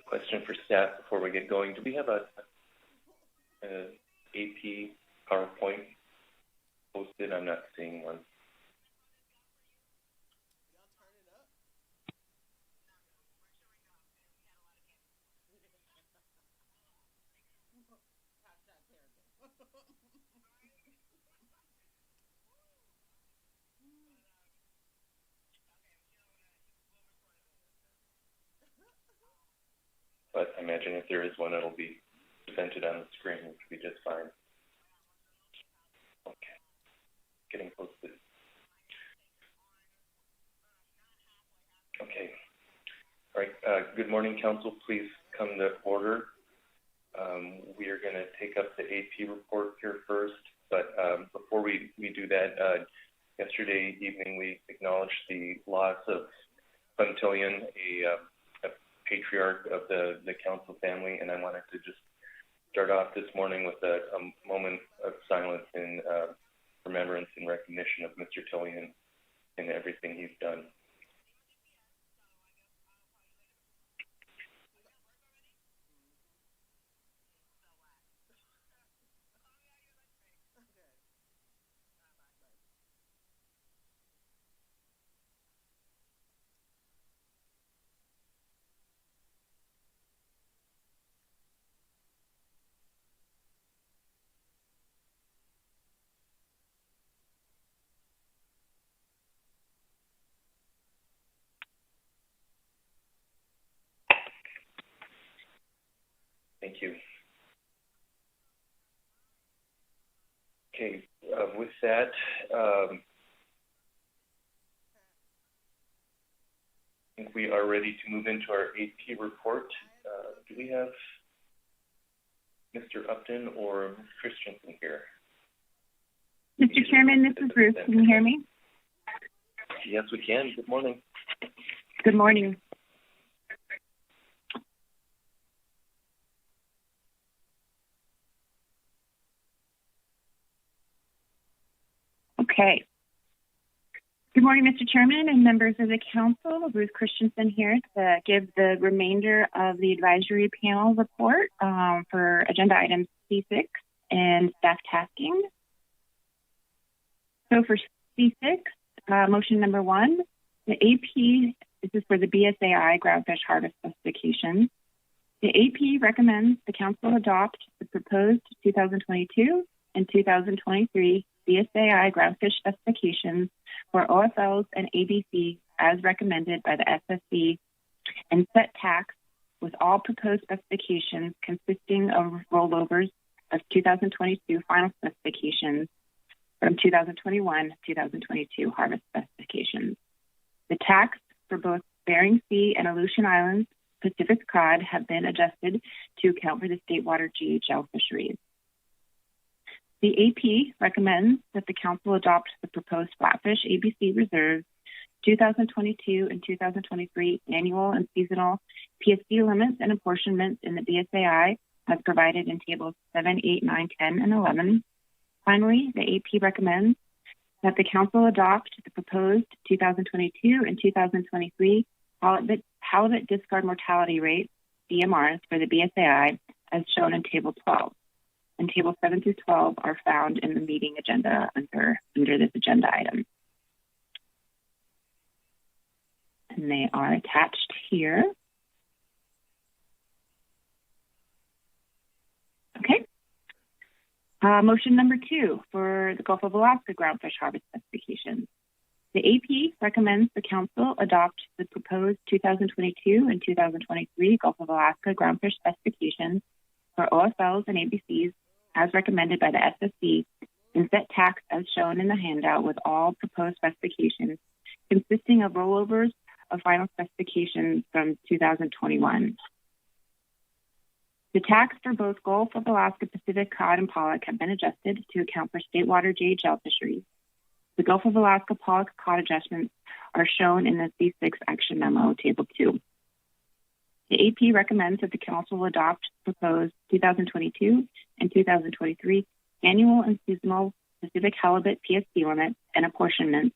question for staff before we get going. Do we have a AP PowerPoint posted? I'm not seeing one. But I imagine if there is one, it'll be presented on the screen, which will be just fine. Okay, getting posted. Okay, all right, good morning, Council. Please come to order. We are going to take up the AP report here first, but before we do that, yesterday evening we acknowledged the loss of Quintillion, a patriarch of the council family, and I wanted to just start off this morning with a moment of silence in remembrance and recognition of Mr. Tillion and everything he's done. Thank you. Okay, with that, I think we are ready to move into our AP report. Do we have Mr. Upton or Ms. Christensen here? Mr. Chairman, this is Ruth. Can you hear me? Yes, we can. Good morning. Good morning. Okay. Good morning, Mr. Chairman and members of the council. Ruth Christensen here to give the remainder of the advisory panel report for agenda items C6 and staff tasking. So for C6, motion number 1, the AP, this is for the BSAI groundfish harvest specifications. The AP recommends the council adopt the proposed 2022 and 2023 BSAI groundfish specifications for OFLs and ABCs as recommended by the SSC and set tax with all proposed specifications consisting of rollovers of 2022 final specifications from 2021-2022 harvest specifications. The tax for both Bering Sea and Aleutian Islands Pacific cod have been adjusted to account for the state water GHL fisheries. The AP recommends that the council adopt the proposed flatfish ABC reserves 2022 and 2023 annual and seasonal PSC limits and apportionments in the BSAI as provided in tables 7, 8, 9, 10, and 11. Finally, the AP recommends that the council adopt the proposed 2022 and 2023 halibut discard mortality rate, DMRs, for the BSAI as shown in Table 12. And Tables 7 through 12 are found in the meeting agenda under this agenda item. And they are attached here. Okay. Motion number 2 for the Gulf of Alaska groundfish harvest specifications. The AP recommends the council adopt the proposed 2022 and 2023 Gulf of Alaska groundfish specifications for OFLs and ABCs as recommended by the SSC and set tax as shown in the handout with all proposed specifications consisting of rollovers of final specifications from 2021. The tax for both Gulf of Alaska Pacific cod and pollock have been adjusted to account for state water GHL fisheries. The Gulf of Alaska pollock cod adjustments are shown in the C6 action memo, Table 2. The AP recommends that the council adopt proposed 2022 and 2023 annual and seasonal Pacific halibut PSC limits and apportionments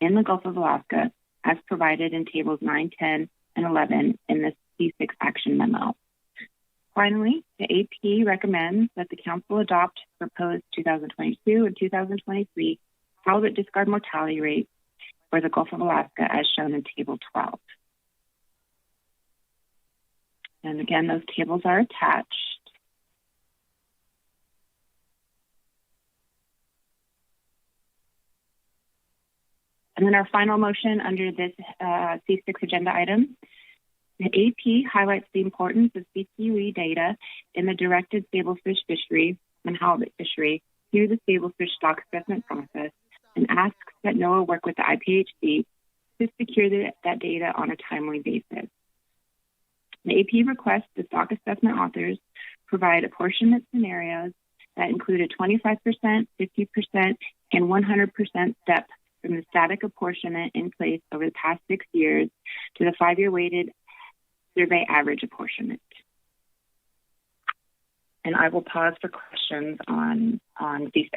in the Gulf of Alaska as provided in Tables 9, 10, and 11 in the C6 action memo. Finally, the AP recommends that the Council adopt proposed 2022 and 2023 halibut discard mortality rates for the Gulf of Alaska as shown in Table 12. And again, those tables are attached. And then our final motion under this C6 agenda item, the AP highlights the importance of CPUE data in the directed sablefish fishery and halibut fishery through the sablefish stock assessment process and asks that NOAA work with the IPHC to secure that data on a timely basis. The AP requests the stock assessment authors provide apportionment scenarios that include a 25%, 50%, and 100% step from the static apportionment in place over the past 6 years to the 5-year weighted survey average apportionment. And I will pause for questions on C6.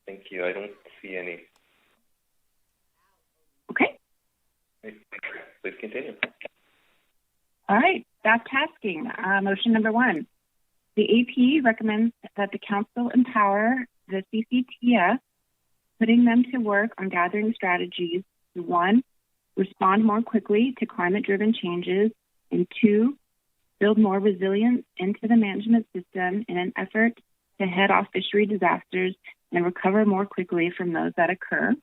Thank you. I don't see any. Okay. Please continue. All right. Staff tasking. Motion number 1. The AP recommends that the Council empower the CCTF, putting them to work on gathering strategies to 1, respond more quickly to climate-driven changes, and 2, build more resilience into the management system in an effort to head off fishery disasters and recover more quickly from those that occur.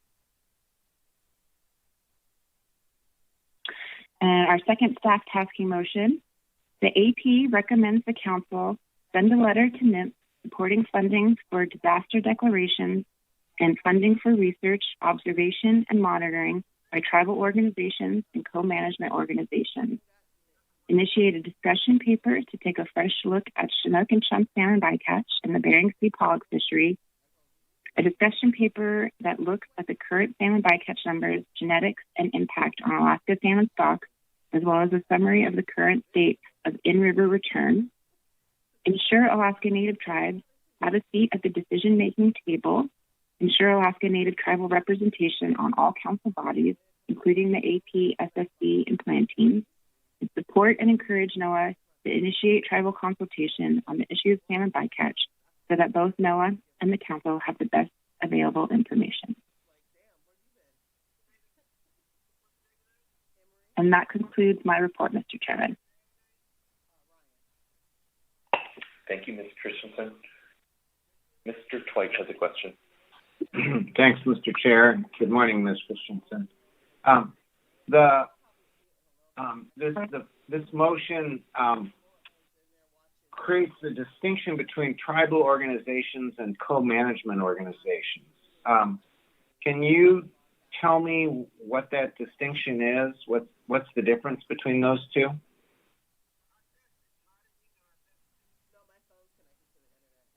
And our second staff tasking motion, the AP recommends the Council send a letter to NIMP supporting funding for disaster declarations and funding for research, observation, and monitoring by tribal organizations and co-management organizations. Initiate a discussion paper to take a fresh look at Chinook and chum salmon bycatch in the Bering Sea pollock fishery, a discussion paper that looks at the current salmon bycatch numbers, genetics, and impact on Alaska salmon stocks, as well as a summary of the current state of in-river return. Ensure Alaska Native tribes have a seat at the decision-making table. Ensure Alaska Native tribal representation on all council bodies, including the AP, SSC, and plan teams. And support and encourage NOAA to initiate tribal consultation on the issue of salmon bycatch so that both NOAA and the Council have the best available information. And that concludes my report, Mr. Chairman. Thank you, Ms. Christensen. Mr. Twite has a question. Thanks, Mr. Chair. Good morning, Ms. Christensen. This motion creates the distinction between tribal organizations and co-management organizations. Can you tell me what that distinction is? What's the difference between those two?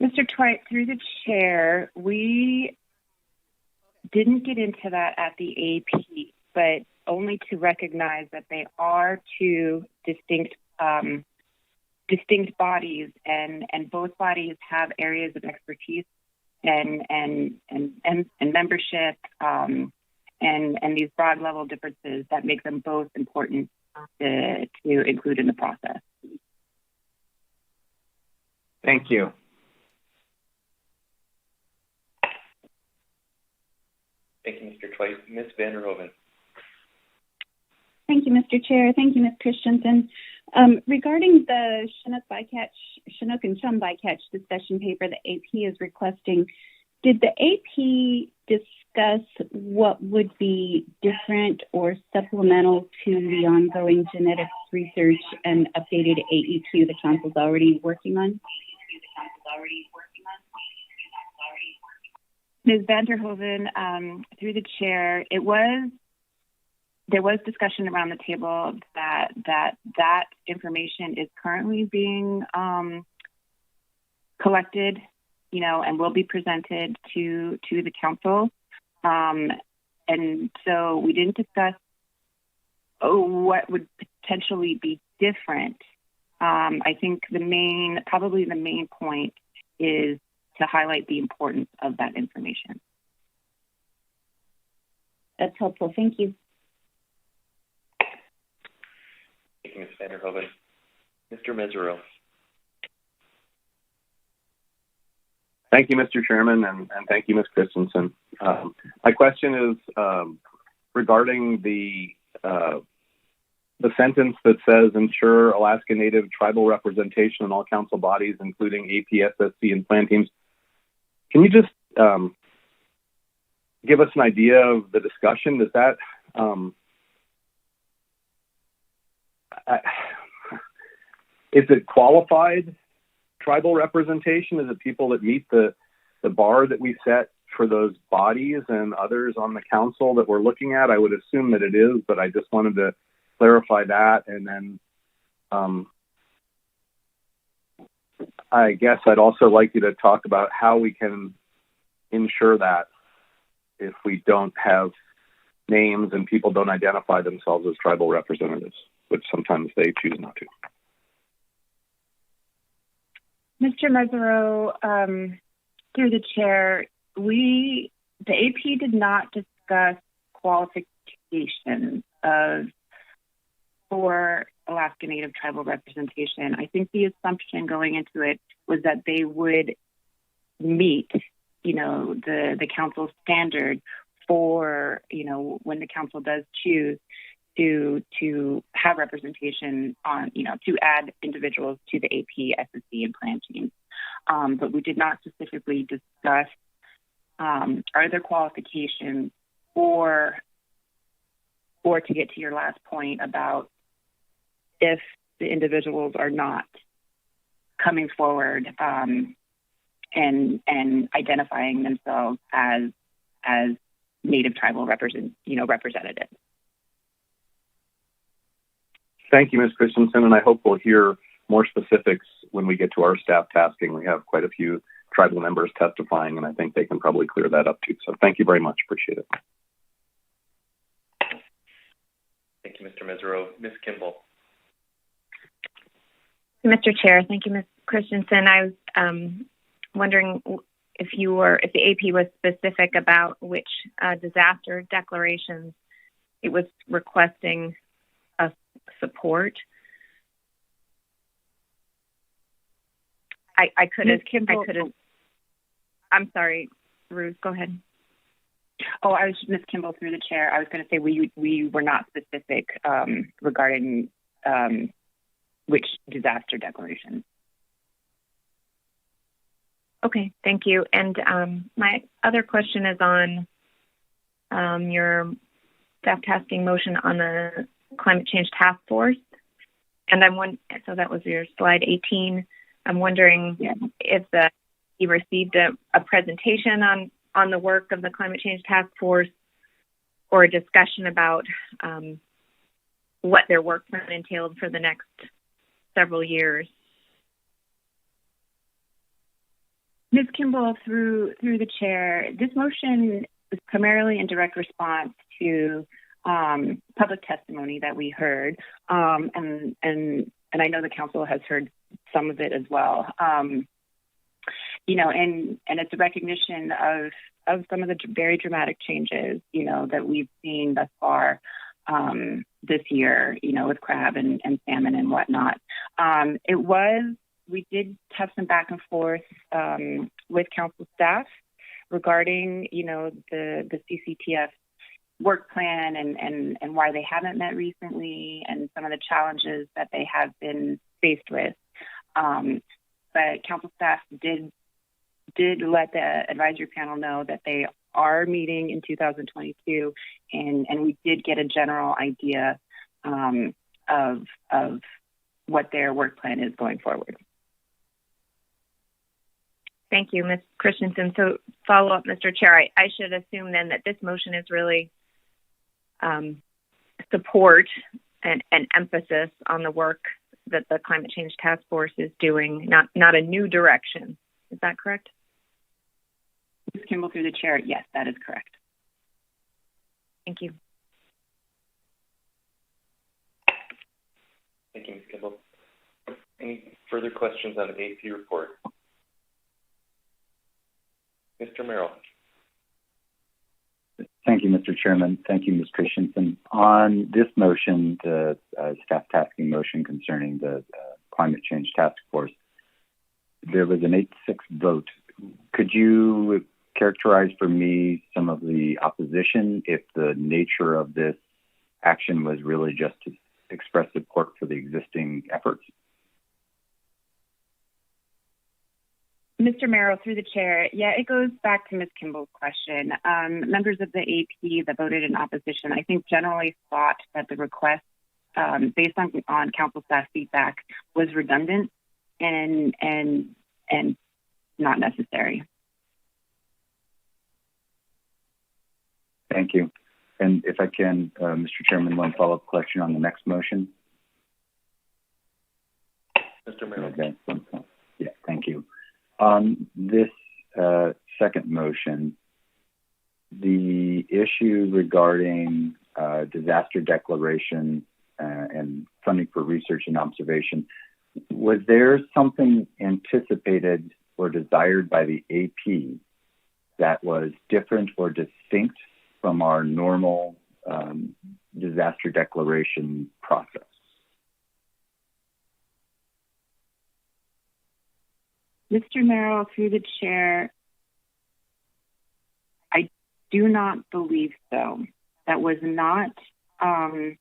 Mr. Twite, through the chair, we didn't get into that at the AP, but only to recognize that they are two distinct bodies, and both bodies have areas of expertise and membership and these broad level differences that make them both important to include in the process. Thank you. Thank you, Mr. Twite. Ms. Vanderhoven. Thank you, Mr. Chair. Thank you, Ms. Christensen. Regarding the Chinook and chum bycatch discussion paper the AP is requesting, did the AP discuss what would be different or supplemental to the ongoing genetics research and updated AEQ the Council's already working on? Ms. Vanderhoven, through the chair, there was discussion around the table that information is currently being collected, and will be presented to the Council. And so we didn't discuss what would potentially be different. I think probably the main point is to highlight the importance of that information. That's helpful. Thank you. Thank you, Ms. Vanderhoven. Mr. Mesereau. Thank you, Mr. Chairman, and thank you, Ms. Christensen. My question is regarding the sentence that says ensure Alaska Native tribal representation in all council bodies, including APFSC and plan teams. Can you just give us an idea of the discussion? Does that is it qualified tribal representation? Is it people that meet the bar that we set for those bodies and others on the council that we're looking at? I would assume that it is, but I just wanted to clarify that. And then I guess I'd also like you to talk about how we can ensure that if we don't have names and people don't identify themselves as tribal representatives, which sometimes they choose not to. Mr. Mesereau, through the chair, the AP did not discuss qualifications for Alaska Native tribal representation. I think the assumption going into it was that they would meet, the council standard for, when the council does choose to have representation on, to add individuals to the AP, SSC, and plan teams. But we did not specifically discuss are there qualifications or to get to your last point about if the individuals are not coming forward and identifying themselves as Native tribal representatives. Thank you, Ms. Christensen, and I hope we'll hear more specifics when we get to our staff tasking. We have quite a few tribal members testifying, and I think they can probably clear that up too. So thank you very much. Appreciate it. Thank you, Mr. Mesereau. Ms. Kimball. Mr. Chair, thank you, Ms. Christensen. I was wondering if the AP was specific about which disaster declarations it was requesting support. I could have. I'm sorry, Ruth. Go ahead. Oh, I was Ms. Kimball through the chair. I was going to say we were not specific regarding which disaster declaration. Okay, thank you. And my other question is on your staff tasking motion on the climate change task force. And so that was your slide 18. I'm wondering if you received a presentation on the work of the climate change task force or a discussion about what their work plan entailed for the next several years. Ms. Kimball, through the chair, this motion is primarily in direct response to public testimony that we heard, and I know the council has heard some of it as well. And it's a recognition of some of the very dramatic changes, that we've seen thus far this year, with crab and salmon and whatnot. We did have some back and forth with council staff regarding, the CCTF work plan and why they haven't met recently and some of the challenges that they have been faced with. But council staff did let the advisory panel know that they are meeting in 2022, and we did get a general idea of what their work plan is going forward. Thank you, Ms. Christensen. So follow up, Mr. Chair, I should assume then that this motion is really support and emphasis on the work that the Climate Change Task Force is doing, not a new direction. Is that correct? Ms. Kimball, through the chair, yes, that is correct. Thank you. Thank you, Ms. Kimball. Any further questions on the AP report? Mr. Merrill. Thank you, Mr. Chairman. Thank you, Ms. Christensen. On this motion, the staff tasking motion concerning the climate change task force, there was an 8-6 vote. Could you characterize for me some of the opposition if the nature of this action was really just to express support for the existing efforts? Mr. Merrill, through the chair, yeah, it goes back to Ms. Kimball's question. Members of the AP that voted in opposition, I think generally thought that the request, based on council staff feedback, was redundant and not necessary. Thank you. And if I can, Mr. Chairman, one follow-up question on the next motion. Mr. Merrill. Okay. Yeah, thank you. On this second motion, the issue regarding disaster declaration and funding for research and observation, was there something anticipated or desired by the AP that was different or distinct from our normal disaster declaration process? Mr. Merrill, through the chair, I do not believe so. That was not highlighted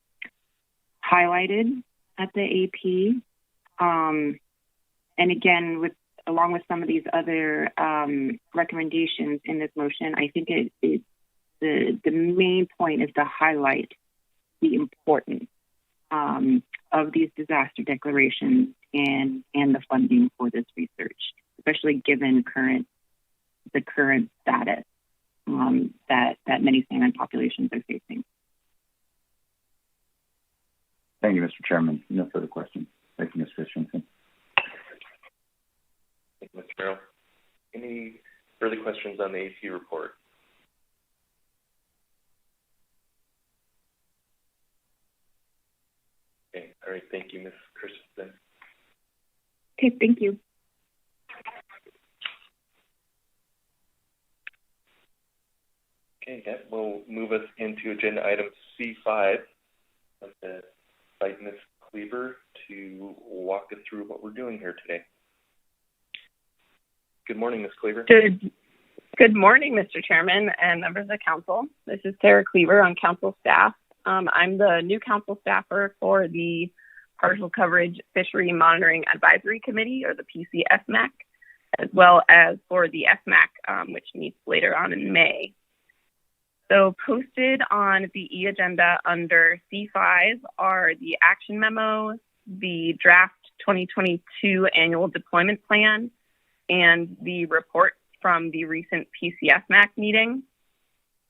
at the AP. And again, along with some of these other recommendations in this motion, I think the main point is to highlight the importance of these disaster declarations and the funding for this research, especially given the current status that many salmon populations are facing. Thank you, Mr. Chairman. No further questions. Thank you, Ms. Christensen. Thank you, Mr. Merrill. Any further questions on the AP report? Okay, all right, thank you, Ms. Christensen. Okay, thank you. Okay, that will move us into agenda item C5. I'd like to invite Ms. Cleaver to walk us through what we're doing here today. Good morning, Ms. Cleaver. Good morning, Mr. Chairman and members of the council. This is Sarah Cleaver on council staff. I'm the new council staffer for the Partial Coverage Fishery Monitoring Advisory Committee, or the PCFMAC, as well as for the FMAC, which meets later on in May. So posted on the e-agenda under C5 are the action memo, the draft 2022 annual deployment plan, and the report from the recent PCFMAC meeting.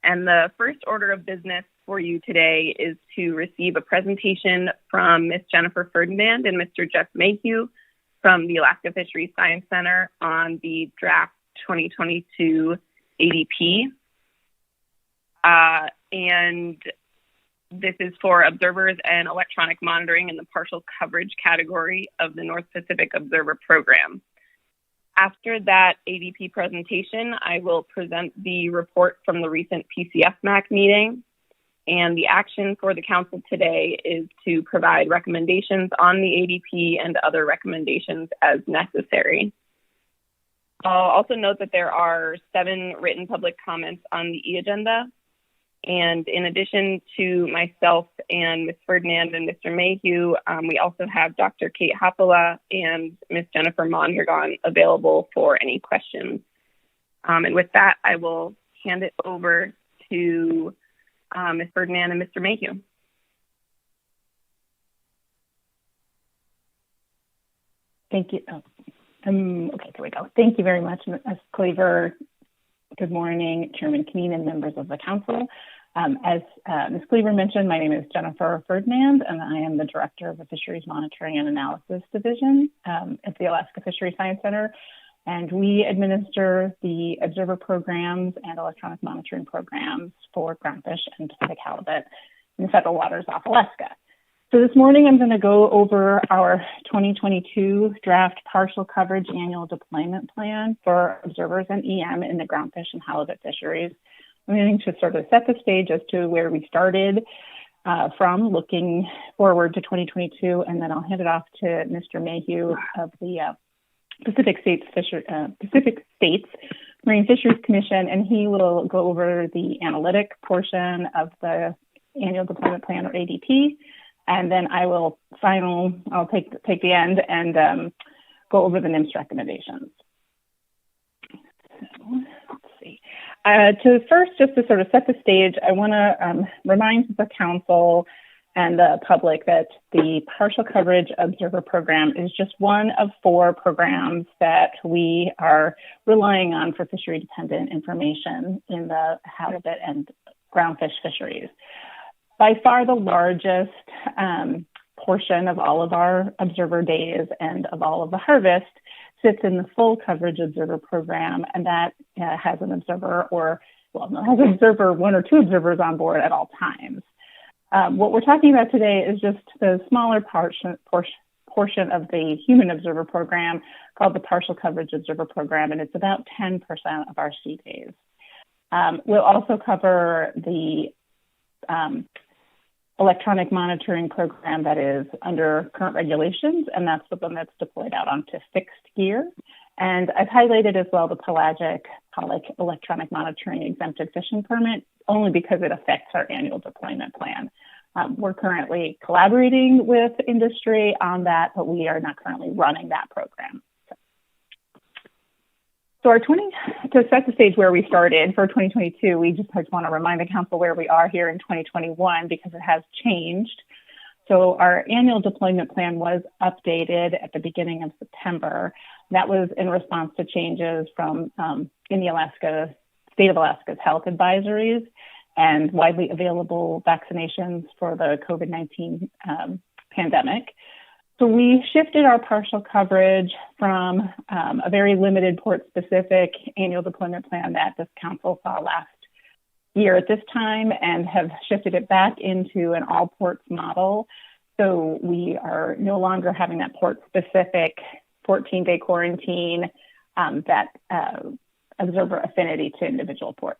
And the first order of business for you today is to receive a presentation from Ms. Jennifer Ferdinand and Mr. Jeff Mayhew from the Alaska Fisheries Science Center on the draft 2022 ADP. And this is for observers and electronic monitoring in the partial coverage category of the North Pacific Observer Program. After that ADP presentation, I will present the report from the recent PCFMAC meeting. And the action for the council today is to provide recommendations on the ADP and other recommendations as necessary. I'll also note that there are 7 written public comments on the e-agenda. And in addition to myself and Ms. Ferdinand and Mr. Mayhew, we also have Dr. Kate Hoppola and Ms. Jennifer Mondragon available for any questions. And with that, I will hand it over to Ms. Ferdinand and Mr. Mayhew. Thank you. Okay, here we go. Thank you very much, Ms. Cleaver. Good morning, Chairman Kneen and members of the council. As Ms. Cleaver mentioned, my name is Jennifer Ferdinand, and I am the Director of the Fisheries Monitoring and Analysis Division at the Alaska Fisheries Science Center. And we administer the observer programs and electronic monitoring programs for groundfish and Pacific halibut in the federal waters off Alaska. So this morning, I'm going to go over our 2022 draft partial coverage annual deployment plan for observers and EM in the groundfish and halibut fisheries. I'm going to sort of set the stage as to where we started from looking forward to 2022, and then I'll hand it off to Mr. Mayhew of the Pacific States Marine Fisheries Commission, and he will go over the analytic portion of the annual deployment plan, or ADP. And then I'll take the end and go over the NIMS recommendations. So let's see. Just to sort of set the stage, I want to remind the council and the public that the Partial Coverage Observer Program is just one of 4 programs that we are relying on for fishery-dependent information in the halibut and groundfish fisheries. By far the largest portion of all of our observer days and of all of the harvest sits in the full coverage observer program, and that has an observer one or 2 observers on board at all times. What we're talking about today is just the smaller portion of the human observer program called the Partial Coverage Observer Program, and it's about 10% of our sea days. We'll also cover the electronic monitoring program that is under current regulations, and that's the one that's deployed out onto fixed gear. And I've highlighted as well the pelagic electronic monitoring exempted fishing permit, only because it affects our annual deployment plan. We're currently collaborating with industry on that, but we are not currently running that program. So to set the stage where we started for 2022, we just want to remind the council where we are here in 2021 because it has changed. So our annual deployment plan was updated at the beginning of September. That was in response to changes from in the state of Alaska's health advisories and widely available vaccinations for the COVID-19 pandemic. So we shifted our partial coverage from a very limited port-specific annual deployment plan that this council saw last year at this time and have shifted it back into an all ports model. So we are no longer having that port-specific 14-day quarantine that observer affinity to individual ports.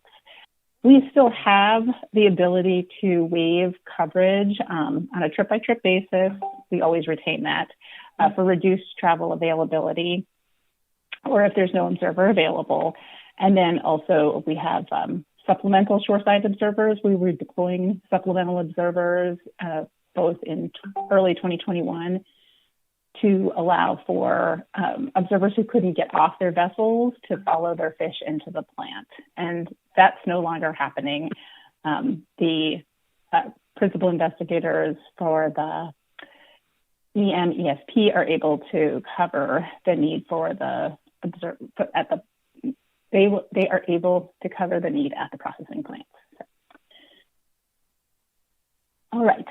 We still have the ability to waive coverage on a trip-by-trip basis. We always retain that for reduced travel availability or if there's no observer available. And then also we have supplemental shoreside observers. We were deploying supplemental observers both in early 2021 to allow for observers who couldn't get off their vessels to follow their fish into the plant. And that's no longer happening. The principal investigators for the EM/ESP are able to cover the need for the they are able to cover the need at the processing plants. All right.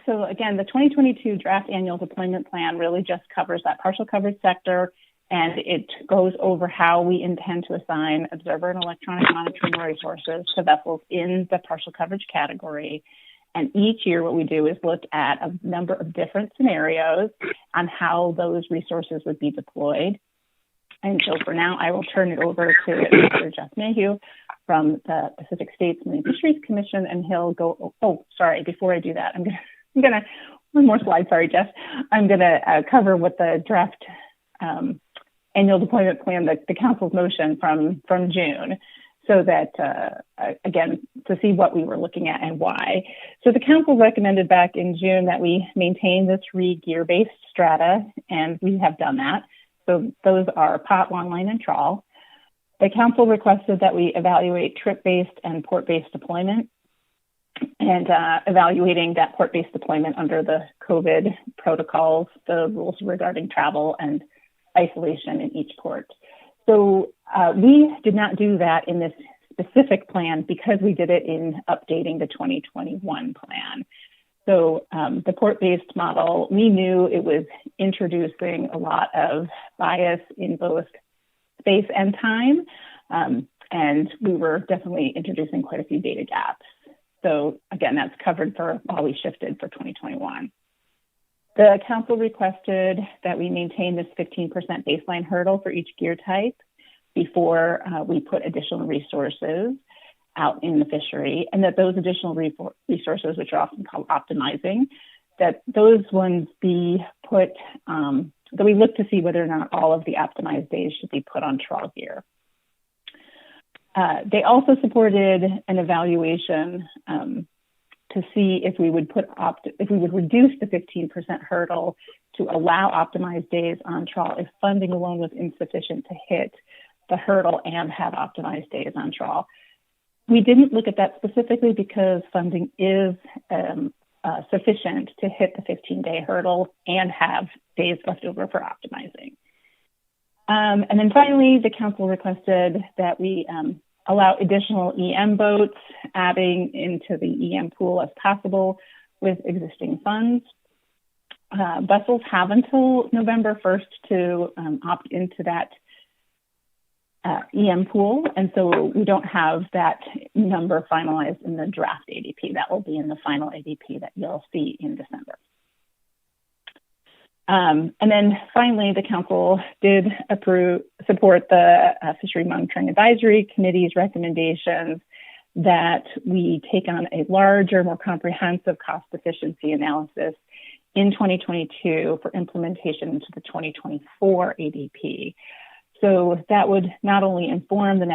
So again, the 2022 draft annual deployment plan really just covers that partial coverage sector, and it goes over how we intend to assign observer and electronic monitoring resources to vessels in the partial coverage category. And each year what we do is look at a number of different scenarios on how those resources would be deployed. And so for now, I will turn it over to Mr. Jeff Mayhew from the Pacific States Marine Fisheries Commission, and he'll go, before I do that, I'm gonna one more slide, sorry, Jeff. I'm gonna cover what the draft annual deployment plan, the council's motion from June, so that, again, to see what we were looking at and why. So the council recommended back in June that we maintain the 3 gear-based strata, and we have done that. So those are pot, longline, and trawl. The council requested that we evaluate trip-based and port-based deployment, and evaluating that port-based deployment under the COVID protocols, the rules regarding travel and isolation in each port. So we did not do that in this specific plan because we did it in updating the 2021 plan. So the port-based model, we knew it was introducing a lot of bias in both space and time, and we were definitely introducing quite a few data gaps. So again, that's covered for while we shifted for 2021. The council requested that we maintain this 15% baseline hurdle for each gear type before we put additional resources out in the fishery, and that those additional resources, which are often called optimizing, that those ones be put, that we look to see whether or not all of the optimized days should be put on trawl gear. They also supported an evaluation to see if we would reduce the 15% hurdle to allow optimized days on trawl if funding alone was insufficient to hit the hurdle and have optimized days on trawl. We didn't look at that specifically because funding is sufficient to hit the 15-day hurdle and have days left over for optimizing. And then finally, the council requested that we allow additional EM boats, adding into the EM pool as possible with existing funds. Vessels have until November 1st to opt into that EM pool, and so we don't have that number finalized in the draft ADP. That will be in the final ADP that you'll see in December. And then finally, the council did support the Fishery Monitoring Advisory Committee's recommendations that we take on a larger, more comprehensive cost efficiency analysis in 2022 for implementation into the 2024 ADP. So that would not only inform the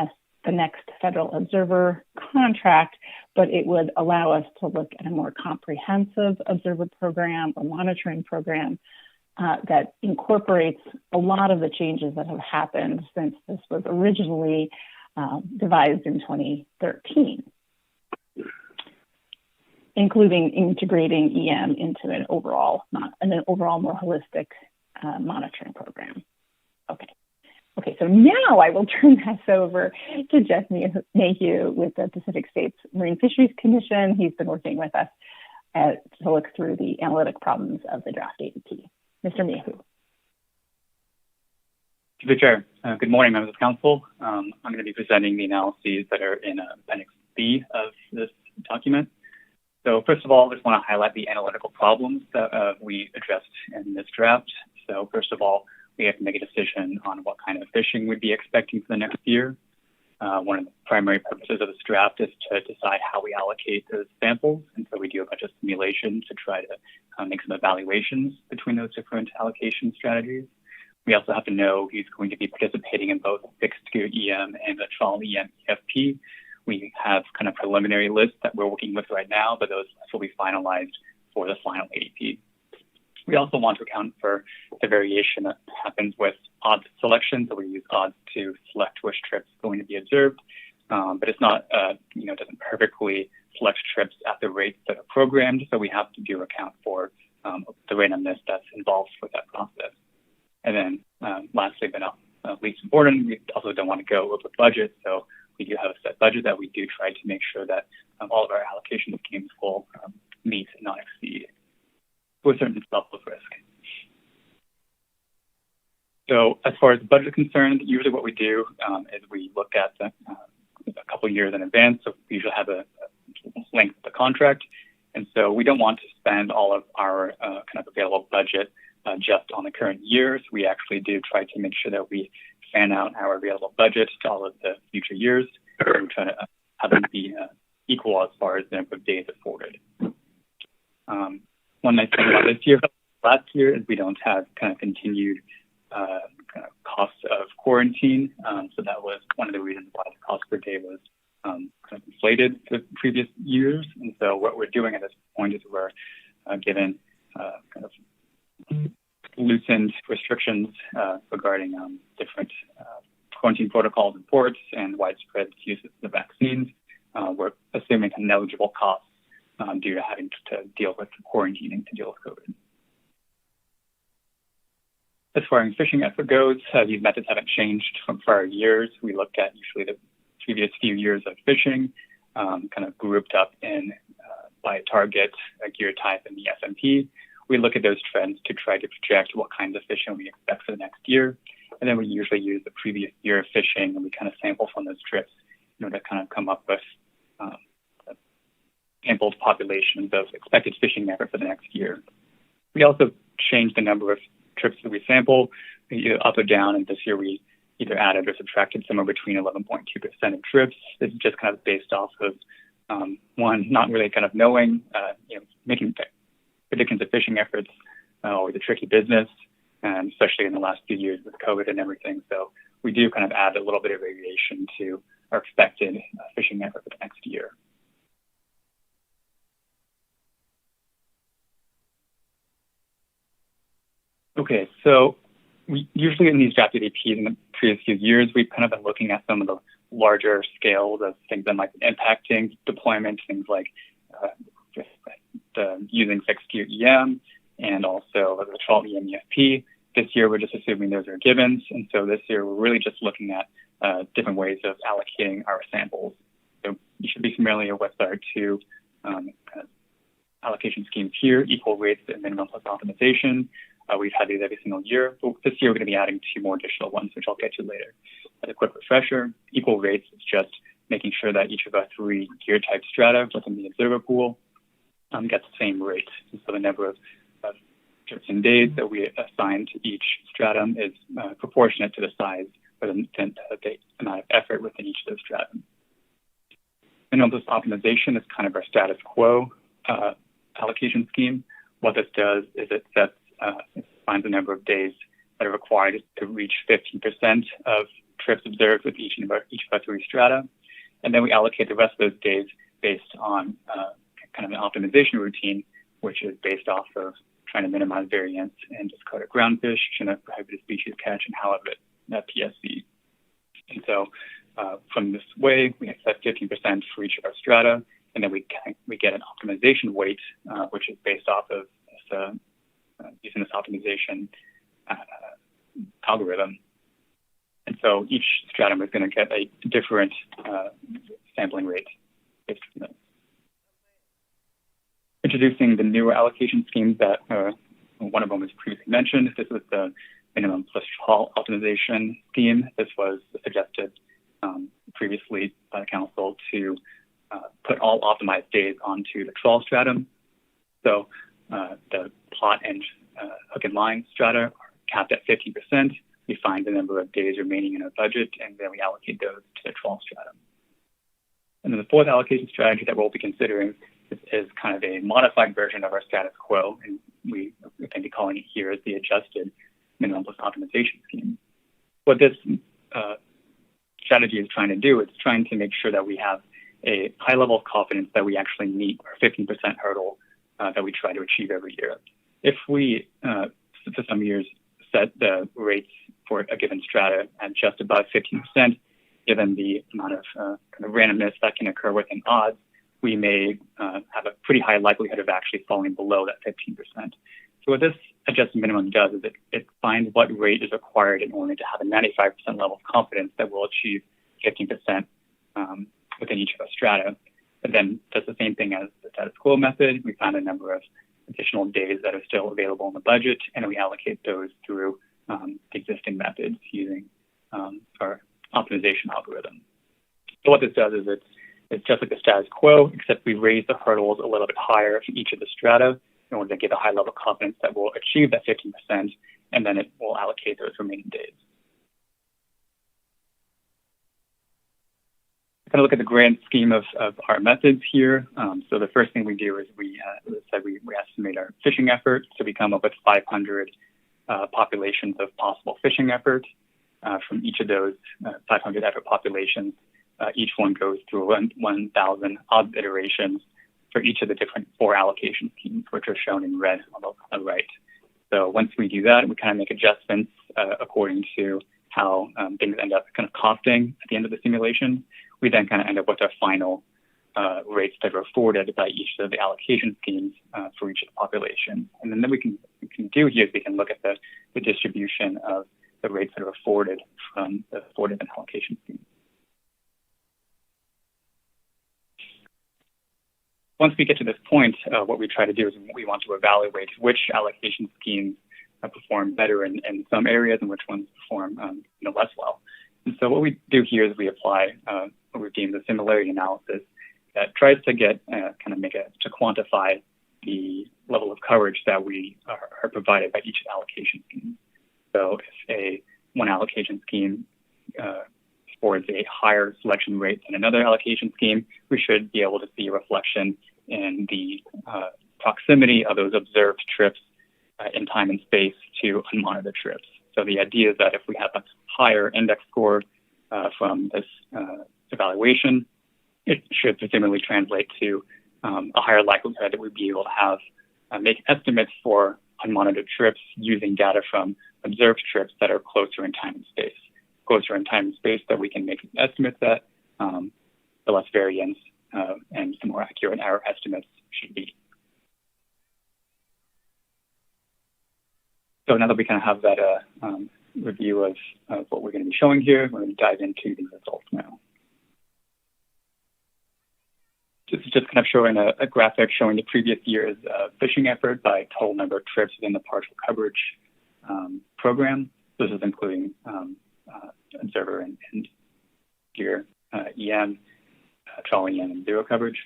next federal observer contract, but it would allow us to look at a more comprehensive observer program or monitoring program that incorporates a lot of the changes that have happened since this was originally devised in 2013, including integrating EM into an overall more holistic monitoring program. Okay, so now I will turn this over to Jeff Mayhew with the Pacific States Marine Fisheries Commission. He's been working with us to look through the analytic problems of the draft ADP. Mr. Mayhew. To the Chair. Good morning, members of Council. I'm going to be presenting the analyses that are in Appendix B of this document. So first of all, I just want to highlight the analytical problems that we addressed in this draft. So first of all, we have to make a decision on what kind of fishing we'd be expecting for the next year. One of the primary purposes of this draft is to decide how we allocate those samples. And so we do a bunch of simulations to try to make some evaluations between those different allocation strategies. We also have to know who's going to be participating in both fixed gear EM and the trawl EM EFP. We have kind of preliminary lists that we're working with right now, but those will be finalized for the final ADP. We also want to account for the variation that happens with odds selection. So we use odds to select which trips are going to be observed, but it's not, doesn't perfectly select trips at the rates that are programmed. So we have to do account for the randomness that's involved with that process. And then lastly, but not least important, we also don't want to go over budget. So we do have a set budget that we do try to make sure that all of our allocation schemes will meet and not exceed to a certain level of risk. So as far as the budget is concerned, usually what we do is we look at a couple years in advance. So we usually have a length of the contract. And so we don't want to spend all of our kind of available budget just on the current year. So we actually do try to make sure that we fan out our available budget to all of the future years. We're trying to have them be equal as far as the number of days afforded. One nice thing about this year, last year, is we don't have kind of continued kind of costs of quarantine. So that was one of the reasons why the cost per day was kind of inflated the previous years. And so what we're doing at this point is we're given kind of loosened restrictions regarding different quarantine protocols in ports and widespread use of the vaccines. We're assuming a negligible cost due to having to deal with quarantining to deal with COVID. As far as fishing effort goes, these methods haven't changed from prior years. We looked at usually the previous few years of fishing, kind of grouped up in by target, gear type, and the SMP. We look at those trends to try to project what kinds of fishing we expect for the next year. And then we usually use the previous year of fishing and we kind of sample from those trips in order to kind of come up with populations of expected fishing effort for the next year. We also changed the number of trips that we sample, either up or down, and this year we either added or subtracted somewhere between 11.2% of trips. This is just kind of based off of, one, not really kind of knowing, making predictions of fishing efforts, always a tricky business, and especially in the last few years with COVID and everything. So we do kind of add a little bit of variation to our expected fishing effort for the next year. Okay, so we usually in these drafted APs in the previous few years, we've kind of been looking at some of the larger scales of things that might be impacting deployment, things like using fixed gear EM and also the trawl EM EFP. This year, we're just assuming those are givens. And so this year, we're really just looking at different ways of allocating our samples. So you should be familiar with our two kind of allocation schemes here, equal rates and minimum plus optimization. We've had these every single year, but this year we're going to be adding two more additional ones, which I'll get to later. As a quick refresher, equal rates is just making sure that each of our three gear type strata within the observer pool gets the same rate. And so the number of trips and days that we assign to each stratum is proportionate to the size or the amount of effort within each of those stratum. Minimum plus optimization is kind of our status quo allocation scheme. What this does is it finds the number of days that are required to reach 15% of trips observed with each of our three strata. And then we allocate the rest of those days based on kind of an optimization routine, which is based off of trying to minimize variance in discarded groundfish, Chinook prohibited species catch, and halibut PSC. And so from this way, we set 15% for each of our strata, and then we get an optimization weight, which is based off of this, using this optimization algorithm. And so each stratum is going to get a different sampling rate based on this. Introducing the newer allocation schemes that one of them was previously mentioned. This was the minimum plus trawl optimization scheme. This was suggested previously by the council to put all optimized days onto the trawl stratum. So the plot and hook and line strata are capped at 15%. We find the number of days remaining in our budget, and then we allocate those to the trawl stratum. And then the fourth allocation strategy that we'll be considering is kind of a modified version of our status quo, and we can be calling it here as the adjusted minimum plus optimization scheme. What this strategy is trying to do is trying to make sure that we have a high level of confidence that we actually meet our 15% hurdle that we try to achieve every year. If we, for some years, set the rates for a given strata at just above 15%, given the amount of kind of randomness that can occur within odds, we may have a pretty high likelihood of actually falling below that 15%. So what this adjusted minimum does is it finds what rate is required in order to have a 95% level of confidence that we'll achieve 15% within each of our strata. And then does the same thing as the status quo method. We find a number of additional days that are still available in the budget, and we allocate those through the existing methods using our optimization algorithm. So what this does is it's just like the status quo, except we raise the hurdles a little bit higher for each of the strata in order to get a high level of confidence that we'll achieve that 15%, and then it will allocate those remaining days. Kind of look at the grand scheme of our methods here. So the first thing we do is we estimate our fishing effort. So we come up with 500 populations of possible fishing effort. From each of those 500 effort populations, each one goes through 1,000 odds iterations for each of the different 4 allocation schemes, which are shown in red on the right. So once we do that, we kind of make adjustments according to how things end up kind of costing at the end of the simulation. We then kind of end up with our final rates that are afforded by each of the allocation schemes for each of the populations. And then we can do here is we can look at the distribution of the rates that are afforded from the 4 different allocation schemes. Once we get to this point, what we try to do is we want to evaluate which allocation schemes perform better in some areas and which ones perform less well. And so what we do here is we apply what we've deemed the similarity analysis that tries to get to quantify the level of coverage that we are provided by each allocation scheme. So if one allocation scheme affords a higher selection rate than another allocation scheme, we should be able to see a reflection in the proximity of those observed trips in time and space to unmonitored trips. So the idea is that if we have a higher index score from this evaluation, it should presumably translate to a higher likelihood that we'd be able to have make estimates for unmonitored trips using data from observed trips that are closer in time and space. Closer in time and space that we can make estimates at, the less variance and the more accurate our estimates should be. So now that we kind of have that review of what we're going to be showing here, we're going to dive into the results now. This is just kind of showing a graphic showing the previous year's fishing effort by total number of trips within the partial coverage program. This is including observer and gear, EM, trolley EM, and zero coverage.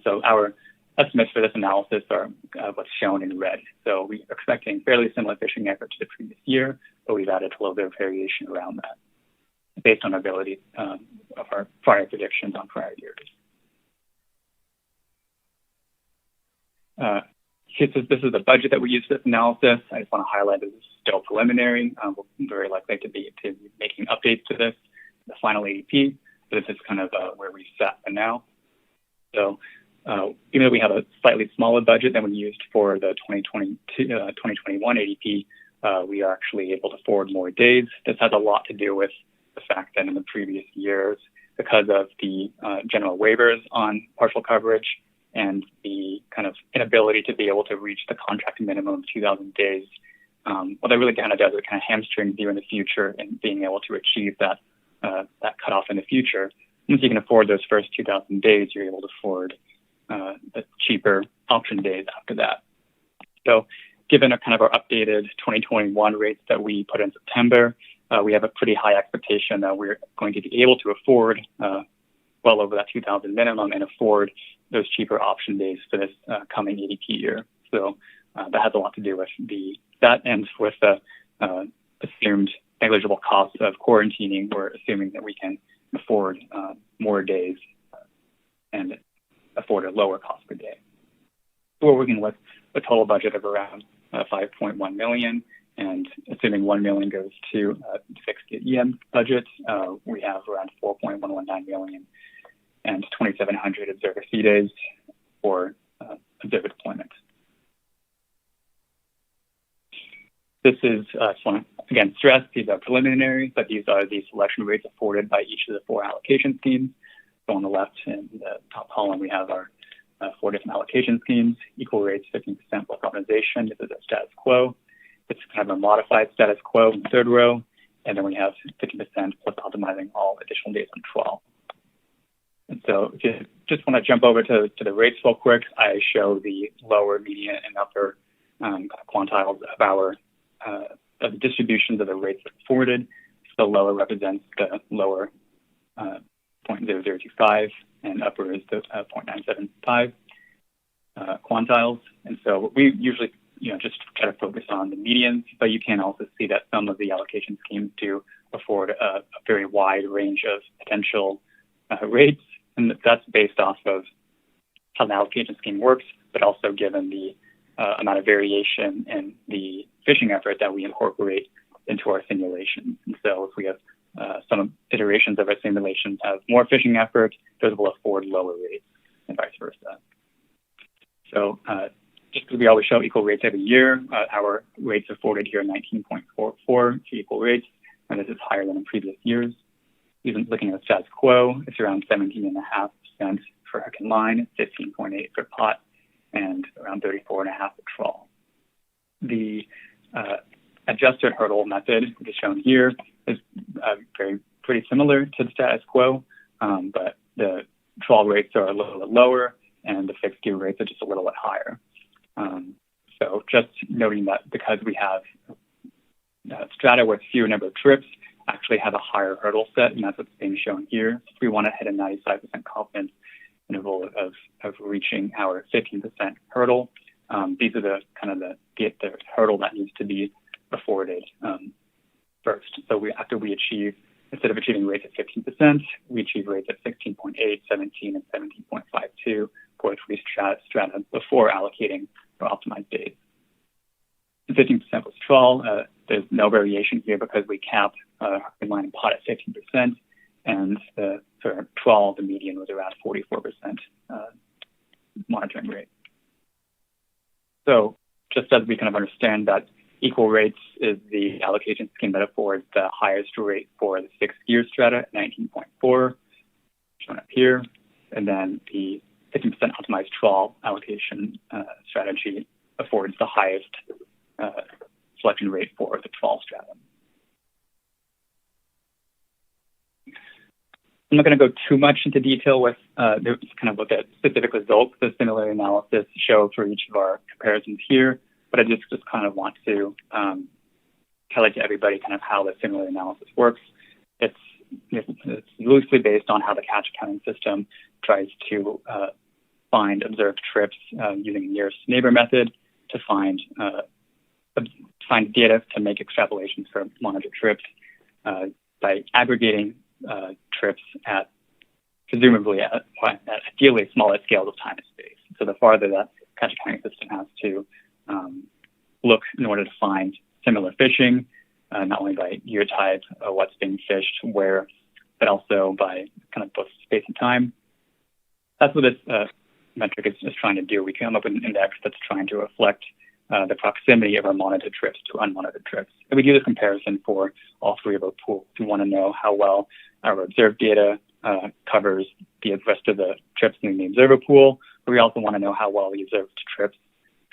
So our estimates for this analysis are what's shown in red. So we're expecting fairly similar fishing effort to the previous year, but we've added a little bit of variation around that based on ability of our prior predictions on prior years. This is the budget that we use for this analysis. I just want to highlight that this is still preliminary. We're very likely to be making updates to this, the final ADP. But this is kind of where we sat for now. So even though we have a slightly smaller budget than we used for the 2021 ADP, we are actually able to forward more days. This has a lot to do with the fact that in the previous years, because of the general waivers on partial coverage and the kind of inability to be able to reach the contract minimum of 2,000 days, what that really kind of does is it kind of hamstrings you in the future and being able to achieve that cutoff in the future. Once you can afford those first 2,000 days, you're able to afford the cheaper option days after that. So given kind of our updated 2021 rates that we put in September, we have a pretty high expectation that we're going to be able to afford well over that 2,000 minimum and afford those cheaper option days for this coming ADP year. So that has a lot to do with that and with the assumed negligible costs of quarantining. We're assuming that we can afford more days and afford a lower cost per day. So we're working with a total budget of around $5.1 million, and assuming $1 million goes to fixed EM budget, we have around $4.119 million and 2,700 observer fee days for observer deployment. This is, I just want to again stress, these are preliminary, but these are the selection rates afforded by each of the 4 allocation schemes. So on the left in the top column, we have our 4 different allocation schemes, equal rates, 15% plus optimization. This is a status quo. It's kind of a modified status quo in the third row. And then we have 50% plus optimizing all additional days on trial. And so if you just want to jump over to the rates real quick, I show the lower, median, and upper quantiles of our of the distributions of the rates afforded. So the lower represents the lower 0.0025, and upper is the 0.975 quantiles. And so we usually, just try to focus on the medians, but you can also see that some of the allocation schemes do afford a very wide range of potential rates, and that's based off of how the allocation scheme works, but also given the amount of variation in the fishing effort that we incorporate into our simulations. And so if we have some iterations of our simulations have more fishing effort, those will afford lower rates and vice versa. So just because we always show equal rates every year, our rates afforded here are 19.44 for equal rates, and this is higher than in previous years. Even looking at the status quo, it's around 17.5% for hook and line, 15.8 for pot, and around 34.5 for trawl. The adjusted hurdle method, which is shown here, is pretty similar to the status quo, but the trawl rates are a little bit lower, and the fixed gear rates are just a little bit higher. So just noting that because we have strata with fewer number of trips, actually have a higher hurdle set, and that's what's being shown here. If we want to hit a 95% confidence interval of reaching our 15% hurdle. These are the hurdle that needs to be afforded first. So after we achieve, instead of achieving rates at 15%, we achieve rates at 16.8, 17, and 17.52 for three strata before allocating our optimized days. 15% was 12. There's no variation here because we cap line and pot at 15%, and for 12, the median was around 44% monitoring rate. So just as we kind of understand that equal rates is the allocation scheme that affords the highest rate for the 6-year strata at 19.4, shown up here, and then the 15% optimized 12 allocation strategy affords the highest selection rate for the 12 stratum. I'm not going to go too much into detail with kind of look at specific results the similarity analysis show for each of our comparisons here, but I just kind of want to highlight to everybody kind of how the similarity analysis works. It's loosely based on how the catch counting system tries to find observed trips using a nearest neighbor method to find data to make extrapolations for monitored trips by aggregating trips at presumably at ideally smaller scales of time and space. So the farther that catch counting system has to look in order to find similar fishing, not only by year type, what's being fished, where, but also by kind of both space and time. That's what this metric is trying to do. We come up with an index that's trying to reflect the proximity of our monitored trips to unmonitored trips. And we do this comparison for all three of our pools. We want to know how well our observed data covers the rest of the trips in the observer pool, but we also want to know how well the observed trips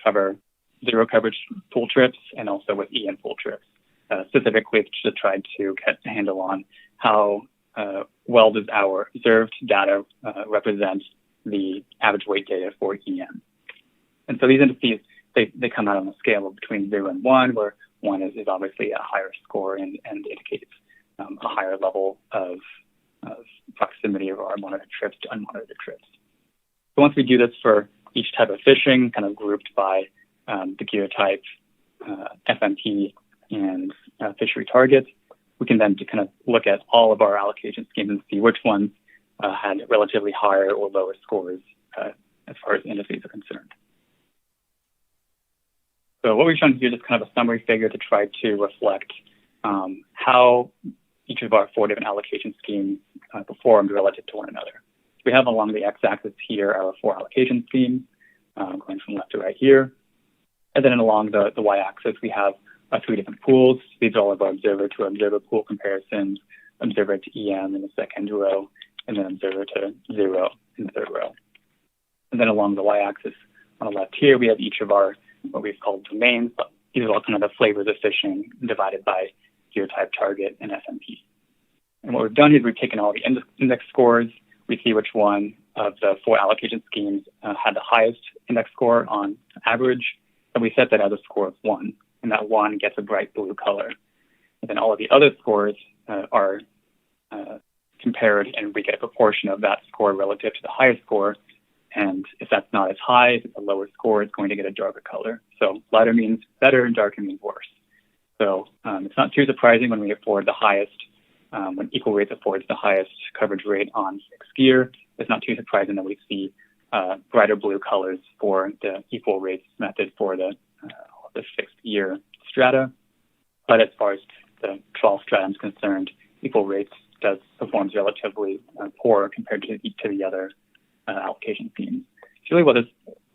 cover zero coverage pool trips and also with EN pool trips. Specifically, to try to get a handle on how well does our observed data represent the average weight data for EN. And so these indices, they come out on a scale of between 0 and 1, where 1 is obviously a higher score and indicates a higher level of proximity of our monitored trips to unmonitored trips. So once we do this for each type of fishing, kind of grouped by the gear type, FMP, and fishery targets, we can then kind of look at all of our allocation schemes and see which ones had relatively higher or lower scores as far as indices are concerned. So what we've shown here is just kind of a summary figure to try to reflect how each of our 4 different allocation schemes performed relative to one another. So we have along the x-axis here our 4 allocation schemes, going from left to right here. And then along the y-axis, we have 3 different pools. These are all of our observer to observer pool comparisons, observer to EM in the second row, and then observer to 0 in the third row. And then along the y-axis on the left here, we have each of our what we've called domains. These are all kind of the flavors of fishing divided by gear type, target, and FMP. And what we've done is we've taken all the index scores. We see which one of the 4 allocation schemes had the highest index score on average, and we set that as a score of 1, and that 1 gets a bright blue color. And then all of the other scores are compared, and we get a proportion of that score relative to the highest score. And if that's not as high, if it's a lower score, it's going to get a darker color. So lighter means better and darker means worse. So it's not too surprising when we afford the highest, when equal rates affords the highest coverage rate on 6th gear. It's not too surprising that we see brighter blue colors for the equal rates method for the 6th year strata. But as far as the 12 stratum is concerned, equal rates performs relatively poor compared to the other allocation schemes. It's really what this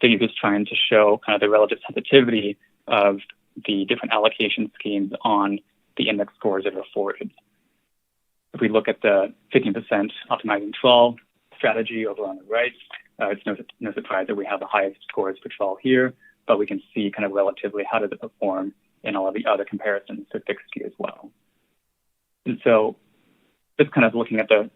figure is trying to show, kind of the relative sensitivity of the different allocation schemes on the index scores that are afforded. If we look at the 15% optimizing 12 strategy over on the right, it's no surprise that we have the highest scores for 12 here, but we can see kind of relatively how does it perform in all of the other comparisons to 6G as well. And so just kind of looking at the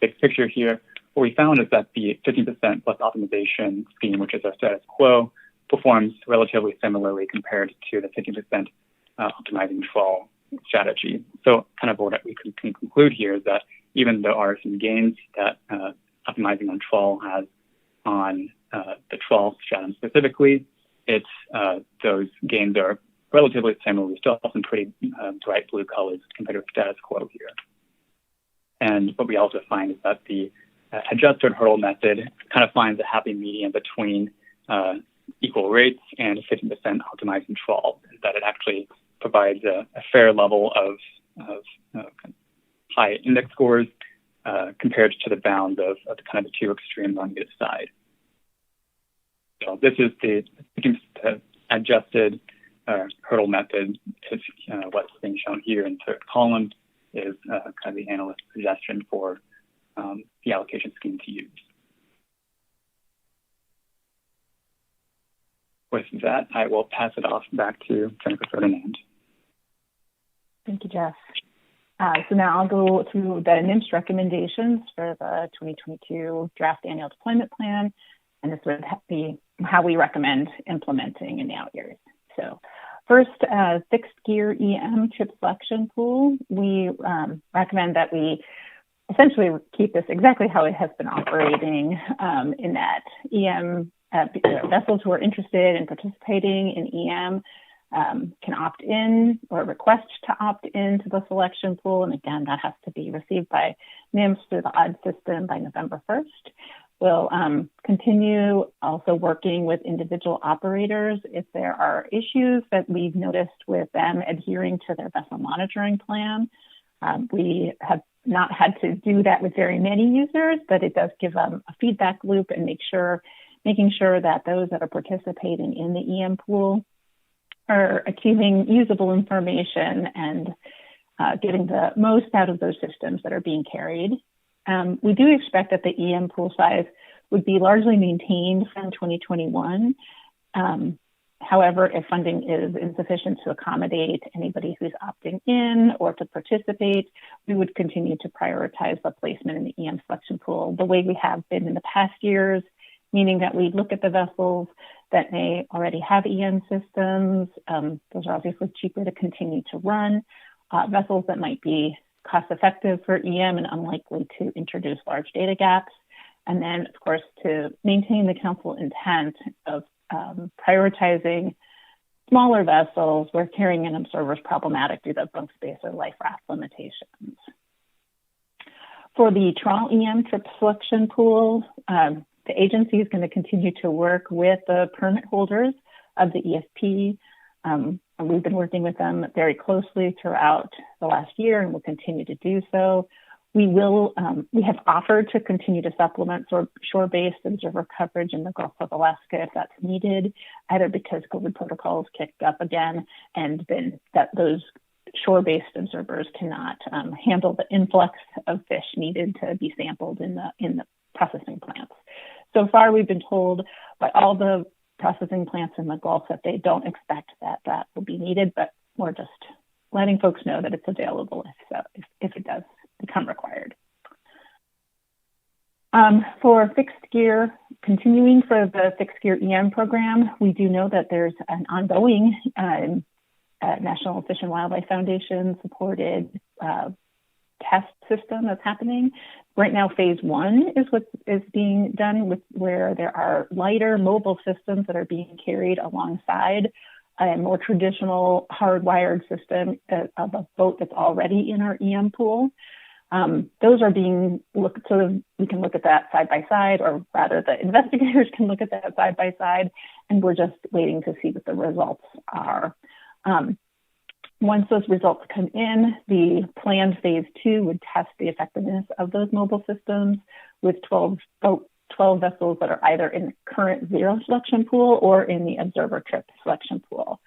big picture here, what we found is that the 15% plus optimization scheme, which is our status quo, performs relatively similarly compared to the 15% optimizing 12 strategy. So kind of what we can conclude here is that even though there are some gains that optimizing on trawl has on the trawl stratum specifically, those gains are relatively similar. We still have some pretty bright blue colors compared to status quo here. And what we also find is that the adjusted hurdle method kind of finds a happy medium between equal rates and 50% optimizing trawl, that it actually provides a fair level of high index scores compared to the bounds of the kind of the two extremes on either side. So this is the adjusted hurdle method is what's being shown here in the third column is kind of the analyst suggestion for the allocation scheme to use. With that, I will pass it off back to Jennifer Ferdinand. Thank you, Jeff. So now I'll go through the NIMS recommendations for the 2022 draft annual deployment plan, and this would be how we recommend implementing in the out years. So first, fixed gear EM chip selection pool. We recommend that we essentially keep this exactly how it has been operating, in that EM vessels who are interested in participating in EM can opt in or request to opt in to the selection pool. And again, that has to be received by NIMS through the OD system by November 1st. We'll continue also working with individual operators if there are issues that we've noticed with them adhering to their vessel monitoring plan. We have not had to do that with very many users, but it does give them a feedback loop and making sure that those that are participating in the EM pool are achieving usable information and getting the most out of those systems that are being carried. We do expect that the EM pool size would be largely maintained from 2021. However, if funding is insufficient to accommodate anybody who's opting in or to participate, we would continue to prioritize the placement in the EM selection pool the way we have been in the past years, meaning that we look at the vessels that may already have EM systems. Those are obviously cheaper to continue to run. Vessels that might be cost effective for EM and unlikely to introduce large data gaps. And then, of course, to maintain the council intent of prioritizing smaller vessels where carrying an observer is problematic due to bunk space or life raft limitations. For the trawl EM trip selection pool, the agency is going to continue to work with the permit holders of the EFP. And we've been working with them very closely throughout the last year and will continue to do so. We have offered to continue to supplement shore-based observer coverage in the Gulf of Alaska if that's needed, either because COVID protocols kicked up again and then that those shore-based observers cannot handle the influx of fish needed to be sampled in the processing plants. So far, we've been told by all the processing plants in the Gulf that they don't expect that will be needed, but we're just letting folks know that it's available if it does become required. For fixed gear, continuing for the fixed gear EM program, we do know that there's an ongoing National Fish and Wildlife Foundation supported test system that's happening. Right now, phase one is what is being done where there are lighter mobile systems that are being carried alongside a more traditional hardwired system of a boat that's already in our EM pool. Those are being looked, so we can look at that side by side, or rather the investigators can look at that side by side, and we're just waiting to see what the results are. Once those results come in, the planned phase two would test the effectiveness of those mobile systems with 12 vessels that are either in the current zero selection pool or in the observer trip selection pool.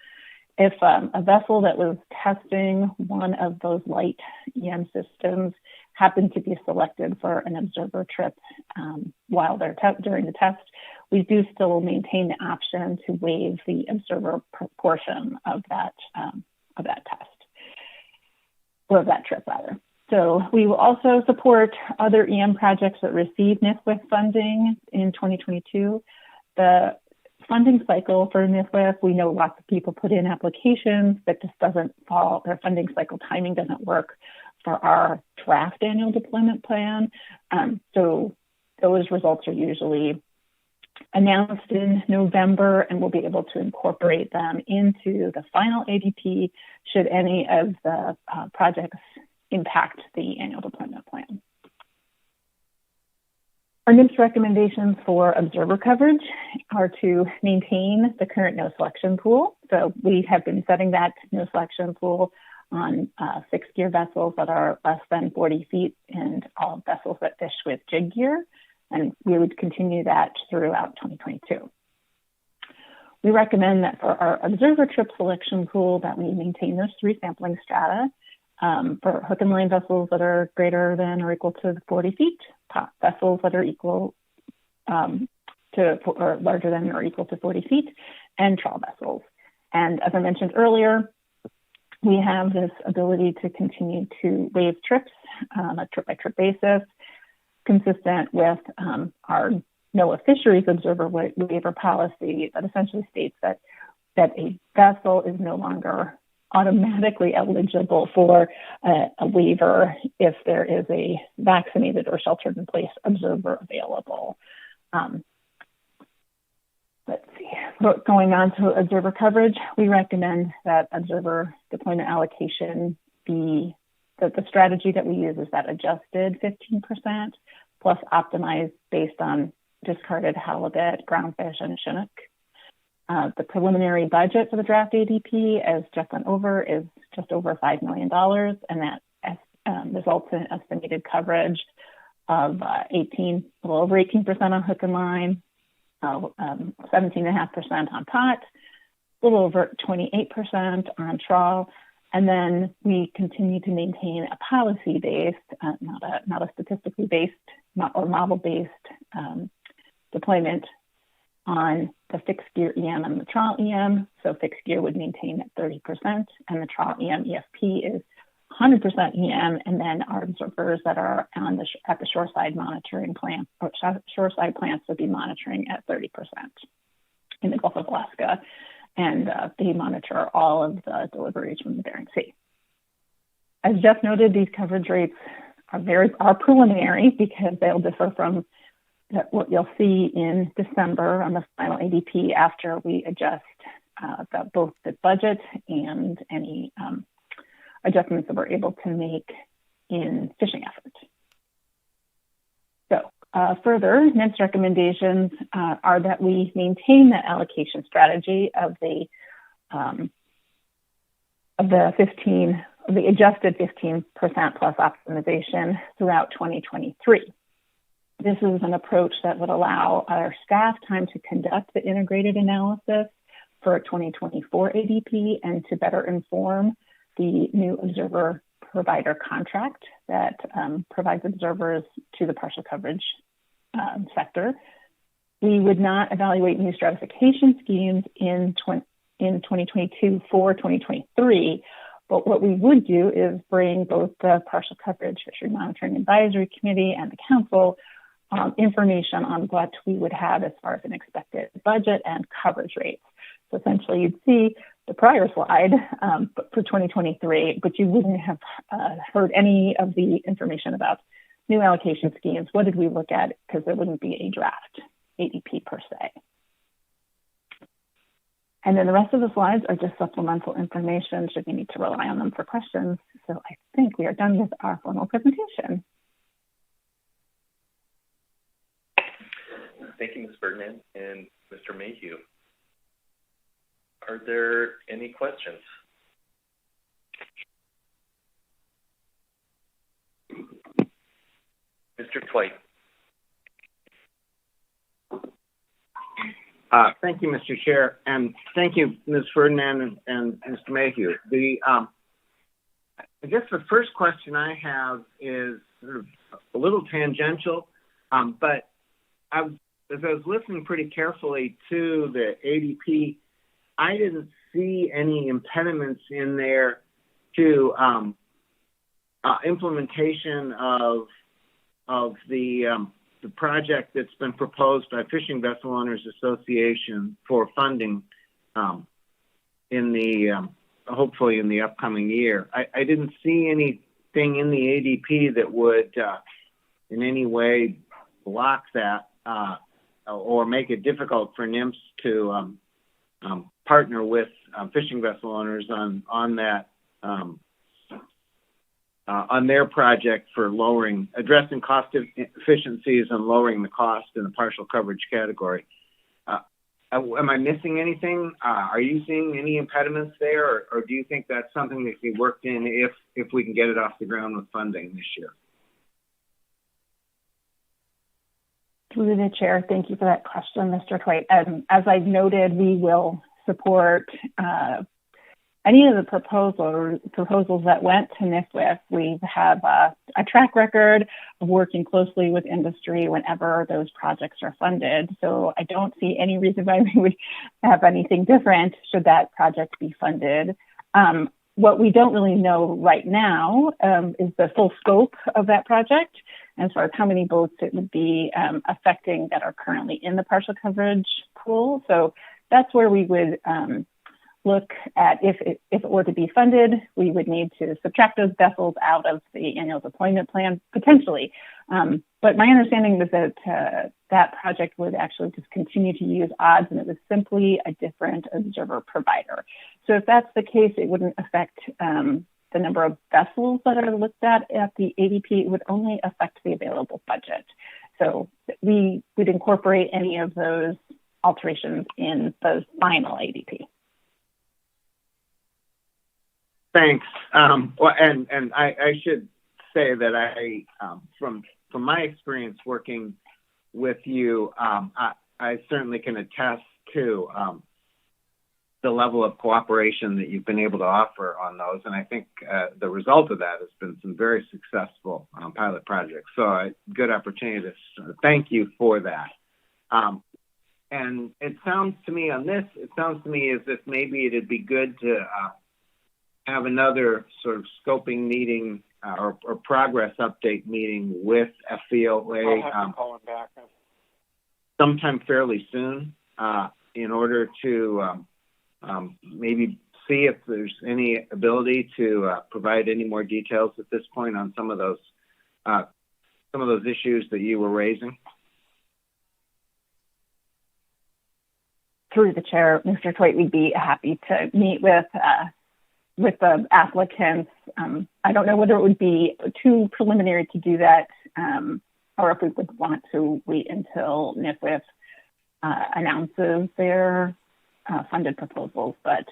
If a vessel that was testing one of those light EM systems happened to be selected for an observer trip while they're during the test, we do still maintain the option to waive the observer portion of that test, or of that trip rather. So we will also support other EM projects that receive NIFWF funding in 2022. The funding cycle for NIFWF, we know lots of people put in applications that just doesn't fall, their funding cycle timing doesn't work for our draft annual deployment plan. So those results are usually announced in November, and we'll be able to incorporate them into the final ADP should any of the projects impact the annual deployment plan. Our NIMS recommendations for observer coverage are to maintain the current no selection pool. So we have been setting that no selection pool on fixed gear vessels that are less than 40 feet and all vessels that fish with jig gear. And we would continue that throughout 2022. We recommend that for our observer trip selection pool that we maintain those 3 sampling strata for hook and line vessels that are greater than or equal to 40 feet, vessels that are equal to or larger than or equal to 40 feet, and trawl vessels. And as I mentioned earlier, we have this ability to continue to waive trips on a trip-by-trip basis, consistent with our NOAA Fisheries Observer Waiver Policy that essentially states that a vessel is no longer automatically eligible for a waiver if there is a vaccinated or sheltered-in-place observer available. Let's see, going on to observer coverage, we recommend that observer deployment allocation be, that the strategy that we use is that adjusted 15% plus optimized based on discarded halibut, groundfish, and Chinook. The preliminary budget for the draft ADP, as Jeff went over, is just over $5 million, and that results in estimated coverage of a little over 18% on hook and line, 17.5% on pot, a little over 28% on trawl, and then we continue to maintain a policy-based, not a statistically based or model-based deployment on the fixed gear EM and the trawl EM. So fixed gear would maintain at 30%, and the trawl EM EFP is 100% EM, and then our observers that are on at the shoreside monitoring plant or shoreside plants would be monitoring at 30% in the Gulf of Alaska, and they monitor all of the deliveries from the Bering Sea. As Jeff noted, these coverage rates are preliminary because they'll differ from what you'll see in December on the final ADP after we adjust both the budget and any adjustments that we're able to make in fishing efforts. So further, NIMS recommendations are that we maintain that allocation strategy of the adjusted 15% plus optimization throughout 2023. This is an approach that would allow our staff time to conduct the integrated analysis for 2024 ADP and to better inform the new observer provider contract that provides observers to the partial coverage sector. We would not evaluate new stratification schemes in 2022 for 2023, but what we would do is bring both the Partial Coverage Fishery Monitoring Advisory Committee and the Council information on what we would have as far as an expected budget and coverage rates. So essentially you'd see the prior slide for 2023, but you wouldn't have heard any of the information about new allocation schemes. What did we look at? Because there wouldn't be a draft ADP per se. And then the rest of the slides are just supplemental information should you need to rely on them for questions. So I think we are done with our formal presentation. Thank you, Ms. Ferdinand and Mr. Mayhew. Are there any questions? Mr. Twite. Thank you, Mr. Chair, and thank you, Ms. Ferdinand and Mr. Mayhew. I guess the first question I have is sort of a little tangential, but as I was listening pretty carefully to the ADP, I didn't see any impediments in there to implementation of the project that's been proposed by Fishing Vessel Owners Association for funding hopefully in the upcoming year. I didn't see anything in the ADP that would in any way block that or make it difficult for NIMS to partner with fishing vessel owners on that on their project for addressing cost efficiencies and lowering the cost in the partial coverage category. Am I missing anything? Are you seeing any impediments there, or do you think that's something that can be worked in if we can get it off the ground with funding this year? Through the chair, thank you for that question, Mr. Twite. As I've noted, we will support any of the proposals that went to NIFWIF. We have a track record of working closely with industry whenever those projects are funded. So I don't see any reason why we would have anything different should that project be funded. What we don't really know right now is the full scope of that project, as far as how many boats it would be affecting that are currently in the partial coverage pool. So that's where we would look at if it were to be funded, we would need to subtract those vessels out of the annual deployment plan, potentially. But my understanding was that that project would actually just continue to use odds, and it was simply a different observer provider. So if that's the case, it wouldn't affect the number of vessels that are looked at the ADP. It would only affect the available budget. So we would incorporate any of those alterations in the final ADP. Thanks. And I should say that from my experience working with you, I certainly can attest to the level of cooperation that you've been able to offer on those. And I think the result of that has been some very successful pilot projects. So a good opportunity to thank you for that. And it sounds to me on this, as if maybe it'd be good to have another sort of scoping meeting or progress update meeting with FVOA sometime fairly soon in order to maybe see if there's any ability to provide any more details at this point on some of those issues that you were raising. Through the chair, Mr. Twite, we'd be happy to meet with the applicants. I don't know whether it would be too preliminary to do that, or if we would want to wait until NIFWIF announces their funded proposals. But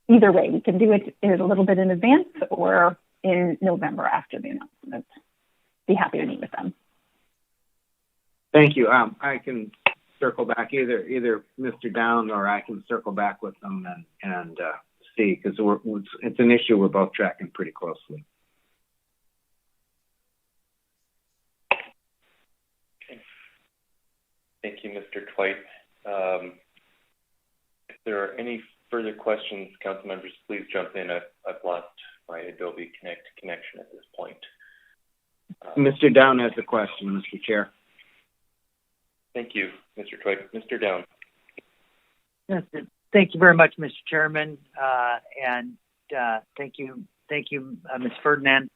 either way, we can do it a little bit in advance or in November after the announcement. Be happy to meet with them. Thank you. I can circle back, either Mr. Down or I can circle back with them and see, because it's an issue we're both tracking pretty closely. Okay. Thank you, Mr. Twite. If there are any further questions, council members, please jump in. I've lost my Adobe Connect connection at this point. Mr. Down has a question, Mr. Chair. Thank you, Mr. Twite. Mr. Down. Yes, thank you very much, Mr. Chairman, and thank you, Ms. Ferdinand.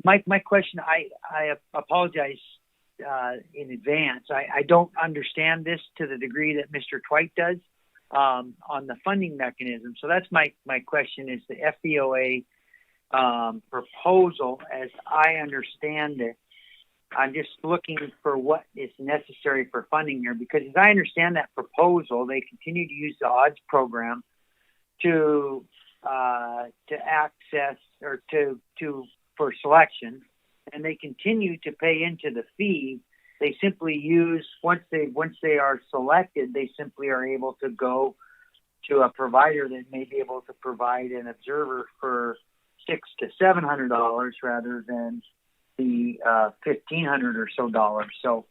My question, I apologize in advance. I don't understand this to the degree that Mr. Twite does on the funding mechanism. So that's my question: is the FVOA proposal, as I understand it? I'm just looking for what is necessary for funding here, because as I understand that proposal, they continue to use the odds program to access or for selection, and they continue to pay into the fee. They simply use once they are selected, they simply are able to go to a provider that may be able to provide an observer for $600 to $700 rather than the $1,500 or so dollars. So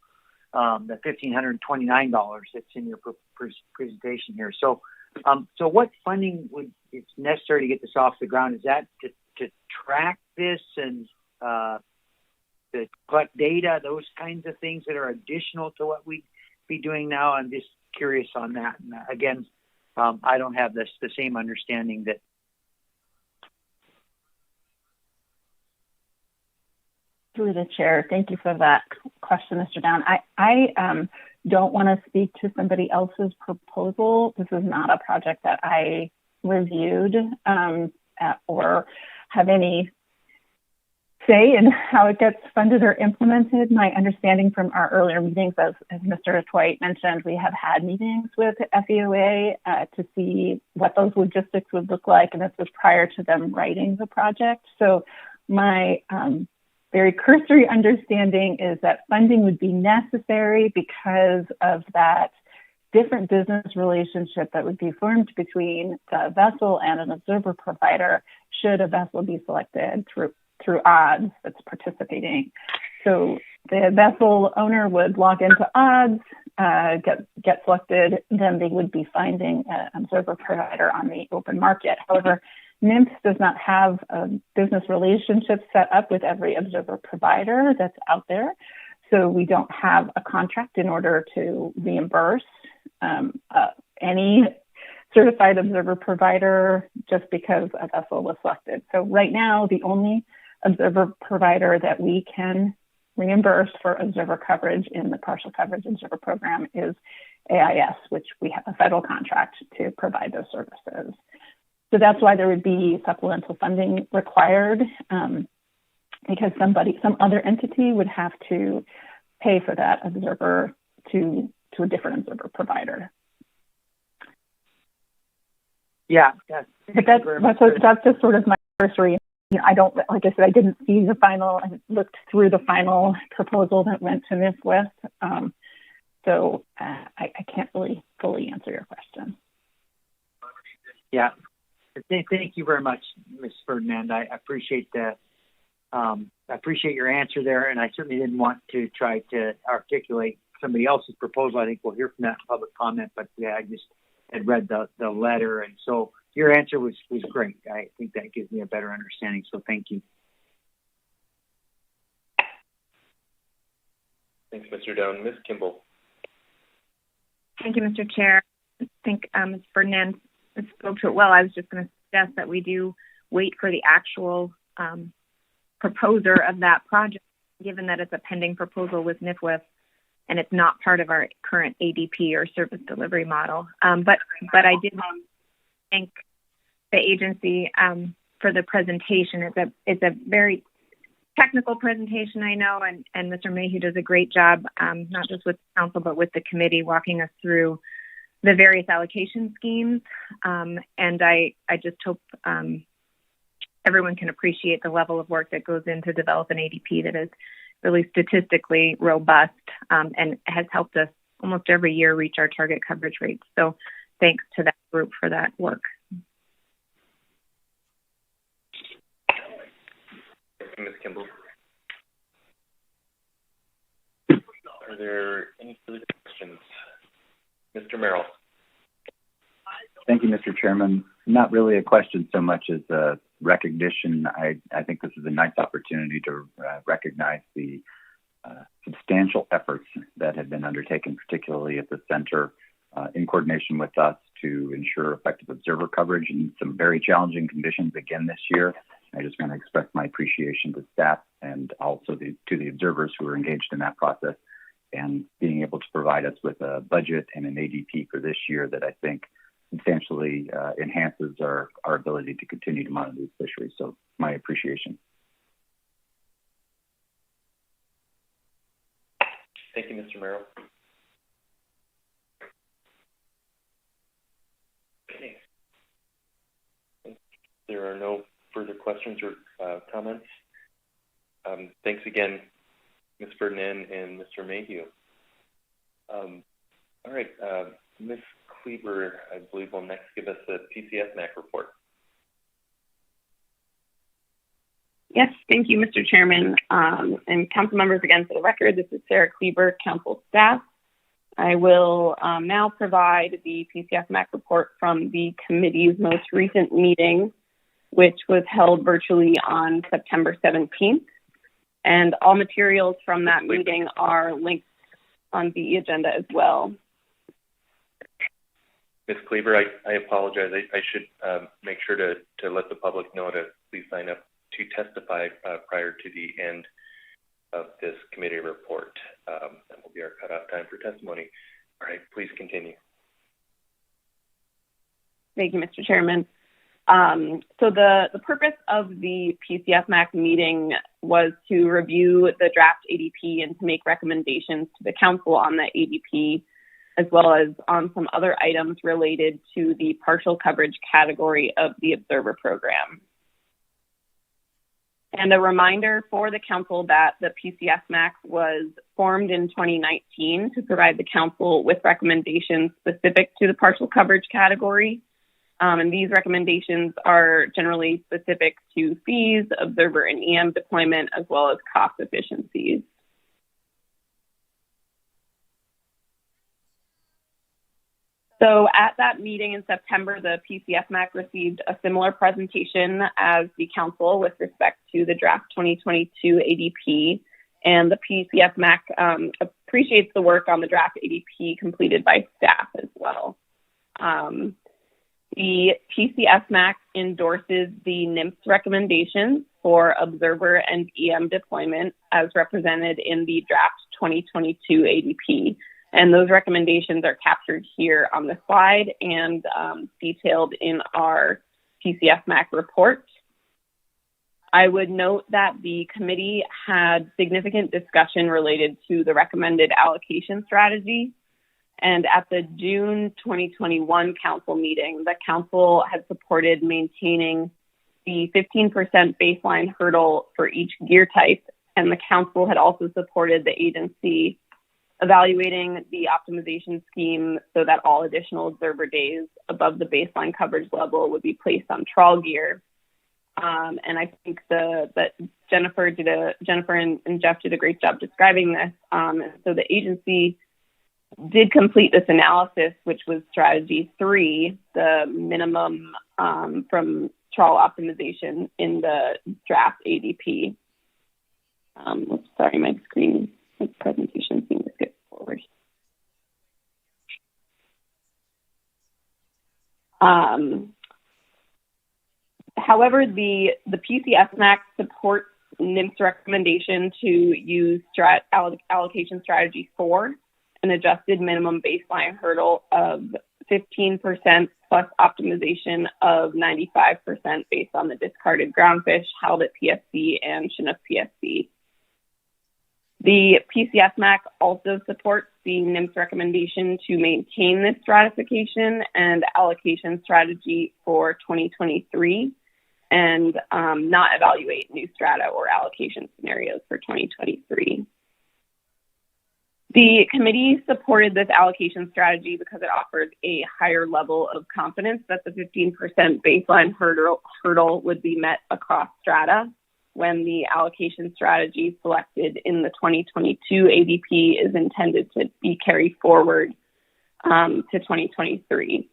the $1,529 that's in your presentation here. So what funding is necessary to get this off the ground? Is that to track this and to collect data, those kinds of things that are additional to what we'd be doing now? I'm just curious on that. And again, I don't have the same understanding that. Through the chair, thank you for that question, Mr. Down. I don't want to speak to somebody else's proposal. This is not a project that I reviewed or have any say in how it gets funded or implemented. My understanding from our earlier meetings, as Mr. Twite mentioned, we have had meetings with FEOA to see what those logistics would look like, and this was prior to them writing the project. So my very cursory understanding is that funding would be necessary because of that different business relationship that would be formed between the vessel and an observer provider should a vessel be selected through odds that's participating. So the vessel owner would log into odds, get selected, then they would be finding an observer provider on the open market. However, NIMS does not have a business relationship set up with every observer provider that's out there. So we don't have a contract in order to reimburse any certified observer provider just because a vessel was selected. So right now, the only observer provider that we can reimburse for observer coverage in the partial coverage observer program is AIS, which we have a federal contract to provide those services. So that's why there would be supplemental funding required, because some other entity would have to pay for that observer to a different observer provider. Yeah, but that's just sort of my cursory. I don't, like I said, I didn't see the final. I looked through the final proposal that went to NIFWIS, so I can't really fully answer your question. Yeah. Thank you very much, Ms. Ferdinand. I appreciate that. I appreciate your answer there, and I certainly didn't want to try to articulate somebody else's proposal. I think we'll hear from that in public comment, but yeah, I just had read the letter, and so your answer was great. I think that gives me a better understanding, so thank you. Thanks, Mr. Down. Ms. Kimball. Thank you, Mr. Chair. I think Ms. Ferdinand spoke to it well. I was just going to suggest that we do wait for the actual proposer of that project, given that it's a pending proposal with NIFWIS and it's not part of our current ADP or service delivery model. But I did thank the agency for the presentation. It's a very technical presentation, I know, and Mr. Mayhew does a great job, not just with council, but with the committee, walking us through the various allocation schemes. And I just hope everyone can appreciate the level of work that goes into develop an ADP that is really statistically robust and has helped us almost every year reach our target coverage rates. So thanks to that group for that work. Thank you, Ms. Kimball. Are there any further questions? Mr. Merrill. Thank you, Mr. Chairman. Not really a question so much as a recognition. I think this is a nice opportunity to recognize the substantial efforts that have been undertaken, particularly at the center, in coordination with us to ensure effective observer coverage in some very challenging conditions again this year. I just want to express my appreciation to staff and also to the observers who are engaged in that process, and being able to provide us with a budget and an ADP for this year that I think substantially enhances our ability to continue to monitor these fisheries. So my appreciation. Thank you, Mr. Merrill. Okay. There are no further questions or comments. Thanks again, Ms. Ferdinand and Mr. Mayhew. All right, Ms. Kleber, I believe, will next give us the PCFMAC report. Yes, thank you, Mr. Chairman. And council members, again, for the record, this is Sarah Kleber, council staff. I will now provide the PCFMAC report from the committee's most recent meeting, which was held virtually on September 17th. And all materials from that meeting are linked on the agenda as well. Ms. Kleber, I apologize. I should make sure to let the public know to please sign up to testify prior to the end of this committee report. That will be our cutoff time for testimony. All right, please continue. Thank you, Mr. Chairman. So the purpose of the PCFMAC meeting was to review the draft ADP and to make recommendations to the council on the ADP, as well as on some other items related to the partial coverage category of the Observer Program. And a reminder for the council that the PCFMAC was formed in 2019 to provide the council with recommendations specific to the partial coverage category. And these recommendations are generally specific to fees, observer and EM deployment, as well as cost efficiencies. So at that meeting in September, the PCFMAC received a similar presentation as the council with respect to the draft 2022 ADP. And the PCFMAC appreciates the work on the draft ADP completed by staff as well. The PCFMAC endorses the NMFS recommendations for observer and EM deployment as represented in the draft 2022 ADP. And those recommendations are captured here on the slide and detailed in our PCFMAC report. I would note that the committee had significant discussion related to the recommended allocation strategy. And at the June 2021 council meeting, the council had supported maintaining the 15% baseline hurdle for each gear type. And the council had also supported the agency evaluating the optimization scheme so that all additional observer days above the baseline coverage level would be placed on trawl gear. And I think that Jennifer and Jeff did a great job describing this. So the agency did complete this analysis, which was strategy 3, the minimum from trawl optimization in the draft ADP. Sorry, my presentation seemed to skip forward. However, the PCFMAC supports NMFS recommendation to use allocation strategy 4, an adjusted minimum baseline hurdle of 15% plus optimization of 95% based on the discarded groundfish, halibut PSC, and Chinook PSC. The PCFMAC also supports the NMFS recommendation to maintain this stratification and allocation strategy for 2023 and not evaluate new strata or allocation scenarios for 2023. The committee supported this allocation strategy because it offers a higher level of confidence that the 15% baseline hurdle would be met across strata when the allocation strategy selected in the 2022 ADP is intended to be carried forward to 2023.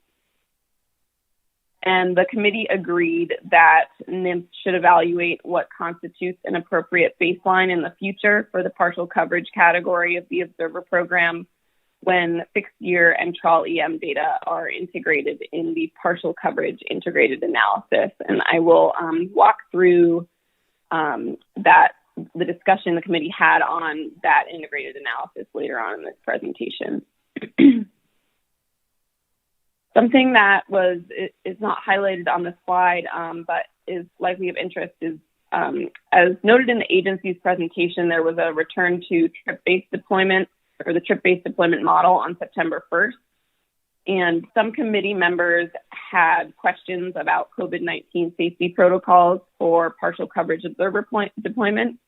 And the committee agreed that NMFS should evaluate what constitutes an appropriate baseline in the future for the partial coverage category of the Observer Program when fixed year and trawl EM data are integrated in the partial coverage integrated analysis. And I will walk through the discussion the committee had on that integrated analysis later on in this presentation. Something that is not highlighted on the slide, but is likely of interest is, as noted in the agency's presentation, there was a return to trip-based deployment or the trip-based deployment model on September 1st. And some committee members had questions about COVID-19 safety protocols for partial coverage observer deployment.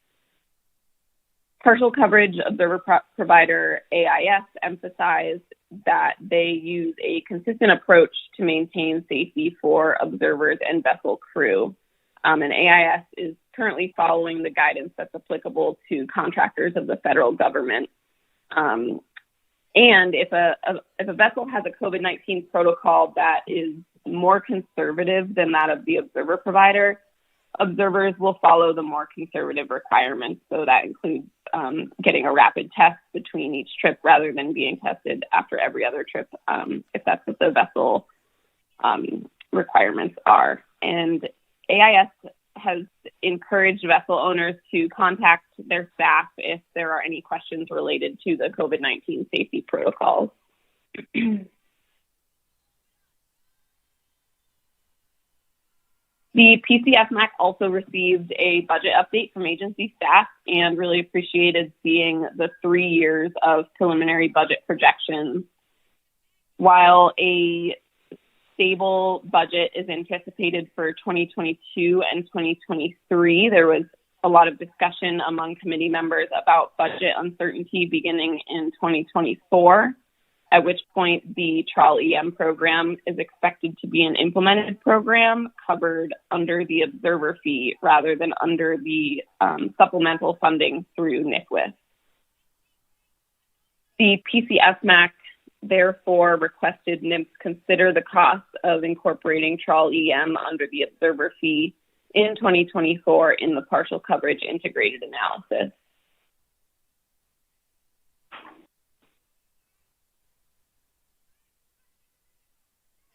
Partial coverage observer provider AIS emphasized that they use a consistent approach to maintain safety for observers and vessel crew. And AIS is currently following the guidance that's applicable to contractors of the federal government. And if a vessel has a COVID-19 protocol that is more conservative than that of the observer provider, observers will follow the more conservative requirements. So that includes getting a rapid test between each trip rather than being tested after every other trip, if that's what the vessel requirements are. And AIS has encouraged vessel owners to contact their staff if there are any questions related to the COVID-19 safety protocols. The PCFMAC also received a budget update from agency staff and really appreciated seeing the 3 years of preliminary budget projections. While a stable budget is anticipated for 2022 and 2023, there was a lot of discussion among committee members about budget uncertainty beginning in 2024. At which point the Trawl EM program is expected to be an implemented program covered under the observer fee rather than under the supplemental funding through NICWIS. The PCFMAC therefore requested NIMS consider the cost of incorporating Trawl EM under the observer fee in 2024 in the partial coverage integrated analysis.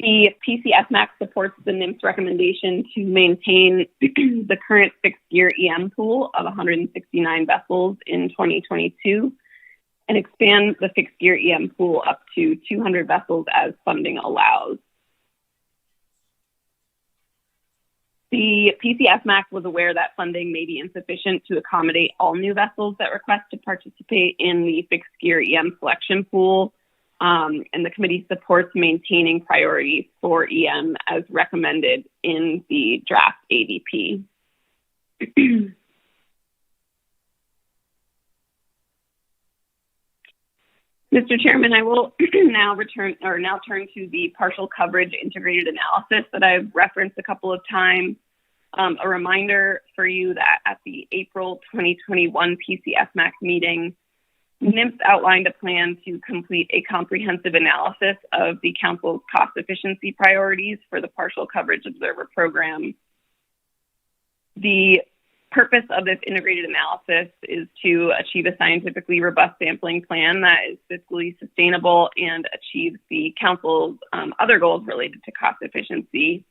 The PCFMAC supports the NIMS recommendation to maintain the current fixed-gear EM pool of 169 vessels in 2022 and expand the fixed-gear EM pool up to 200 vessels as funding allows. The PCFMAC was aware that funding may be insufficient to accommodate all new vessels that request to participate in the fixed-gear EM selection pool. And the committee supports maintaining priority for EM as recommended in the draft ADP. Mr. Chairman, I will now turn to the partial coverage integrated analysis that I've referenced a couple of times. A reminder for you that at the April 2021 PCFMAC meeting, NIMS outlined a plan to complete a comprehensive analysis of the Council's cost efficiency priorities for the partial coverage observer program. The purpose of this integrated analysis is to achieve a scientifically robust sampling plan that is fiscally sustainable and achieves the Council's other goals related to cost efficiency,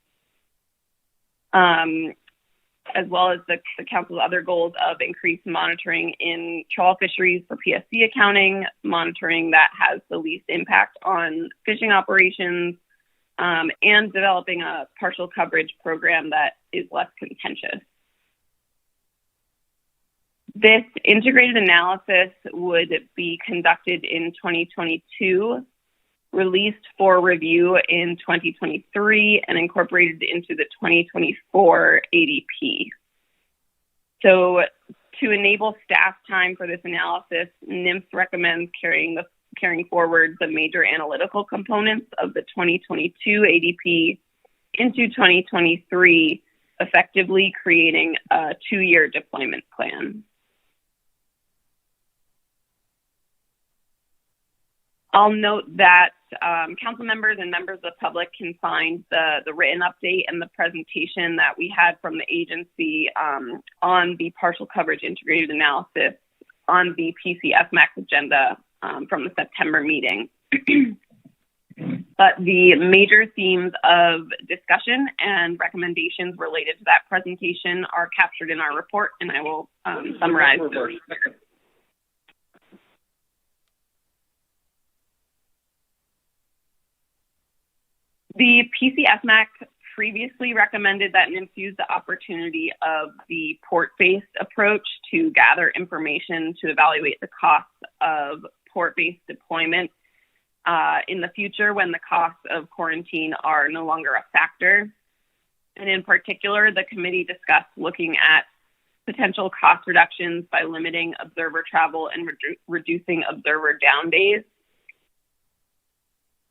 as well as the Council's other goals of increased monitoring in trawl fisheries for PSC accounting, monitoring that has the least impact on fishing operations, and developing a partial coverage program that is less contentious. This integrated analysis would be conducted in 2022, released for review in 2023, and incorporated into the 2024 ADP. So to enable staff time for this analysis, NIMS recommends carrying forward the major analytical components of the 2022 ADP into 2023, effectively creating a 2-year deployment plan. I'll note that council members and members of the public can find the written update and the presentation that we had from the agency on the partial coverage integrated analysis on the PCFMAC agenda from the September meeting. But the major themes of discussion and recommendations related to that presentation are captured in our report, and I will summarize those. The PCFMAC previously recommended that NIMS use the opportunity of the port-based approach to gather information to evaluate the costs of port-based deployment in the future when the costs of quarantine are no longer a factor. And in particular, the committee discussed looking at potential cost reductions by limiting observer travel and reducing observer down days.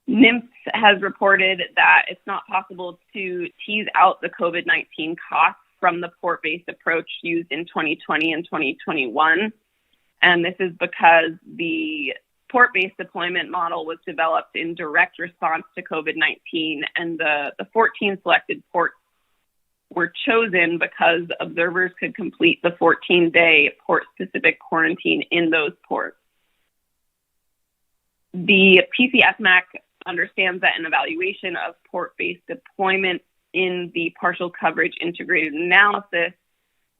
NIMS has reported that it's not possible to tease out the COVID-19 costs from the port-based approach used in 2020 and 2021. And this is because the port-based deployment model was developed in direct response to COVID-19, and the 14 selected ports were chosen because observers could complete the 14-day port-specific quarantine in those ports. The PCFMAC understands that an evaluation of port-based deployment in the partial coverage integrated analysis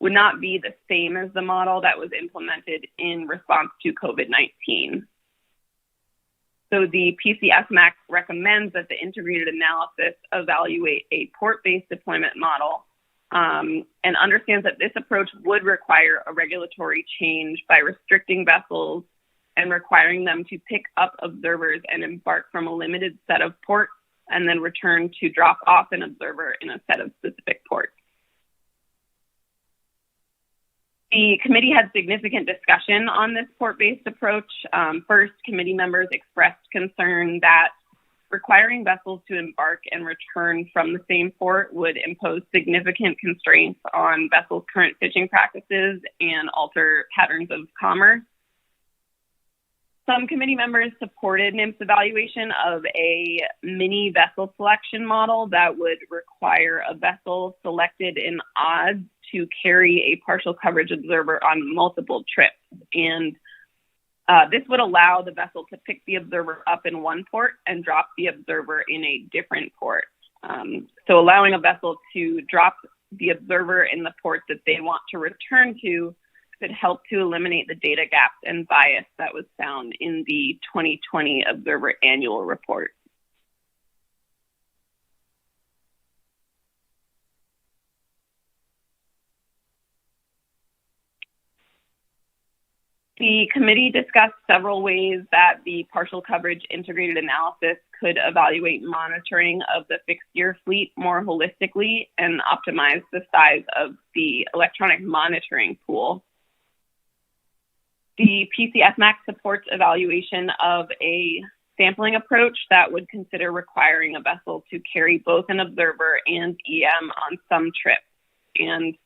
would not be the same as the model that was implemented in response to COVID-19. So the PCFMAC recommends that the integrated analysis evaluate a port-based deployment model and understands that this approach would require a regulatory change by restricting vessels and requiring them to pick up observers and embark from a limited set of ports and then return to drop off an observer in a set of specific ports. The committee had significant discussion on this port-based approach. First, committee members expressed concern that requiring vessels to embark and return from the same port would impose significant constraints on vessels' current fishing practices and alter patterns of commerce. Some committee members supported NMF's evaluation of a mini vessel selection model that would require a vessel selected in odds to carry a partial coverage observer on multiple trips. And this would allow the vessel to pick the observer up in one port and drop the observer in a different port. So allowing a vessel to drop the observer in the port that they want to return to could help to eliminate the data gaps and bias that was found in the 2020 Observer Annual Report. The committee discussed several ways that the partial coverage integrated analysis could evaluate monitoring of the fixed gear fleet more holistically and optimize the size of the electronic monitoring pool. The PCFMAC supports evaluation of a sampling approach that would consider requiring a vessel to carry both an observer and EM on some trips. And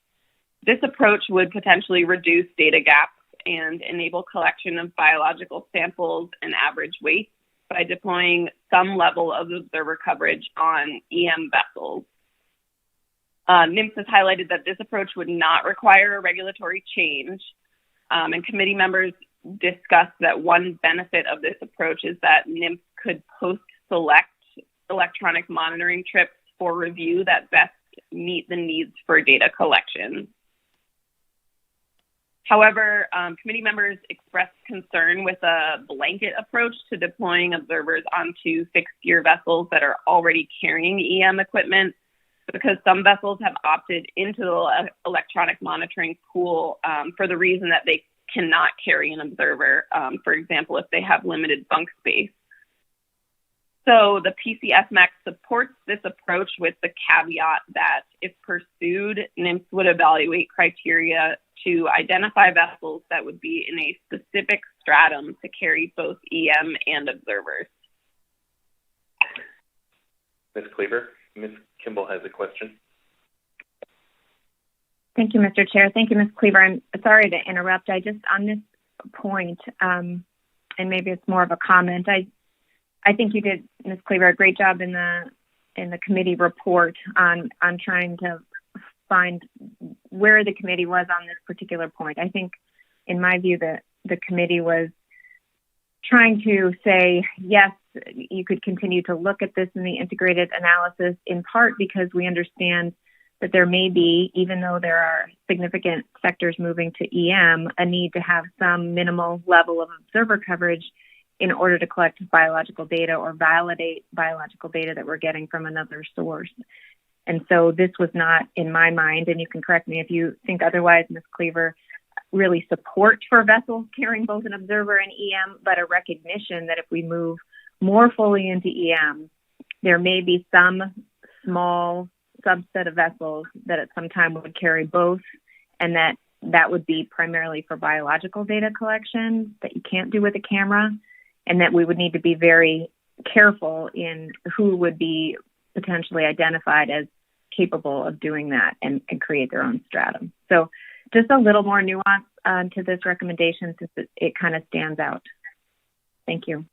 this approach would potentially reduce data gaps and enable collection of biological samples and average weight by deploying some level of observer coverage on EM vessels. NMFS has highlighted that this approach would not require a regulatory change, and committee members discussed that one benefit of this approach is that NMFS could post-select electronic monitoring trips for review that best meet the needs for data collection. However, committee members expressed concern with a blanket approach to deploying observers onto fixed gear vessels that are already carrying EM equipment, because some vessels have opted into the electronic monitoring pool for the reason that they cannot carry an observer, for example, if they have limited bunk space. So the PCFMAC supports this approach with the caveat that if pursued, NMFS would evaluate criteria to identify vessels that would be in a specific stratum to carry both EM and observers. Ms. Cleaver, Ms. Kimball has a question. Thank you, Mr. Chair. Thank you, Ms. Cleaver. I'm sorry to interrupt. I just, on this point, and maybe it's more of a comment, I think you did, Ms. Cleaver, a great job in the committee report on trying to find where the committee was on this particular point. I think, in my view, the committee was trying to say, yes, you could continue to look at this in the integrated analysis, in part because we understand that there may be, even though there are significant sectors moving to EM, a need to have some minimal level of observer coverage in order to collect biological data or validate biological data that we're getting from another source. And so this was not, in my mind, and you can correct me if you think otherwise, Ms. Cleaver, really support for vessels carrying both an observer and EM, but a recognition that if we move more fully into EM, there may be some small subset of vessels that at some time would carry both, and that would be primarily for biological data collection that you can't do with a camera, and that we would need to be very careful in who would be potentially identified as capable of doing that and create their own stratum. So just a little more nuance to this recommendation, since it kind of stands out. Thank you.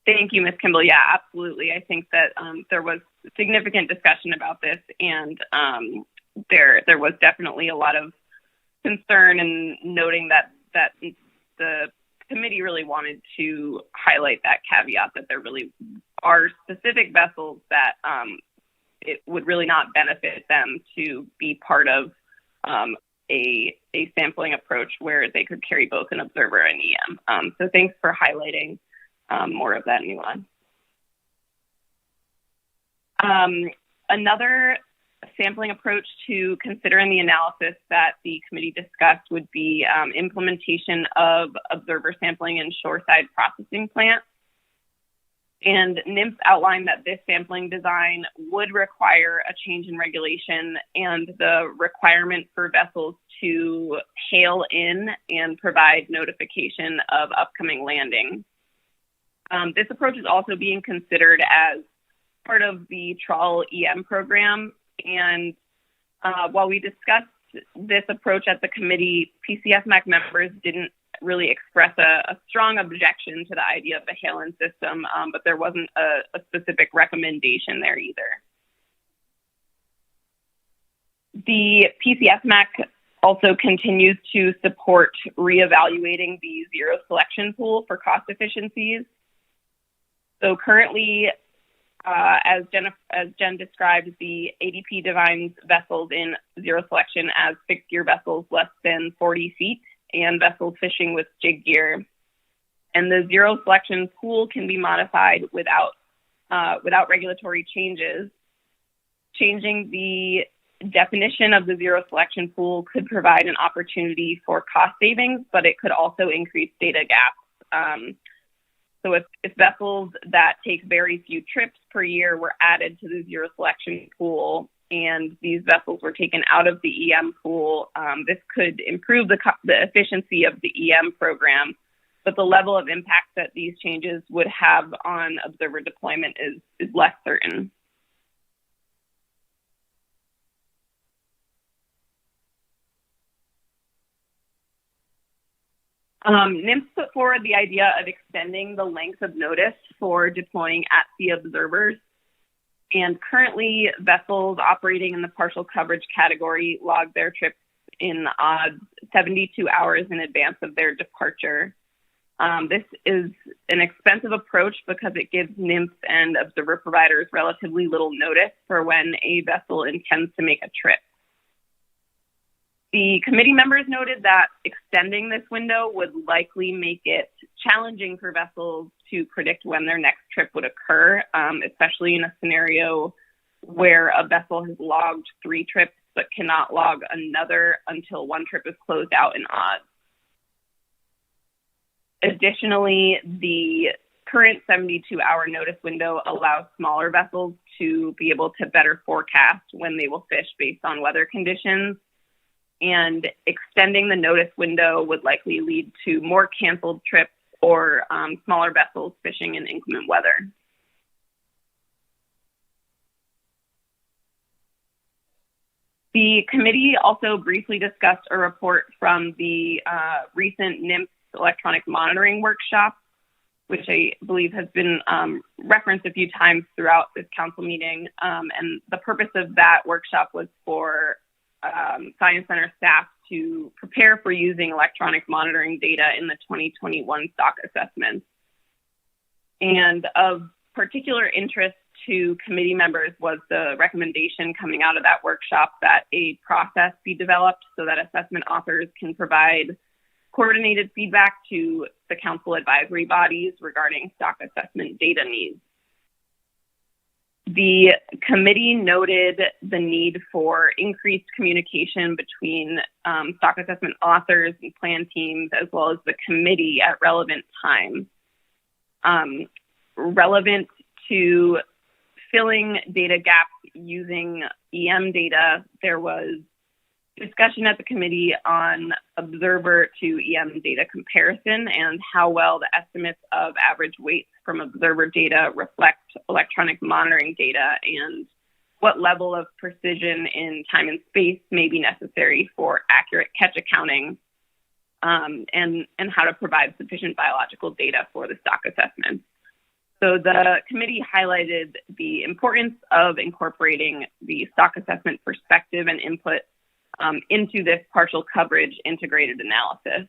Thank you, Ms. Kimball. Yeah, absolutely. I think that there was significant discussion about this, and there was definitely a lot of concern and noting that the committee really wanted to highlight that caveat that there really are specific vessels that it would really not benefit them to be part of a sampling approach where they could carry both an observer and EM. So thanks for highlighting more of that nuance. Another sampling approach to consider in the analysis that the committee discussed would be implementation of observer sampling in shoreside processing plants. And NMFS outlined that this sampling design would require a change in regulation and the requirement for vessels to hail in and provide notification of upcoming landing. This approach is also being considered as part of the trawl EM program. And while we discussed this approach at the committee, PCFMAC members didn't really express a strong objection to the idea of the hail-in system, but there wasn't a specific recommendation there either. The PCFMAC also continues to support reevaluating the zero selection pool for cost efficiencies. So currently, as Jen described, the ADP defines vessels in zero selection as fixed gear vessels less than 40 feet and vessels fishing with jig gear. And the zero selection pool can be modified without regulatory changes. Changing the definition of the zero selection pool could provide an opportunity for cost savings, but it could also increase data gaps. So if vessels that take very few trips per year were added to the zero selection pool and these vessels were taken out of the EM pool, this could improve the efficiency of the EM program, but the level of impact that these changes would have on observer deployment is less certain. NMFS put forward the idea of extending the length of notice for deploying at-sea observers. And currently, vessels operating in the partial coverage category log their trips in odds 72 hours in advance of their departure. This is an expensive approach because it gives NMFS and observer providers relatively little notice for when a vessel intends to make a trip. The committee members noted that extending this window would likely make it challenging for vessels to predict when their next trip would occur, especially in a scenario where a vessel has logged 3 trips but cannot log another until one trip is closed out in odds. Additionally, the current 72-hour notice window allows smaller vessels to be able to better forecast when they will fish based on weather conditions. And extending the notice window would likely lead to more canceled trips or smaller vessels fishing in inclement weather. The committee also briefly discussed a report from the recent NMFS electronic monitoring workshop, which I believe has been referenced a few times throughout this council meeting. And the purpose of that workshop was for Science Center staff to prepare for using electronic monitoring data in the 2021 stock assessments. And of particular interest to committee members was the recommendation coming out of that workshop that a process be developed so that assessment authors can provide coordinated feedback to the council advisory bodies regarding stock assessment data needs. The committee noted the need for increased communication between stock assessment authors and plan teams, as well as the committee at relevant times. Relevant to filling data gaps using EM data, there was discussion at the committee on observer to EM data comparison and how well the estimates of average weights from observer data reflect electronic monitoring data and what level of precision in time and space may be necessary for accurate catch accounting, and how to provide sufficient biological data for the stock assessments. So the committee highlighted the importance of incorporating the stock assessment perspective and input into this partial coverage integrated analysis.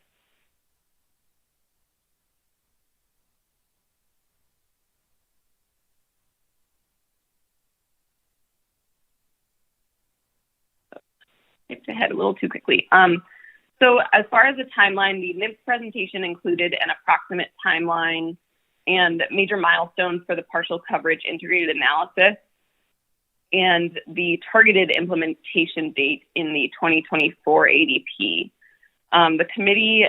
skipped ahead a little too quickly. So as far as the timeline, the NIMS presentation included an approximate timeline and major milestones for the partial coverage integrated analysis and the targeted implementation date in the 2024 ADP. The committee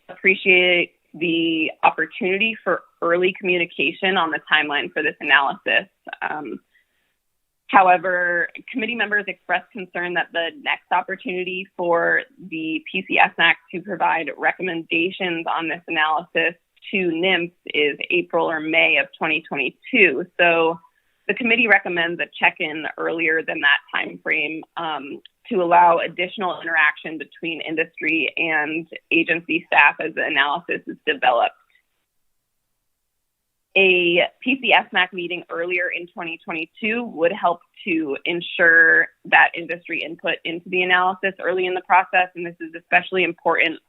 appreciates the opportunity for early communication on the timeline for this analysis. However, committee members expressed concern that the next opportunity for the PCFMAC to provide recommendations on this analysis to NIMS is April or May of 2022. So the committee recommends a check-in earlier than that time frame to allow additional interaction between industry and agency staff as the analysis is developed. A PCFMAC meeting earlier in 2022 would help to ensure that industry input into the analysis early in the process, and this is especially important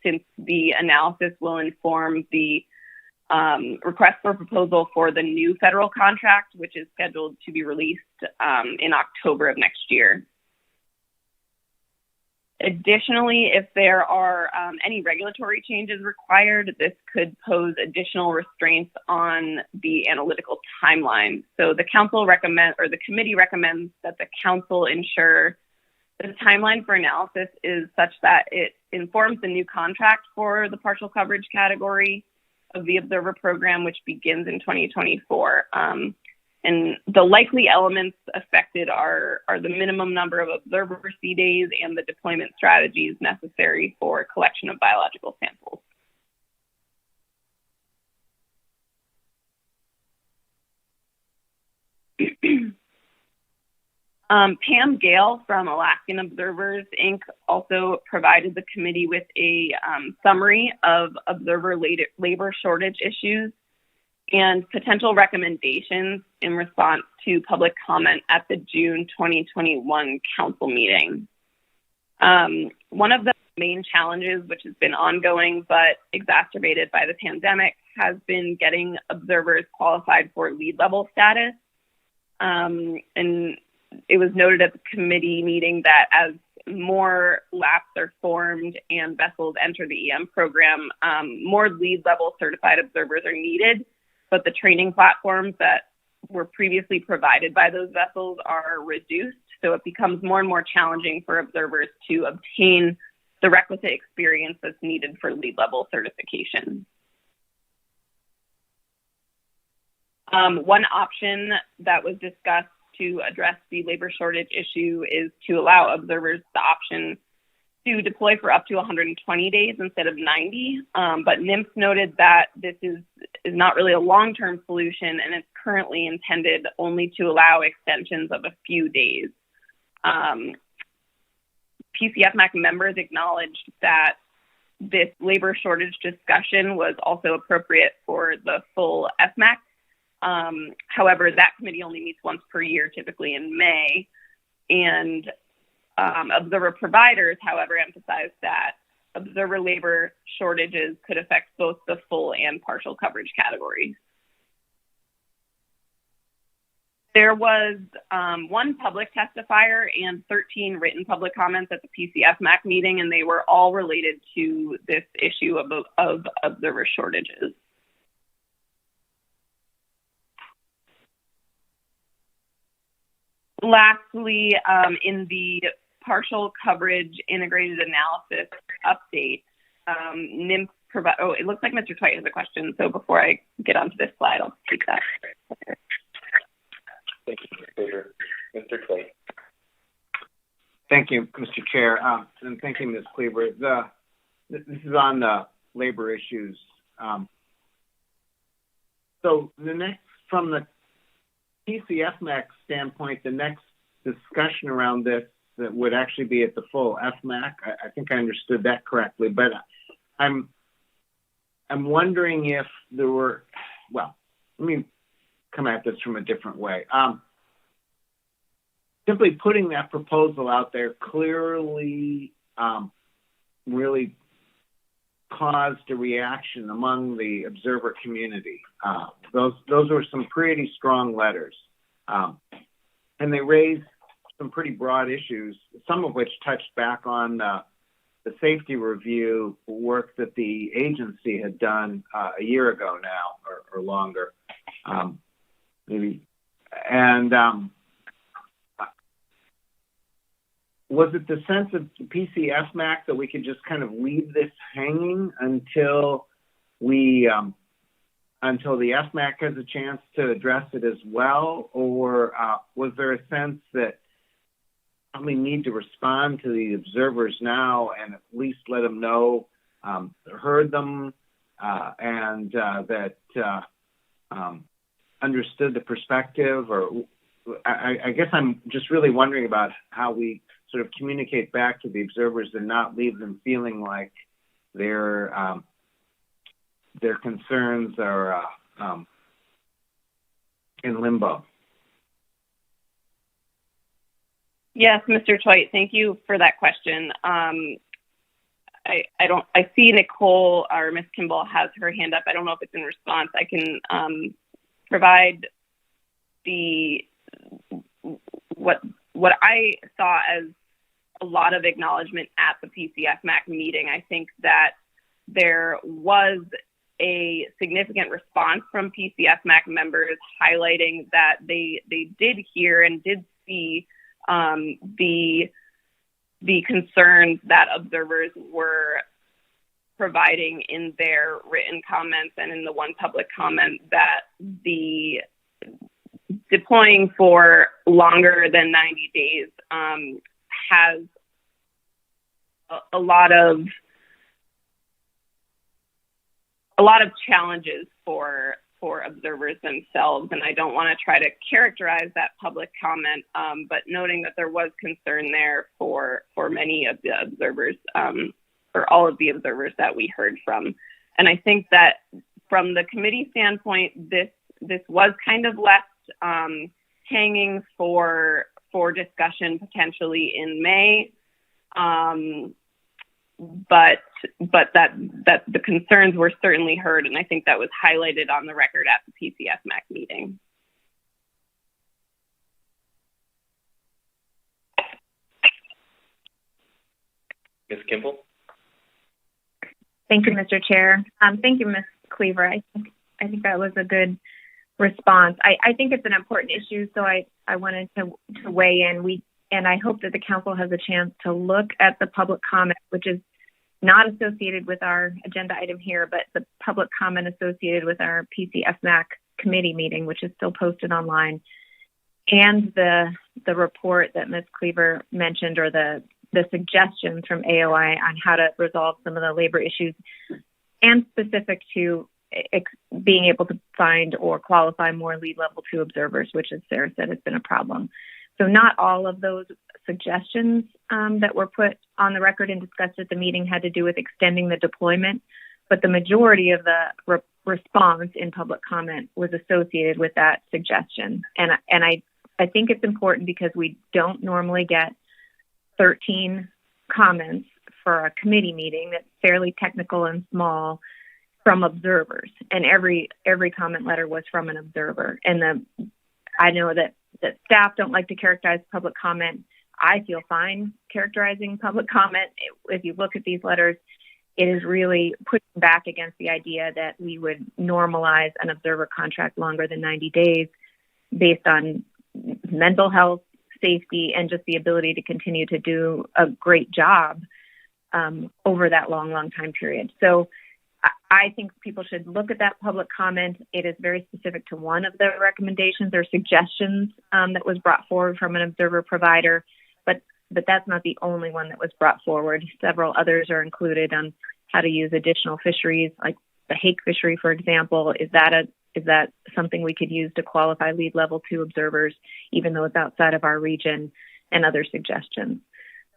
since the analysis will inform the request for proposal for the new federal contract, which is scheduled to be released in October of next year. Additionally, if there are any regulatory changes required, this could pose additional restraints on the analytical timeline. So the committee recommends that the council ensure the timeline for analysis is such that it informs the new contract for the partial coverage category of the observer program, which begins in 2024. And the likely elements affected are the minimum number of observer C days and the deployment strategies necessary for collection of biological samples. Pam Gale from Alaskan Observers, Inc. also provided the committee with a summary of observer labor shortage issues and potential recommendations in response to public comment at the June 2021 council meeting. One of the main challenges, which has been ongoing but exacerbated by the pandemic, has been getting observers qualified for lead level status. And it was noted at the committee meeting that as more laps are formed and vessels enter the EM program, more lead level certified observers are needed, but the training platforms that were previously provided by those vessels are reduced. So it becomes more and more challenging for observers to obtain the requisite experience that's needed for lead level certification. One option that was discussed to address the labor shortage issue is to allow observers the option to deploy for up to 120 days instead of 90. But NIMS noted that this is not really a long-term solution, and it's currently intended only to allow extensions of a few days. PCFMAC members acknowledged that this labor shortage discussion was also appropriate for the full FMAC. However, that committee only meets once per year, typically in May. And observer providers, however, emphasized that observer labor shortages could affect both the full and partial coverage categories. There was one public testifier and 13 written public comments at the PCFMAC meeting, and they were all related to this issue of observer shortages. Lastly, in the partial coverage integrated analysis update, NIMS provide. Oh, it looks like Mr. Twite has a question. So before I get onto this slide, I'll take that. Thank you, Mr. Cleaver. Mr. Twite. Thank you, Mr. Chair, and thank you, Ms. Cleaver. This is on the labor issues. So from the PCFMAC standpoint, the next discussion around this that would actually be at the full FMAC. I think I understood that correctly, but I'm wondering if there were. Well, let me come at this from a different way. Simply putting that proposal out there clearly really caused a reaction among the observer community. Those were some pretty strong letters. And they raised some pretty broad issues, some of which touched back on the safety review work that the agency had done a year ago now, or longer, maybe. And was it the sense of the PCFMAC that we could just kind of leave this hanging until until the FMAC has a chance to address it as well, or was there a sense that we need to respond to the observers now and at least let them know, heard them, and that understood the perspective? Or I guess I'm just really wondering about how we sort of communicate back to the observers and not leave them feeling like their concerns are in limbo. Yes, Mr. Twite, thank you for that question. I see Nicole or Ms. Kimball has her hand up. I don't know if it's in response. I can provide what I saw as a lot of acknowledgement at the PCFMAC meeting. I think that there was a significant response from PCFMAC members highlighting that they did hear and did see the concerns that observers were providing in their written comments and in the one public comment, that the deploying for longer than 90 days has a lot of challenges for observers themselves, and I don't want to try to characterize that public comment, but noting that there was concern there for many of the observers, or all of the observers that we heard from. And I think that from the committee standpoint, this was kind of left hanging for discussion potentially in May, but that the concerns were certainly heard, and I think that was highlighted on the record at the PCFMAC meeting. Ms. Kimball? Thank you, Mr. Chair. Thank you, Ms. Cleaver. I think that was a good response. I think it's an important issue, so I wanted to weigh in. And I hope that the council has a chance to look at the public comment, which is not associated with our agenda item here, but the public comment associated with our PCFMAC committee meeting, which is still posted online, and the report that Ms. Cleaver mentioned, or the suggestions from AOI on how to resolve some of the labor issues, and specific to being able to find or qualify more lead level 2 observers, which, as Sarah said, has been a problem. So not all of those suggestions that were put on the record and discussed at the meeting had to do with extending the deployment, but the majority of the response in public comment was associated with that suggestion. And I think it's important because we don't normally get 13 comments for a committee meeting that's fairly technical and small from observers, and every comment letter was from an observer. And I know that staff don't like to characterize public comment. I feel fine characterizing public comment. If you look at these letters, it is really pushing back against the idea that we would normalize an observer contract longer than 90 days based on mental health, safety, and just the ability to continue to do a great job over that long time period. So I think people should look at that public comment. It is very specific to one of the recommendations or suggestions that was brought forward from an observer provider, but that's not the only one that was brought forward. Several others are included on how to use additional fisheries, like the hake fishery, for example. Is that something we could use to qualify lead level 2 observers, even though it's outside of our region, and other suggestions?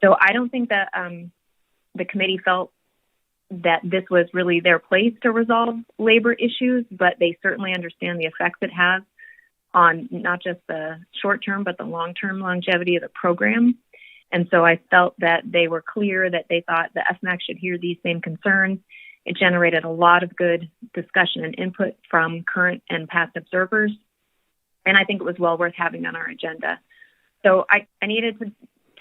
So I don't think that the committee felt that this was really their place to resolve labor issues, but they certainly understand the effects it has on not just the short term, but the long-term longevity of the program. And so I felt that they were clear that they thought the FMAC should hear these same concerns. It generated a lot of good discussion and input from current and past observers, and I think it was well worth having on our agenda. So I needed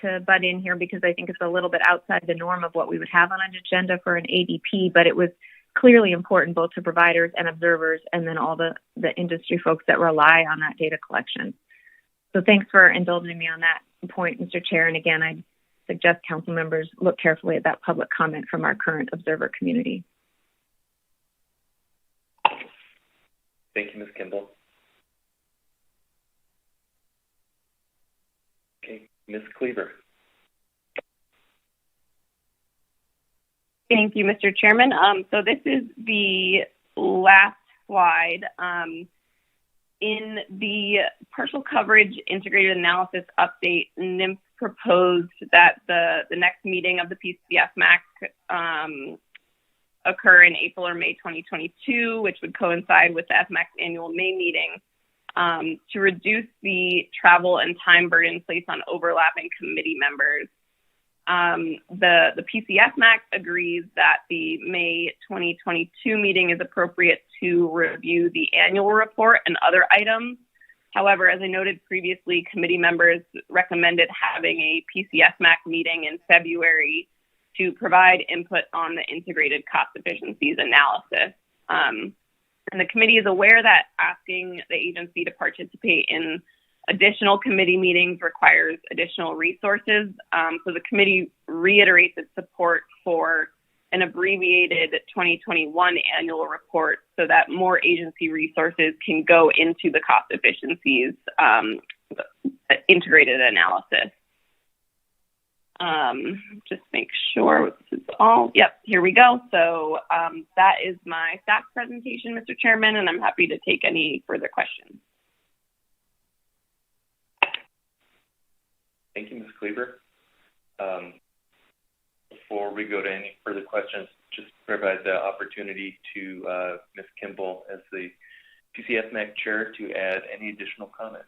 to butt in here because I think it's a little bit outside the norm of what we would have on an agenda for an ADP, but it was clearly important both to providers and observers and then all the industry folks that rely on that data collection. So thanks for indulging me on that point, Mr. Chair. And again, I suggest council members look carefully at that public comment from our current observer community. Thank you, Ms. Kimball. Okay, Ms. Cleaver. Thank you, Mr. Chairman. So this is the last slide. In the partial coverage integrated analysis update, NIMS proposed that the next meeting of the PCF MAC occur in April or May 2022, which would coincide with the FMAC's annual May meeting, to reduce the travel and time burden placed on overlapping committee members. The PCF MAC agrees that the May 2022 meeting is appropriate to review the annual report and other items. However, as I noted previously, committee members recommended having a PCF MAC meeting in February to provide input on the integrated cost efficiencies analysis. And the committee is aware that asking the agency to participate in additional committee meetings requires additional resources. So the committee reiterates its support for an abbreviated 2021 annual report so that more agency resources can go into the cost efficiencies integrated analysis. Just make sure this is all, yep, here we go. So that is my staff presentation, Mr. Chairman, and I'm happy to take any further questions. Thank you, Ms. Cleaver. Before we go to any further questions, just provide the opportunity to Ms. Kimball as the PCF MAC chair to add any additional comments.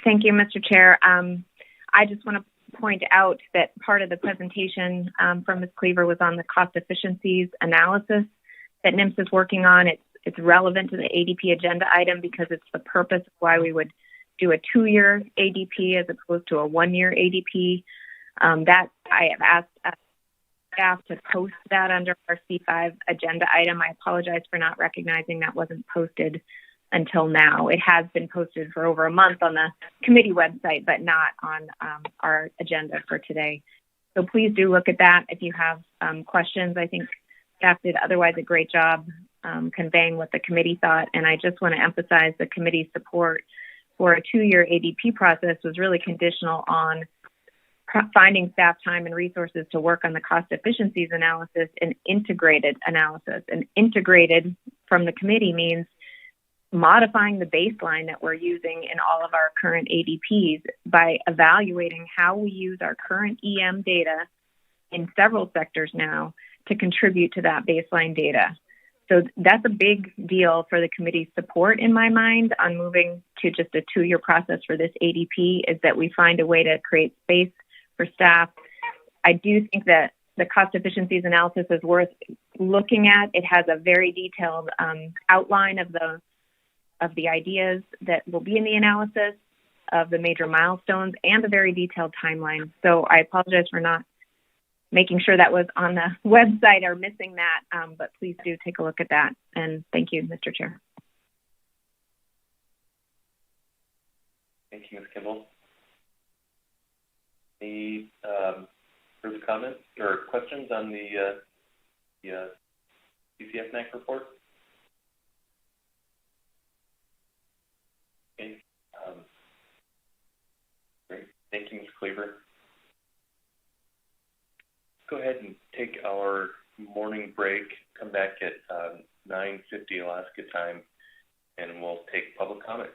Thank you, Mr. Chair. I just want to point out that part of the presentation from Ms. Cleaver was on the cost efficiencies analysis that NIMS is working on. It's relevant to the ADP agenda item because it's the purpose of why we would do a 2-year ADP as opposed to a 1-year ADP. That I have asked staff to post that under our C5 agenda item. I apologize for not recognizing that wasn't posted until now. It has been posted for over a month on the committee website, but not on our agenda for today. So please do look at that if you have questions. I think staff did otherwise a great job conveying what the committee thought. And I just want to emphasize the committee's support for a 2-year ADP process was really conditional on finding staff time and resources to work on the cost efficiencies analysis and integrated analysis. And integrated from the committee means modifying the baseline that we're using in all of our current ADPs by evaluating how we use our current EM data in several sectors now to contribute to that baseline data. So that's a big deal for the committee's support in my mind on moving to just a 2-year process for this ADP is that we find a way to create space for staff. I do think that the cost efficiencies analysis is worth looking at. It has a very detailed outline of the ideas that will be in the analysis, of the major milestones, and a very detailed timeline. So I apologize for not making sure that was on the website or missing that, but please do take a look at that. And thank you, Mr. Chair. Thank you, Ms. Kimball. Any further comments or questions on the PCF MAC report? Okay. Great. Thank you, Ms. Cleaver. Go ahead and take our morning break, come back at 9:50 Alaska time, and we'll take public comment.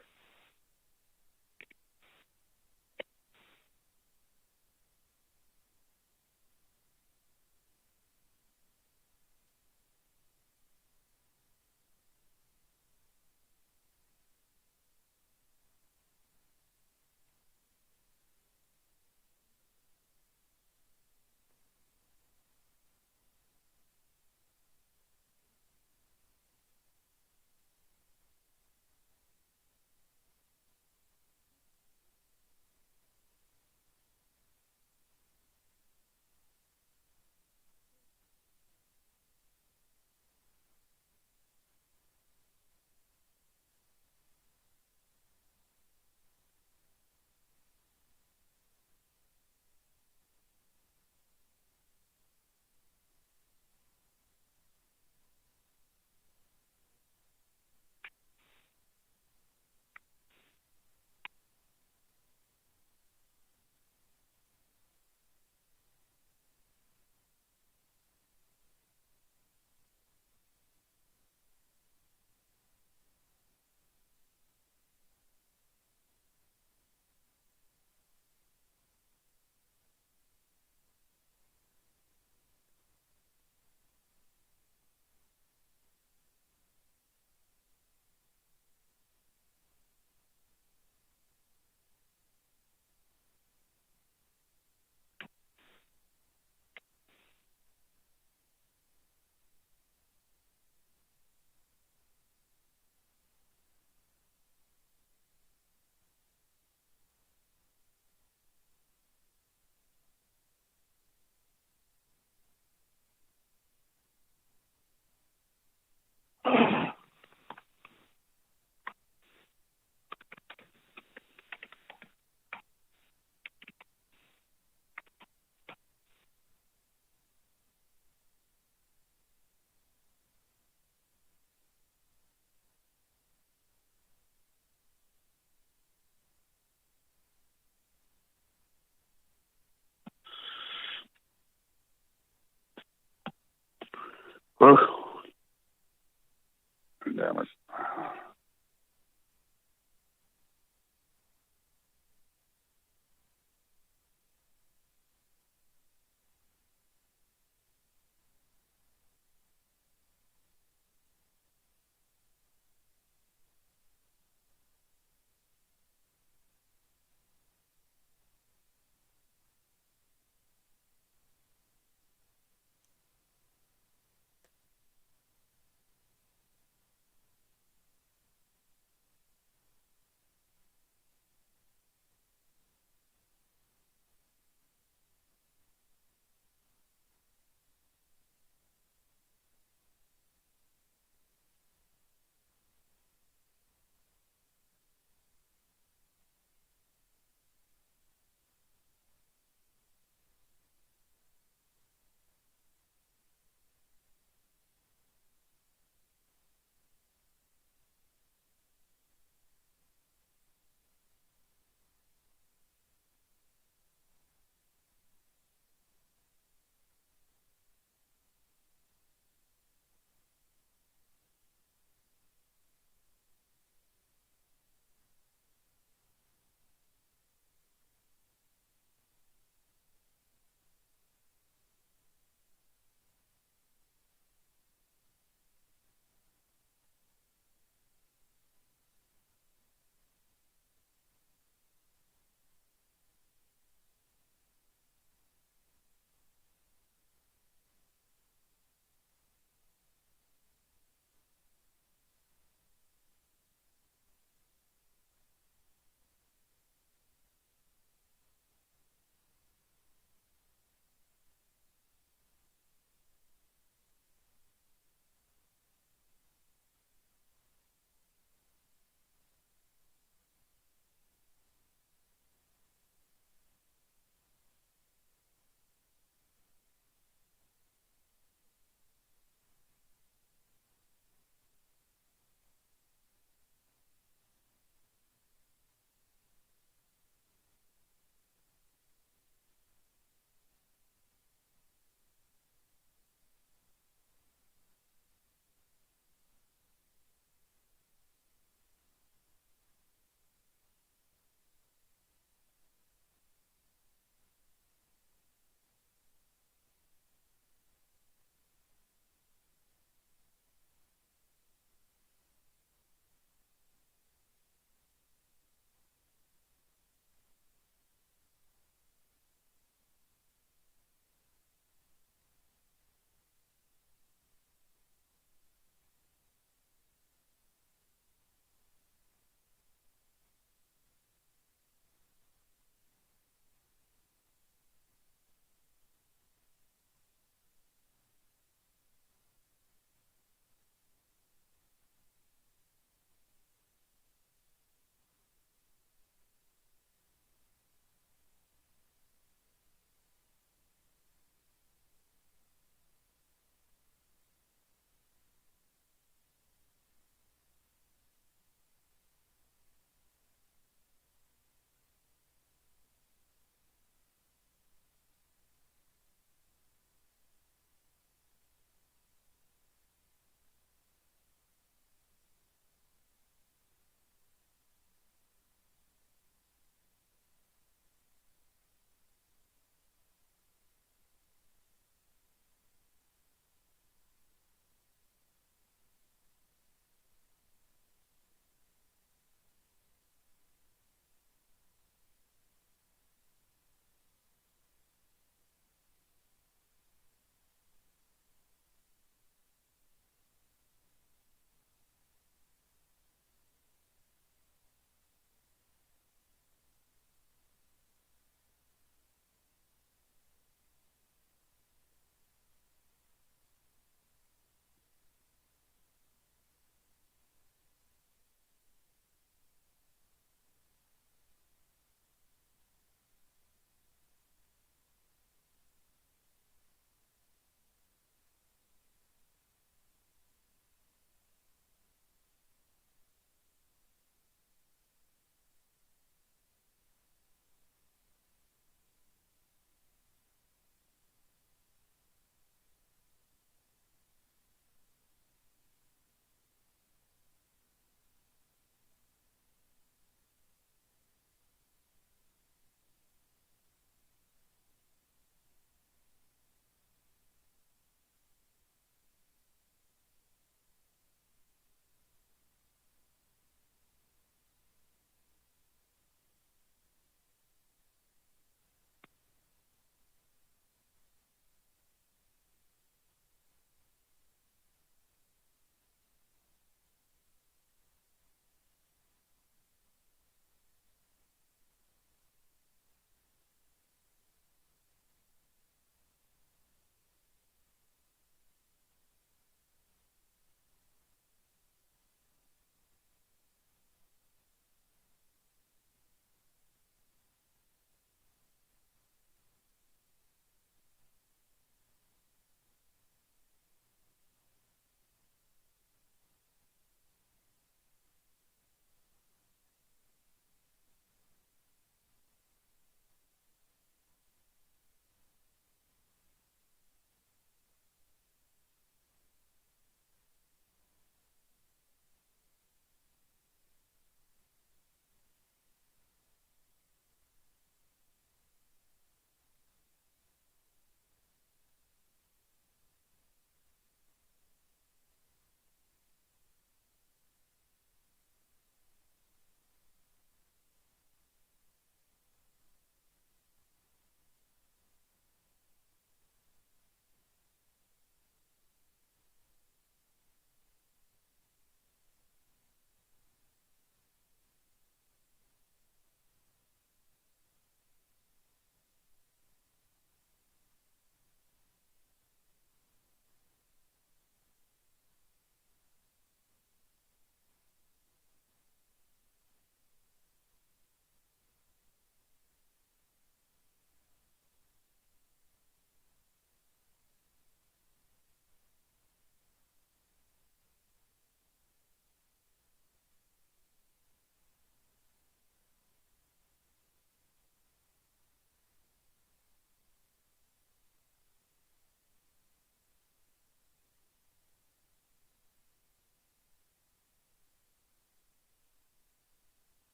Damn it.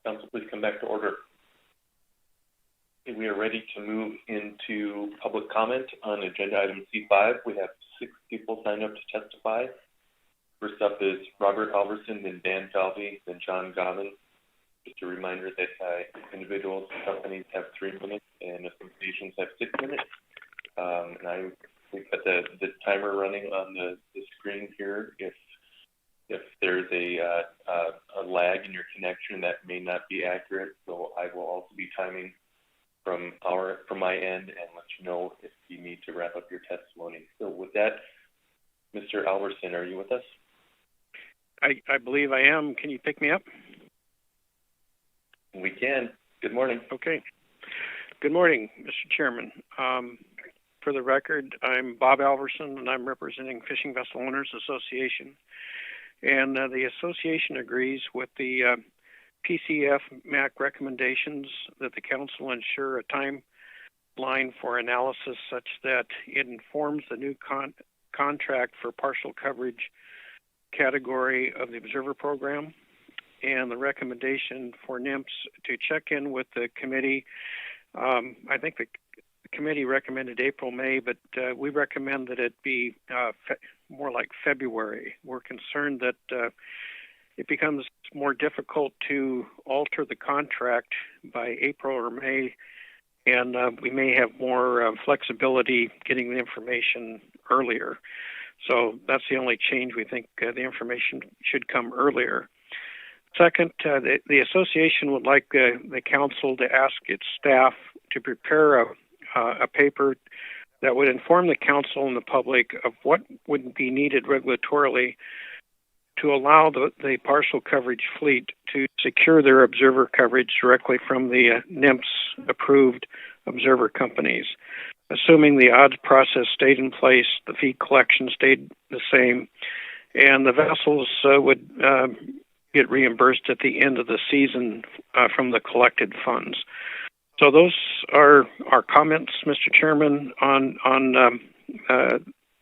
Council, please come back to order. Okay, we are ready to move into public comment on agenda item C5. We have 6 people signed up to testify. First up is Robert Alverson, then Dan Falvey, then John Govan. Just a reminder that individuals and companies have 3 minutes and associations have 6 minutes. And we've got the timer running on the screen here. If there's a lag in your connection, that may not be accurate. So I will also be timing from my end and let you know if you need to wrap up your testimony. So with that, Mr. Alverson, are you with us? I believe I am. Can you pick me up? We can. Good morning. Okay. Good morning, Mr. Chairman. For the record, I'm Bob Alverson, and I'm representing Fishing Vessel Owners Association. And the association agrees with the PCF MAC recommendations that the council ensure a timeline for analysis such that it informs the new contract for partial coverage category of the observer program, and the recommendation for NIMS to check in with the committee. I think the committee recommended April, May, but we recommend that it be more like February. We're concerned that it becomes more difficult to alter the contract by April or May, and we may have more flexibility getting the information earlier. So that's the only change. We think the information should come earlier. Second, the association would like the council to ask its staff to prepare a paper that would inform the council and the public of what would be needed regulatorily to allow the partial coverage fleet to secure their observer coverage directly from the NIMS-approved observer companies. Assuming the odds process stayed in place, the fee collection stayed the same, and the vessels would get reimbursed at the end of the season from the collected funds. So those are our comments, Mr. Chairman, on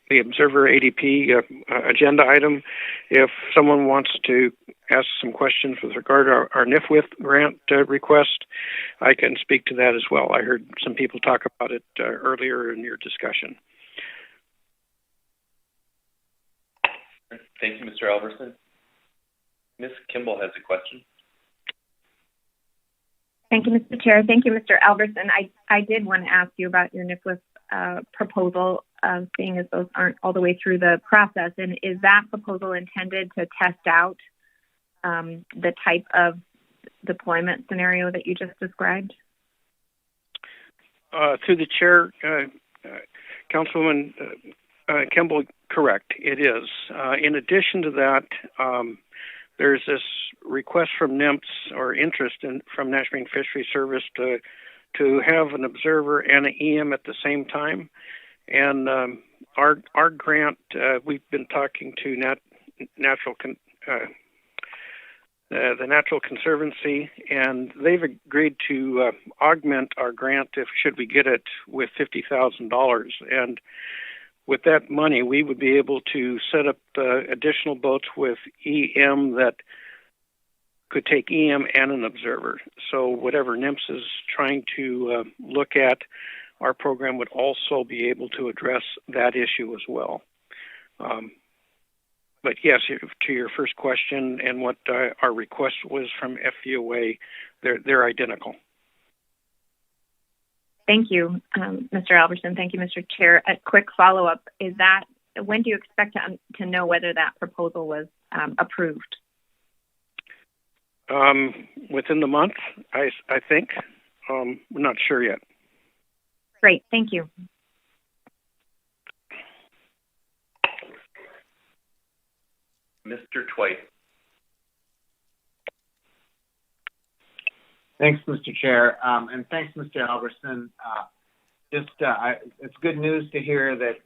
the Observer ADP agenda item. If someone wants to ask some questions with regard to our NIFWIF grant request, I can speak to that as well. I heard some people talk about it earlier in your discussion. Thank you, Mr. Alverson. Ms. Kimball has a question. Thank you, Mr. Chair. Thank you, Mr. Alverson. I did want to ask you about your NIFWIF proposal, seeing as those aren't all the way through the process. And is that proposal intended to test out the type of deployment scenario that you just described? Through the chair, Councilwoman Kimball, correct, it is. In addition to that, there's this request from NIMS or interest from National Marine Fisheries Service to have an observer and an EM at the same time. And our grant, we've been talking to the Natural Conservancy, and they've agreed to augment our grant should we get it with $50,000. And with that money, we would be able to set up additional boats with EM that could take EM and an observer. So whatever NIMS is trying to look at, our program would also be able to address that issue as well. But yes, to your first question and what our request was from FVOA, they're identical. Thank you, Mr. Alverson. Thank you, Mr. Chair. A quick follow-up, is that when do you expect to know whether that proposal was approved? Within the month, I think. We're not sure yet. Great, thank you. Mr. Twite. Thanks, Mr. Chair, and thanks, Mr. Alverson. It's good news to hear that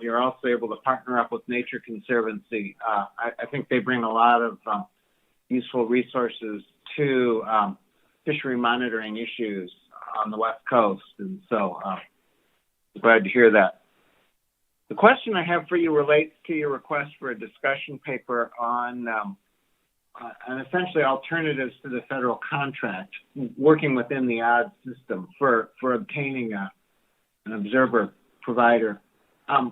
you're also able to partner up with Nature Conservancy. I think they bring a lot of useful resources to fishery monitoring issues on the West Coast, and so glad to hear that. The question I have for you relates to your request for a discussion paper on and essentially alternatives to the federal contract, working within the odds system for obtaining an observer provider. And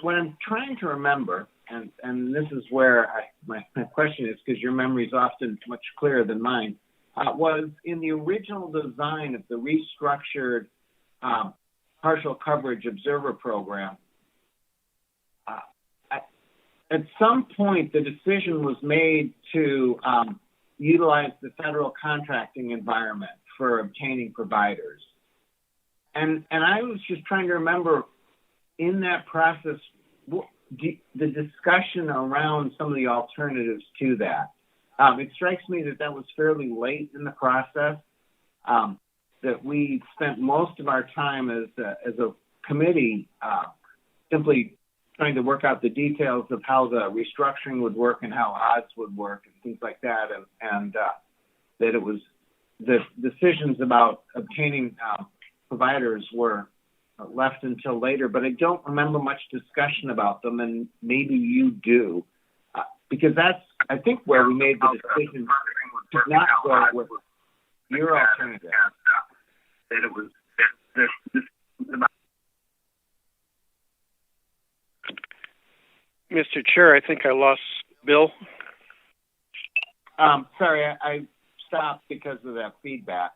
what I'm trying to remember, and this is where my question is, because your memory is often much clearer than mine, was in the original design of the restructured partial coverage observer program. At some point, the decision was made to utilize the federal contracting environment for obtaining providers. And I was just trying to remember, in that process, the discussion around some of the alternatives to that. It strikes me that was fairly late in the process, that we spent most of our time as a committee simply trying to work out the details of how the restructuring would work and how odds would work and things like that, and that it was the decisions about obtaining providers were left until later, but I don't remember much discussion about them, and maybe you do, because that's, I think, where we made the decision to not go with your alternative. That it was about. Mr. Chair, I think I lost Bill. Sorry, I stopped because of that feedback.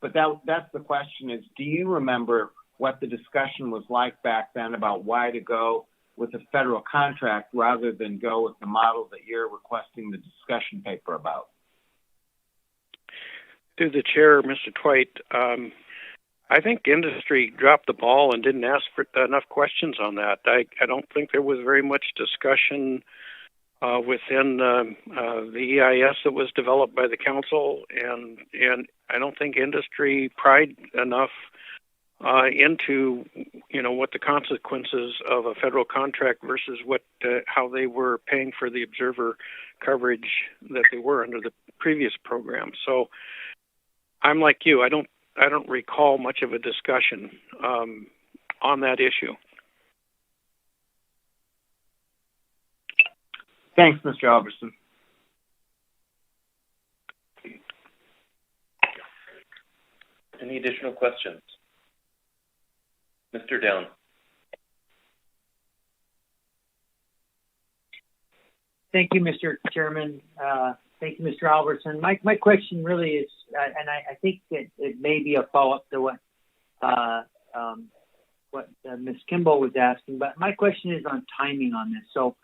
But that's the question is, do you remember what the discussion was like back then about why to go with a federal contract rather than go with the model that you're requesting the discussion paper about? Through the chair, Mr. Twite, I think industry dropped the ball and didn't ask for enough questions on that. I don't think there was very much discussion within the EIS that was developed by the council, and I don't think industry pried enough into what the consequences of a federal contract versus how they were paying for the observer coverage that they were under the previous program. So I'm like you. I don't recall much of a discussion on that issue. Thanks, Mr. Alverson. Any additional questions? Mr. Down. Thank you, Mr. Chairman. Thank you, Mr. Alverson. My question really is, and I think that it may be a follow-up to what Ms. Kimball was asking, but my question is on timing on this. So,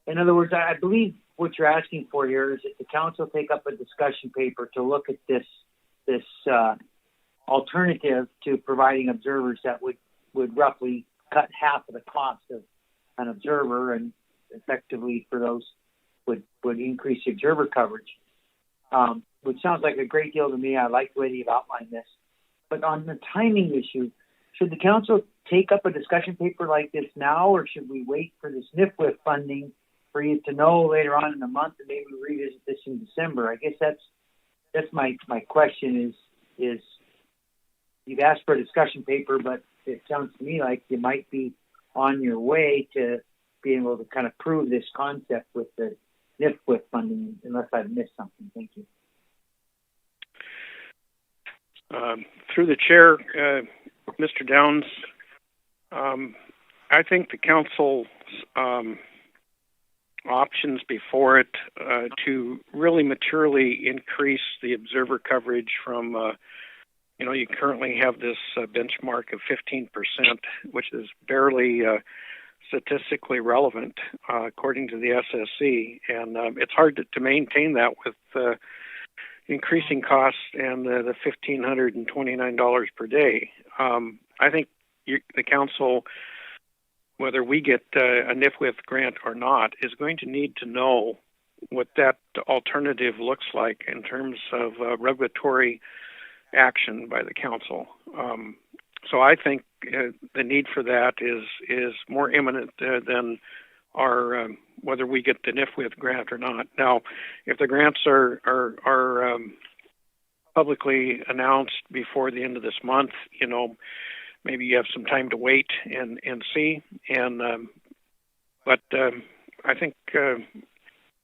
in other words, I believe what you're asking for here is that the council take up a discussion paper to look at this alternative to providing observers that would roughly cut half of the cost of an observer, and effectively for those would increase the observer coverage, which sounds like a great deal to me. I like the way you've outlined this. But on the timing issue, should the council take up a discussion paper like this now, or should we wait for this NPFMC funding for you to know later on in the month and maybe revisit this in December? I guess that's my question is you've asked for a discussion paper, but it sounds to me like you might be on your way to being able to kind of prove this concept with the NPFMC funding, unless I've missed something. Thank you. Through the chair, Mr. Downs, I think the council's options before it to really materially increase the observer coverage from, you currently have this benchmark of 15%, which is barely statistically relevant according to the SSC, and it's hard to maintain that with increasing costs and the $1,529 per day. I think the council, whether we get a NPFMC grant or not, is going to need to know what that alternative looks like in terms of regulatory action by the council. So I think the need for that is more imminent than our whether we get the NPFMC grant or not. Now, if the grants are publicly announced before the end of this month, maybe you have some time to wait and see. And but I think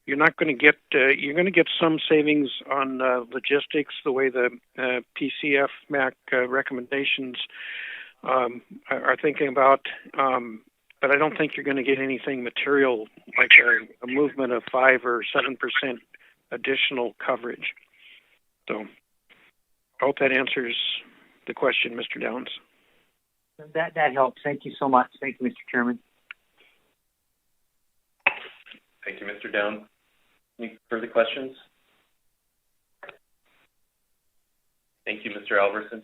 you're not going to get you're going to get some savings on logistics, the way the PCF MAC recommendations are thinking about. But I don't think you're going to get anything material like a movement of 5 or 7% additional coverage. So I hope that answers the question, Mr. Downs. That helps. Thank you so much. Thank you, Mr. Chairman. Thank you, Mr. Downs. Any further questions? Thank you, Mr. Alverson.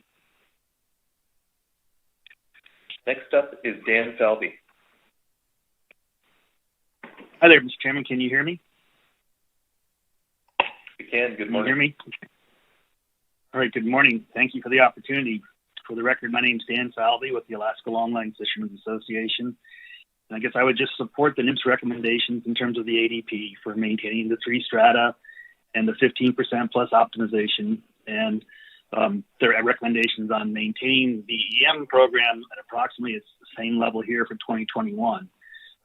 Next up is Dan Falvey. Hi there, Mr. Chairman. Can you hear me? We can. Good morning. Can you hear me? All right. Good morning. Thank you for the opportunity. For the record, my name is Dan Falvey with the Alaska Longline Fishermen's Association. And I guess I would just support the NMFS recommendations in terms of the ADP for maintaining the 3 strata and the 15% plus optimization, and their recommendations on maintaining the EM program at approximately its same level here for 2021.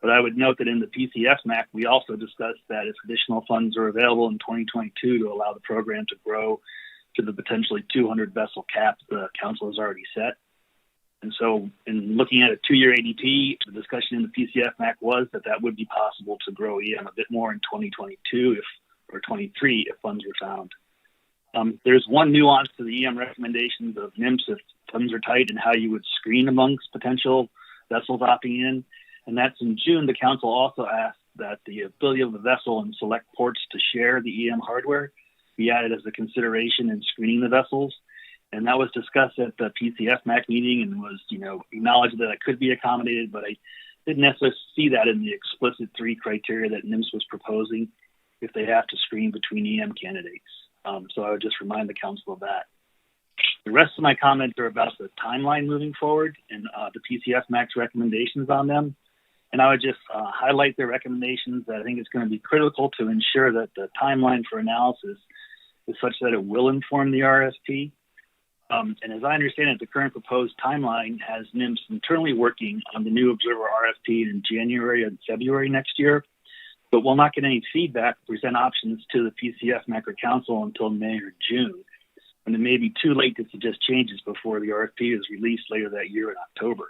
But I would note that in the PCF MAC, we also discussed that if additional funds are available in 2022 to allow the program to grow to the potentially 200 vessel cap the council has already set. And so in looking at a 2-year ADP, the discussion in the PCF MAC was that would be possible to grow EM a bit more in 2022 or 23 if funds were found. There's one nuance to the EM recommendations of NMFS if funds are tight and how you would screen amongst potential vessels opting in. And that's in June, the council also asked that the ability of the vessel in select ports to share the EM hardware be added as a consideration in screening the vessels. And that was discussed at the PCF MAC meeting and was, acknowledged that it could be accommodated, but I didn't necessarily see that in the explicit 3 criteria that NMFS was proposing if they have to screen between EM candidates. So I would just remind the council of that. The rest of my comments are about the timeline moving forward and the PCF MAC's recommendations on them. And I would just highlight their recommendations that I think it's going to be critical to ensure that the timeline for analysis is such that it will inform the RFP. And as I understand it, the current proposed timeline has NMFS internally working on the new Observer RFP in January and February next year, but will not get any feedback to present options to the PCF MAC or Council until May or June. And it may be too late to suggest changes before the RFP is released later that year in October.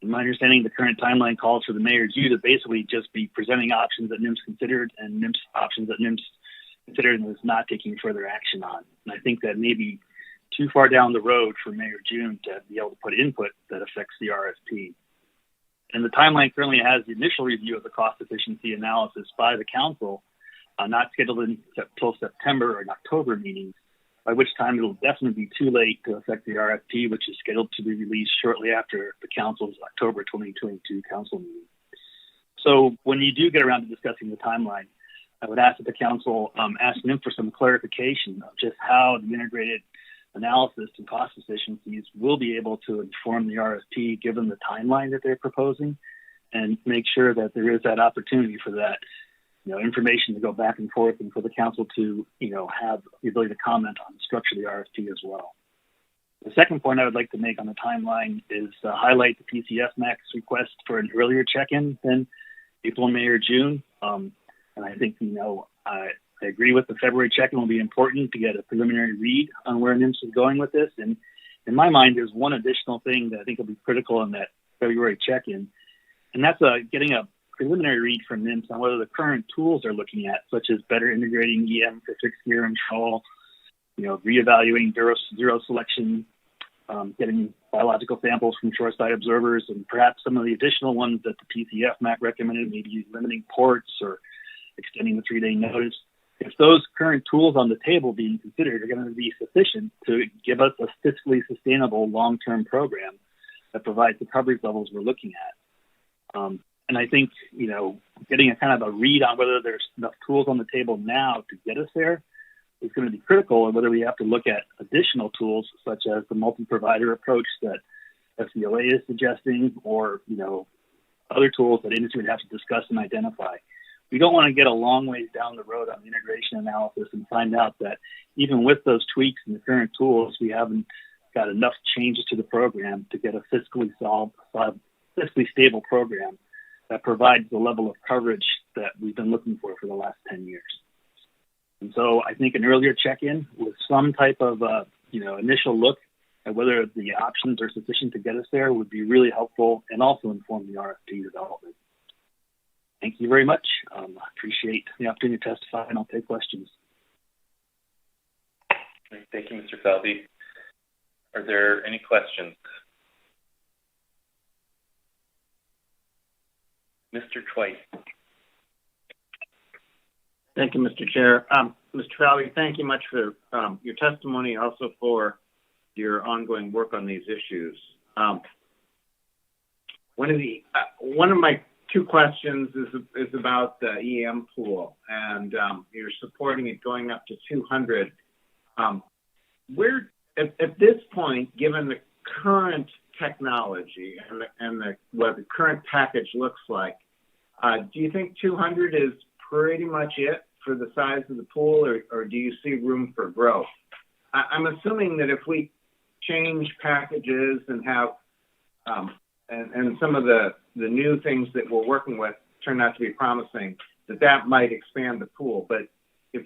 In my understanding, the current timeline calls for the May or June to basically just be presenting options that NMFS considered and NMFS options that NMFS considered and was not taking further action on. And I think that may be too far down the road for May or June to be able to put input that affects the RFP. And the timeline currently has the initial review of the cost efficiency analysis by the council, not scheduled until September or October meetings, by which time it will definitely be too late to affect the RFP, which is scheduled to be released shortly after the council's October 2022 council meeting. So when you do get around to discussing the timeline, I would ask that the council ask them for some clarification of just how the integrated analysis and cost efficiencies will be able to inform the RFP given the timeline that they're proposing, and make sure that there is that opportunity for that information to go back and forth and for the council to have the ability to comment on the structure of the RFP as well. The second point I would like to make on the timeline is highlight the PCF MAC's request for an earlier check-in than April, May, or June. And I think, I agree with the February check-in will be important to get a preliminary read on where NMFS is going with this. And in my mind, there's one additional thing that I think will be critical in that February check-in, and that's getting a preliminary read from NMFS on whether the current tools they're looking at, such as better integrating EM for fixed gear and trawl, reevaluating zero selection, getting biological samples from shoreside observers, and perhaps some of the additional ones that the PCF MAC recommended, maybe limiting ports or extending the 3-day notice. If those current tools on the table being considered are going to be sufficient to give us a fiscally sustainable long-term program that provides the coverage levels we're looking at. And I think, getting a kind of a read on whether there's enough tools on the table now to get us there is going to be critical, and whether we have to look at additional tools such as the multi-provider approach that FCOA is suggesting, or, other tools that industry would have to discuss and identify. We don't want to get a long ways down the road on the integration analysis and find out that even with those tweaks in the current tools, we haven't got enough changes to the program to get a fiscally stable program that provides the level of coverage that we've been looking for the last 10 years. And so I think an earlier check-in with some type of, initial look at whether the options are sufficient to get us there would be really helpful and also inform the RFP development. Thank you very much. I appreciate the opportunity to testify, and I'll take questions. Thank you, Mr. Falvey. Are there any questions? Mr. Twice. Thank you, Mr. Chair. Mr. Falvey, thank you much for your testimony, also for your ongoing work on these issues. One of my two questions is about the EM pool, and you're supporting it going up to 200. Where at this point, given the current technology and what the current package looks like, do you think 200 is pretty much it for the size of the pool, or do you see room for growth? I'm assuming that if we change packages and have and some of the new things that we're working with turn out to be promising, that might expand the pool. But if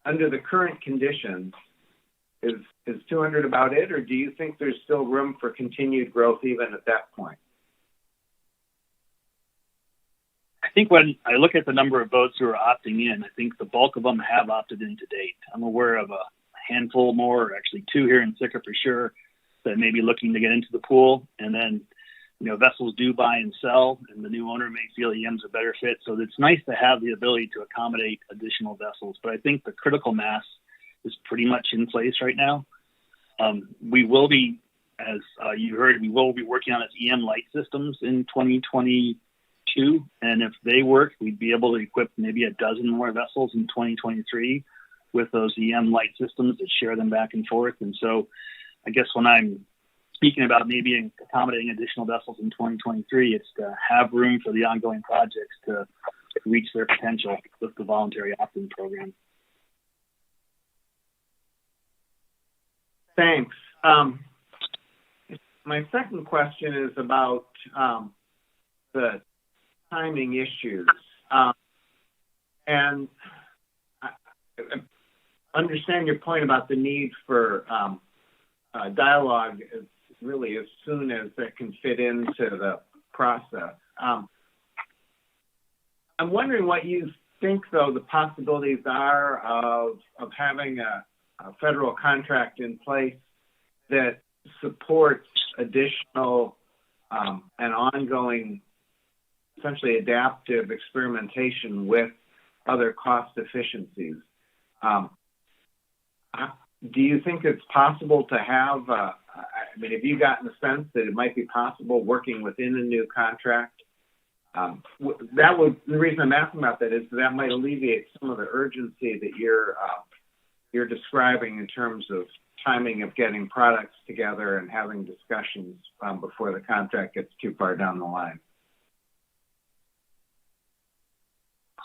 under the current conditions, is 200 about it, or do you think there's still room for continued growth even at that point? I think when I look at the number of boats who are opting in, I think the bulk of them have opted in to date. I'm aware of a handful more, or actually two here in Sitka for sure, that may be looking to get into the pool. And then, vessels do buy and sell, and the new owner may feel EM's a better fit. So it's nice to have the ability to accommodate additional vessels. But I think the critical mass is pretty much in place right now. We will be, as you heard, we will be working on its EM light systems in 2022. And if they work, we'd be able to equip maybe a dozen more vessels in 2023 with those EM light systems that share them back and forth. And so I guess when I'm speaking about maybe accommodating additional vessels in 2023, it's to have room for the ongoing projects to reach their potential with the voluntary opt-in program. Thanks. My second question is about the timing issues. And I understand your point about the need for dialogue really as soon as that can fit into the process. I'm wondering what you think, though, the possibilities are of having a federal contract in place that supports additional and ongoing, essentially adaptive experimentation with other cost efficiencies. Do you think it's possible to have, have you gotten a sense that it might be possible working within a new contract? The reason I'm asking about that is that might alleviate some of the urgency that you're describing in terms of timing of getting products together and having discussions before the contract gets too far down the line.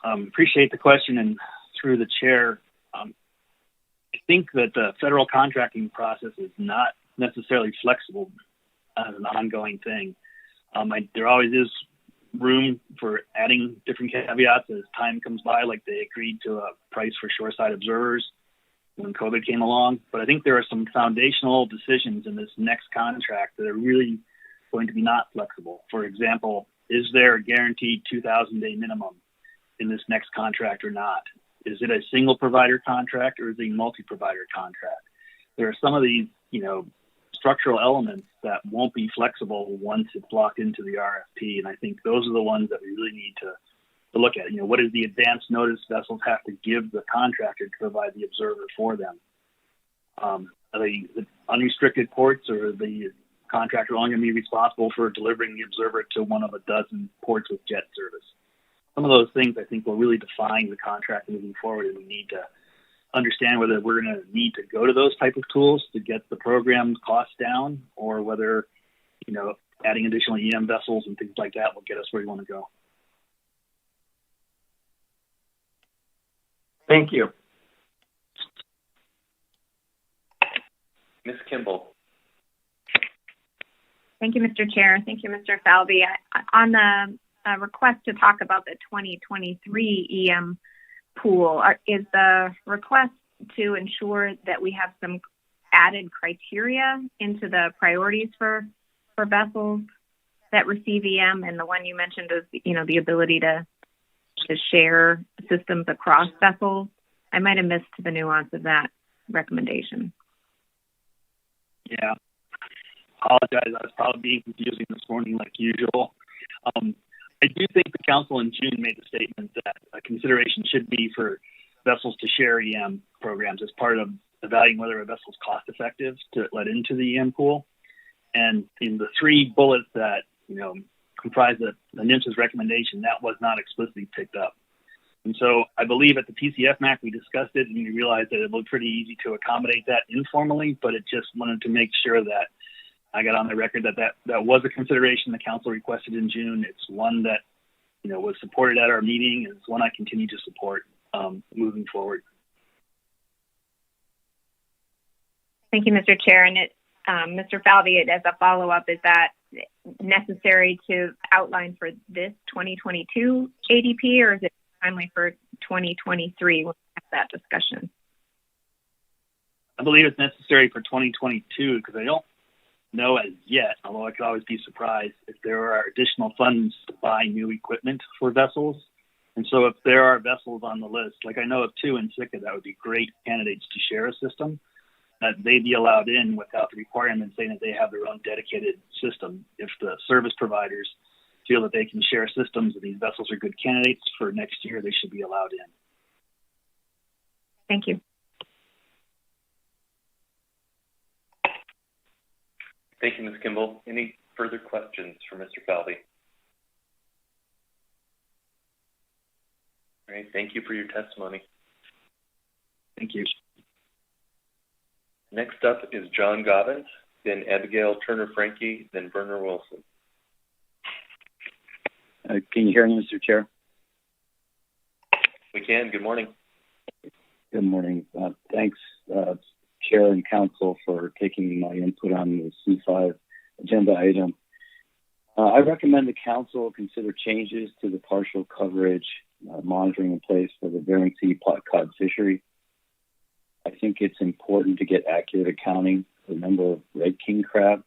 Appreciate the question, and through the chair, I think that the federal contracting process is not necessarily flexible as an ongoing thing. There always is room for adding different caveats as time comes by, like they agreed to a price for shoreside observers when COVID came along. But I think there are some foundational decisions in this next contract that are really going to be not flexible. For example, is there a guaranteed 2,000-day minimum in this next contract or not? Is it a single provider contract or is it a multi-provider contract? There are some of these, structural elements that won't be flexible once it's locked into the RFP. And I think those are the ones that we really need to look at. What is the advance notice vessels have to give the contractor to provide the observer for them? Are they the unrestricted ports, or the contractor only going to be responsible for delivering the observer to one of a dozen ports with jet service? Some of those things I think will really define the contract moving forward, and we need to understand whether we're going to need to go to those type of tools to get the program costs down, or whether, adding additional EM vessels and things like that will get us where we want to go. Thank you. Ms. Kimball. Thank you, Mr. Chair. Thank you, Mr. Falvey. On the request to talk about the 2023 EM pool. Is the request to ensure that we have some added criteria into the priorities for vessels that receive EM, and the one you mentioned is, the ability to share systems across vessels? I might have missed the nuance of that recommendation. Yeah. Apologize. I was probably being confusing this morning like usual. I do think the council in June made the statement that a consideration should be for vessels to share EM programs as part of evaluating whether a vessel is cost effective to let into the EM pool. And in the three bullets that, comprise the NMFS's recommendation, that was not explicitly picked up. And so I believe at the PCF MAC, we discussed it and we realized that it looked pretty easy to accommodate that informally, but it just wanted to make sure that I got on the record that was a consideration the council requested in June. It's one that, was supported at our meeting, and it's one I continue to support moving forward. Thank you, Mr. Chair. And Mr. Falvey, as a follow-up, is that necessary to outline for this 2022 ADP, or is it timely for 2023 when we have that discussion? I believe it's necessary for 2022 because I don't know as yet, although I could always be surprised, if there are additional funds to buy new equipment for vessels. And so if there are vessels on the list, like I know of two in Sitka that would be great candidates to share a system, that they'd be allowed in without the requirement saying that they have their own dedicated system. If the service providers feel that they can share systems and these vessels are good candidates for next year, they should be allowed in. Thank you. Thank you, Ms. Kimball. Any further questions for Mr. Falvey? All right, thank you for your testimony. Thank you. Next up is John Gobbins, then Abigail Turner-Franke, then Werner Wilson. Can you hear me, Mr. Chair? We can. Good morning. Good morning. Thanks, Chair and Council, for taking my input on the C5 agenda item. I recommend the Council consider changes to the partial coverage monitoring in place for the Bering Sea pot cod fishery. I think it's important to get accurate accounting for the number of red king crab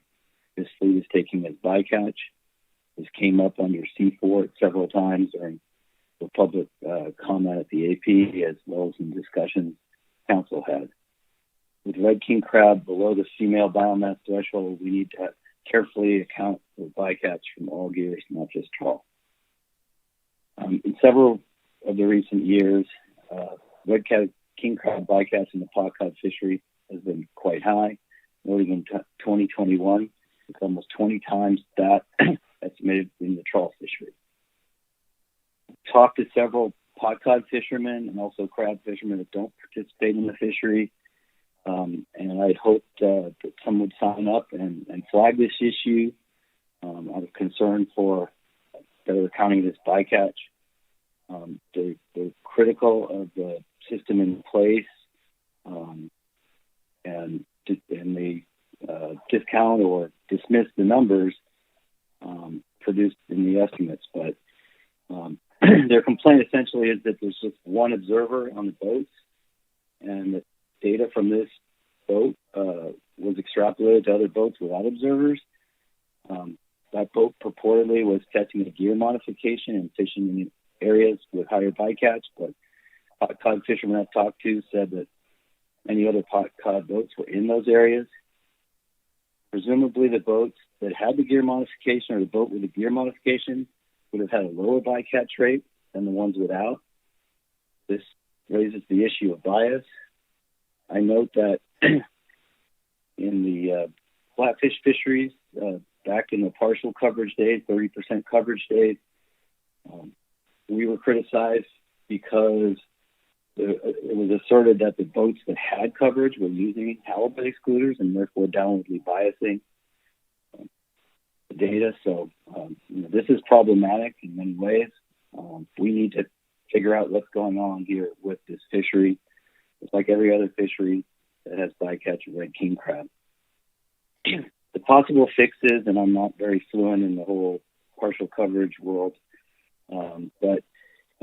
this fleet is taking as bycatch. This came up under C4 several times during the public comment at the AP, as well as in discussions Council had. With red king crab below the female biomass threshold, we need to carefully account for bycatch from all gears, not just trawl. In several of the recent years, red king crab bycatch in the pot cod fishery has been quite high, noting in 2021, it's almost 20 times that estimated in the trawl fishery. Talked to several pot cod fishermen and also crab fishermen that don't participate in the fishery, and I'd hoped that some would sign up and flag this issue out of concern for better accounting of this bycatch. They're critical of the system in place, and they discount or dismiss the numbers produced in the estimates. But their complaint essentially is that there's just one observer on the boats, and the data from this boat was extrapolated to other boats without observers. That boat purportedly was testing a gear modification and fishing in areas with higher bycatch, but pot cod fishermen I've talked to said that many other pot cod boats were in those areas. Presumably the boats that had the gear modification or the boat with the gear modification would have had a lower bycatch rate than the ones without. This raises the issue of bias. I note that in the flatfish fisheries, back in the partial coverage days, 30% coverage days, we were criticized because it was asserted that the boats that had coverage were using halibut excluders and therefore downwardly biasing the data. So this is problematic in many ways. We need to figure out what's going on here with this fishery. It's like every other fishery that has bycatch of red king crab. The possible fixes, and I'm not very fluent in the whole partial coverage world, But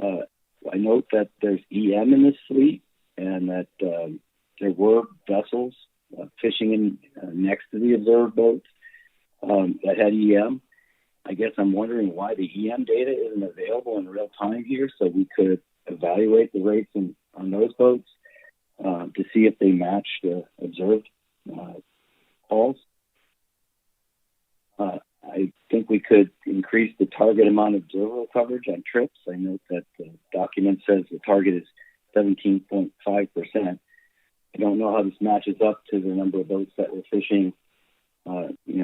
I note that there's EM in this fleet and that there were vessels fishing in next to the observed boats that had EM. I guess I'm wondering why the EM data isn't available in real time here so we could evaluate the rates on those boats to see if they match the observed calls. I think we could increase the target amount of observable coverage on trips. I note that the document says the target is 17.5%. I don't know how this matches up to the number of boats that were fishing,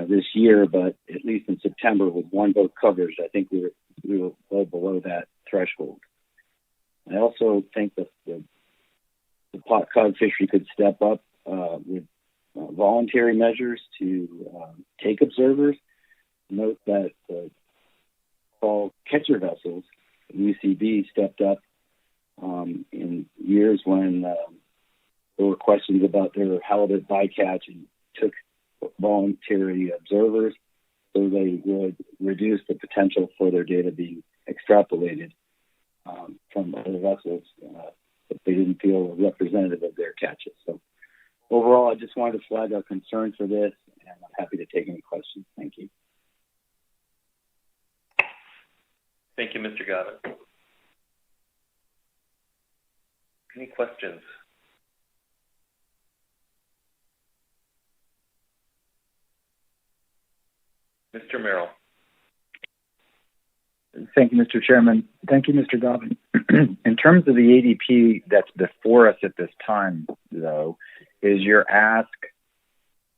this year, but at least in September with one boat coverage, I think we were well below that threshold. I also think that the pot cod fishery could step up with voluntary measures to take observers. Note that fall catcher vessels, UCB, stepped up in years when there were questions about their halibut bycatch and took voluntary observers so they would reduce the potential for their data being extrapolated from other vessels if they didn't feel representative of their catches. So overall, I just wanted to flag our concern for this, and I'm happy to take any questions. Thank you. Thank you, Mr. Gavin. Any questions? Mr. Merrill. Thank you, Mr. Chairman. Thank you, Mr. Gavin. In terms of the ADP that's before us at this time, though, is your ask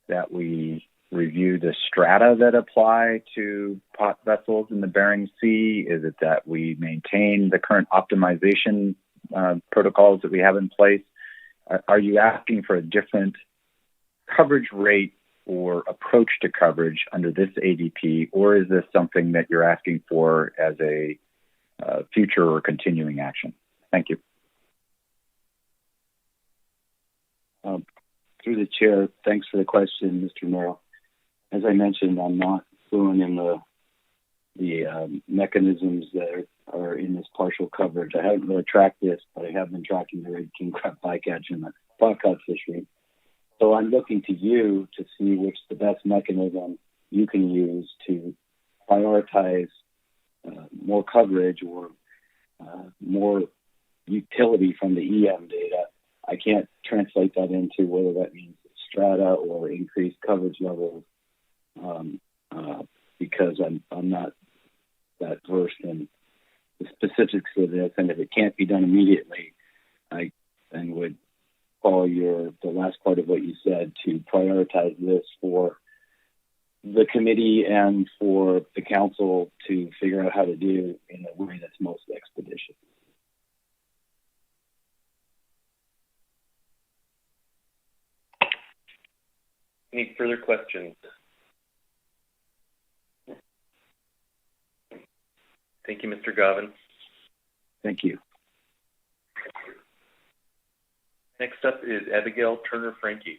that we review the strata that apply to pot vessels in the Bering Sea? Is it that we maintain the current optimization protocols that we have in place? Are you asking for a different coverage rate or approach to coverage under this ADP, or is this something that you're asking for as a future or continuing action? Thank you. Through the chair, thanks for the question, Mr. Merrill. As I mentioned, I'm not fluent in the mechanisms that are in this partial coverage. I haven't really tracked this, but I have been tracking the red king crab bycatch in the pot cod fishery. So I'm looking to you to see which the best mechanism you can use to prioritize more coverage or more utility from the EM data. I can't translate that into whether that means strata or increased coverage levels because I'm not that versed in the specifics of this. And if it can't be done immediately, I then would follow the last part of what you said to prioritize this for the committee and for the council to figure out how to do in a way that's most expeditious. Any further questions? Thank you, Mr. Gavin. Thank you. Next up is Abigail Turner-Franke.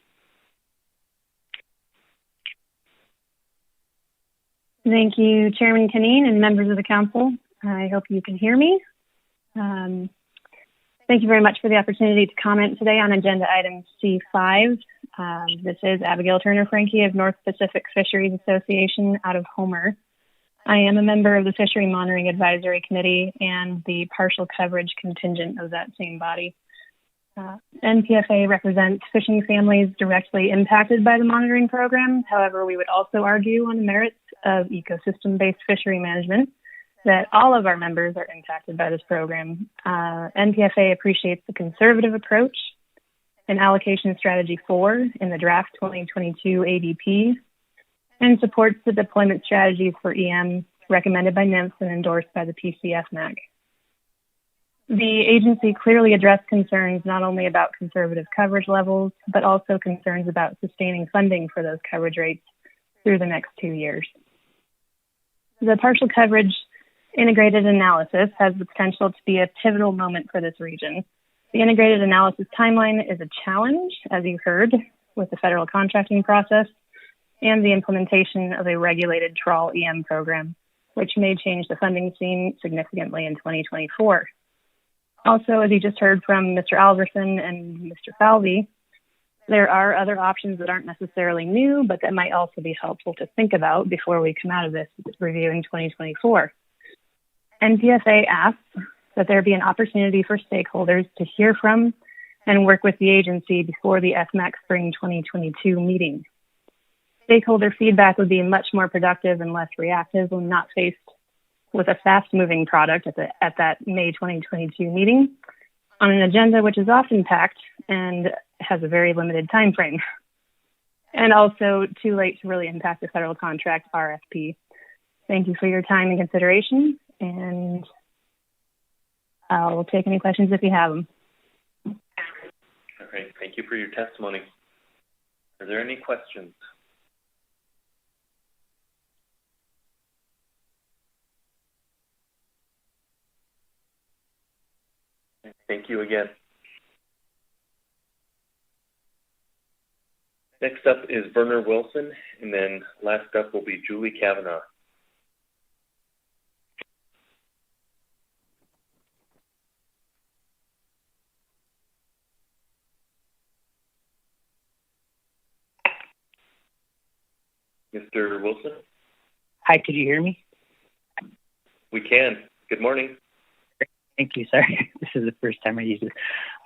Thank you, Chairman Canine and members of the council. I hope you can hear me. Thank you very much for the opportunity to comment today on agenda item C5. This is Abigail Turner-Franke of North Pacific Fisheries Association out of Homer. I am a member of the Fishery Monitoring Advisory Committee and the partial coverage contingent of that same body. NPFA represents fishing families directly impacted by the monitoring program. However, we would also argue on the merits of ecosystem-based fishery management that all of our members are impacted by this program. NPFA appreciates the conservative approach in allocation strategy 4 in the draft 2022 ADP and supports the deployment strategies for EM recommended by NIMS and endorsed by the PCFMAC. The agency clearly addressed concerns not only about conservative coverage levels, but also concerns about sustaining funding for those coverage rates through the next 2 years. The partial coverage integrated analysis has the potential to be a pivotal moment for this region. The integrated analysis timeline is a challenge, as you heard, with the federal contracting process and the implementation of a regulated trawl EM program, which may change the funding scene significantly in 2024. Also, as you just heard from Mr. Alverson and Mr. Falvey, there are other options that aren't necessarily new, but that might also be helpful to think about before we come out of this reviewing 2024. NPFA asks that there be an opportunity for stakeholders to hear from and work with the agency before the FMAC Spring 2022 meeting. Stakeholder feedback would be much more productive and less reactive when not faced with a fast-moving product at that May 2022 meeting on an agenda which is often packed and has a very limited time frame. And also too late to really impact the federal contract RFP. Thank you for your time and consideration, and I'll take any questions if you have them. All right, thank you for your testimony. Are there any questions? Thank you again. Next up is Werner Wilson, and then last up will be Julie Kavanaugh. Mr. Wilson? Hi, could you hear me? We can. Good morning. Thank you. Sorry, this is the first time I use it.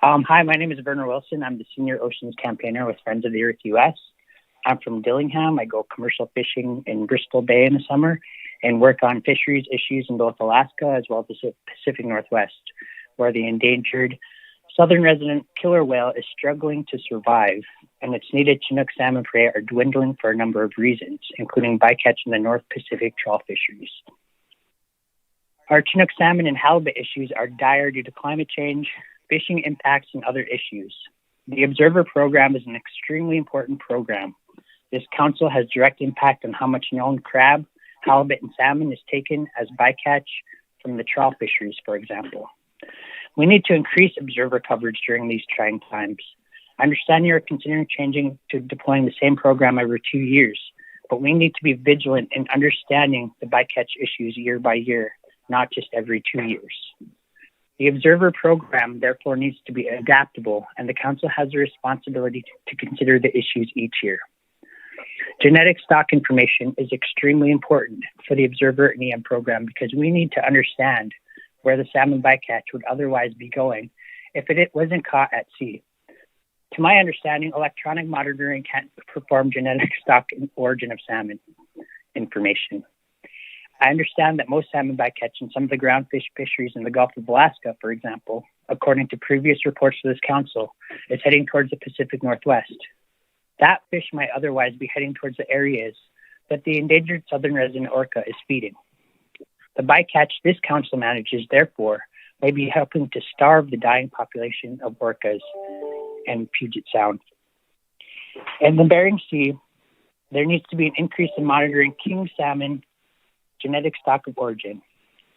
Hi, my name is Werner Wilson. I'm the Senior Oceans Campaigner with Friends of the Earth US. I'm from Dillingham. I go commercial fishing in Bristol Bay in the summer and work on fisheries issues in both Alaska as well as the Pacific Northwest, where the endangered southern resident killer whale is struggling to survive, and its native Chinook salmon prey are dwindling for a number of reasons, including bycatch in the North Pacific trawl fisheries. Our Chinook salmon and halibut issues are dire due to climate change, fishing impacts, and other issues. The Observer program is an extremely important program. This council has direct impact on how much known crab, halibut, and salmon is taken as bycatch from the trawl fisheries, for example. We need to increase Observer coverage during these trying times. I understand you're considering changing to deploying the same program every 2 years, but we need to be vigilant in understanding the bycatch issues year by year, not just every 2 years. The Observer program, therefore, needs to be adaptable, and the Council has a responsibility to consider the issues each year. Genetic stock information is extremely important for the Observer and EM program because we need to understand where the salmon bycatch would otherwise be going if it wasn't caught at sea. To my understanding, electronic monitoring can't perform genetic stock and origin of salmon information. I understand that most salmon bycatch in some of the groundfish fisheries in the Gulf of Alaska, for example, according to previous reports to this council, is heading towards the Pacific Northwest. That fish might otherwise be heading towards the areas that the endangered southern resident orca is feeding. The bycatch this council manages, therefore, may be helping to starve the dying population of orcas in Puget Sound. In the Bering Sea, there needs to be an increase in monitoring king salmon genetic stock of origin.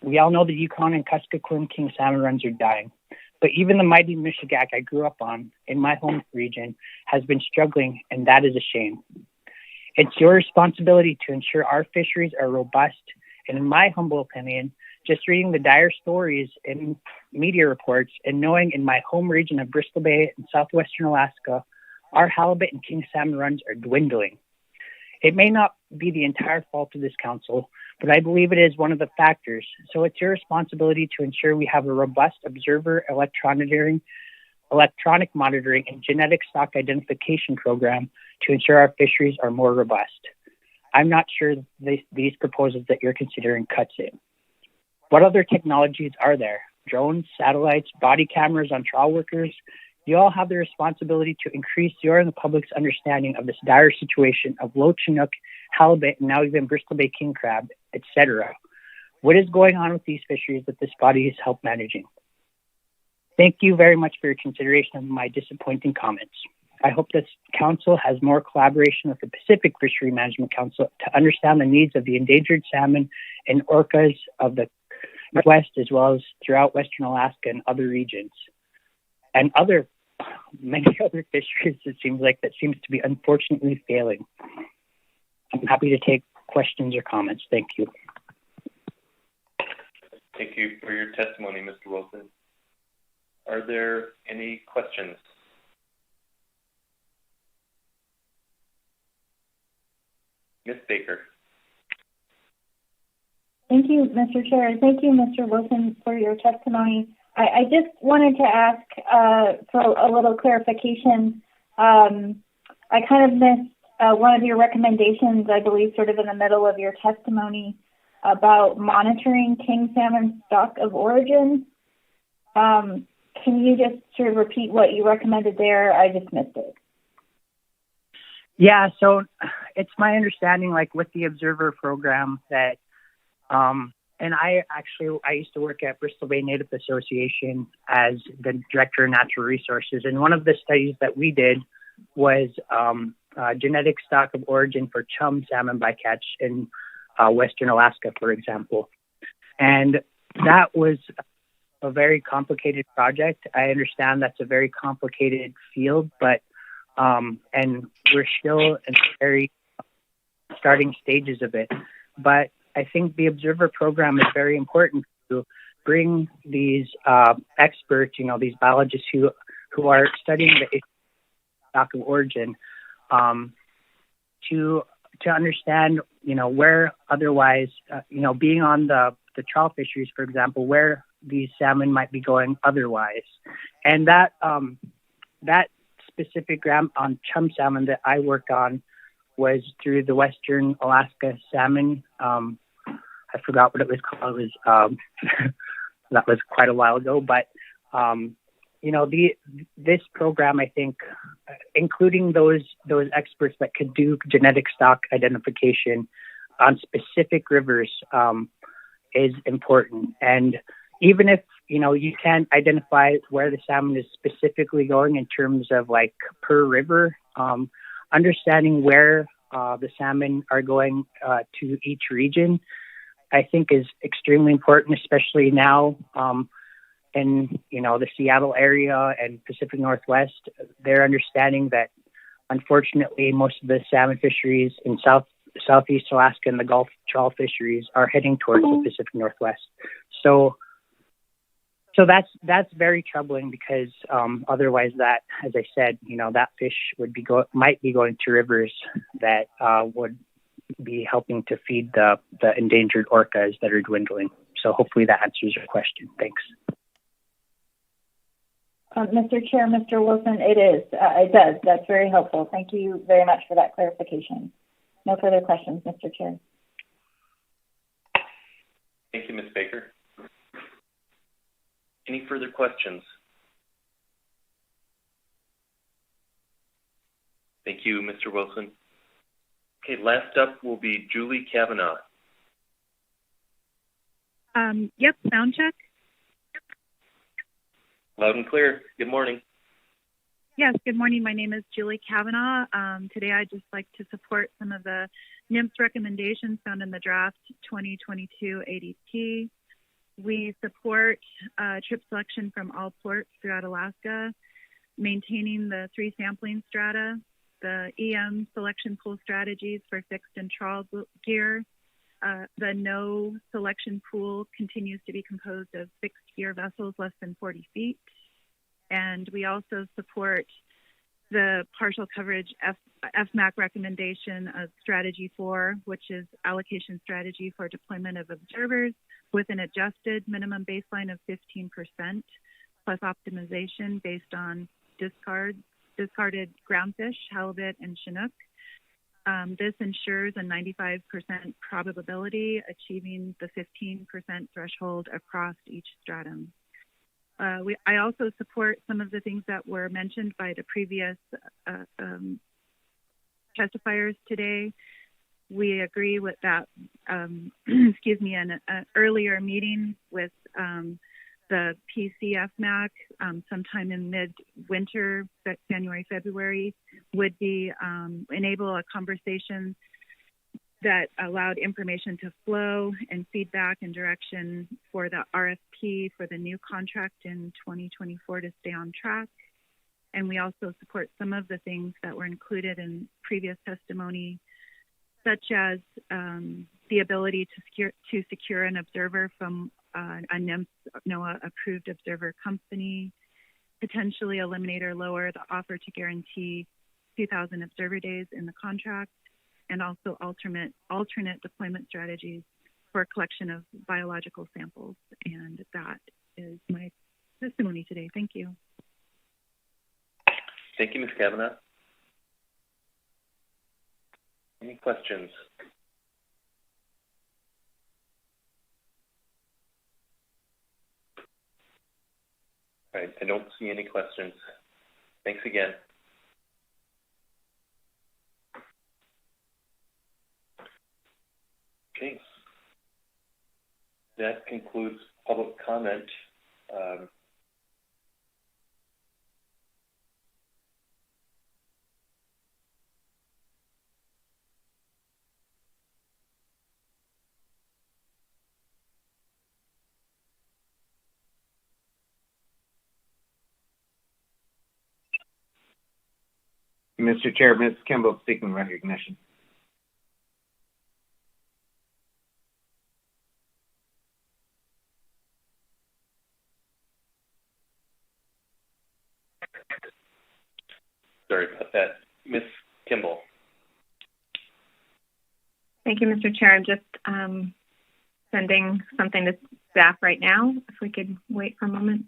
We all know the Yukon and Kuskokwim king salmon runs are dying, but even the mighty Michigac I grew up on in my home region has been struggling, and that is a shame. It's your responsibility to ensure our fisheries are robust, and in my humble opinion, just reading the dire stories in media reports and knowing in my home region of Bristol Bay in southwestern Alaska, our halibut and king salmon runs are dwindling. It may not be the entire fault of this council, but I believe it is one of the factors. So it's your responsibility to ensure we have a robust Observer electronic monitoring and genetic stock identification program to ensure our fisheries are more robust. I'm not sure these proposals that you're considering cuts it. What other technologies are there? Drones, satellites, body cameras on trawl workers? You all have the responsibility to increase your and the public's understanding of this dire situation of low Chinook, halibut, and now even Bristol Bay king crab, etc. What is going on with these fisheries that this body has helped managing? Thank you very much for your consideration of my disappointing comments. I hope this council has more collaboration with the Pacific Fishery Management Council to understand the needs of the endangered salmon and orcas of the Northwest, as well as throughout Western Alaska and other regions. And many other fisheries, it seems like, that seems to be unfortunately failing. I'm happy to take questions or comments. Thank you. Thank you for your testimony, Mr. Wilson. Are there any questions? Ms. Baker. Thank you, Mr. Chair. Thank you, Mr. Wilson, for your testimony. I just wanted to ask for a little clarification. I kind of missed one of your recommendations, I believe, sort of in the middle of your testimony about monitoring king salmon stock of origin. Can you just sort of repeat what you recommended there? I just missed it. Yeah, so it's my understanding, like with the Observer program, that and I used to work at Bristol Bay Native Association as the Director of Natural Resources. And one of the studies that we did was genetic stock of origin for chum salmon bycatch in Western Alaska, for example. And that was a very complicated project. I understand that's a very complicated field, but and we're still in the very starting stages of it. But I think the Observer program is very important to bring these experts, these biologists who are studying the stock of origin, to understand, where otherwise, being on the trout fisheries, for example, where these salmon might be going otherwise. And that specific grant on chum salmon that I worked on was through the Western Alaska Salmon. I forgot what it was called. It was, that was quite a while ago. But, this program, I think, including those experts that could do genetic stock identification on specific rivers is important. And even if, you can't identify where the salmon is specifically going in terms of like per river, understanding where the salmon are going to each region, I think is extremely important, especially now in, the Seattle area and Pacific Northwest. They're understanding that, unfortunately, most of the salmon fisheries in Southeast Alaska and the Gulf trawl fisheries are heading towards the Pacific Northwest. So that's very troubling because otherwise that, as I said, that fish might be going to rivers that would be helping to feed the endangered orcas that are dwindling. So hopefully that answers your question. Thanks. Mr. Chair, Mr. Wilson, it does. That's very helpful. Thank you very much for that clarification. No further questions, Mr. Chair. Thank you, Ms. Baker. Any further questions? Thank you, Mr. Wilson. Okay, last up will be Julie Kavanaugh. Yep, sound check. Loud and clear. Good morning. Yes, good morning. My name is Julie Kavanaugh. Today I'd just like to support some of the NMFS recommendations found in the draft 2022 ADP. We support trip selection from all ports throughout Alaska, maintaining the 3 sampling strata, the EM selection pool strategies for fixed and trawl gear. The no selection pool continues to be composed of fixed gear vessels less than 40 feet. And we also support the partial coverage FMAC recommendation of strategy 4, which is allocation strategy for deployment of observers with an adjusted minimum baseline of 15% plus optimization based on discarded groundfish, halibut, and Chinook. This ensures a 95% probability achieving the 15% threshold across each stratum. I also support some of the things that were mentioned by the previous testifiers today. We agree with that, excuse me, in an earlier meeting with the PCFMAC sometime in mid-winter, January, February, would be enable a conversation that allowed information to flow and feedback and direction for the RFP for the new contract in 2024 to stay on track. And we also support some of the things that were included in previous testimony, such as the ability to secure an observer from a NOAA approved observer company, potentially eliminate or lower the offer to guarantee 2,000 observer days in the contract, and also alternate deployment strategies for collection of biological samples. And that is my testimony today. Thank you. Thank you, Ms. Kavanaugh. Any questions? All right, I don't see any questions. Thanks again. Okay. That concludes public comment. Mr. Chair, Ms. Kimball seeking recognition. Sorry about that. Ms. Kimball. Thank you, Mr. Chair. I'm just sending something to staff right now. If we could wait for a moment.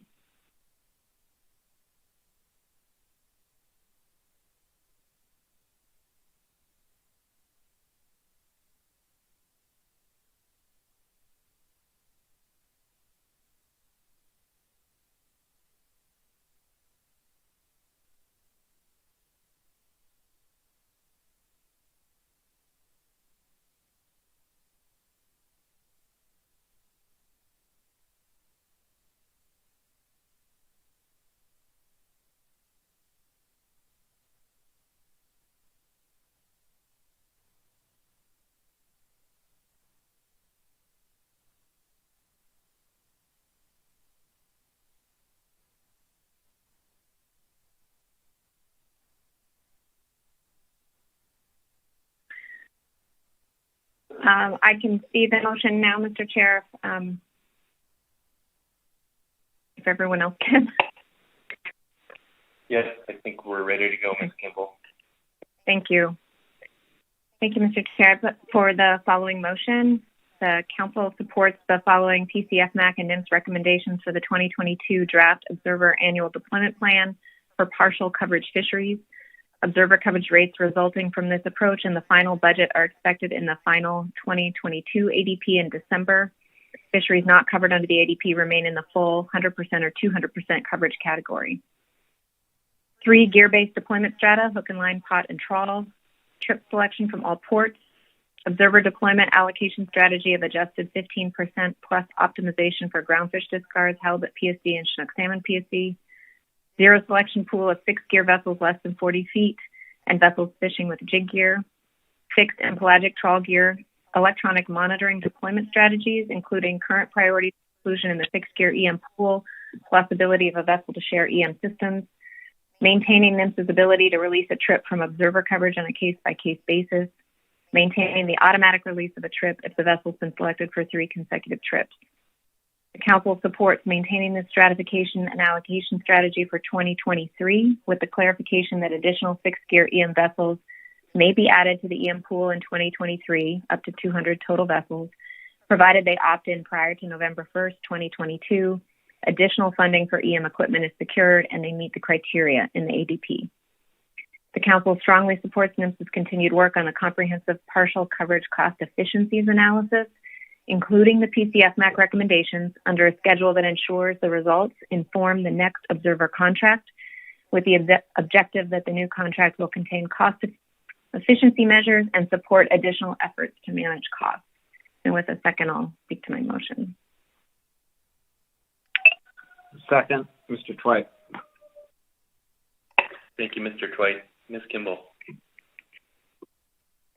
I can see the motion now, Mr. Chair, if everyone else can. Yes, I think we're ready to go, Ms. Kimball. Thank you. Thank you, Mr. Chair. For the following motion, the Council supports the following PCFMAC and NIMS recommendations for the 2022 Draft Observer Annual Deployment Plan for partial coverage fisheries. Observer coverage rates resulting from this approach and the final budget are expected in the final 2022 ADP in December. Fisheries not covered under the ADP remain in the full 100% or 200% coverage category. 3 gear-based deployment strata, hook and line, pot, and trawl. Trip selection from all ports. Observer deployment allocation strategy of adjusted 15% plus optimization for groundfish discards, halibut PSD, and Chinook salmon PSD. 0 selection pool of fixed gear vessels less than 40 feet and vessels fishing with jig gear. Fixed and pelagic trawl gear. Electronic monitoring deployment strategies, including current priority inclusion in the fixed gear EM pool, plus ability of a vessel to share EM systems. Maintaining NIMS's ability to release a trip from observer coverage on a case-by-case basis. Maintaining the automatic release of a trip if the vessel's been selected for 3 consecutive trips. The Council supports maintaining this stratification and allocation strategy for 2023 with the clarification that additional fixed gear EM vessels may be added to the EM pool in 2023, up to 200 total vessels, provided they opt in prior to November 1st, 2022. Additional funding for EM equipment is secured and they meet the criteria in the ADP. The Council strongly supports NIMS's continued work on the comprehensive partial coverage cost efficiencies analysis, including the PCFMAC recommendations, under a schedule that ensures the results inform the next observer contract, with the objective that the new contract will contain cost efficiency measures and support additional efforts to manage costs. And with a second, I'll speak to my motion. Second, Mr. Twite. Thank you, Mr. Twite. Ms. Kimball.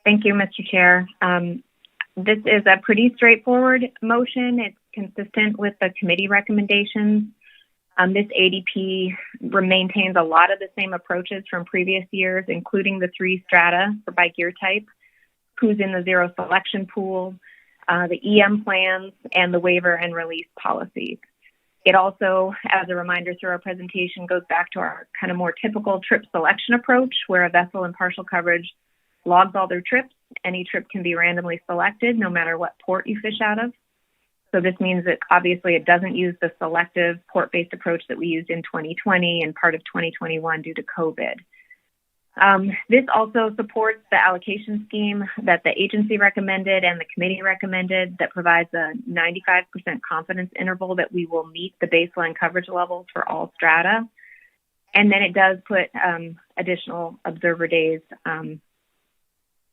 Thank you, Mr. Chair. This is a pretty straightforward motion. It's consistent with the committee recommendations. This ADP maintains a lot of the same approaches from previous years, including the 3 strata by gear type, who's in the 0 selection pool, the EM plans, and the waiver and release policies. It also, as a reminder through our presentation, goes back to our kind of more typical trip selection approach, where a vessel in partial coverage logs all their trips. Any trip can be randomly selected, no matter what port you fish out of. So this means that obviously it doesn't use the selective port-based approach that we used in 2020 and part of 2021 due to COVID. This also supports the allocation scheme that the agency recommended and the committee recommended that provides a 95% confidence interval that we will meet the baseline coverage levels for all strata. And then it does put additional observer days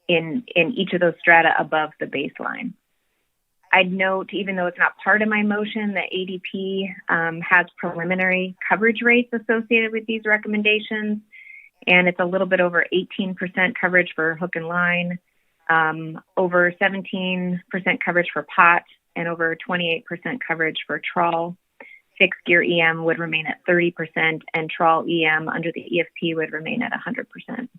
in each of those strata above the baseline. I'd note, even though it's not part of my motion, that ADP has preliminary coverage rates associated with these recommendations, and it's a little bit over 18% coverage for hook and line, over 17% coverage for pot, and over 28% coverage for trawl. Fixed gear EM would remain at 30%, and trawl EM under the EFP would remain at 100%.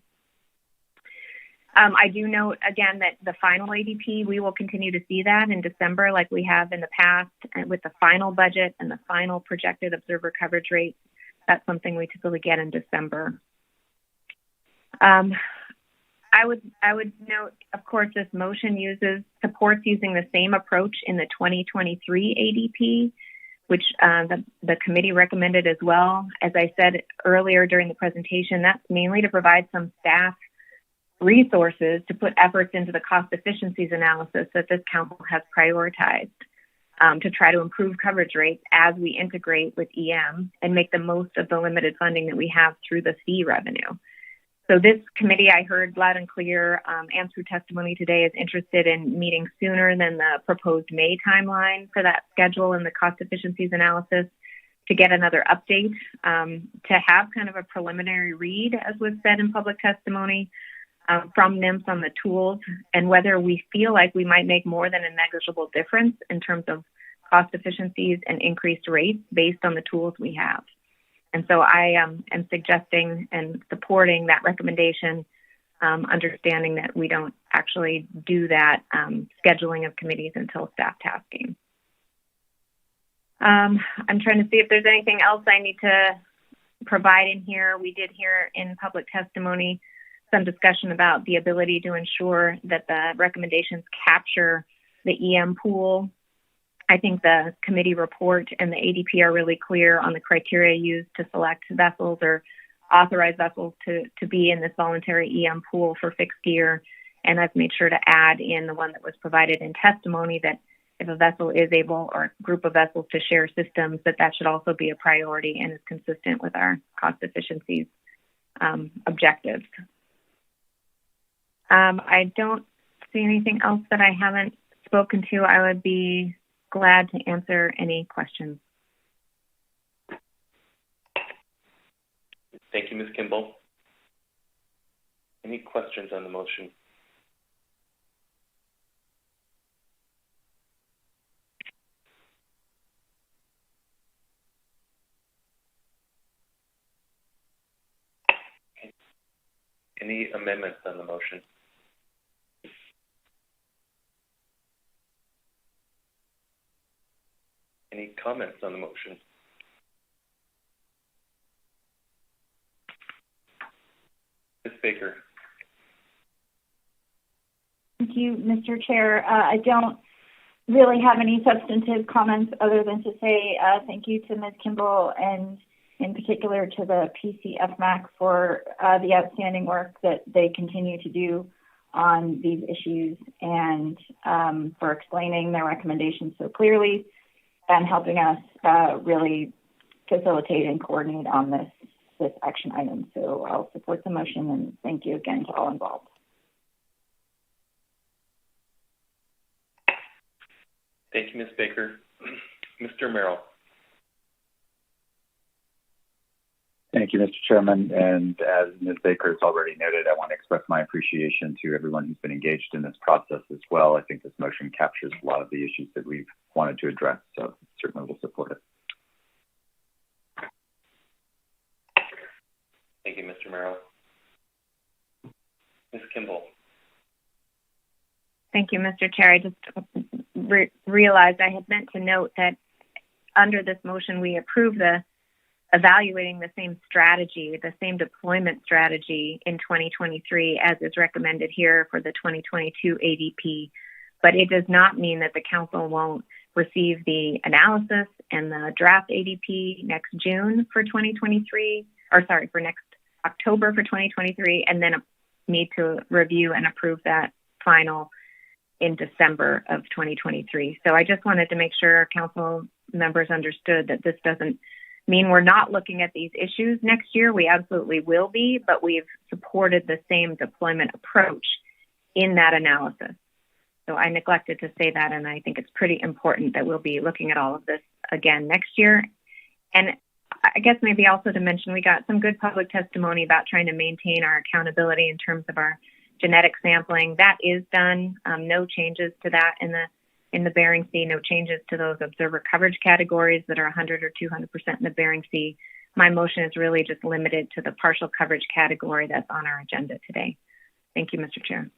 I do note, again, that the final ADP, we will continue to see that in December like we have in the past, and with the final budget and the final projected observer coverage rate. That's something we typically get in December. I would note, of course, this motion supports using the same approach in the 2023 ADP, which the committee recommended as well. As I said earlier during the presentation, that's mainly to provide some staff resources to put efforts into the cost efficiencies analysis that this council has prioritized to try to improve coverage rates as we integrate with EM and make the most of the limited funding that we have through the fee revenue. So this committee, I heard loud and clear and through testimony today, is interested in meeting sooner than the proposed May timeline for that schedule and the cost efficiencies analysis to get another update, to have kind of a preliminary read, as was said in public testimony, from NIMS on the tools and whether we feel like we might make more than a negligible difference in terms of cost efficiencies and increased rates based on the tools we have. And so I am suggesting and supporting that recommendation, understanding that we don't actually do that scheduling of committees until staff tasking. I'm trying to see if there's anything else I need to provide in here. We did hear in public testimony some discussion about the ability to ensure that the recommendations capture the EM pool. I think the committee report and the ADP are really clear on the criteria used to select vessels or authorize vessels to be in this voluntary EM pool for fixed gear. And I've made sure to add in the one that was provided in testimony that if a vessel is able, or a group of vessels, to share systems, that should also be a priority and is consistent with our cost efficiencies objectives. I don't see anything else that I haven't spoken to. I would be glad to answer any questions. Thank you, Ms. Kimball. Any questions on the motion? Okay. Any amendments on the motion? Any comments on the motion? Ms. Baker. Thank you, Mr. Chair. I don't really have any substantive comments other than to say thank you to Ms. Kimball and in particular to the PCFMAC for the outstanding work that they continue to do on these issues and for explaining their recommendations so clearly and helping us really facilitate and coordinate on this action item. So I'll support the motion and thank you again to all involved. Thank you, Ms. Baker. Mr. Merrill. Thank you, Mr. Chairman. And as Ms. Baker has already noted, I want to express my appreciation to everyone who's been engaged in this process as well. I think this motion captures a lot of the issues that we've wanted to address, so certainly we'll support it. Thank you, Mr. Merrill. Ms. Kimball. Thank you, Mr. Chair. I just realized I had meant to note that under this motion, we approve the evaluating the same strategy, the same deployment strategy in 2023 as is recommended here for the 2022 ADP. But it does not mean that the council won't receive the analysis and the draft ADP next June for 2023, or sorry, for next October for 2023, and then need to review and approve that final in December of 2023. So I just wanted to make sure council members understood that this doesn't mean we're not looking at these issues next year. We absolutely will be, but we've supported the same deployment approach in that analysis. So I neglected to say that, and I think it's pretty important that we'll be looking at all of this again next year. And I guess maybe also to mention, we got some good public testimony about trying to maintain our accountability in terms of our genetic sampling. That is done. No changes to that in the Bering Sea, no changes to those observer coverage categories that are 100 or 200% in the Bering Sea. My motion is really just limited to the partial coverage category that's on our agenda today. Thank you, Mr. Chair.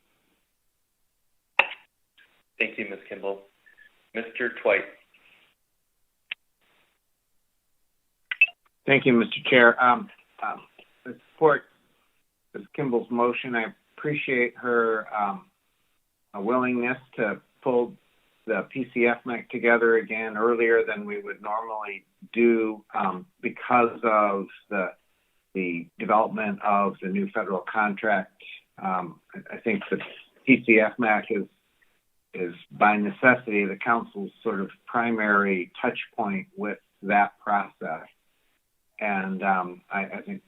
Thank you, Ms. Kimball. Mr. Twite. Thank you, Mr. Chair. I support Ms. Kimball's motion. I appreciate her willingness to pull the PCFMAC together again earlier than we would normally do because of the development of the new federal contract. I think the PCFMAC is by necessity the council's sort of primary touch point with that process. And I think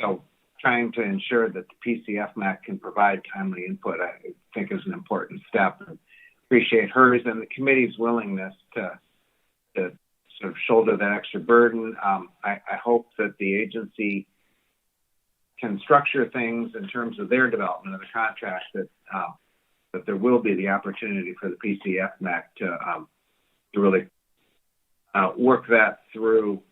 so. Trying to ensure that the PCFMAC can provide timely input, I think, is an important step. Appreciate hers and the committee's willingness to sort of shoulder that extra burden. I hope that the agency can structure things in terms of their development of the contract that there will be the opportunity for the PCFMAC to really work that through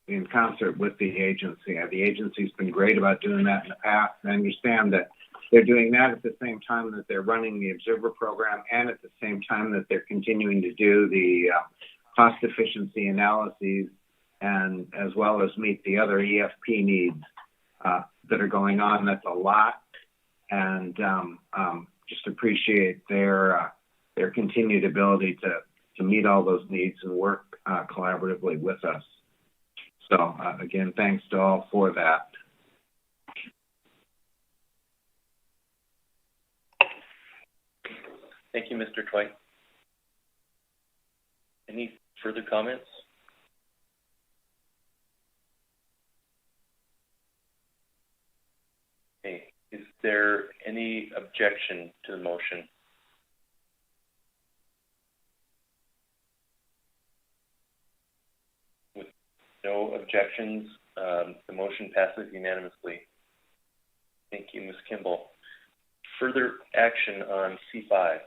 in concert with the agency. The agency's been great about doing that in the past. I understand that they're doing that at the same time that they're running the observer program and at the same time that they're continuing to do the cost efficiency analyses and as well as meet the other EFP needs that are going on. That's a lot. And just appreciate their continued ability to meet all those needs and work collaboratively with us. So again, thanks to all for that. Thank you, Mr. Twite. Any further comments? Okay. Is there any objection to the motion? With no objections, the motion passes unanimously. Thank you, Ms. Kimball. Further action on C5.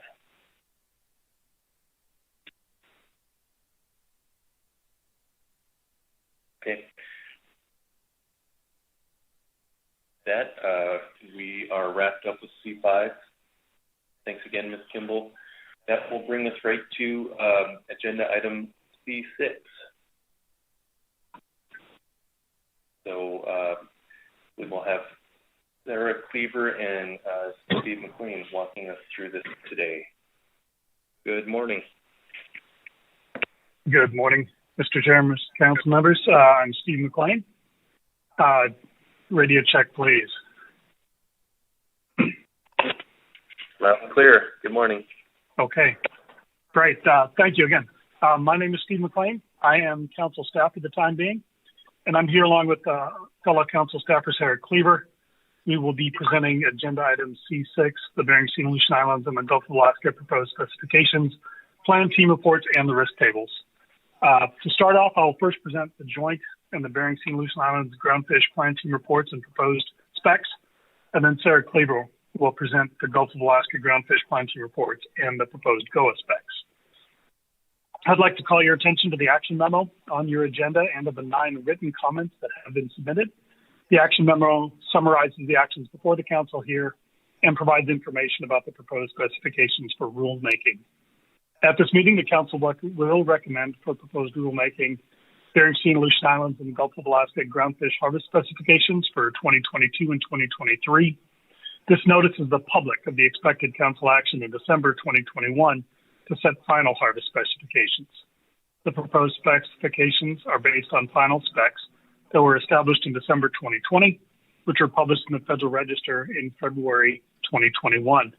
Okay. That we are wrapped up with C5. Thanks again, Ms. Kimball. That will bring us right to agenda item C6. So we will have Sarah Cleaver and Steve McLean walking us through this today. Good morning. Good morning, Mr. Chairman, council members. I'm Steve McLean. Radio check, please. Loud and clear. Good morning. Okay, great. Thank you again. My name is Steve McLean. I am council staff for the time being, and I'm here along with fellow council staffer Sarah Cleaver. We will be presenting agenda item C6, the Bering Sea and Aleutian Islands and the Gulf of Alaska proposed specifications, plan team reports, and the risk tables. To start off, I will first present the joint and the Bering Sea and Aleutian Islands groundfish plan team reports and proposed specs, and then Sarah Cleaver will present the Gulf of Alaska groundfish plan team reports and the proposed GOA specs. I'd like to call your attention to the action memo on your agenda and of the 9 written comments that have been submitted. The action memo summarizes the actions before the council here and provides information about the proposed specifications for rulemaking. At this meeting, the Council will recommend for proposed rulemaking Bering Sea and Aleutian Islands and Gulf of Alaska groundfish harvest specifications for 2022 and 2023. This notices the public of the expected Council action in December 2021 to set final harvest specifications. The proposed specifications are based on final specs that were established in December 2020, which were published in the Federal Register in February 2021.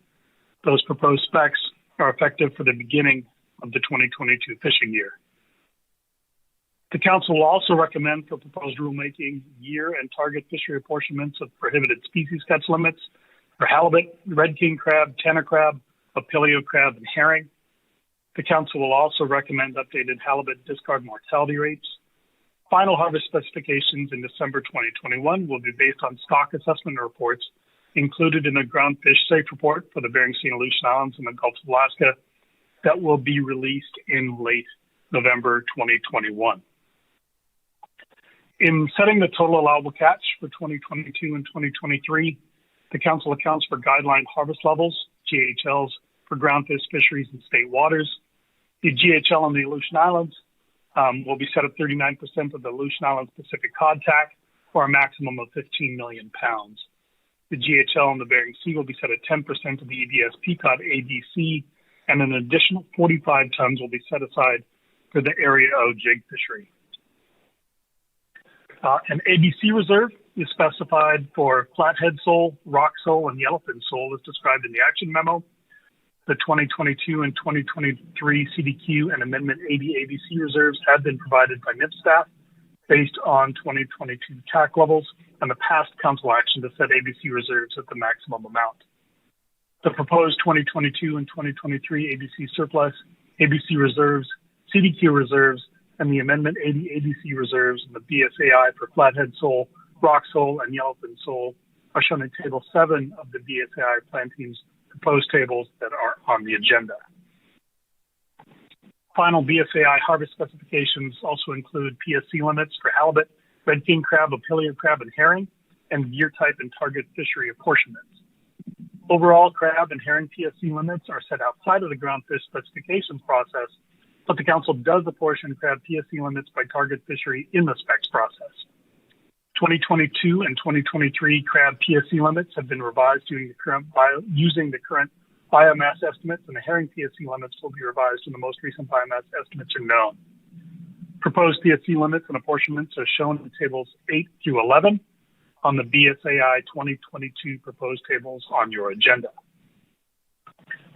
Those proposed specs are effective for the beginning of the 2022 fishing year. The Council will also recommend for proposed rulemaking year and target fishery apportionments of prohibited species catch limits for halibut, red king crab, tanner crab, papilio crab, and herring. The Council will also recommend updated halibut discard mortality rates. Final harvest specifications in December 2021 will be based on stock assessment reports included in the groundfish safe report for the Bering Sea and Aleutian Islands and the Gulf of Alaska that will be released in late November 2021. In setting the total allowable catch for 2022 and 2023, the Council accounts for guideline harvest levels, GHLs, for groundfish fisheries in state waters. The GHL on the Aleutian Islands will be set at 39% of the Aleutian Islands Pacific cod tack, or a maximum of 15 million pounds. The GHL on the Bering Sea will be set at 10% of the EBS Pequod ABC, and an additional 45 tons will be set aside for the Area O jig fishery. An ABC reserve is specified for flathead sole, rock sole, and yellowfin sole as described in the action memo. The 2022 and 2023 CDQ and Amendment 80 ABC reserves have been provided by NIP staff based on 2022 TAC levels and the past Council action to set ABC reserves at the maximum amount. The proposed 2022 and 2023 ABC surplus, ABC reserves, CDQ reserves, and the Amendment 80 ABC reserves and the BSAI for flathead sole, rock sole, and yellowfin sole are shown in Table 7 of the BSAI Plan Team's proposed tables that are on the agenda. Final BSAI harvest specifications also include PSC limits for halibut, red king crab, papilio crab, and herring, and year type and target fishery apportionments. Overall, crab and herring PSC limits are set outside of the groundfish specifications process, but the Council does apportion crab PSC limits by target fishery in the specs process. 2022 and 2023 crab PSC limits have been revised using the current biomass estimates, and the herring PSC limits will be revised when the most recent biomass estimates are known. Proposed PSC limits and apportionments are shown in tables 8 through 11 on the BSAI 2022 proposed tables on your agenda.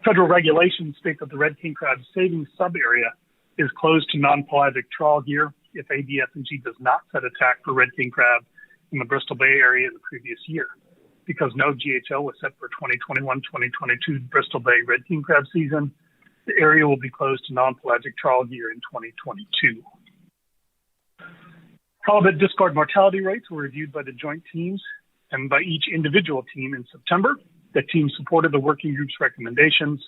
Federal regulations state that the red king crab savings sub-area is closed to non-pelagic trawl gear if ABF&G does not set a TAC for red king crab in the Bristol Bay area in the previous year. Because no GHL was set for 2021-2022 Bristol Bay red king crab season, the area will be closed to non-pelagic trawl gear in 2022. Halibut discard mortality rates were reviewed by the joint teams and by each individual team in September. The team supported the working group's recommendations,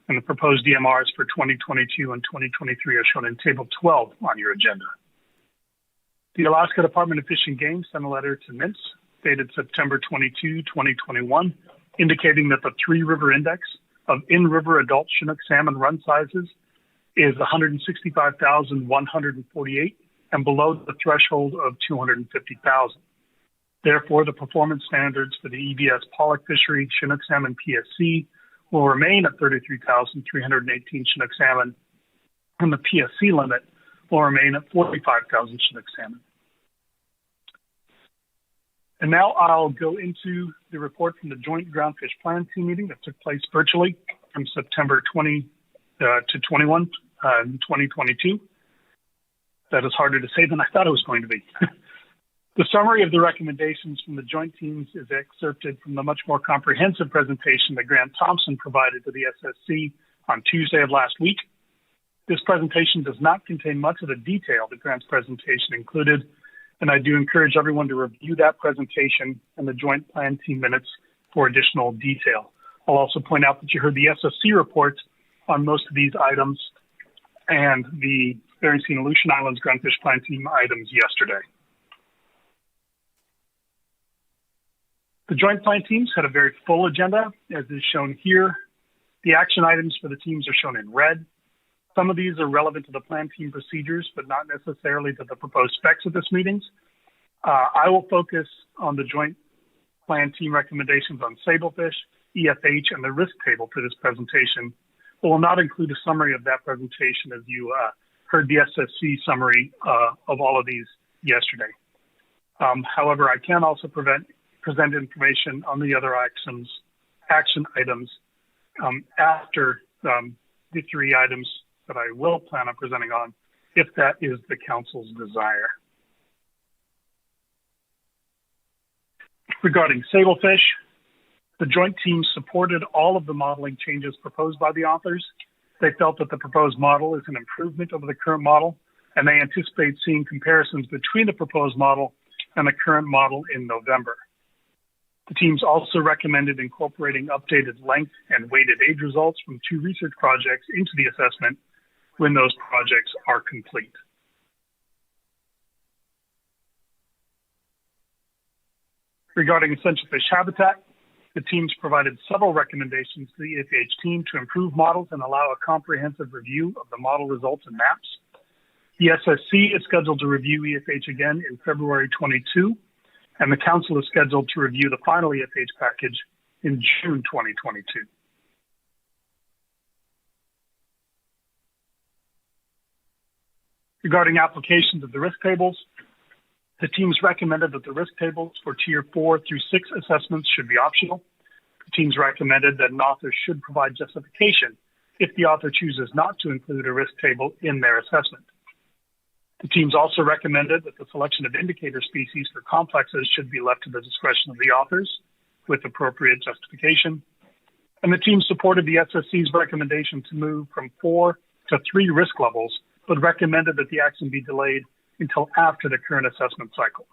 and the proposed DMRs for 2022 and 2023 are shown in Table 12 on your agenda. The Alaska Department of Fish and Game sent a letter to NIMS dated September 22, 2021, indicating that the Three River Index of in-river adult Chinook salmon run sizes is 165,148 and below the threshold of 250,000. Therefore, the performance standards for the EBS pollock fishery Chinook salmon PSC will remain at 33,318 Chinook salmon, and the PSC limit will remain at 45,000 Chinook salmon. And now I'll go into the report from the Joint Groundfish Plan Team meeting that took place virtually from September 20 to 21 in 2022. That is harder to say than I thought it was going to be. The summary of the recommendations from the joint teams is excerpted from the much more comprehensive presentation that Grant Thompson provided to the SSC on Tuesday of last week. This presentation does not contain much of the detail that Grant's presentation included, and I do encourage everyone to review that presentation and the joint plan team minutes for additional detail. I'll also point out that you heard the SSC reports on most of these items and the Bering Sea and Aleutian Islands Groundfish Plan Team items yesterday. The joint plan teams had a very full agenda, as is shown here. The action items for the teams are shown in red. Some of these are relevant to the plan team procedures, but not necessarily to the proposed specs of this meetings. I will focus on the joint plan team recommendations on sablefish, EFH, and the risk table for this presentation, but will not include a summary of that presentation as you heard the SSC summary of all of these yesterday. However, I can also present information on the other action items after the three items that I will plan on presenting on, if that is the council's desire. Regarding sablefish, the joint team supported all of the modeling changes proposed by the authors. They felt that the proposed model is an improvement over the current model, and they anticipate seeing comparisons between the proposed model and the current model in November. The teams also recommended incorporating updated length and weighted age results from 2 research projects into the assessment when those projects are complete. Regarding essential fish habitat, the teams provided several recommendations to the EFH team to improve models and allow a comprehensive review of the model results and maps. The SSC is scheduled to review EFH again in February 22, and the council is scheduled to review the final EFH package in June 2022. Regarding applications of the risk tables, the teams recommended that the risk tables for Tier 4 through 6 assessments should be optional. The teams recommended that an author should provide justification if the author chooses not to include a risk table in their assessment. The teams also recommended that the selection of indicator species for complexes should be left to the discretion of the authors with appropriate justification. And the team supported the SSC's recommendation to move from 4 to 3 risk levels, but recommended that the action be delayed until after the current assessment cycle.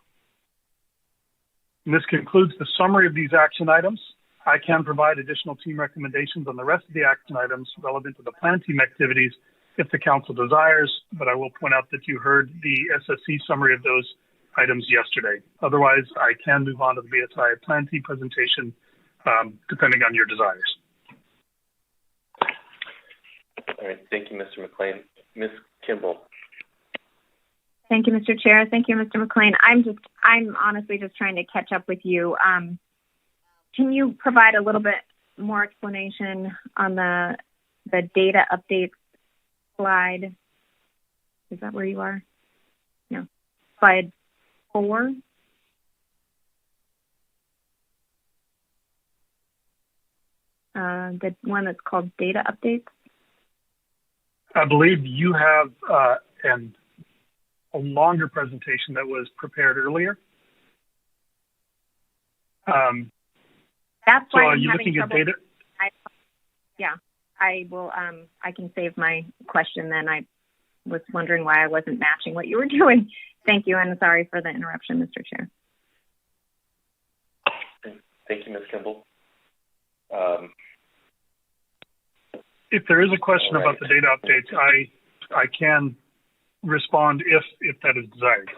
And this concludes the summary of these action items. I can provide additional team recommendations on the rest of the action items relevant to the plan team activities if the council desires, but I will point out that you heard the SSC summary of those items yesterday. Otherwise, I can move on to the BSI plan team presentation, depending on your desires. All right, thank you, Mr. McLean. Ms. Kimball. Thank you, Mr. Chair. Thank you, Mr. McLean. I'm honestly just trying to catch up with you. Can you provide a little bit more explanation on the data updates slide? Is that where you are? No. Slide 4. The one that's called data updates. I believe you have a longer presentation that was prepared earlier. That's why so are I'm you having looking at trouble. data? I will. I can save my question then. I was wondering why I wasn't matching what you were doing. Thank you, and sorry for the interruption, Mr. Chair. Thank you, Ms. Kimball. If there is a question about the data updates, I can respond if that is desired.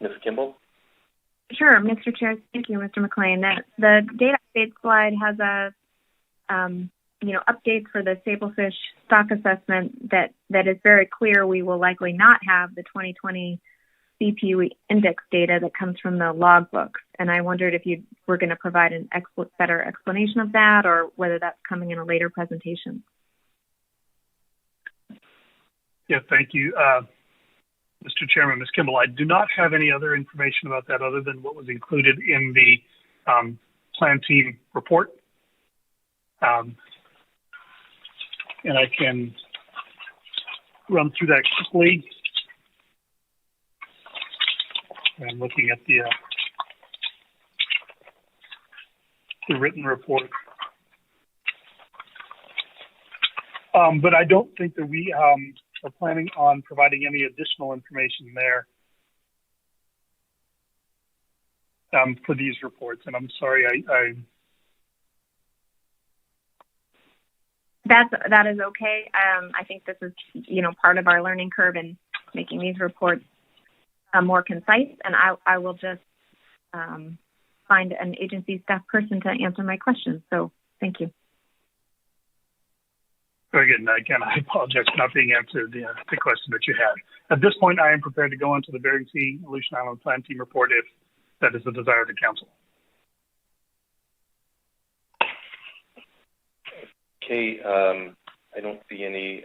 Ms. Kimball? Sure, Mr. Chair. Thank you, Mr. McLean. The data update slide has a update for the sablefish stock assessment that is very clear. We will likely not have the 2020 CPU index data that comes from the log books. And I wondered if you were going to provide an better explanation of that, or whether that's coming in a later presentation. Yeah, thank you, Mr. Chairman, Ms. Kimball. I do not have any other information about that other than what was included in the plan team report. And I can run through that quickly. I'm looking at the written report. But I don't think that we are planning on providing any additional information there for these reports. And I'm sorry, That is okay. I think this is, part of our learning curve in making these reports more concise, and I will just find an agency staff person to answer my questions. So thank you. Very good. And again, I apologize for not being answered the question that you had. At this point, I am prepared to go into the Bering Sea Aleutian Island Plan Team report if that is the desire of the council. Okay, I don't see any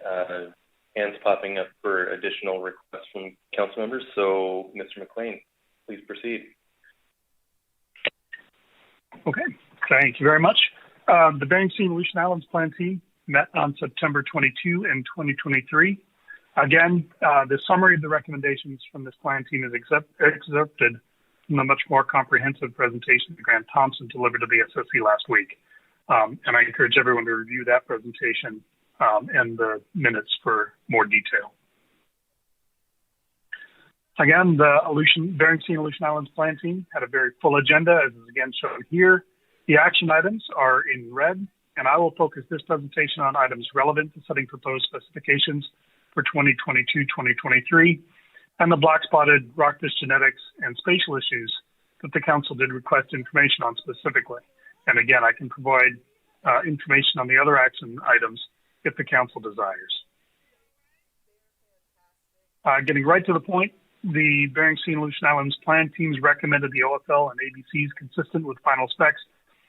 hands popping up for additional requests from council members. So, Mr. McLean, please proceed. Okay, thank you very much. The Bering Sea and Aleutian Islands Plan Team met on September 22 in 2023. Again, the summary of the recommendations from this plan team is excerpted from a much more comprehensive presentation that Grant Thompson delivered to the SSC last week. And I encourage everyone to review that presentation and the minutes for more detail. Again, the Bering Sea and Aleutian Islands Plan Team had a very full agenda, as is again shown here. The action items are in red, and I will focus this presentation on items relevant to setting proposed specifications for 2022-2023, and the black-spotted rockfish genetics and spatial issues that the council did request information on specifically. And again, I can provide information on the other action items if the council desires. Getting right to the point, the Bering Sea and Aleutian Islands Plan Teams recommended the OFL and ABCs consistent with final specs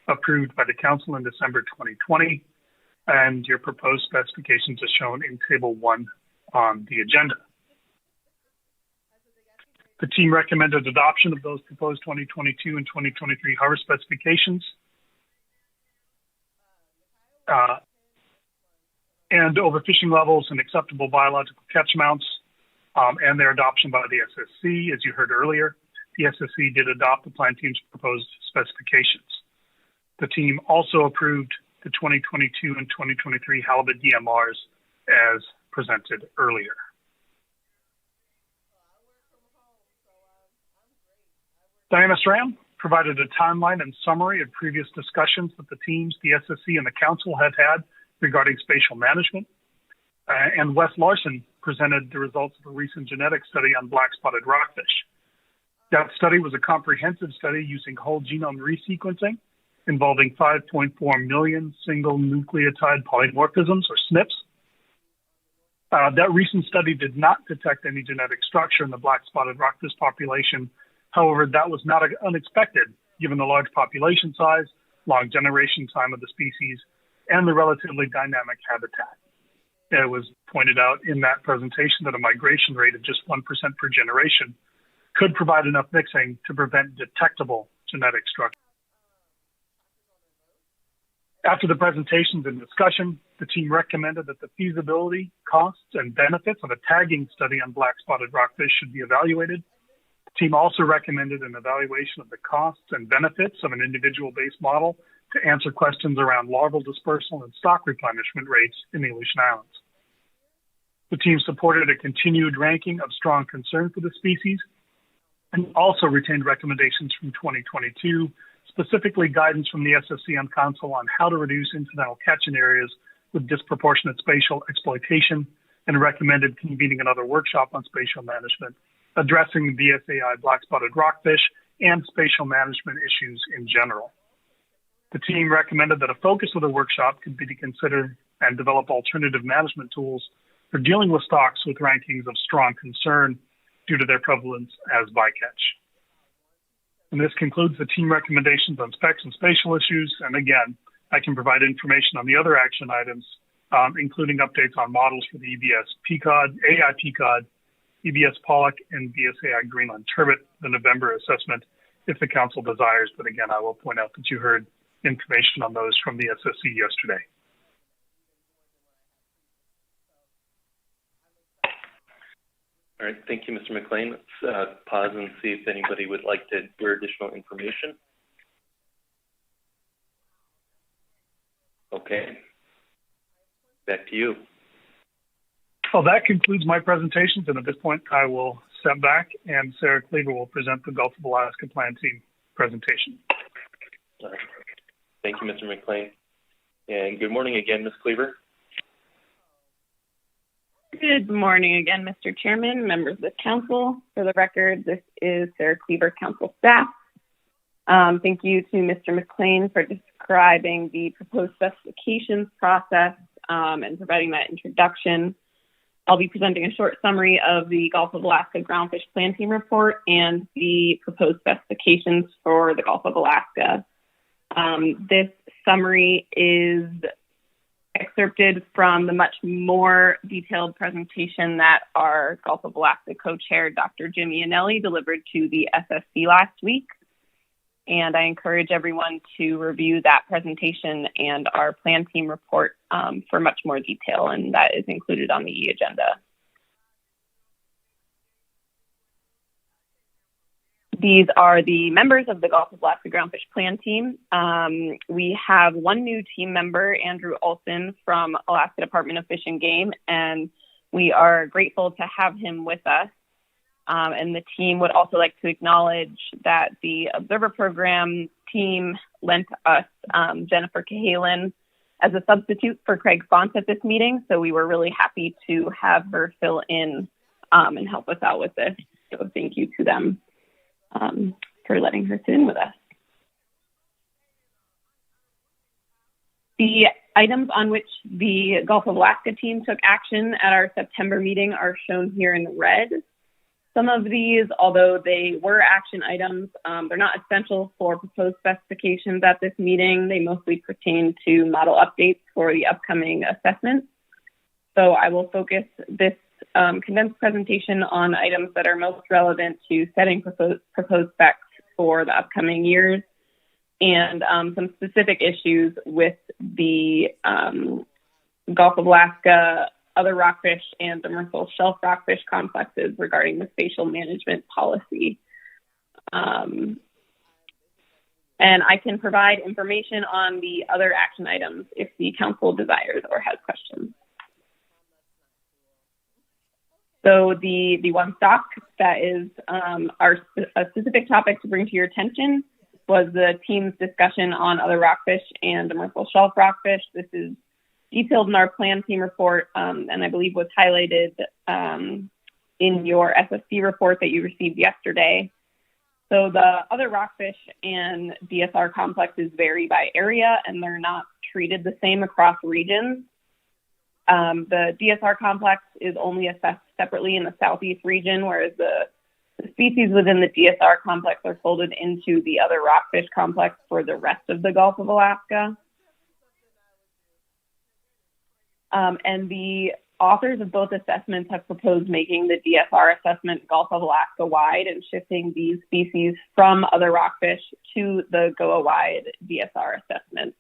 approved by the council in December 2020, and your proposed specifications are shown in Table 1 on the agenda. The team recommended adoption of those proposed 2022 and 2023 harvest specifications and overfishing levels and acceptable biological catch amounts, and their adoption by the SSC. As you heard earlier, the SSC did adopt the plan team's proposed specifications. The team also approved the 2022 and 2023 halibut DMRs as presented earlier. Diana Stram provided a timeline and summary of previous discussions that the teams, the SSC, and the council had regarding spatial management. And Wes Larson presented the results of a recent genetic study on black-spotted rockfish. That study was a comprehensive study using whole genome resequencing involving 5.4 million single nucleotide polymorphisms, or SNPs. That recent study did not detect any genetic structure in the black-spotted rockfish population. However, that was not unexpected given the large population size, long generation time of the species, and the relatively dynamic habitat. It was pointed out in that presentation that a migration rate of just 1% per generation could provide enough mixing to prevent detectable genetic structure. After the presentations and discussion, the team recommended that the feasibility, costs, and benefits of a tagging study on black-spotted rockfish should be evaluated. The team also recommended an evaluation of the costs and benefits of an individual-based model to answer questions around larval dispersal and stock replenishment rates in the Aleutian Islands. The team supported a continued ranking of strong concern for the species and also retained recommendations from 2022, specifically guidance from the SSC and Council on how to reduce incidental catching areas with disproportionate spatial exploitation, and recommended convening another workshop on spatial management, addressing the BSAI black-spotted rockfish and spatial management issues in general. The team recommended that a focus of the workshop could be to consider and develop alternative management tools for dealing with stocks with rankings of strong concern due to their prevalence as bycatch. And this concludes the team recommendations on specs and spatial issues. And again, I can provide information on the other action items, including updates on models for the EBS PCOD, AI PCOD, EBS Pollock, and BSAI Greenland Turbot, the November assessment, if the council desires. But again, I will point out that you heard information on those from the SSC yesterday. All right, thank you, Mr. McLean. Let's pause and see if anybody would like to hear additional information. Okay, back to you. Well, that concludes my presentations, and at this point, I will step back, and Sarah Cleaver will present the Gulf of Alaska Plan Team presentation. All right. Thank you, Mr. McLean. And good morning again, Ms. Cleaver. Good morning again, Mr. Chairman, members of the council. For the record, this is Sarah Cleaver, council staff. Thank you to Mr. McLean for describing the proposed specifications process and providing that introduction. I'll be presenting a short summary of the Gulf of Alaska Groundfish Plan Team report and the proposed specifications for the Gulf of Alaska. This summary is excerpted from the much more detailed presentation that our Gulf of Alaska co-chair, Dr. Jim Iannelli, delivered to the SSC last week. And I encourage everyone to review that presentation and our plan team report for much more detail, and that is included on the agenda. These are the members of the Gulf of Alaska Groundfish Plan Team. We have one new team member, Andrew Olson from Alaska Department of Fish and Game, and we are grateful to have him with us. And the team would also like to acknowledge that the Observer Program team lent us Jennifer Cahalan as a substitute for Craig Fonts at this meeting, so we were really happy to have her fill in and help us out with this. So thank you to them for letting her sit in with us. The items on which the Gulf of Alaska team took action at our September meeting are shown here in red. Some of these, although they were action items, they're not essential for proposed specifications at this meeting. They mostly pertain to model updates for the upcoming assessments. So I will focus this condensed presentation on items that are most relevant to setting proposed specs for the upcoming years and some specific issues with the Gulf of Alaska, other rockfish, and demersal shelf rockfish complexes regarding the spatial management policy. And I can provide information on the other action items if the council desires or has questions. So the one stock that is a specific topic to bring to your attention was the team's discussion on other rockfish and demersal shelf rockfish. This is detailed in our plan team report, and I believe was highlighted in your SSC report that you received yesterday. So the other rockfish and DSR complexes vary by area, and they're not treated the same across regions. The DSR complex is only assessed separately in the Southeast region, whereas the species within the DSR complex are folded into the other rockfish complex for the rest of the Gulf of Alaska. And the authors of both assessments have proposed making the DSR assessment Gulf of Alaska wide and shifting these species from other rockfish to the GOA-wide DSR assessment.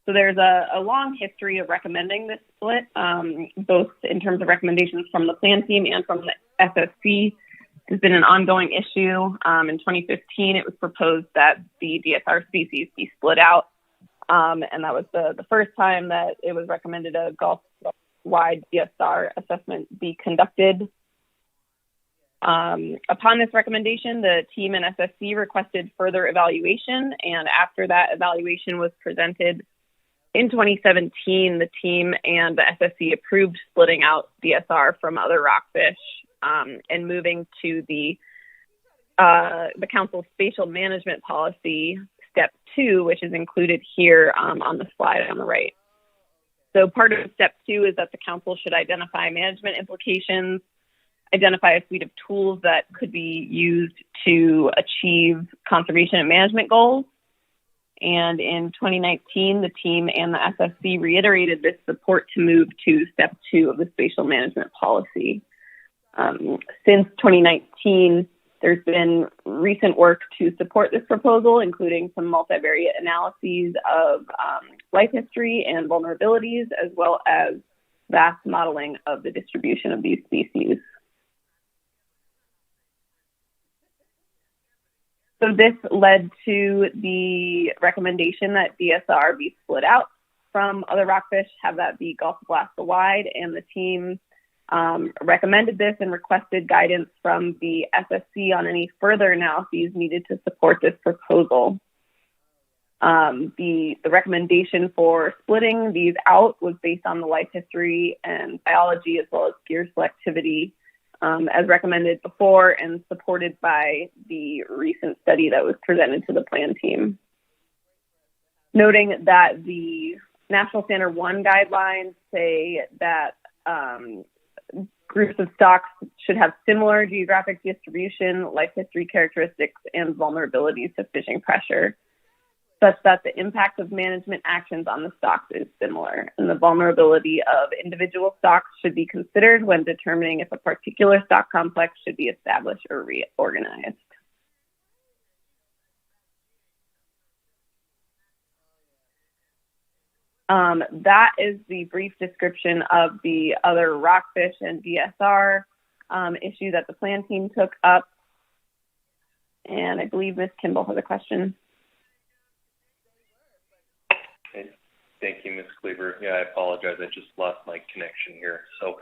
So there's a long history of recommending this split, both in terms of recommendations from the plan team and from the SSC. It's been an ongoing issue. In 2015, it was proposed that the DSR species be split out. And that was the first time that it was recommended a Gulf-wide DSR assessment be conducted. Upon this recommendation, the team and SSC requested further evaluation, and after that evaluation was presented in 2017, the team and the SSC approved splitting out DSR from other rockfish and moving to the council's spatial management policy, Step 2, which is included here on the slide on the right. So part of Step 2 is that the council should identify management implications, identify a suite of tools that could be used to achieve conservation and management goals. And in 2019, the team and the SSC reiterated this support to move to Step 2 of the spatial management policy. Since 2019, there's been recent work to support this proposal, including some multivariate analyses of life history and vulnerabilities, as well as vast modeling of the distribution of these species. So this led to the recommendation that DSR be split out from other rockfish, have that be Gulf of Alaska wide, and the team recommended this and requested guidance from the SSC on any further analyses needed to support this proposal. The recommendation for splitting these out was based on the life history and biology as well as gear selectivity, as recommended before and supported by the recent study that was presented to the plan team. Noting that the National Standard 1 guidelines say that groups of stocks should have similar geographic distribution, life history characteristics, and vulnerabilities to fishing pressure, such that the impact of management actions on the stocks is similar, and the vulnerability of individual stocks should be considered when determining if a particular stock complex should be established or reorganized. That is the brief description of the other rockfish and DSR issue that the plan team took up. And I believe Ms. Kimball has a question. Okay. Thank you, Ms. Cleaver. Yeah, I apologize. I just lost my connection here. So,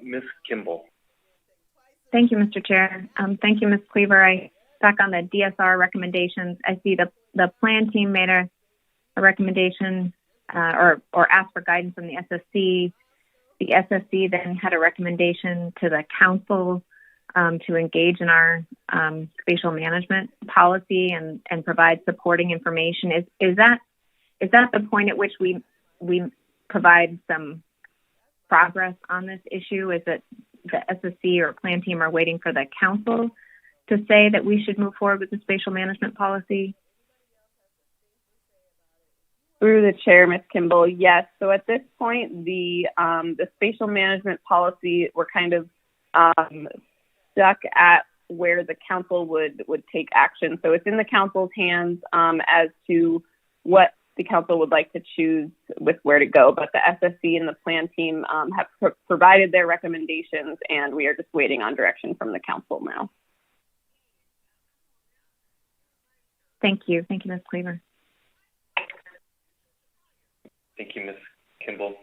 Ms. Kimball. Thank you, Mr. Chair. Thank you, Ms. Cleaver. Back on the DSR recommendations, I see the plan team made a recommendation or asked for guidance from the SSC. The SSC then had a recommendation to the council to engage in our spatial management policy and provide supporting information. Is that the point at which we provide some progress on this issue? Is it the SSC or plan team are waiting for the council to say that we should move forward with the spatial management policy? Through the chair, Ms. Kimball, yes. So at this point, the spatial management policy, we're kind of stuck at where the council would take action. So it's in the council's hands as to what the council would like to choose with where to go. But the SSC and the plan team have provided their recommendations, and we are just waiting on direction from the council now. Thank you. Thank you, Ms. Cleaver. Thank you, Ms. Kimball.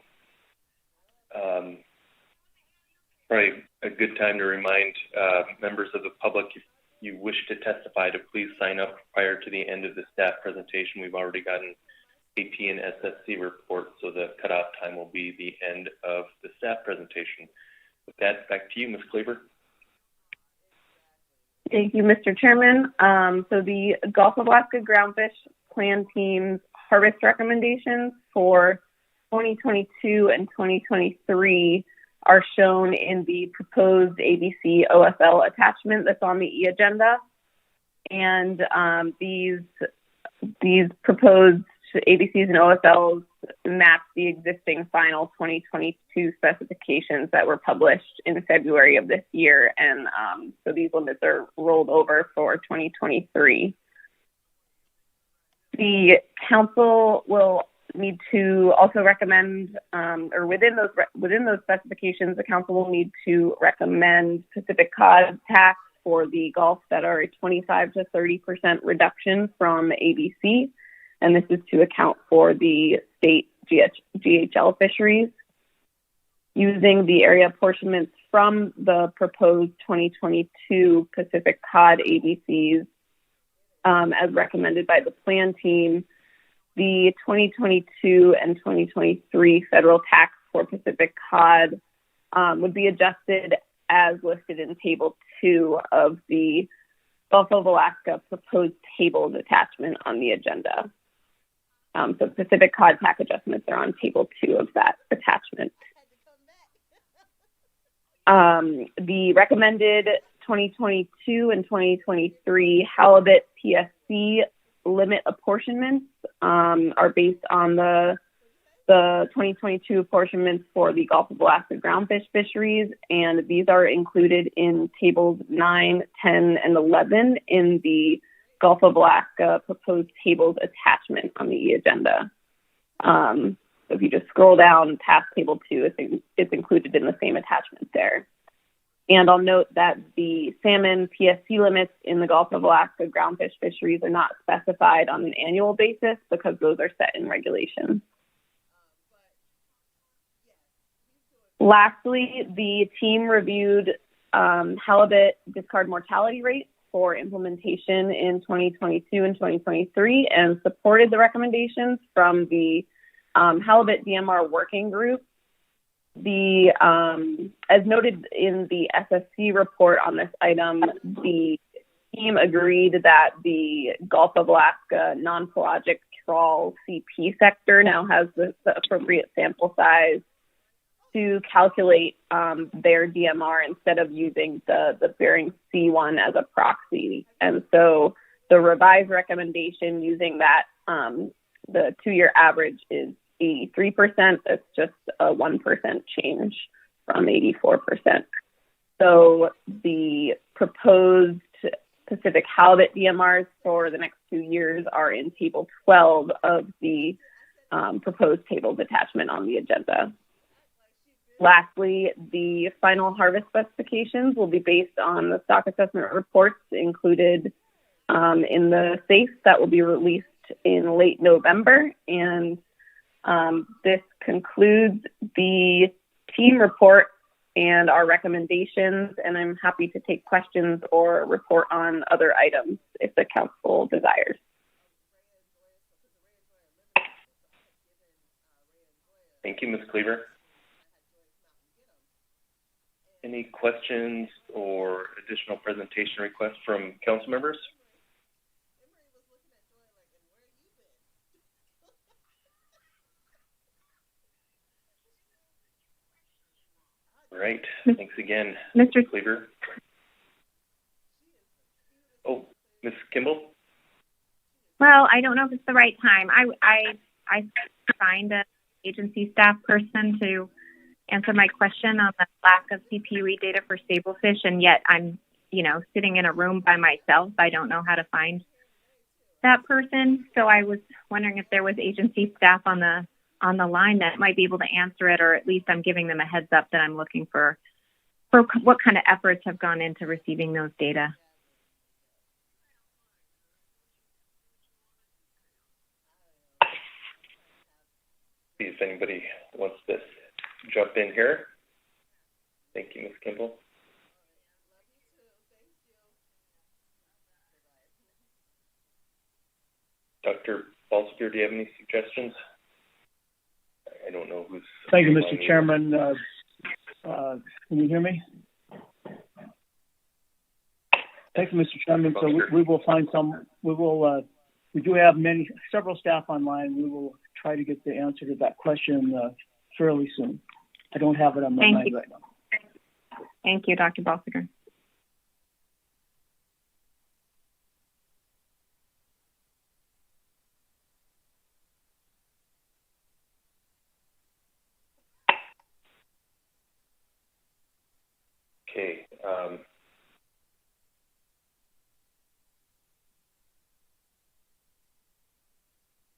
Probably a good time to remind members of the public, if you wish to testify, to please sign up prior to the end of the staff presentation. We've already gotten AP and SSC reports, so the cutoff time will be the end of the staff presentation. With that, back to you, Ms. Cleaver. Thank you, Mr. Chairman. So the Gulf of Alaska groundfish plan team's harvest recommendations for 2022 and 2023 are shown in the proposed ABC OSL attachment that's on the e-agenda. And these proposed ABCs and OSLs map the existing final 2022 specifications that were published in February of this year. And so these limits are rolled over for 2023. The council will need to also recommend, or within those specifications, the council will need to recommend Pacific cod tax for the Gulf that are a 25 to 30% reduction from ABC, and this is to account for the state GHL fisheries. Using the area apportionments from the proposed 2022 Pacific cod ABCs, as recommended by the plan team, the 2022 and 2023 federal tax for Pacific cod would be adjusted as listed in Table 2 of the Gulf of Alaska proposed tables attachment on the agenda. So Pacific cod tax adjustments are on Table 2 of that attachment. The recommended 2022 and 2023 halibut PSC limit apportionments are based on the 2022 apportionments for the Gulf of Alaska groundfish fisheries, and these are included in tables 9, 10, and 11 in the Gulf of Alaska proposed tables attachment on the agenda. So if you just scroll down past table 2, it's included in the same attachment there. And I'll note that the salmon PSC limits in the Gulf of Alaska groundfish fisheries are not specified on an annual basis because those are set in regulation. Lastly, the team reviewed halibut discard mortality rates for implementation in 2022 and 2023 and supported the recommendations from the halibut DMR working group. As noted in the SSC report on this item, the team agreed that the Gulf of Alaska non-pelagic trawl CP sector now has the appropriate sample size to calculate their DMR instead of using the Bering Sea one as a proxy. And so the revised recommendation using that, the 2-year average is 83%. It's just a 1% change from 84%. So the proposed Pacific halibut DMRs for the next 2 years are in Table 12 of the proposed tables attachment on the agenda. Lastly, the final harvest specifications will be based on the stock assessment reports included in the SAFE that will be released in late November. And this concludes the team report and our recommendations, and I'm happy to take questions or report on other items if the council desires. Thank you, Ms. Cleaver. Any questions or additional presentation requests from council members? All right. Thanks again, Mr. Cleaver. Oh, Ms. Kimball? Well, I don't know if it's the right time. I find an agency staff person to answer my question on the lack of CPUE data for sablefish, and yet I'm, sitting in a room by myself. I don't know how to find that person. So I was wondering if there was agency staff on the line that might be able to answer it, or at least I'm giving them a heads up that I'm looking for what kind of efforts have gone into receiving those data. See if anybody wants to jump in here. Thank you, Ms. Kimball. Dr. Balsiger, do you have any suggestions? I don't know who's... Thank you, Mr. Chairman. Can you hear me? Thank you, Mr. Chairman. So we will find some, we do have several staff online. We will try to get the answer to that question fairly soon. I don't have it on my mind right now. Thank you, Dr. Balsiger. Okay.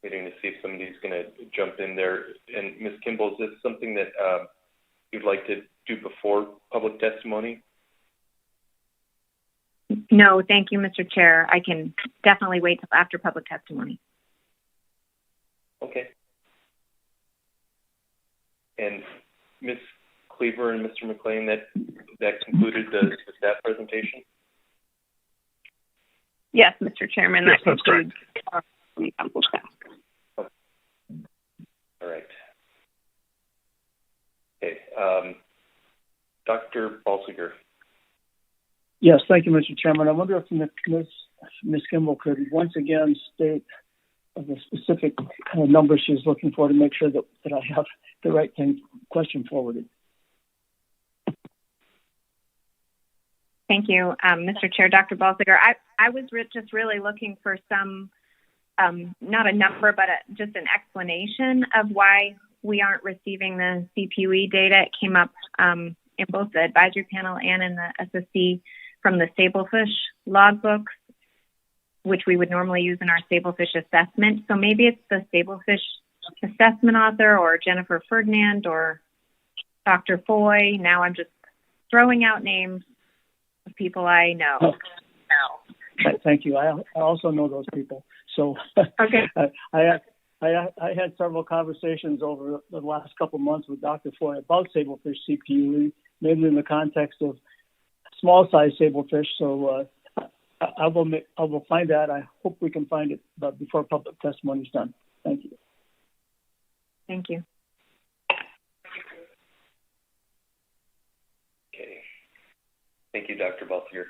Waiting to see if somebody's going to jump in there. And Ms. Kimball, is this something that you'd like to do before public testimony? No, thank you, Mr. Chair. I can definitely wait till after public testimony. Okay. And Ms. Cleaver and Mr. McLean, that concluded the staff presentation? Yes, Mr. Chairman, yes, that concludes the council staff. All right. Okay. Dr. Balsiger. Yes, thank you, Mr. Chairman. I wonder if Ms. Kimball could once again state the specific number she's looking for to make sure that I have the right question forwarded. Thank you, Mr. Chair. Dr. Balsiger, I was just really looking for some, not a number, but just an explanation of why we aren't receiving the CPUE data. It came up in both the advisory panel and in the SSC from the sablefish logbooks, which we would normally use in our sablefish assessment. So maybe it's the sablefish assessment author or Jennifer Ferdinand or Dr. Foy. Now I'm just throwing out names of people I know. Oh. Thank you. I also know those people. So okay. I had several conversations over the last couple of months with Dr. Foy about sablefish CPUE, maybe in the context of small size sablefish. So I will find that. I hope we can find it, but before public testimony is done. Thank you. Thank you. Okay. Thank you, Dr. Baltier.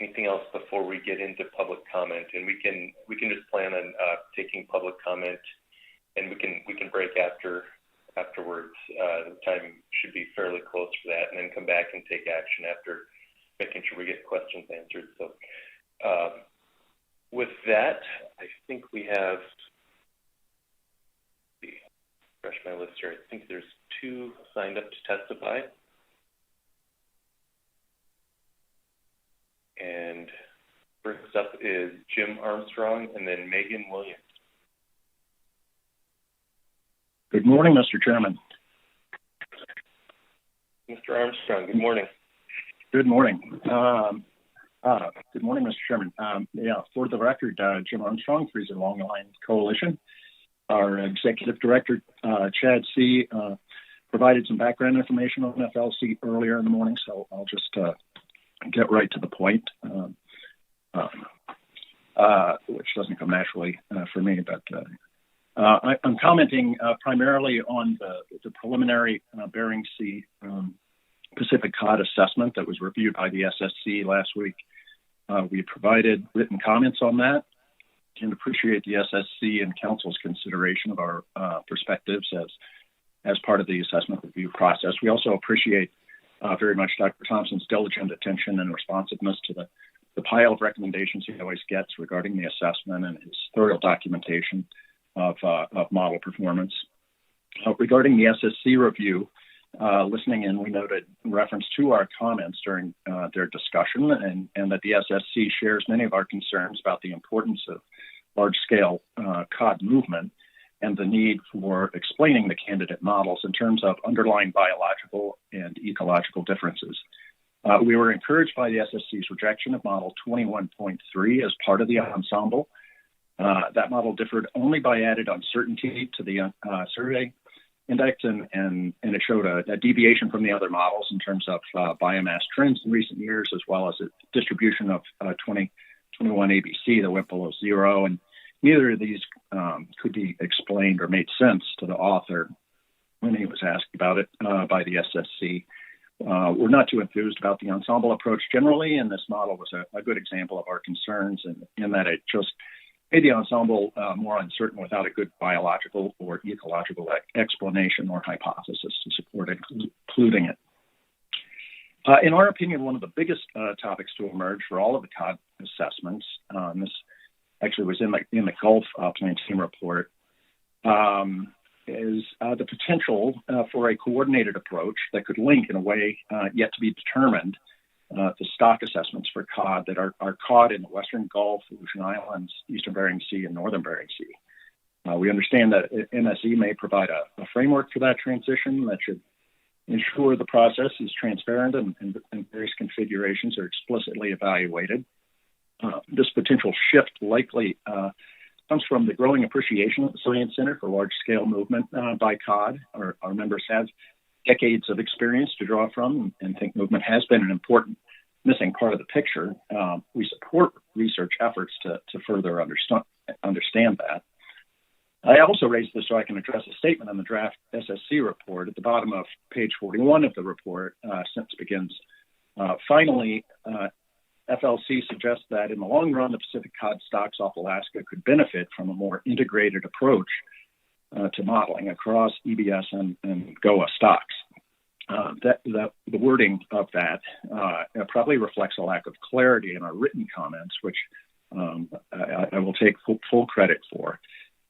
Anything else before we get into public comment? And we can just plan on taking public comment, and we can break afterwards. The time should be fairly close for that, and then come back and take action after making sure we get questions answered. So with that, I think we have, refresh my list here. I think there's 2 signed up to testify. And first up is Jim Armstrong and then Megan Williams. Good morning, Mr. Chairman. Mr. Armstrong, good morning. Good morning. Good morning, Mr. Chairman. For the record, Jim Armstrong, Freezer Long Line Coalition. Our Executive Director, Chad C., provided some background information on FLC earlier in the morning, so I'll just get right to the point, which doesn't come naturally for me, but I'm commenting primarily on the preliminary Bering Sea Pacific Cod assessment that was reviewed by the SSC last week. We provided written comments on that and appreciate the SSC and Council's consideration of our perspectives as part of the assessment review process. We also appreciate very much Dr. Thompson's diligent attention and responsiveness to the pile of recommendations he always gets regarding the assessment and his thorough documentation of model performance. Regarding the SSC review, listening in, we noted in reference to our comments during their discussion and that the SSC shares many of our concerns about the importance of large-scale cod movement and the need for explaining the candidate models in terms of underlying biological and ecological differences. We were encouraged by the SSC's rejection of Model 21.3 as part of the ensemble. That model differed only by added uncertainty to the survey index, and it showed a deviation from the other models in terms of biomass trends in recent years, as well as a distribution of 2021 ABC that went below 0. And neither of these could be explained or made sense to the author when he was asked about it by the SSC. We're not too enthused about the ensemble approach generally, and this model was a good example of our concerns in that it just made the ensemble more uncertain without a good biological or ecological explanation or hypothesis to support including it. In our opinion, one of the biggest topics to emerge for all of the cod assessments, this actually was in the Gulf Plan Team report, is the potential for a coordinated approach that could link in a way yet to be determined the stock assessments for cod that are caught in the Western Gulf, Aleutian Islands, Eastern Bering Sea, and Northern Bering Sea. We understand that MSE may provide a framework for that transition that should ensure the process is transparent and various configurations are explicitly evaluated. This potential shift likely comes from the growing appreciation of the Science Center for large-scale movement by cod. Our members have decades of experience to draw from and think movement has been an important missing part of the picture. We support research efforts to further understand that. I also raised this so I can address a statement on the draft SSC report at the bottom of page 41 of the report. Sentence begins, finally, FLC suggests that in the long run, the Pacific cod stocks off Alaska could benefit from a more integrated approach to modeling across EBS and GOA stocks. The wording of that probably reflects a lack of clarity in our written comments, which I will take full credit for.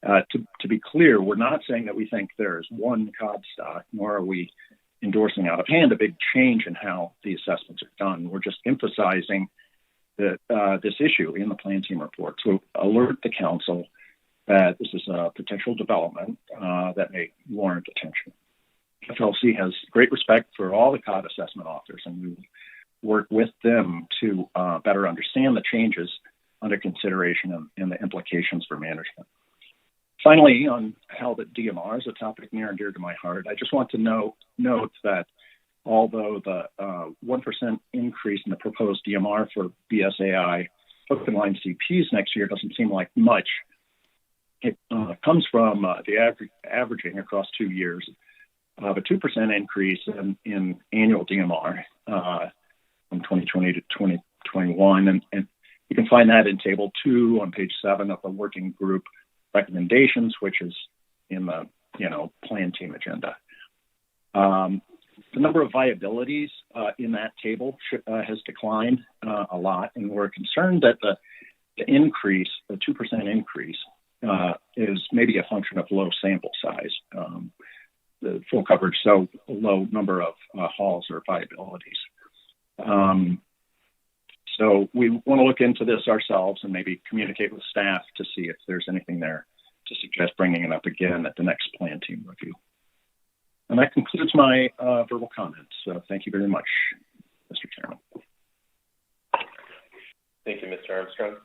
To be clear, we're not saying that we think there is one cod stock, nor are we endorsing out of hand a big change in how the assessments are done. We're just emphasizing that this issue in the Plan Team report to alert the Council that this is a potential development that may warrant attention. FLC has great respect for all the cod assessment authors, and we work with them to better understand the changes under consideration and the implications for management. Finally, on how the DMR is a topic near and dear to my heart, I just want to note that although the 1% increase in the proposed DMR for BSAI hook and line CPs next year doesn't seem like much. It comes from the averaging across 2 years of a 2% increase in annual DMR from 2020 to 2021. And you can find that in Table 2 on page 7 of the working group recommendations, which is in the plan team agenda. The number of viabilities in that table has declined a lot, and we're concerned that the increase, the 2% increase, is maybe a function of low sample size, the full coverage, so low number of halls or viabilities. So we want to look into this ourselves and maybe communicate with staff to see if there's anything there to suggest bringing it up again at the next plan team review. And that concludes my verbal comments. Thank you very much, Mr. Chairman. Thank you, Mr. Armstrong.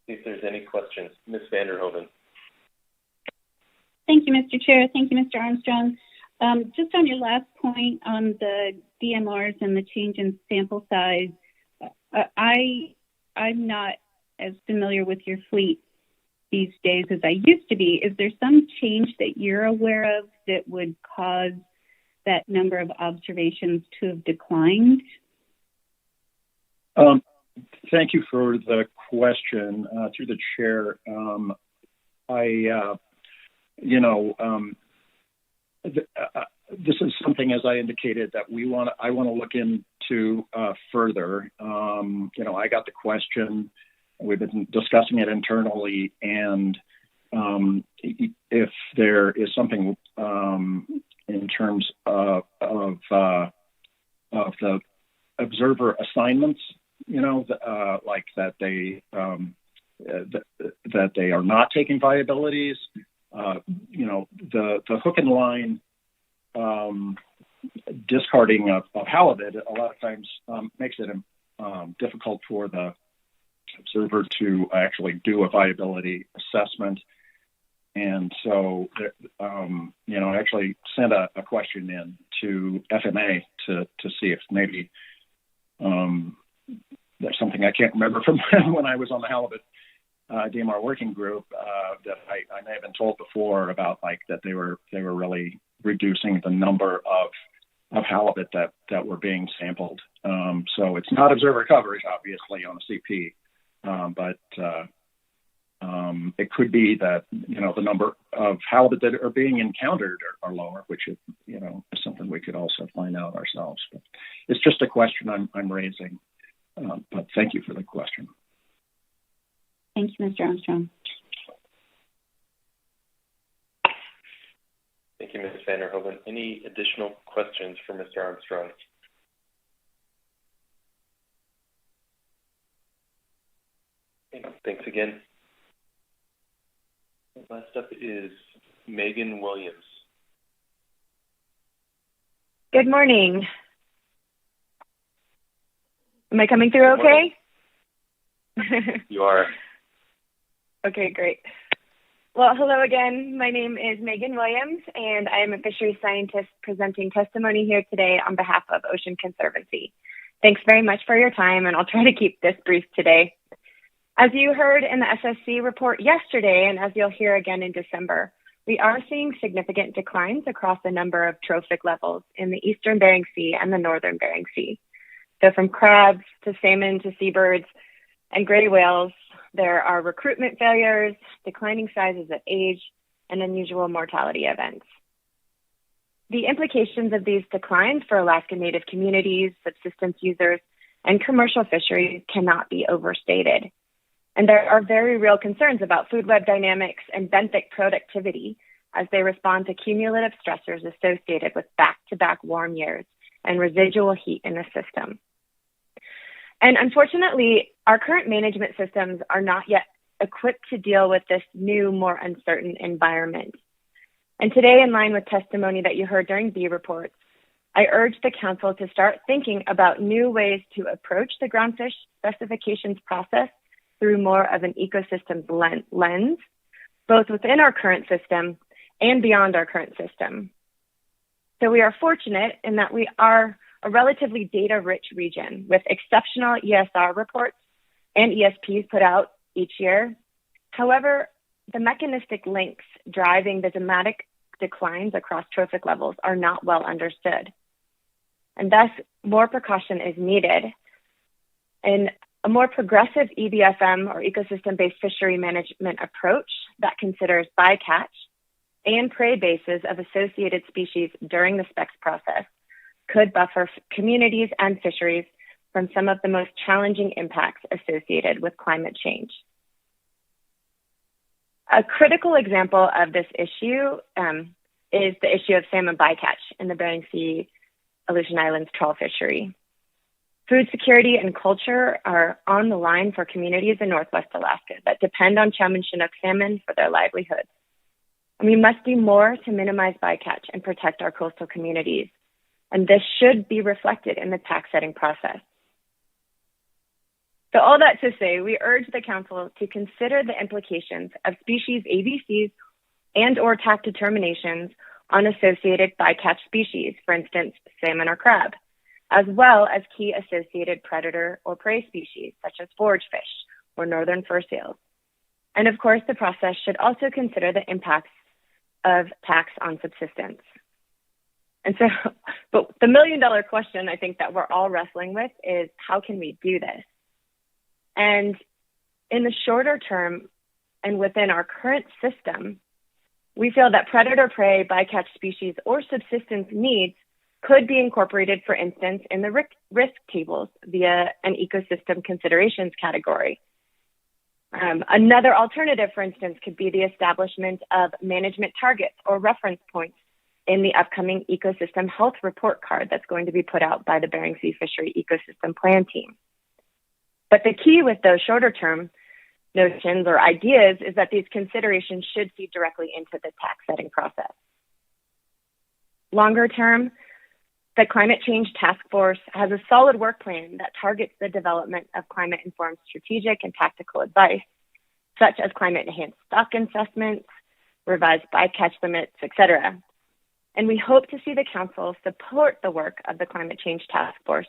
See if there's any questions. Ms. Vanderhoven. Thank you, Mr. Chair. Thank you, Mr. Armstrong. Just on your last point on the DMRs and the change in sample size, I'm not as familiar with your fleet these days as I used to be. Is there some change that you're aware of that would cause that number of observations to have declined? Thank you for the question. Through the chair, this is something, as I indicated, that I want to look into further. I got the question. We've been discussing it internally, and if there is something in terms of the observer assignments, like that they are not taking viabilities. The hook and line discarding of halibut a lot of times makes it difficult for the observer to actually do a viability assessment. And so, I actually sent a question in to FMA to see if maybe there's something I can't remember from when I was on the halibut DMR working group that I may have been told before about, like, that they were really reducing the number of halibut that were being sampled. So it's not observer coverage, obviously, on a CP. But it could be that, the number of halibut that are being encountered are lower, which is something we could also find out ourselves. But it's just a question I'm raising. But thank you for the question. Thank you, Mr. Armstrong. Thank you, Ms. Vanderhoven. Any additional questions for Mr. Armstrong? Thanks again. Last up is Megan Williams. Good morning. Am I coming through okay? You are. Okay, great. Well, hello again. My name is Megan Williams, and I am a fisheries scientist presenting testimony here today on behalf of Ocean Conservancy. Thanks very much for your time, and I'll try to keep this brief today. As you heard in the SSC report yesterday, and as you'll hear again in December, we are seeing significant declines across a number of trophic levels in the eastern Bering Sea and the northern Bering Sea. So from crabs to salmon to seabirds and gray whales, there are recruitment failures, declining sizes of age, and unusual mortality events. The implications of these declines for Alaska Native communities, subsistence users, and commercial fisheries cannot be overstated. And there are very real concerns about food web dynamics and benthic productivity as they respond to cumulative stressors associated with back-to-back warm years and residual heat in the system. And unfortunately, our current management systems are not yet equipped to deal with this new, more uncertain environment. And today, in line with testimony that you heard during B reports, I urge the Council to start thinking about new ways to approach the groundfish specifications process through more of an ecosystem lens, both within our current system and beyond our current system. So we are fortunate in that we are a relatively data-rich region with exceptional ESR reports and ESPs put out each year. However, the mechanistic links driving the dramatic declines across trophic levels are not well understood. And thus, more precaution is needed. And a more progressive EBFM or ecosystem-based fishery management approach that considers bycatch and prey bases of associated species during the specs process could buffer communities and fisheries from some of the most challenging impacts associated with climate change. A critical example of this issue is the issue of salmon bycatch in the Bering Sea, Aleutian Islands trawl fishery. Food security and culture are on the line for communities in Northwest Alaska that depend on salmon Chinook salmon for their livelihoods. And we must do more to minimize bycatch and protect our coastal communities. And this should be reflected in the tax setting process. So all that to say, we urge the Council to consider the implications of species ABCs and or tax determinations on associated bycatch species, for instance, salmon or crab, as well as key associated predator or prey species, such as forage fish or northern fur seals. And of course, the process should also consider the impacts of tax on subsistence. And so, but the million-dollar question I think that we're all wrestling with is, how can we do this? And in the shorter term and within our current system, we feel that predator-prey, bycatch species, or subsistence needs could be incorporated, for instance, in the risk tables via an ecosystem considerations category. Another alternative, for instance, could be the establishment of management targets or reference points in the upcoming ecosystem health report card that's going to be put out by the Bering Sea Fishery Ecosystem Plan team. But the key with those shorter term notions or ideas is that these considerations should feed directly into the tax setting process. Longer term, the Climate Change Task Force has a solid work plan that targets the development of climate-informed strategic and tactical advice, such as climate-enhanced stock assessments, revised bycatch limits, etc. And we hope to see the Council support the work of the Climate Change Task Force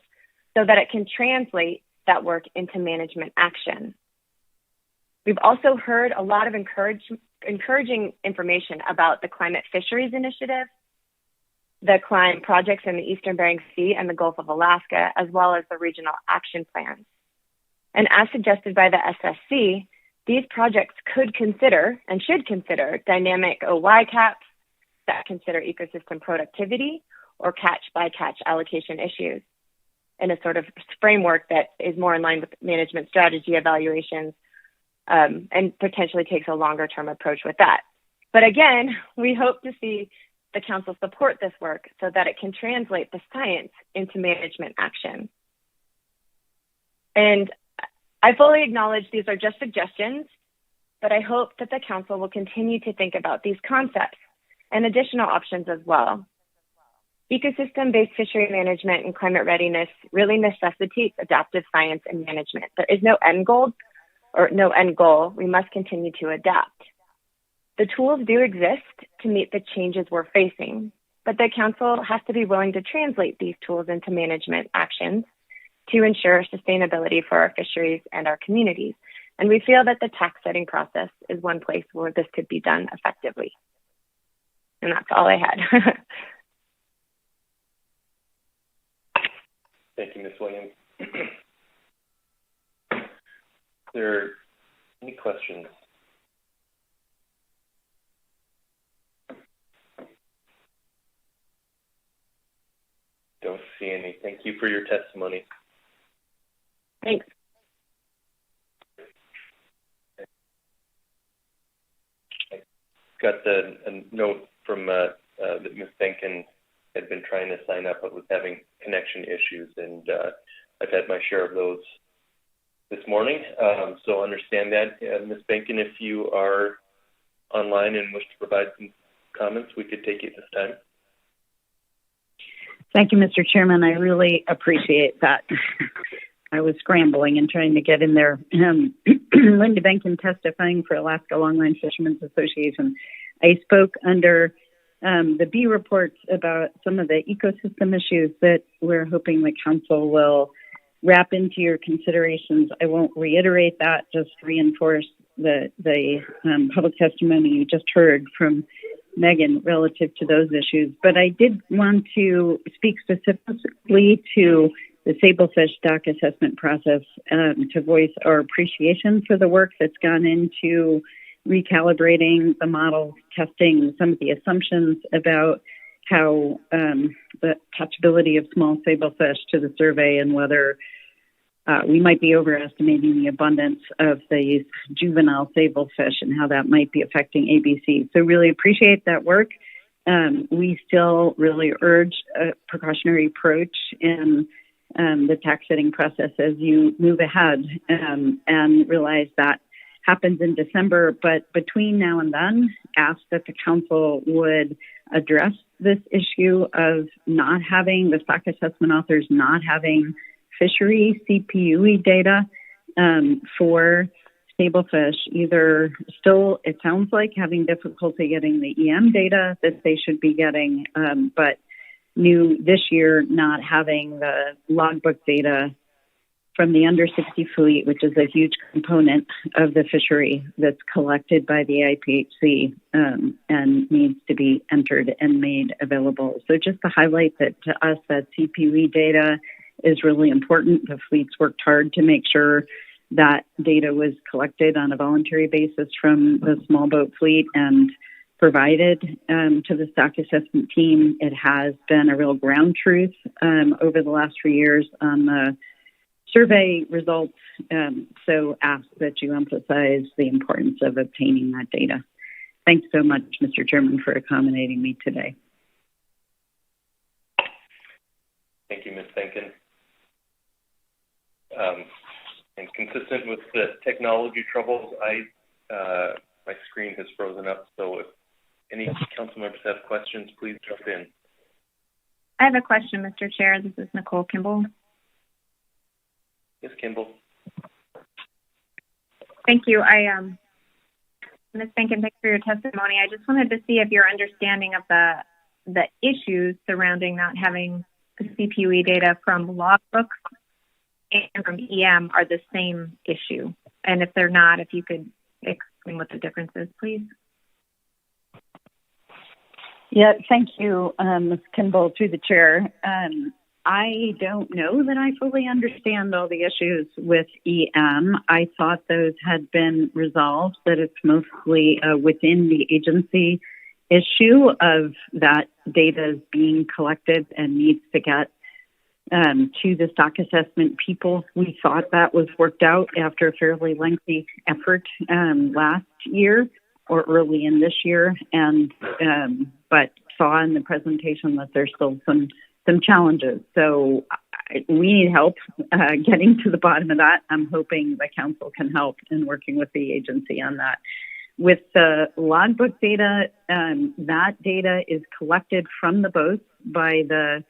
so that it can translate that work into management action. We've also heard a lot of encouraging information about the Climate Fisheries Initiative, the climate projects in the Eastern Bering Sea and the Gulf of Alaska, as well as the regional action plans. And as suggested by the SSC, these projects could consider and should consider dynamic OY caps that consider ecosystem productivity or catch-by-catch allocation issues in a sort of framework that is more in line with management strategy evaluations and potentially takes a longer-term approach with that. But again, we hope to see the Council support this work so that it can translate the science into management action. And I fully acknowledge these are just suggestions, but I hope that the Council will continue to think about these concepts and additional options as well. Ecosystem-based fishery management and climate readiness really necessitates adaptive science and management. There is no end goal or no end goal. We must continue to adapt. The tools do exist to meet the changes we're facing, but the Council has to be willing to translate these tools into management actions to ensure sustainability for our fisheries and our communities. And we feel that the tax setting process is one place where this could be done effectively. And that's all I had. Thank you, Ms. Williams. Are there any questions? Don't see any. Thank you for your testimony. Thanks. I got a note from that Ms. Benkin had been trying to sign up but was having connection issues, and I've had my share of those this morning. So understand that. Ms. Benkin, if you are online and wish to provide some comments, we could take it this time. Thank you, Mr. Chairman. I really appreciate that. I was scrambling and trying to get in there. Linda Benkin, testifying for Alaska Longline Fishermen's Association. I spoke under the B reports about some of the ecosystem issues that we're hoping the council will wrap into your considerations. I won't reiterate that, just reinforce the public testimony you just heard from Megan relative to those issues. But I did want to speak specifically to the Sablefish dock assessment process to voice our appreciation for the work that's gone into recalibrating the model, testing some of the assumptions about how the catchability of small sablefish to the survey and whether we might be overestimating the abundance of these juvenile sablefish and how that might be affecting ABC. So really appreciate that work. We still really urge a precautionary approach in the tax setting process as you move ahead and realize that happens in December. But between now and then, ask that the council would address this issue of not having the stock assessment authors not having fishery CPUE data for sablefish, either still, it sounds like, having difficulty getting the EM data that they should be getting, but new this year not having the logbook data from the under 60 fleet, which is a huge component of the fishery that's collected by the IPHC and needs to be entered and made available. So just to highlight that to us, that CPUE data is really important. The fleets worked hard to make sure that data was collected on a voluntary basis from the small boat fleet and provided to the stock assessment team. It has been a real ground truth over the last 3 years on the survey results. So ask that you emphasize the importance of obtaining that data. Thanks so much, Mr. Chairman, for accommodating me today. Thank you, Ms. Benkin. And consistent with the technology troubles, my screen has frozen up. So if any council members have questions, please jump in. I have a question, Mr. Chair. This is Nicole Kimball. Ms. Kimball. Thank you. Ms. Benkin, thanks for your testimony. I just wanted to see if your understanding of the issues surrounding not having the CPUE data from logbooks and from EM are the same issue. And if they're not, if you could explain what the difference is, please. Yeah, thank you, Ms. Kimball, through the chair. I don't know that I fully understand all the issues with EM. I thought those had been resolved, that it's mostly within the agency issue of that data is being collected and needs to get to the stock assessment people. We thought that was worked out after a fairly lengthy effort last year or early in this year, and but saw in the presentation that there's still some challenges. So we need help getting to the bottom of that. I'm hoping the council can help in working with the agency on that. With the logbook data, that data is collected from the boats by the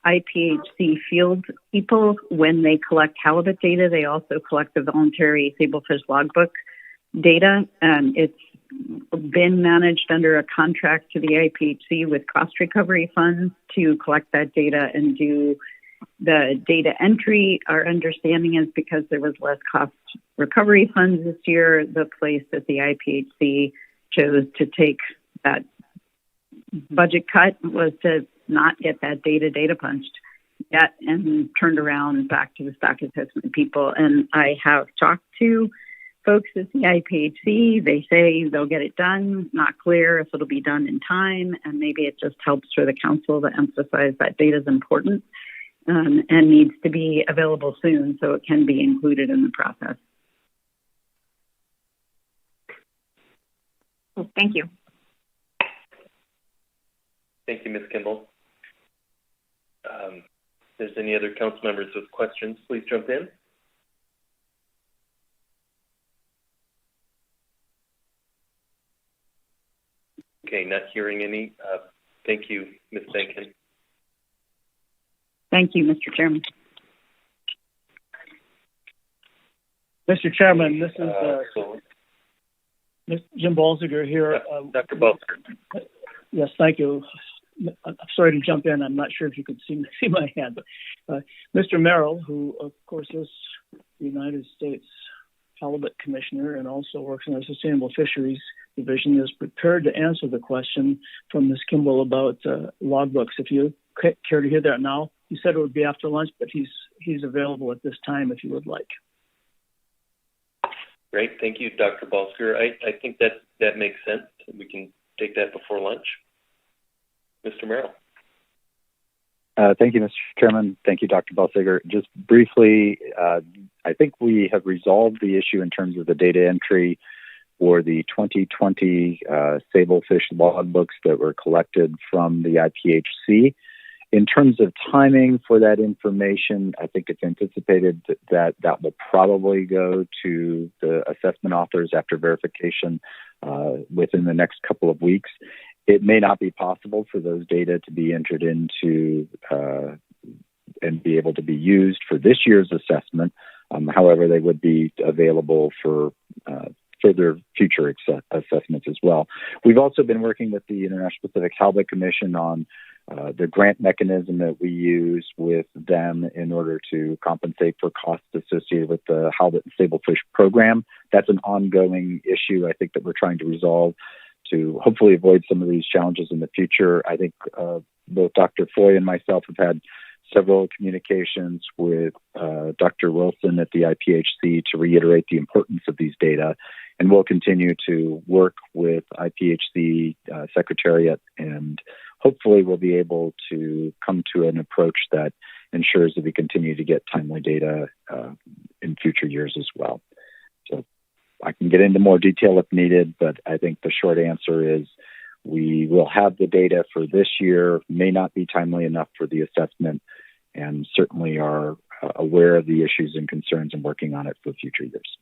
IPHC field people. When they collect halibut data, they also collect the voluntary sablefish logbook data. It's been managed under a contract to the IPHC with cost recovery funds to collect that data and do the data entry. Our understanding is because there was less cost recovery funds this year, the place that the IPHC chose to take that budget cut was to not get that data punched yet and turned around back to the stock assessment people. And I have talked to folks at the IPHC. They say they'll get it done. Not clear if it'll be done in time, and maybe it just helps for the council to emphasize that data is important and needs to be available soon so it can be included in the process. Thank you. Thank you, Ms. Kimball. If there's any other council members with questions, please jump in. Okay, not hearing any. Thank you, Ms. Benkin. Thank you, Mr. Chairman. Mr. Chairman, this is Jim Balziger here. Dr. Balziger. Yes, thank you. I'm sorry to jump in. I'm not sure if you could see my hand, but Mr. Merrill, who of course is the United States Halibut Commissioner and also works in the Sustainable Fisheries Division, is prepared to answer the question from Ms. Kimball about logbooks. If you care to hear that now, he said it would be after lunch, but he's available at this time if you would like. Great, thank you, Dr. Balsker. I think that makes sense. We can take that before lunch. Mr. Merrill. Thank you, Mr. Chairman. Thank you, Dr. Balsiger. Just briefly, I think we have resolved the issue in terms of the data entry for the 2020 sablefish logbooks that were collected from the IPHC. In terms of timing for that information, I think it's anticipated that will probably go to the assessment authors after verification within the next couple of weeks. It may not be possible for those data to be entered into and be able to be used for this year's assessment. However, they would be available for further future assessments as well. We've also been working with the International Pacific Halibut Commission on the grant mechanism that we use with them in order to compensate for costs associated with the halibut and sablefish program. That's an ongoing issue, I think, that we're trying to resolve to hopefully avoid some of these challenges in the future. I think both Dr. Foy and myself have had several communications with Dr. Wilson at the IPHC to reiterate the importance of these data. And we'll continue to work with IPHC Secretariat, and hopefully we'll be able to come to an approach that ensures that we continue to get timely data in future years as well. So I can get into more detail if needed, but I think the short answer is we will have the data for this year, may not be timely enough for the assessment, and certainly are aware of the issues and concerns and working on it for future years.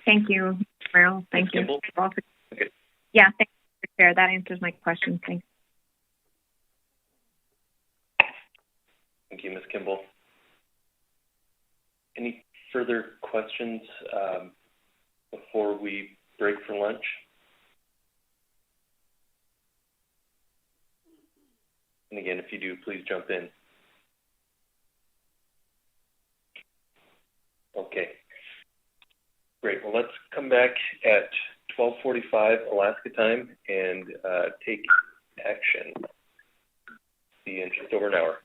Thank you, Merrill. Thank you. Okay. Yeah, thank you, Chair. That answers my question. Thanks. Thank you, Ms. Kimball. Any further questions before we break for lunch? And again, if you do, please jump in. Okay. Great. Well, let's come back at 12:45 Alaska time and take action. See you in just over an hour.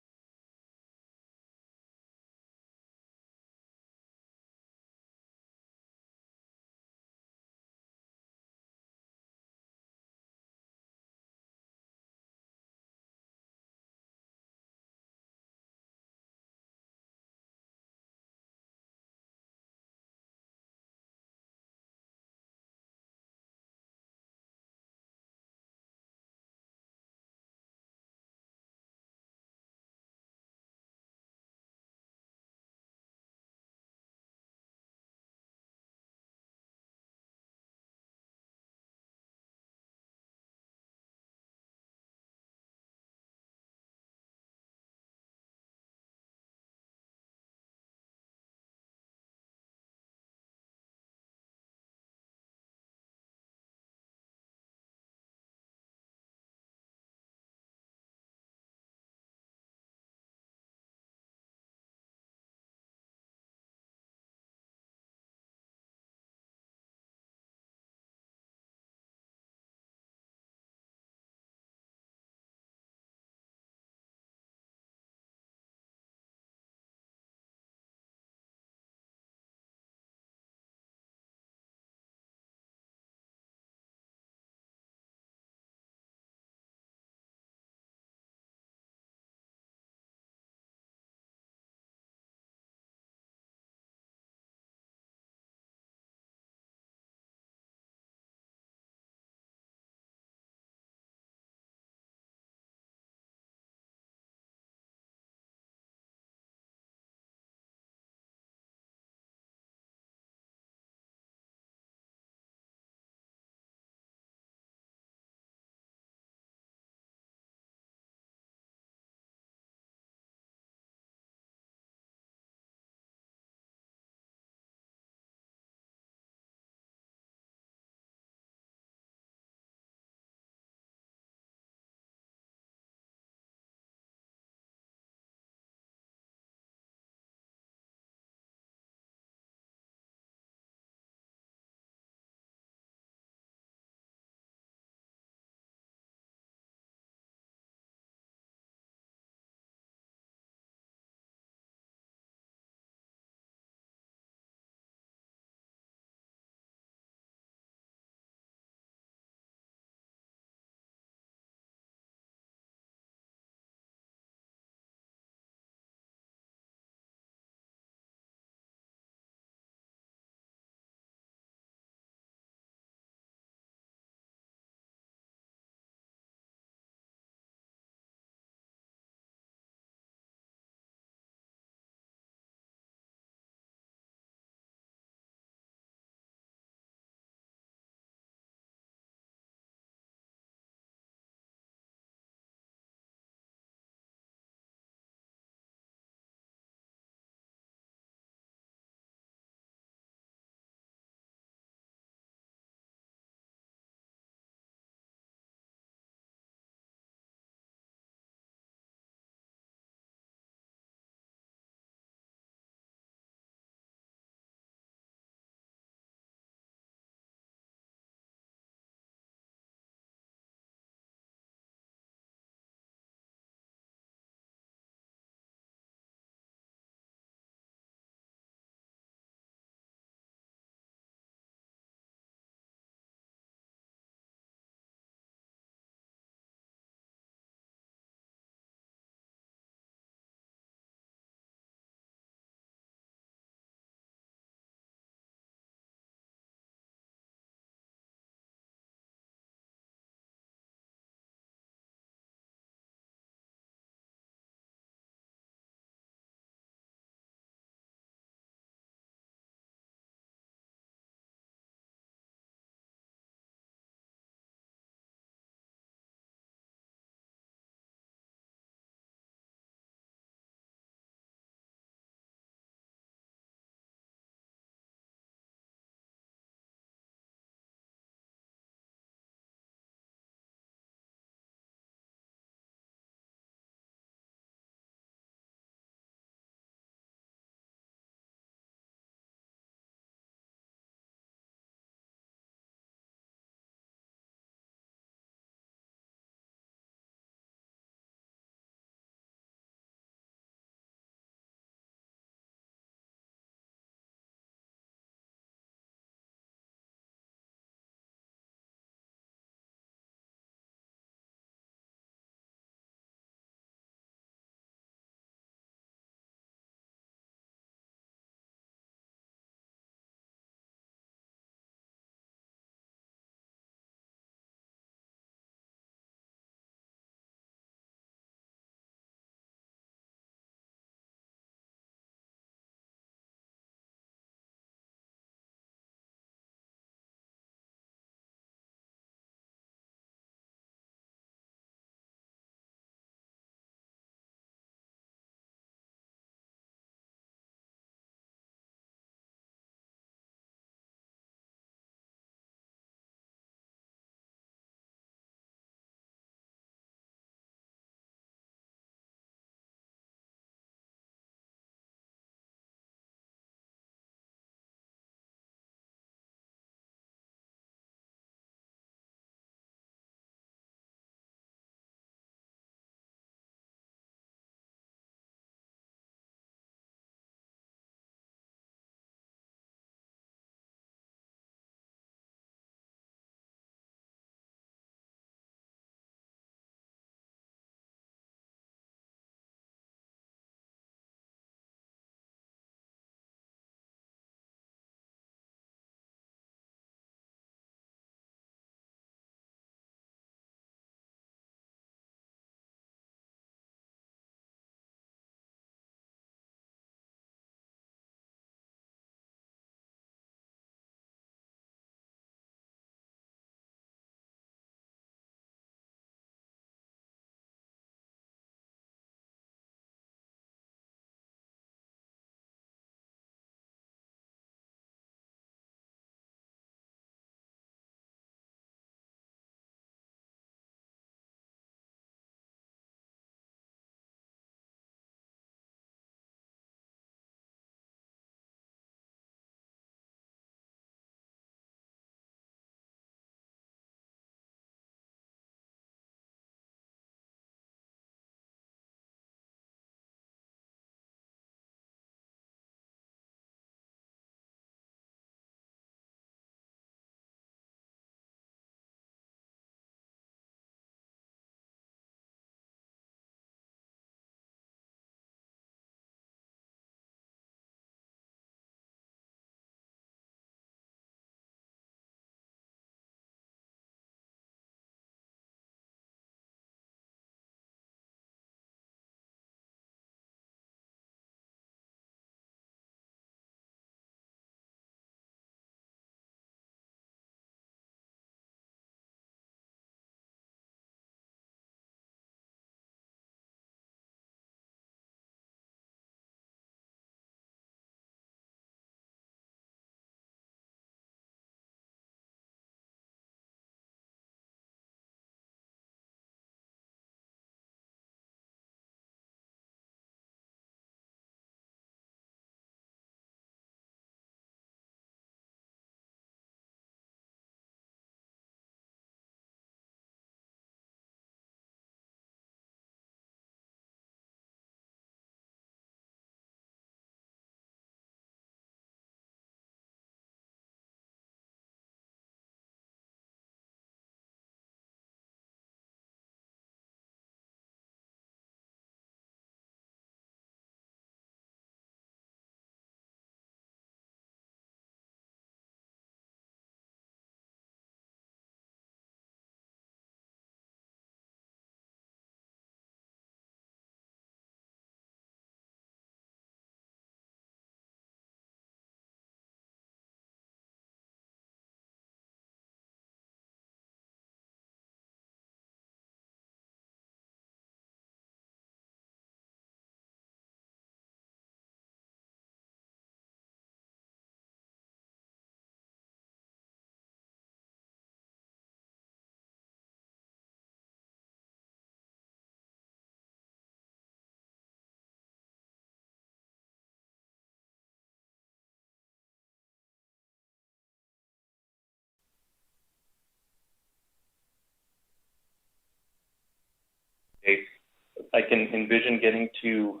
I can envision getting to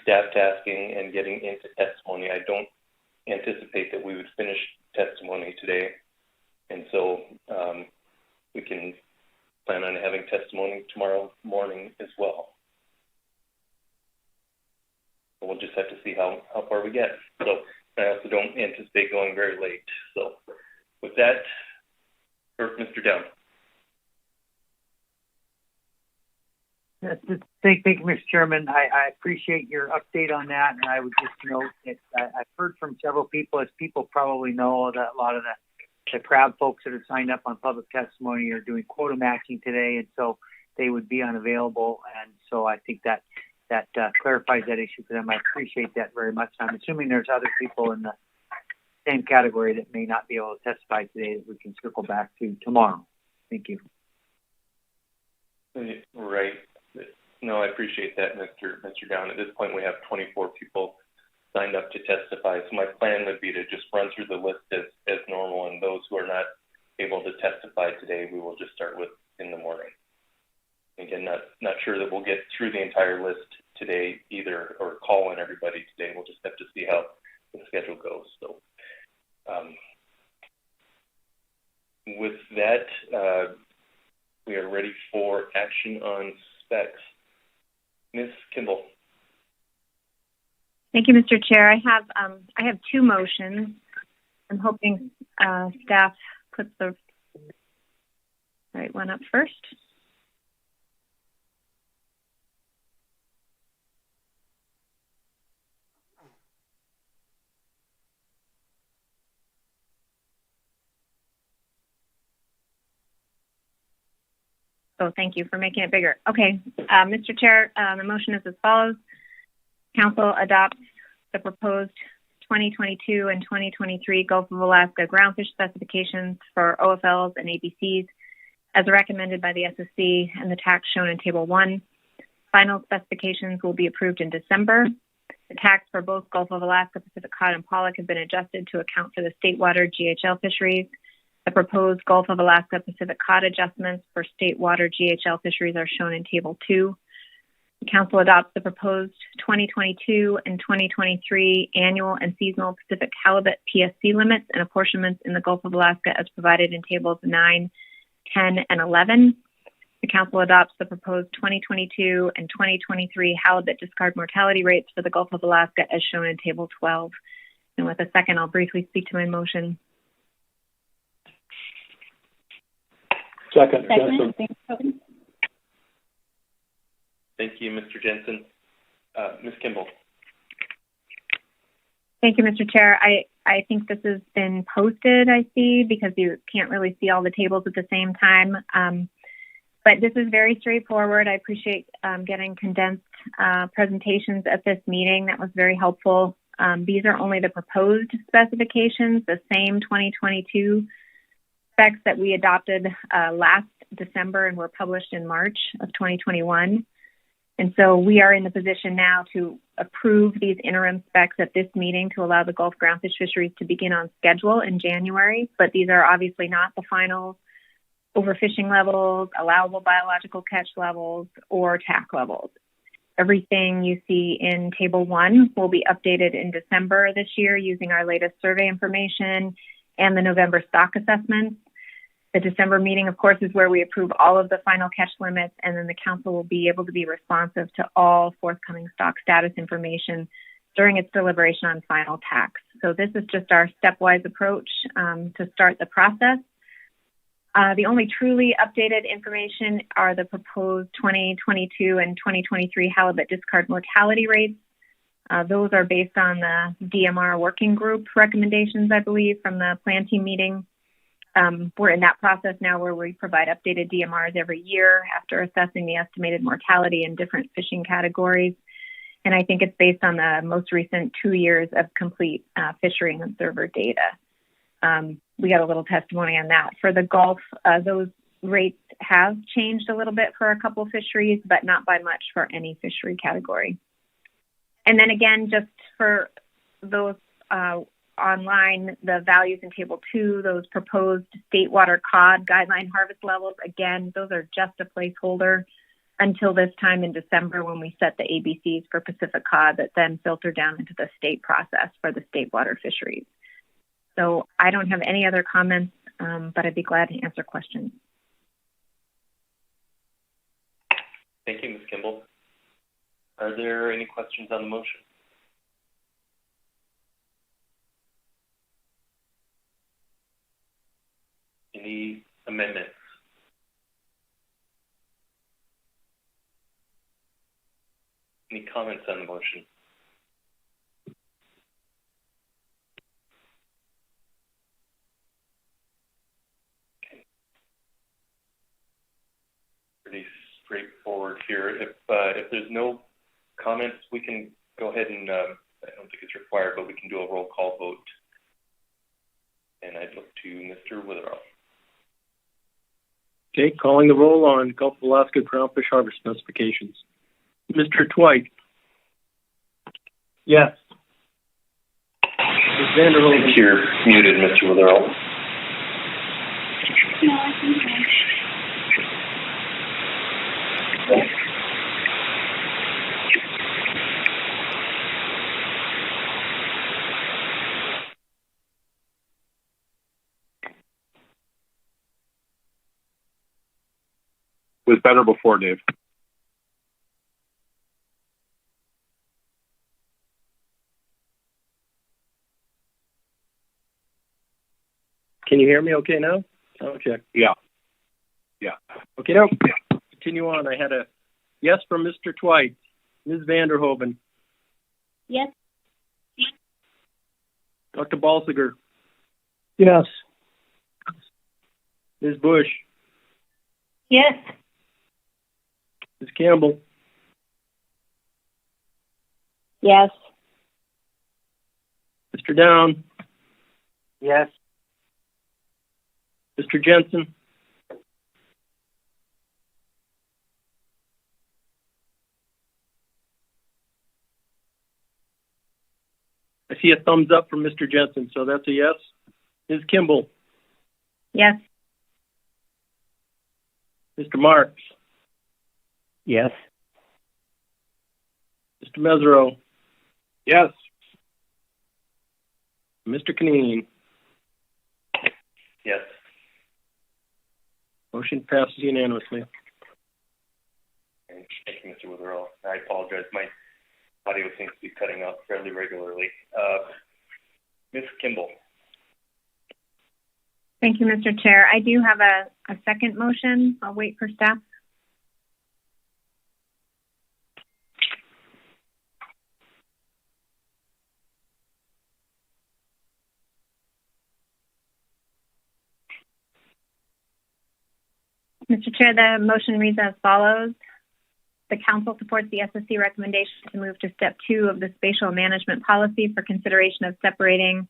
staff tasking and getting into testimony. I don't anticipate that we would finish testimony today, and so we can plan on having testimony tomorrow morning as well. So we'll just have to see how far we get. So I also don't anticipate going very late. So with that, Mr. Down. Thank you, Mr. Chairman. I appreciate your update on that, and I would just note that I've heard from several people, as people probably know, that a lot of the crowd folks that are signed up on public testimony are doing quota matching today, and so they would be unavailable, and so I think that clarifies that issue for them. I appreciate that very much. I'm assuming there's other people in the same category that may not be able to testify today that we can circle back to tomorrow. Thank you. Right. No, I appreciate that, Mr. Down. At this point, we have 24 people signed up to testify. So my plan would be to just run through the list as normal, and those who are not able to testify today, we will just start with in the morning. Again, not sure that we'll get through the entire list today either, or call in everybody today. We'll just have to see how the schedule goes. So with that, we are ready for action on specs. Ms. Kimball. Thank you, Mr. Chair. I have two motions. I'm hoping staff puts the right one up first. So thank you for making it bigger. Okay, Mr. Chair, the motion is as follows. Council adopts the proposed 2022 and 2023 Gulf of Alaska groundfish specifications for OFLs and ABCs as recommended by the SSC and the tax shown in Table 1. Final specifications will be approved in December. The tax for both Gulf of Alaska, Pacific Cod, and Pollock have been adjusted to account for the state water GHL fisheries. The proposed Gulf of Alaska Pacific Cod adjustments for state water GHL fisheries are shown in Table 2. The Council adopts the proposed 2022 and 2023 annual and seasonal Pacific halibut PSC limits and apportionments in the Gulf of Alaska as provided in Tables 9, 10, and 11. The Council adopts the proposed 2022 and 2023 halibut discard mortality rates for the Gulf of Alaska as shown in Table 12. And with a second, I'll briefly speak to my motion. Second. Thank you, Mr. Jensen. Ms. Kimball. Thank you, Mr. Chair. I think this has been posted, I see, because you can't really see all the tables at the same time. But this is very straightforward. I appreciate getting condensed presentations at this meeting. That was very helpful. These are only the proposed specifications, the same 2022 specs that we adopted last December and were published in March of 2021. And so we are in the position now to approve these interim specs at this meeting to allow the Gulf groundfish fisheries to begin on schedule in January. But these are obviously not the final overfishing levels, allowable biological catch levels, or TAC levels. Everything you see in Table 1 will be updated in December this year using our latest survey information and the November stock assessments. The December meeting, of course, is where we approve all of the final catch limits, and then the Council will be able to be responsive to all forthcoming stock status information during its deliberation on final tax. So this is just our stepwise approach to start the process. The only truly updated information are the proposed 2022 and 2023 halibut discard mortality rates. Those are based on the DMR working group recommendations, I believe, from the plan team meeting. We're in that process now where we provide updated DMRs every year after assessing the estimated mortality in different fishing categories. And I think it's based on the most recent 2 years of complete fishery and observer data. We got a little testimony on that. For the Gulf, those rates have changed a little bit for a couple fisheries, but not by much for any fishery category. And then again, just for those online, the values in Table 2, those proposed state water cod guideline harvest levels, again, those are just a placeholder. until this time in December when we set the ABCs for Pacific cod that then filter down into the state process for the state water fisheries. So I don't have any other comments, but I'd be glad to answer questions. Thank you, Ms. Kimball. Are there any questions on the motion? Any amendments? Any comments on the motion? Okay. Pretty straightforward here. If there's no comments, we can go ahead and, I don't think it's required, but we can do a roll call vote. And I'd look to Mr. Witherell. Okay, calling the roll on Gulf of Alaska groundfish harvest specifications. Mr. Twite. Yes. Ms. Vanderhoven. You're muted, Mr. Witherell. No, I think It was better before, Dave. Can you hear me okay now? Sound check. Yeah. Okay, no. Continue on. I had a yes from Mr. Twite. Ms. Vanderhoven. yes. Dr. Balsiger. Yes. Ms. Bush. Yes. Ms. Campbell. Yes. Mr. Down. Yes. Mr. Jensen. I see a thumbs up from Mr. Jensen, so that's a yes. Ms. Kimball. Yes. Mr. Marks. Yes. Mr. Mesereau. Yes. Mr. Kneen. Yes. Motion passes unanimously. Thank you, Mr. Witherell. I apologize. My audio seems to be cutting out fairly regularly. Ms. Kimball. Thank you, Mr. Chair. I do have a second motion. I'll wait for staff. Mr. Chair, the motion reads as follows. The Council supports the SSC recommendation to move to Step 2 of the Spatial Management Policy for consideration of separating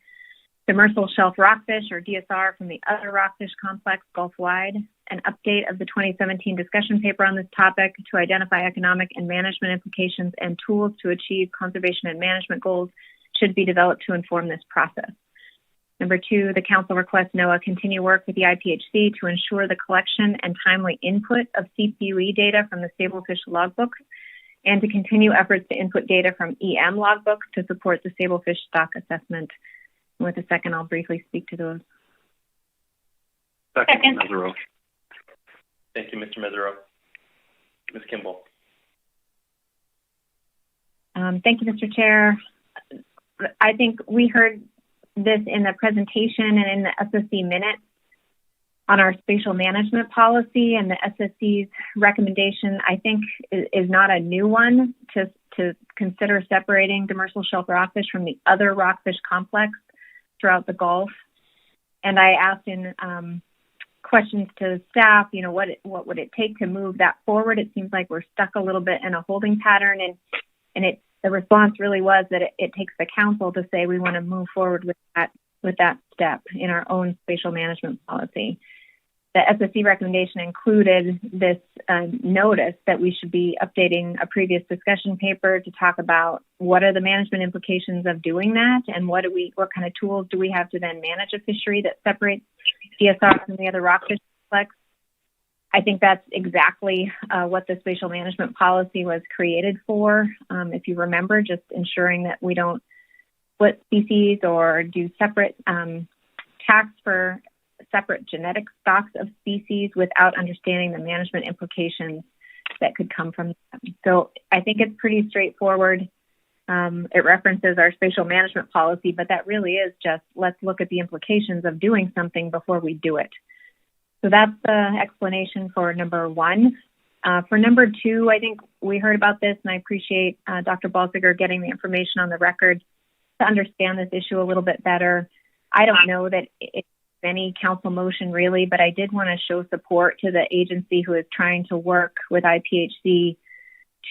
demersal shelf rockfish, or DSR, from the other rockfish complex Gulf-wide. An update of the 2017 discussion paper on this topic to identify economic and management implications and tools to achieve conservation and management goals should be developed to inform this process. Number 2, the Council requests NOAA continue work with the IPHC to ensure the collection and timely input of CPUE data from the Sablefish logbook, and to continue efforts to input data from EM logbook to support the Sablefish stock assessment. And with a second, I'll briefly speak to those. Second. Mesereau. Thank you, Mr. Mesereau. Ms. Kimball. Thank you, Mr. Chair. I think we heard this in the presentation and in the SSC minutes on our spatial management policy, and the SSC's recommendation, I think, is not a new one to consider separating demersal shelf rockfish from the other rockfish complex throughout the Gulf. And I asked in questions to staff, what would it take to move that forward? It seems like we're stuck a little bit in a holding pattern, and the response really was that it takes the Council to say we want to move forward with that step in our own spatial management policy. The SSC recommendation included this notice that we should be updating a previous discussion paper to talk about what are the management implications of doing that, and what kind of tools do we have to then manage a fishery that separates DSR from the other rockfish complex. I think that's exactly what the spatial management policy was created for. If you remember, just ensuring that we don't split species or do separate tax for separate genetic stocks of species without understanding the management implications that could come from them. So I think it's pretty straightforward. It references our spatial management policy, but that really is just let's look at the implications of doing something before we do it. So that's the explanation for number one. For number two, I think we heard about this, and I appreciate Dr. Balsiger getting the information on the record to understand this issue a little bit better. I don't know that it's any council motion really, but I did want to show support to the agency who is trying to work with IPHC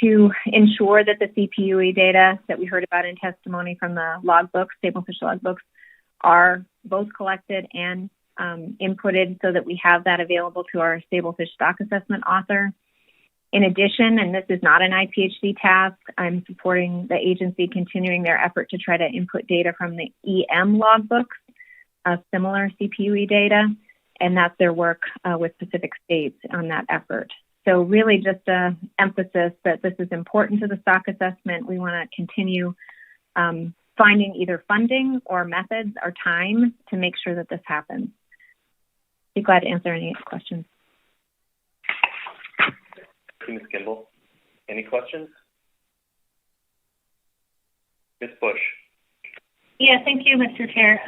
to ensure that the CPUE data that we heard about in testimony from the logbooks, Stablefish logbooks, are both collected and inputted so that we have that available to our Stablefish stock assessment author. In addition, and this is not an IPHC task, I'm supporting the agency continuing their effort to try to input data from the EM logbooks of similar CPUE data, and that's their work with Pacific States on that effort. So really just a emphasis that this is important to the stock assessment. We want to continue finding either funding or methods or time to make sure that this happens. Be glad to answer any questions. Ms. Kimball, any questions? Ms. Bush. Yeah, thank you, Mr. Chair.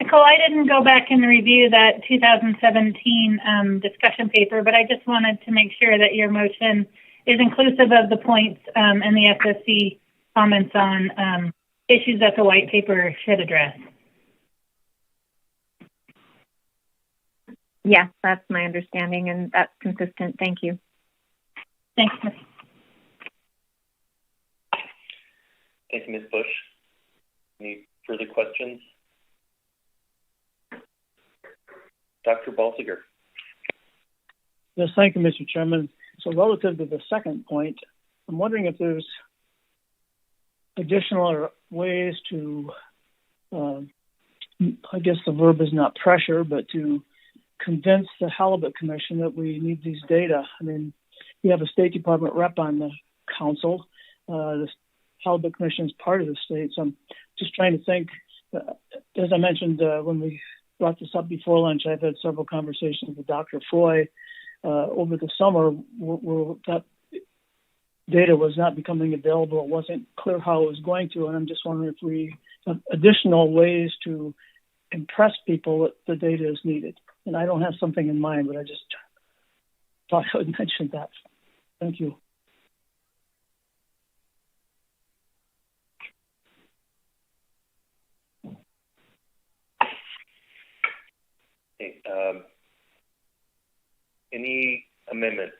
Nicole, I didn't go back and review that 2017 discussion paper, but I just wanted to make sure that your motion is inclusive of the points and the SSC comments on issues that the white paper should address. Yes, that's my understanding, and that's consistent. Thank you. Thanks, Ms. Thank you, Ms. Bush. Any further questions? Dr. Balsiger. Yes, thank you, Mr. Chairman. So relative to the second point, I'm wondering if there's additional ways to, I guess the verb is not pressure, but to convince the Halibut Commission that we need these data. I mean, we have a State Department rep on the council. The Halibut Commission is part of the state, so I'm just trying to think. As I mentioned when we brought this up before lunch, I've had several conversations with Dr. Foy over the summer where that data was not becoming available. It wasn't clear how it was going to, and I'm just wondering if we have additional ways to impress people that the data is needed. And I don't have something in mind, but I just thought I would mention that. Thank you. Okay, any amendments?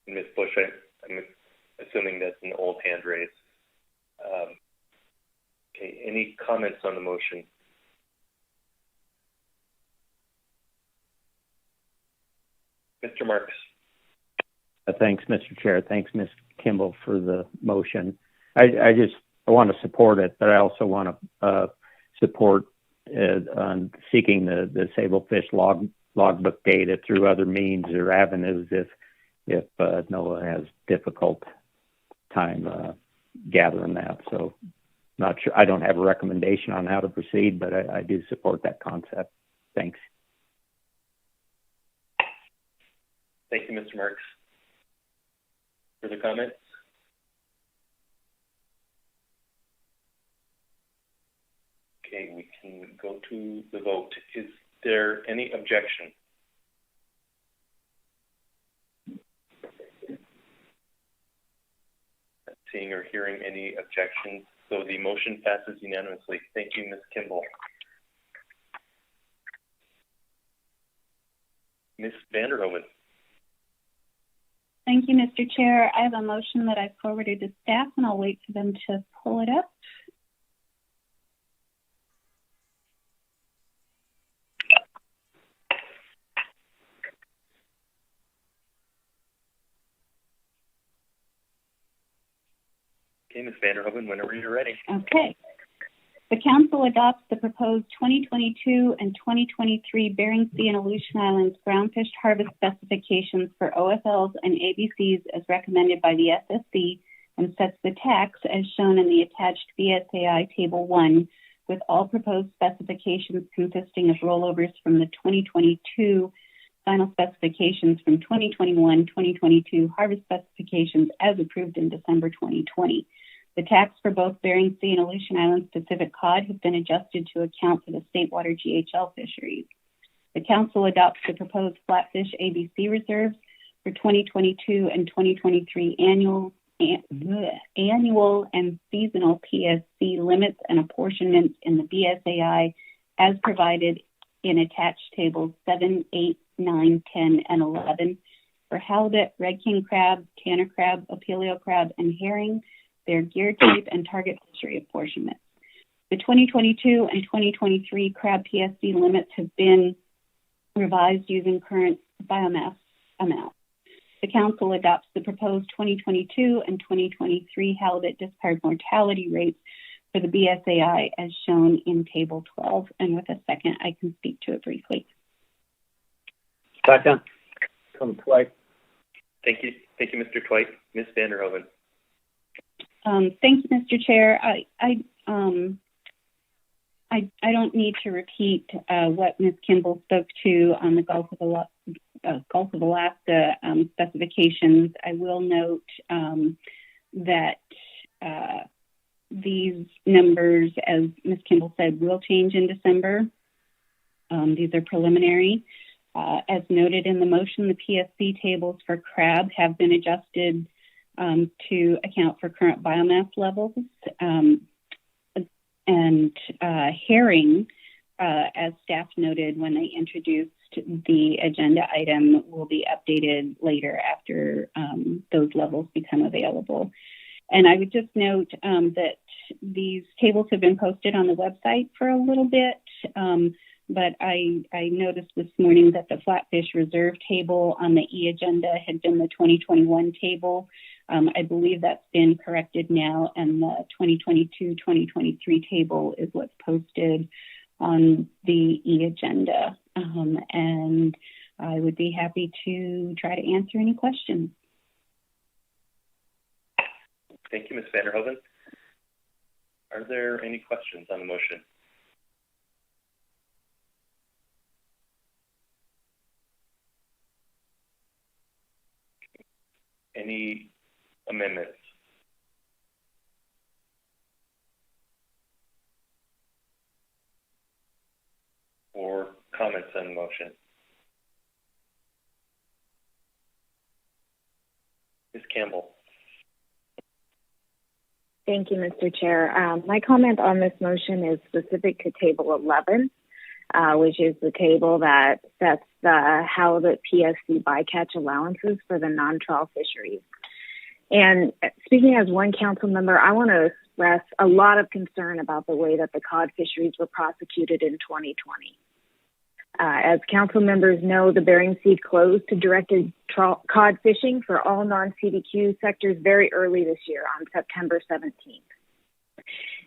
Ms. Bush, I'm assuming that's an old hand raise. Okay, any comments on the motion? Mr. Marks. Thanks, Mr. Chair. Thanks, Ms. Kimball, for the motion. I want to support it, but I also want to support on seeking the Sablefish logbook data through other means or avenues if NOAA has difficult time gathering that. So not sure. I don't have a recommendation on how to proceed, but I do support that concept. Thanks. Thank you, Mr. Marks. Further comments? Okay, we can go to the vote. Is there any objection? Not seeing or hearing any objections, so the motion passes unanimously. Thank you, Ms. Kimball. Ms. Vanderhoven. Thank you, Mr. Chair. I have a motion that I forwarded to staff, and I'll wait for them to pull it up. Okay, Ms. Vanderhoven, whenever you're ready. Okay. The Council adopts the proposed 2022 and 2023 Bering Sea and Aleutian Islands groundfish harvest specifications for OFLs and ABCs as recommended by the SSC and sets the tax as shown in the attached BSAI Table 1, with all proposed specifications consisting of rollovers from the 2022 final specifications from 2021-2022 harvest specifications as approved in December 2020. The tax for both Bering Sea and Aleutian Islands Pacific cod have been adjusted to account for the state water GHL fisheries. The Council adopts the proposed flatfish ABC reserves for 2022 and 2023 annual and seasonal PSC limits and apportionments in the BSAI as provided in attached tables 7, 8, 9, 10, and 11 for halibut, red king crab, tanner crab, opilio crab, and herring, their gear type and target fishery apportionments. The 2022 and 2023 crab PSC limits have been revised using current biomass amounts. The Council adopts the proposed 2022 and 2023 halibut discard mortality rates for the BSAI as shown in Table 12. And with a second, I can speak to it briefly. Second. Come Twite. Thank you, Mr. Twite. Ms. Vanderhoven. Thank you, Mr. Chair. I don't need to repeat what Ms. Kimball spoke to on the Gulf of Alaska specifications. I will note that these numbers, as Ms. Kimball said, will change in December. These are preliminary. As noted in the motion, the PSC tables for crab have been adjusted to account for current biomass levels. And herring, as staff noted when they introduced the agenda item, will be updated later after those levels become available. And I would just note that these tables have been posted on the website for a little bit, but I noticed this morning that the flatfish reserve table on the e-agenda had been the 2021 table. I believe that's been corrected now, and the 2022-2023 table is what's posted on the e-agenda. And I would be happy to try to answer any questions. Thank you, Ms. Vanderhoven. Are there any questions on the motion? Any amendments? Or comments on the motion? Ms. Campbell. Thank you, Mr. Chair. My comment on this motion is specific to Table 11, which is the table that sets the halibut PSC bycatch allowances for the non-trawl fisheries. And speaking as one council member, I want to express a lot of concern about the way that the cod fisheries were prosecuted in 2020. As council members know, the Bering Sea closed to directed cod fishing for all non-CDQ sectors very early this year on September 17th.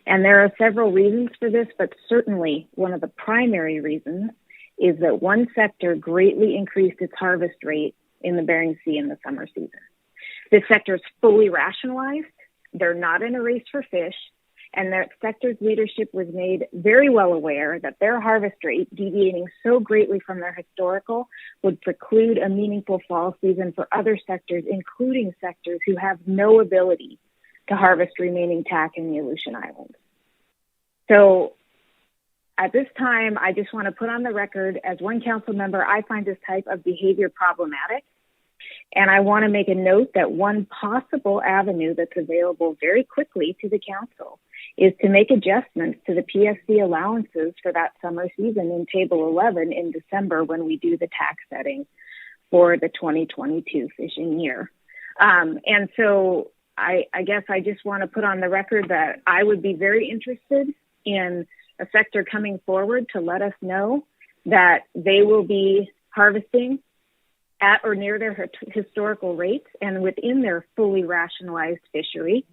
And there are several reasons for this, but certainly one of the primary reasons is that one sector greatly increased its harvest rate in the Bering Sea in the summer season. This sector is fully rationalized. They're not in a race for fish, and that sector's leadership was made very well aware that their harvest rate, deviating so greatly from their historical, would preclude a meaningful fall season for other sectors, including sectors who have no ability to harvest remaining tack in the Aleutian Islands. So at this time, I just want to put on the record, as one council member, I find this type of behavior problematic. And I want to make a note that one possible avenue that's available very quickly to the council is to make adjustments to the PSC allowances for that summer season in Table 11 in December when we do the tax setting for the 2022 fishing year. And so I guess I just want to put on the record that I would be very interested in a sector coming forward to let us know that they will be harvesting at or near their historical rates and within their fully rationalized fishery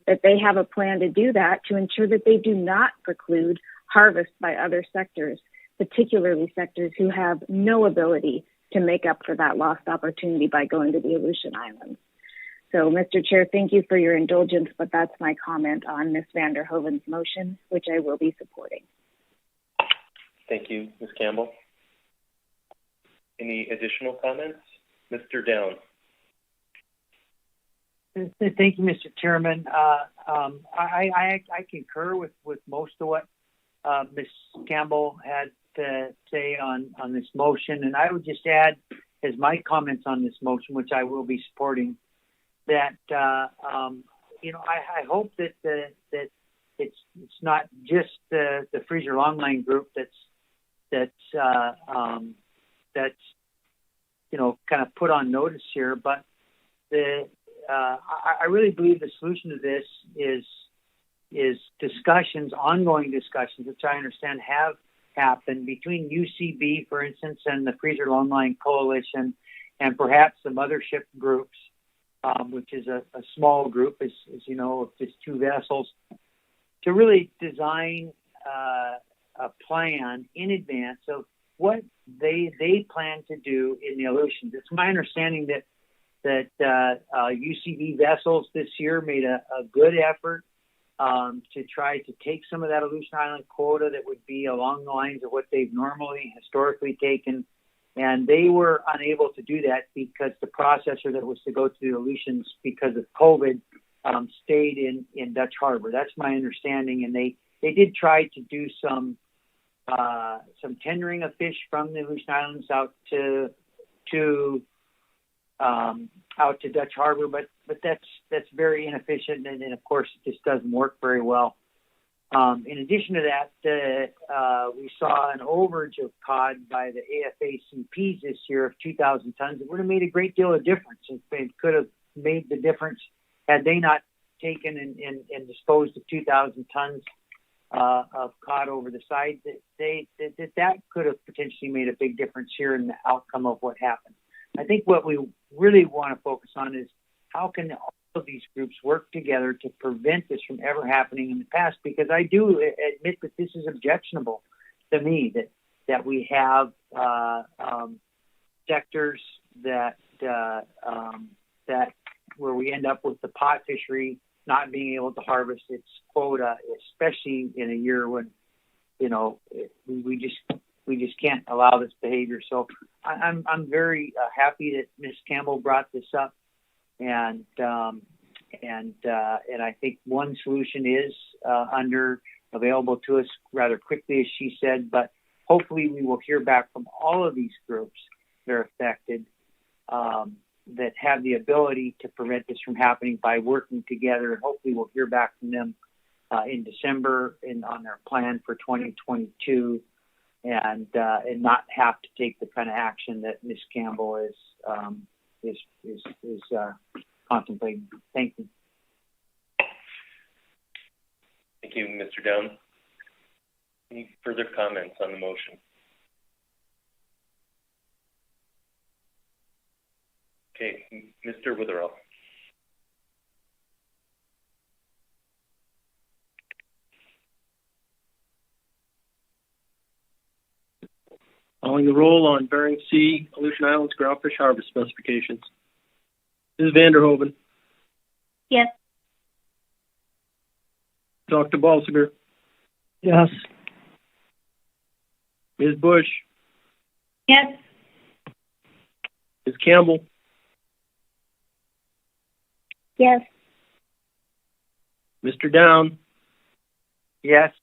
that they have a plan to do that to ensure that they do not preclude harvest by other sectors, particularly sectors who have no ability to make up for that lost opportunity by going to the Aleutian Islands. So, Mr. Chair, thank you for your indulgence, but that's my comment on Ms. Vanderhoven's motion, which I will be supporting. Thank you, Ms. Campbell. Any additional comments? Mr. Down. Thank you, Mr. Chairman. I concur with most of what Ms. Campbell had to say on this motion, and I would just add as my comments on this motion, which I will be supporting, that I hope that it's not just the Freezer Longline group that's kind of put on notice here, but I really believe the solution to this is discussions, ongoing discussions, which I understand have happened between UCB, for instance, and the Freezer Longline Coalition, and perhaps some other ship groups, which is a small group, as you know, of just 2 vessels, to really design a plan in advance of what they plan to do in the Aleutians. It's my understanding that UCB vessels this year made a good effort to try to take some of that Aleutian Island quota that would be along the lines of what they've normally historically taken, and they were unable to do that because the processor that was to go to the Aleutians because of COVID stayed in Dutch Harbor. That's my understanding, and they did try to do some tendering of fish from the Aleutian Islands out to Dutch Harbor, but that's very inefficient, and of course it just doesn't work very well. In addition to that, we saw an overage of cod by the AFACPs this year of 2,000 tons. It would have made a great deal of difference. It could have made the difference had they not taken and disposed of 2,000 tons of cod over the side. That could have potentially made a big difference here in the outcome of what happened. I think what we really want to focus on is how can all of these groups work together to prevent this from ever happening in the past, because I do admit that this is objectionable to me, that we have sectors that where we end up with the pot fishery not being able to harvest its quota, especially in a year when, we just can't allow this behavior. So I'm very happy that Ms. Campbell brought this up, and I think one solution is available to us rather quickly, as she said. But hopefully we will hear back from all of these groups that are affected, that have the ability to prevent this from happening by working together. And hopefully we'll hear back from them in December on their plan for 2022. And not have to take the kind of action that Ms. Campbell is contemplating. Thank you. Thank you, Mr. Down. Any further comments on the motion? Okay, Mr. Witherell. Calling the roll on Bering Sea, Aleutian Islands groundfish harvest specifications. Ms. Vanderhoven. Yes. Dr. Balsiger. Yes. Ms. Bush. Yes. Ms. Campbell. Yes. Mr. Down. Yes.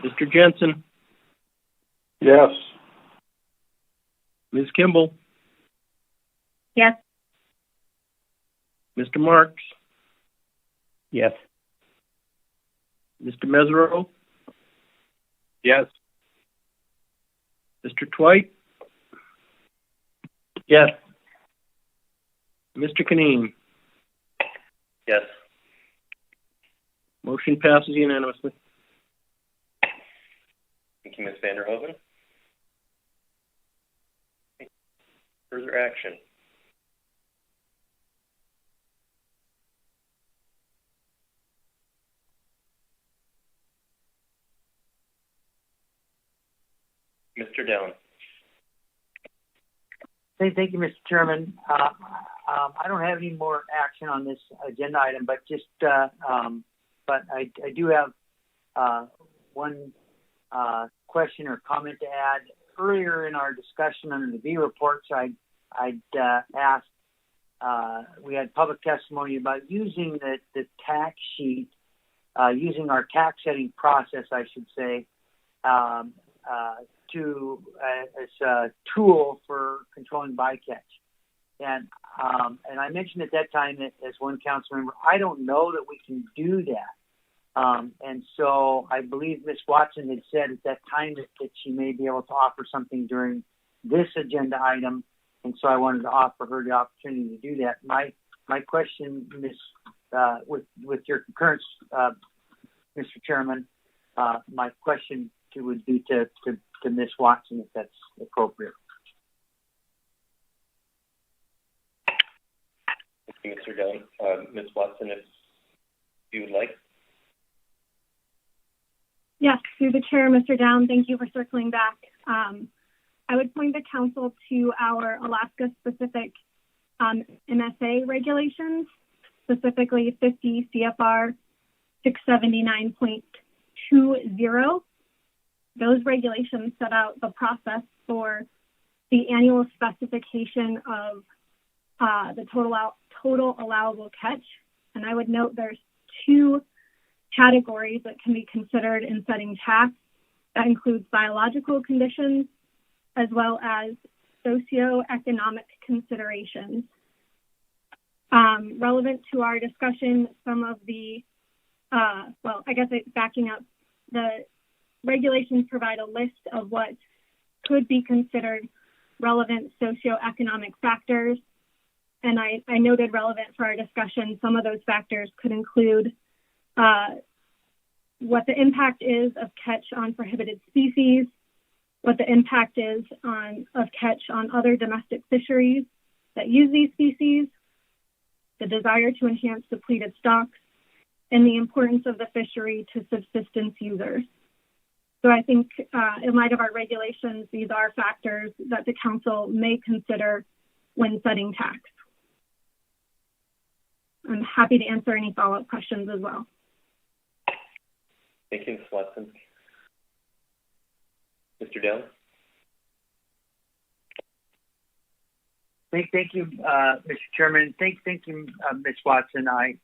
Mr. Jensen. Yes. Ms. Kimball. Yes. Mr. Marks. Yes. Mr. Mesereau. Yes. Mr. Twite. Yes. Mr. Caneen. Yes. Motion passes unanimously. Thank you, Ms. Vanderhoven. Further action. Mr. Downs. Thank you, Mr. Chairman. I don't have any more action on this agenda item, but just, but I do have one question or comment to add. Earlier in our discussion under the B reports, I'd asked, we had public testimony about using the tax sheet, using our tax setting process, I should say, as a tool for controlling bycatch. And I mentioned at that time that as one council member, I don't know that we can do that. And so I believe Ms. Watson had said at that time that she may be able to offer something during this agenda item. And so I wanted to offer her the opportunity to do that. My question, with your concurrence, Mr. Chairman, my question would be to Ms. Watson, if that's appropriate. Thank you, Mr. Dunn. Ms. Watson, if you would like. Yes, through the chair, Mr. Down, thank you for circling back. I would point the council to our Alaska-specific MSA regulations, specifically 50 CFR 679.20. Those regulations set out the process for the annual specification of the total allowable catch. And I would note there's two categories that can be considered in setting tax. That includes biological conditions as well as socioeconomic considerations. Relevant to our discussion, some of the, backing up, the regulations provide a list of what could be considered relevant socioeconomic factors. And I noted relevant for our discussion, some of those factors could include what the impact is of catch on prohibited species, what the impact is of catch on other domestic fisheries that use these species, the desire to enhance depleted stocks, and the importance of the fishery to subsistence users. So I think in light of our regulations, these are factors that the council may consider when setting tax. I'm happy to answer any follow-up questions as well. Thank you, Ms. Watson. Mr. Downs? Thank you, Mr. Chairman. Thank you, Ms. Watson. I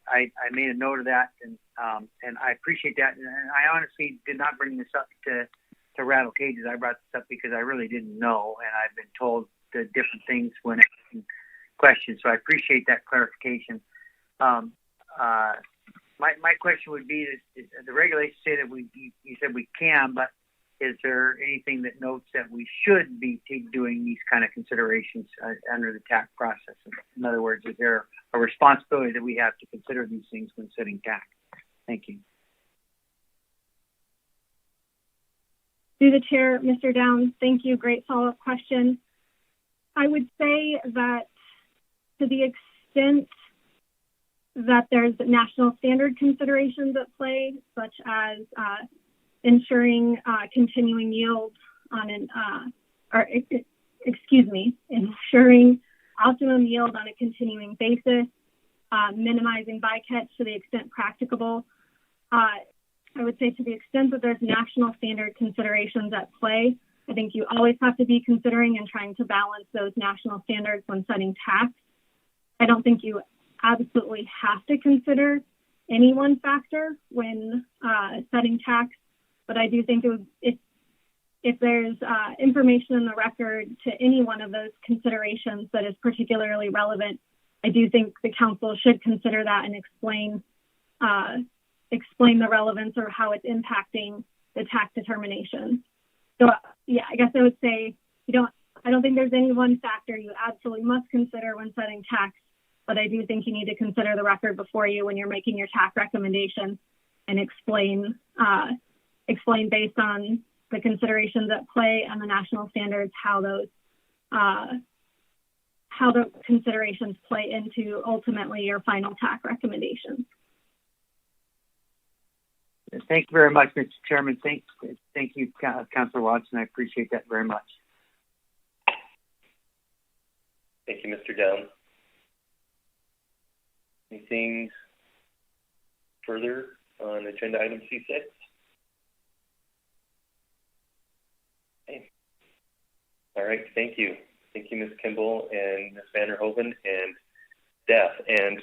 made a note of that, and I appreciate that. And I honestly did not bring this up to rattle cages. I brought this up because I really didn't know, and I've been told the different things when asking questions. So I appreciate that clarification. My question would be: is the regulations say that you said we can, but is there anything that notes that we should be doing these kind of considerations under the tax process? In other words, is there a responsibility that we have to consider these things when setting tax? Thank you. Through the chair, Mr. Downs, thank you. Great follow-up question. I would say that to the extent that there's national standard considerations at play, such as ensuring continuing yield on ensuring optimum yield on a continuing basis, minimizing bycatch to the extent practicable. I would say to the extent that there's national standard considerations at play, I think you always have to be considering and trying to balance those national standards when setting tax. I don't think you absolutely have to consider any one factor when setting tax, but I do think if there's information in the record to any one of those considerations that is particularly relevant, I do think the council should consider that and explain the relevance or how it's impacting the tax determination. So yeah, I guess I would say I don't think there's any one factor you absolutely must consider when setting tax, but I do think you need to consider the record before you when you're making your tax recommendation and explain based on the considerations at play and the national standards how the considerations play into ultimately your final tax recommendations. Thank you very much, Mr. Chairman. Thank you, Councilor Watson. I appreciate that very much. Thank you, Mr. Downs. Anything further on agenda item C6? Okay. All right, thank you. Thank you, Ms. Kimball and Ms. Vanderhoven and staff. And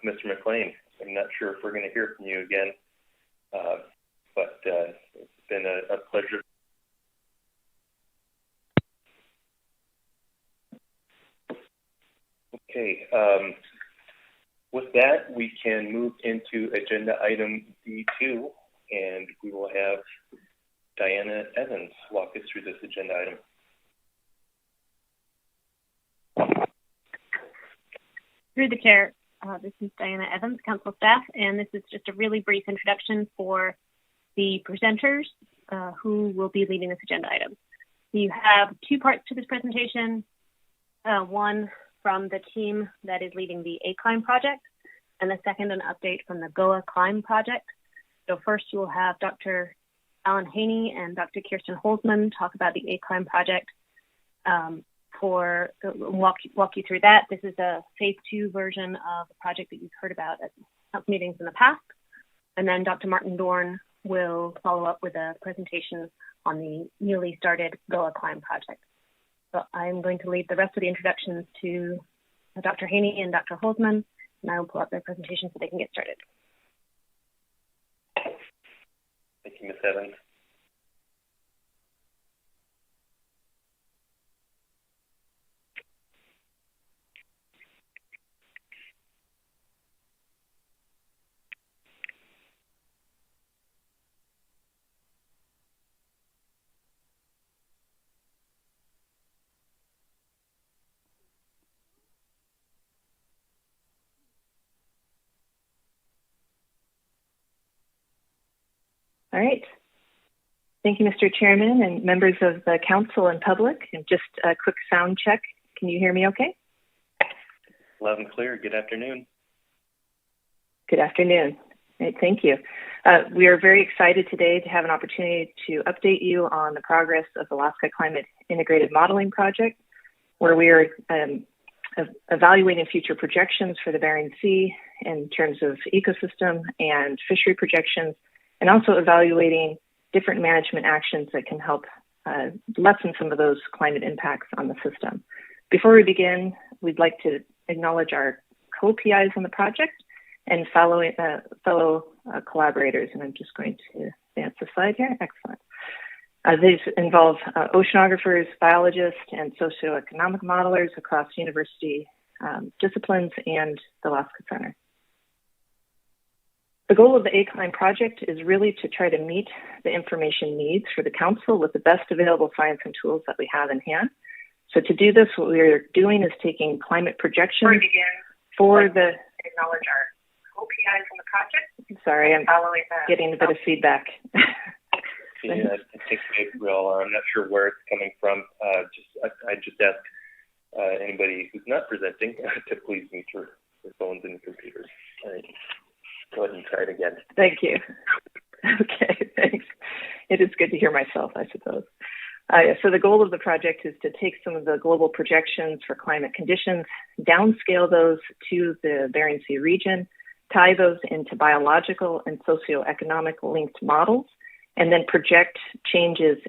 Mr. McLean, I'm not sure if we're going to hear from you again, but it's been a pleasure. Okay, with that, we can move into agenda item D2, and we will have Diana Evans walk us through this agenda item. Through the chair, this is Diana Evans, council staff, and this is just a really brief introduction for the presenters who will be leading this agenda item. You have two parts to this presentation, one from the team that is leading the ACLIMB project, and the second, an update from the GOA CLIMB project. So first, you will have Dr. Alan Haney and Dr. Kirsten Holzman talk about the ACLIMB project. Walk you through that. This is a phase 2 version of the project that you've heard about at council meetings in the past. And then Dr. Martin Dorn will follow up with a presentation on the newly started GOA CLIMB project. So I'm going to leave the rest of the introductions to Dr. Haney and Dr. Holzman, and I will pull up their presentation so they can get started. Thank you, Ms. Evans. All right. Thank you, Mr. Chairman and members of the council and public. And just a quick sound check. Can you hear me okay? Loud and clear. Good afternoon. Good afternoon. Right, thank you. We are very excited today to have an opportunity to update you on the progress of the Alaska Climate Integrated Modeling Project, where we are evaluating future projections for the Bering Sea in terms of ecosystem and fishery projections, and also evaluating different management actions that can help lessen some of those climate impacts on the system. Before we begin, we'd like to acknowledge our co-PIs on the project and fellow collaborators. And I'm just going to advance the slide here. Excellent. These involve oceanographers, biologists, and socioeconomic modelers across university disciplines and the Alaska Center. The goal of the ACLIMB project is really to try to meet the information needs for the council with the best available science and tools that we have in hand. So to do this, what we're doing is taking climate projections for the... Acknowledge our co-PIs on the project. Sorry, I'm getting a bit of feedback. Yeah, it takes me real. I'm not sure where it's coming from. I just ask anybody who's not presenting to please mute their phones and computers. All right. Go ahead and try it again. Thank you. Okay, thanks. It is good to hear myself, I suppose. So the goal of the project is to take some of the global projections for climate conditions, downscale those to the Bering Sea region, tie those into biological and socioeconomic linked models, and then project changes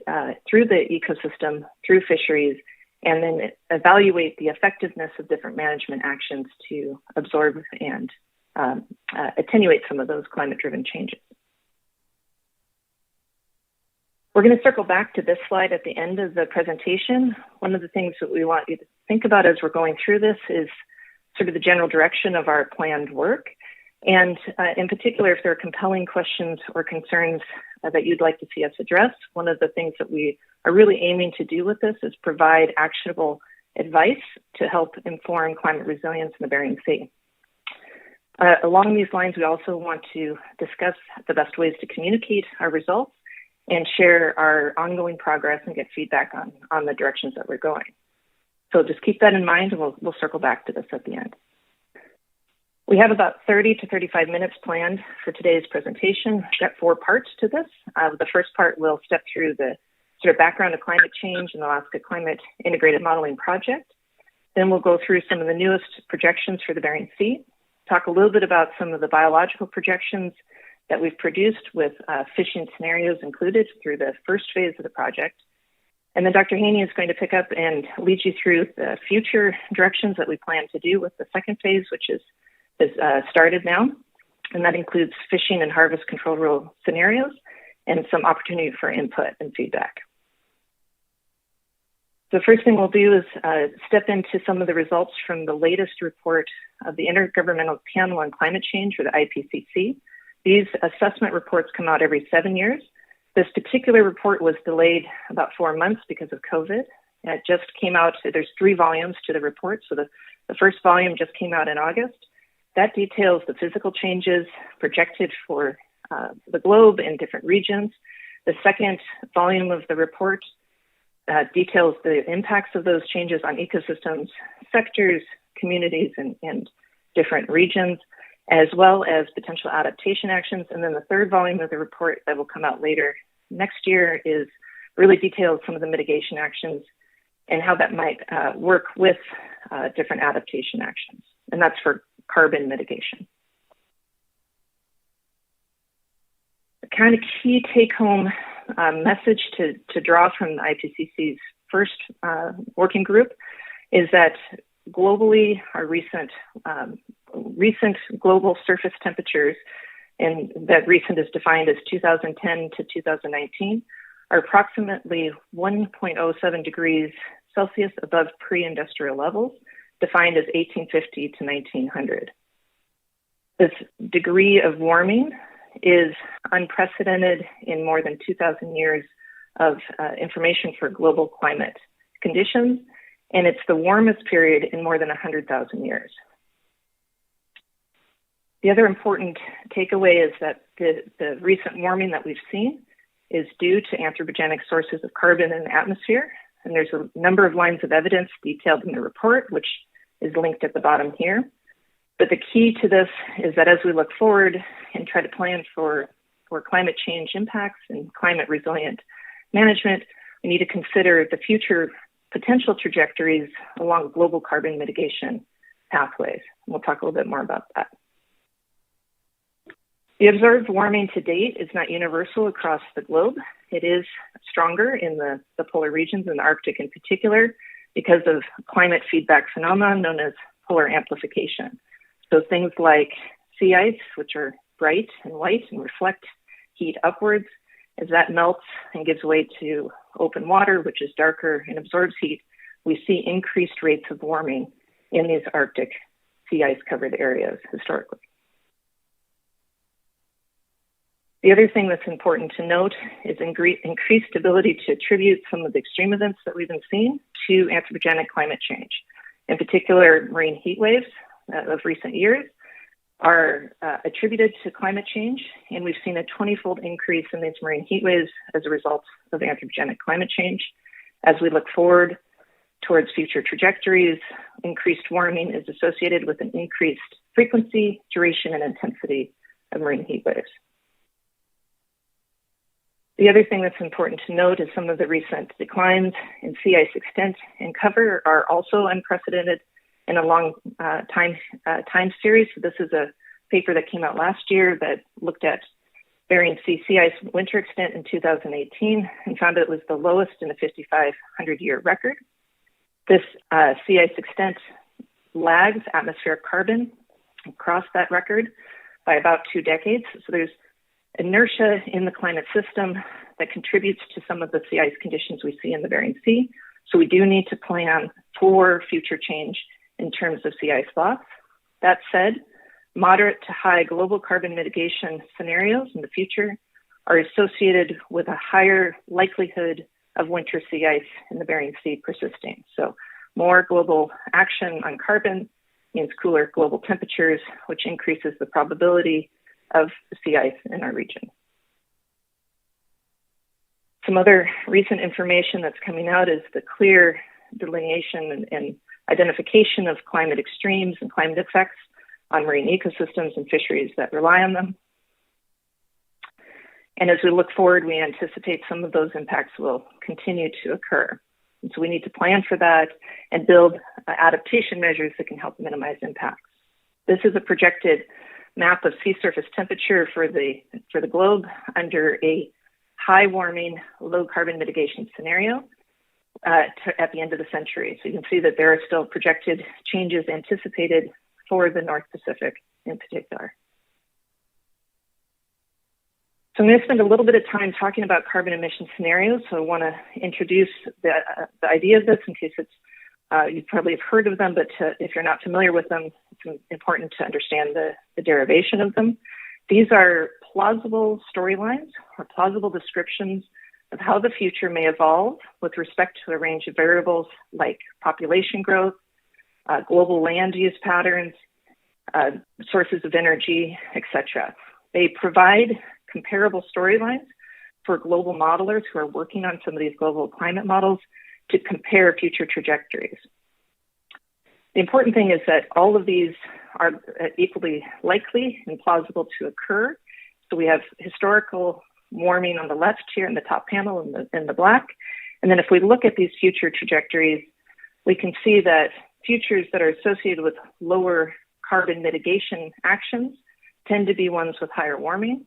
through the ecosystem, through fisheries, and then evaluate the effectiveness of different management actions to absorb and attenuate some of those climate-driven changes. We're going to circle back to this slide at the end of the presentation. One of the things that we want you to think about as we're going through this is sort of the general direction of our planned work. And in particular, if there are compelling questions or concerns that you'd like to see us address, one of the things that we are really aiming to do with this is provide actionable advice to help inform climate resilience in the Bering Sea. Along these lines, we also want to discuss the best ways to communicate our results and share our ongoing progress and get feedback on the directions that we're going. So just keep that in mind, and we'll circle back to this at the end. We have about 30 to 35 minutes planned for today's presentation. We've got 4 parts to this. The first part will step through the sort of background of climate change and the Alaska Climate Integrated Modeling Project. Then we'll go through some of the newest projections for the Bering Sea, talk a little bit about some of the biological projections that we've produced with fishing scenarios included through the first phase of the project. And then Dr. Haney is going to pick up and lead you through the future directions that we plan to do with the second phase, which is started now. And that includes fishing and harvest control rule scenarios and some opportunity for input and feedback. The first thing we'll do is step into some of the results from the latest report of the Intergovernmental Panel on Climate Change, or the IPCC. These assessment reports come out every 7 years. This particular report was delayed about 4 months because of COVID. It just came out, there's 3 volumes to the report. So the first volume just came out in August. That details the physical changes projected for the globe in different regions. The second volume of the report details the impacts of those changes on ecosystems, sectors, communities, and different regions, as well as potential adaptation actions. And then the third volume of the report that will come out later next year is really details some of the mitigation actions and how that might work with different adaptation actions. And that's for carbon mitigation. The kind of key take-home message to draw from the IPCC's first working group is that globally, our recent global surface temperatures, and that recent is defined as 2010 to 2019, are approximately 1.07 degrees Celsius above pre-industrial levels, defined as 1850 to 1900. This degree of warming is unprecedented in more than 2,000 years of information for global climate conditions, and it's the warmest period in more than 100,000 years. The other important takeaway is that the recent warming that we've seen is due to anthropogenic sources of carbon in the atmosphere, and there's a number of lines of evidence detailed in the report, which is linked at the bottom here. But the key to this is that as we look forward and try to plan for climate change impacts and climate resilient management, we need to consider the future potential trajectories along global carbon mitigation pathways. We'll talk a little bit more about that. The observed warming to date is not universal across the globe. It is stronger in the polar regions and the Arctic in particular because of climate feedback phenomenon known as polar amplification. So things like sea ice, which are bright and white and reflect heat upwards, as that melts and gives way to open water, which is darker and absorbs heat, we see increased rates of warming in these Arctic sea ice covered areas historically. The other thing that's important to note is increased ability to attribute some of the extreme events that we've been seeing to anthropogenic climate change. In particular, marine heat waves of recent years are attributed to climate change, and we've seen a 20-fold increase in these marine heat waves as a result of anthropogenic climate change. As we look forward towards future trajectories, increased warming is associated with an increased frequency, duration, and intensity of marine heat waves. The other thing that's important to note is some of the recent declines in sea ice extent and cover are also unprecedented in a long time series. So this is a paper that came out last year that looked at Bering Sea sea ice winter extent in 2018 and found it was the lowest in a 5,500-year record. This sea ice extent lags atmospheric carbon across that record by about 2 decades. So there's inertia in the climate system that contributes to some of the sea ice conditions we see in the Bering Sea. So we do need to plan for future change in terms of sea ice loss. That said, moderate to high global carbon mitigation scenarios in the future are associated with a higher likelihood of winter sea ice in the Bering Sea persisting. So more global action on carbon means cooler global temperatures, which increases the probability of sea ice in our region. Some other recent information that's coming out is the clear delineation and identification of climate extremes and climate effects on marine ecosystems and fisheries that rely on them. And as we look forward, we anticipate some of those impacts will continue to occur. And so we need to plan for that and build adaptation measures that can help minimize impacts. This is a projected map of sea surface temperature for the globe under a high warming, low carbon mitigation scenario at the end of the century. So you can see that there are still projected changes anticipated for the North Pacific in particular. So I'm going to spend a little bit of time talking about carbon emission scenarios. So I want to introduce the idea of this in case you probably have heard of them, but if you're not familiar with them, it's important to understand the derivation of them. These are plausible storylines or plausible descriptions of how the future may evolve with respect to a range of variables like population growth, global land use patterns, sources of energy, etc. They provide comparable storylines for global modelers who are working on some of these global climate models to compare future trajectories. The important thing is that all of these are equally likely and plausible to occur. So we have historical warming on the left here in the top panel in the black. And then if we look at these future trajectories, we can see that futures that are associated with lower carbon mitigation actions tend to be ones with higher warming.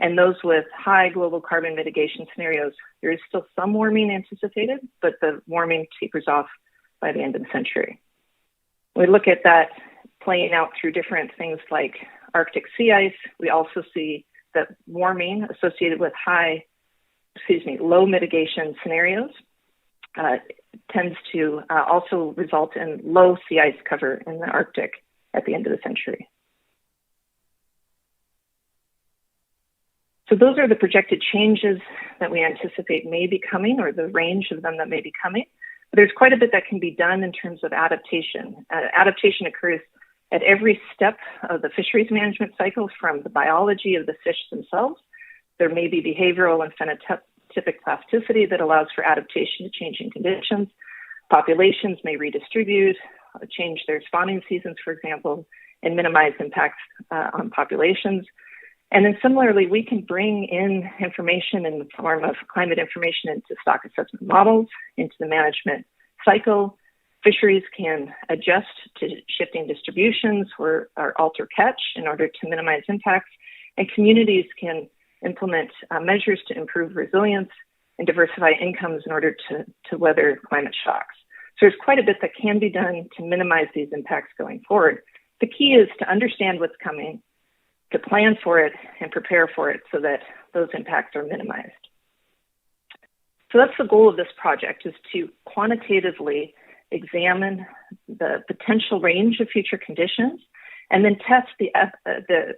And those with high global carbon mitigation scenarios, there is still some warming anticipated, but the warming tapers off by the end of the century. We look at that playing out through different things like Arctic sea ice. We also see that warming associated with low mitigation scenarios tends to also result in low sea ice cover in the Arctic at the end of the century. So those are the projected changes that we anticipate may be coming, or the range of them that may be coming. But there's quite a bit that can be done in terms of adaptation. Adaptation occurs at every step of the fisheries management cycle, from the biology of the fish themselves. There may be behavioral and phenotypic plasticity that allows for adaptation to changing conditions. Populations may redistribute, change their spawning seasons, for example, and minimize impacts on populations. And then similarly, we can bring in information in the form of climate information into stock assessment models, into the management cycle. Fisheries can adjust to shifting distributions or alter catch in order to minimize impacts. And communities can implement measures to improve resilience and diversify incomes in order to weather climate shocks. So there's quite a bit that can be done to minimize these impacts going forward. The key is to understand what's coming, to plan for it and prepare for it so that those impacts are minimized. So that's the goal of this project, is to quantitatively examine the potential range of future conditions and then test the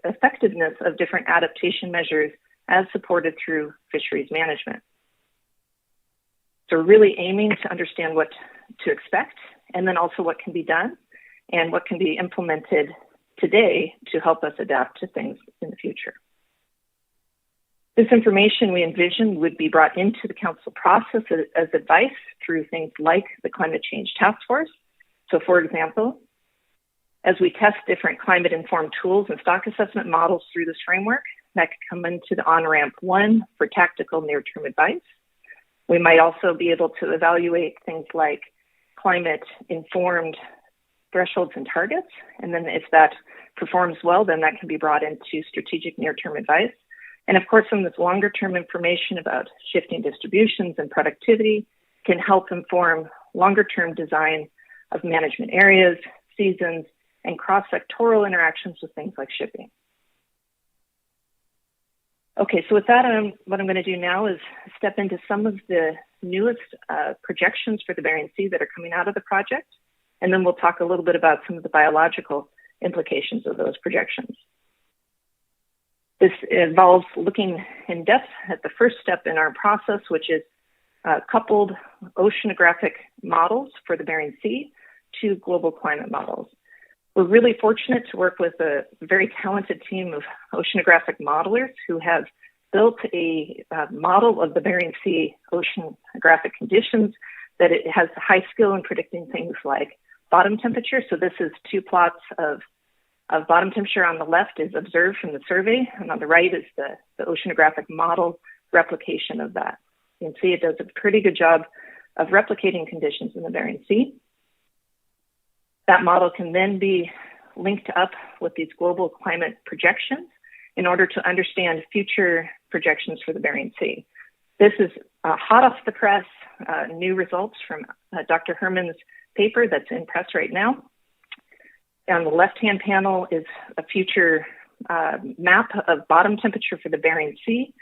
effectiveness of different adaptation measures as supported through fisheries management. So really aiming to understand what to expect, and then also what can be done and what can be implemented today to help us adapt to things in the future. This information we envision would be brought into the council process as advice through things like the Climate Change Task Force. So for example, as we test different climate-informed tools and stock assessment models through this framework, that could come into the on-ramp 1 for tactical near-term advice. We might also be able to evaluate things like climate-informed thresholds and targets. And then if that performs well, then that can be brought into strategic near-term advice. And of course, some of this longer-term information about shifting distributions and productivity can help inform longer-term design of management areas, seasons, and cross-sectoral interactions with things like shipping. Okay, so with that, what I'm going to do now is step into some of the newest projections for the Bering Sea that are coming out of the project. And then we'll talk a little bit about some of the biological implications of those projections. This involves looking in depth at the first step in our process, which is coupled oceanographic models for the Bering Sea to global climate models. We're really fortunate to work with a very talented team of oceanographic modelers who have built a model of the Bering Sea oceanographic conditions that it has high skill in predicting things like bottom temperature. So this is two plots of of bottom temperature on the left is observed from the survey, and on the right is the oceanographic model replication of that. You can see it does a pretty good job of replicating conditions in the Bering Sea. That model can then be linked up with these global climate projections in order to understand future projections for the Bering Sea. This is hot off the press, new results from Dr. Herman's paper that's in press right now. On the left-hand panel is a future map of bottom temperature for the Bering Sea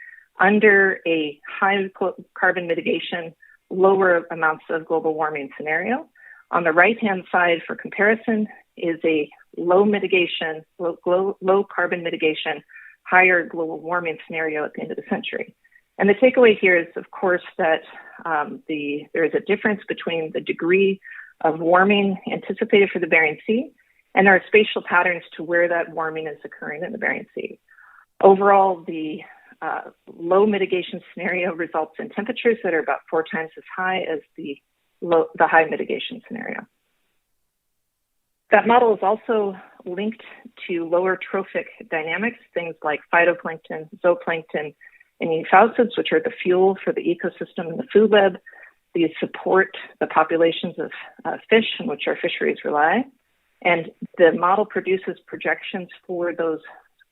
under a high carbon mitigation, lower amounts of global warming scenario. On the right-hand side for comparison is a low carbon mitigation, higher global warming scenario at the end of the century. And the takeaway here is, of course, that there is a difference between the degree of warming anticipated for the Bering Sea, and there are spatial patterns to where that warming is occurring in the Bering Sea. Overall, the low mitigation scenario results in temperatures that are about 4 times as high as the high mitigation scenario. That model is also linked to lower trophic dynamics, things like phytoplankton, zooplankton, and euphausids, which are the fuel for the ecosystem and the food web. These support the populations of fish on which our fisheries rely. And the model produces projections for those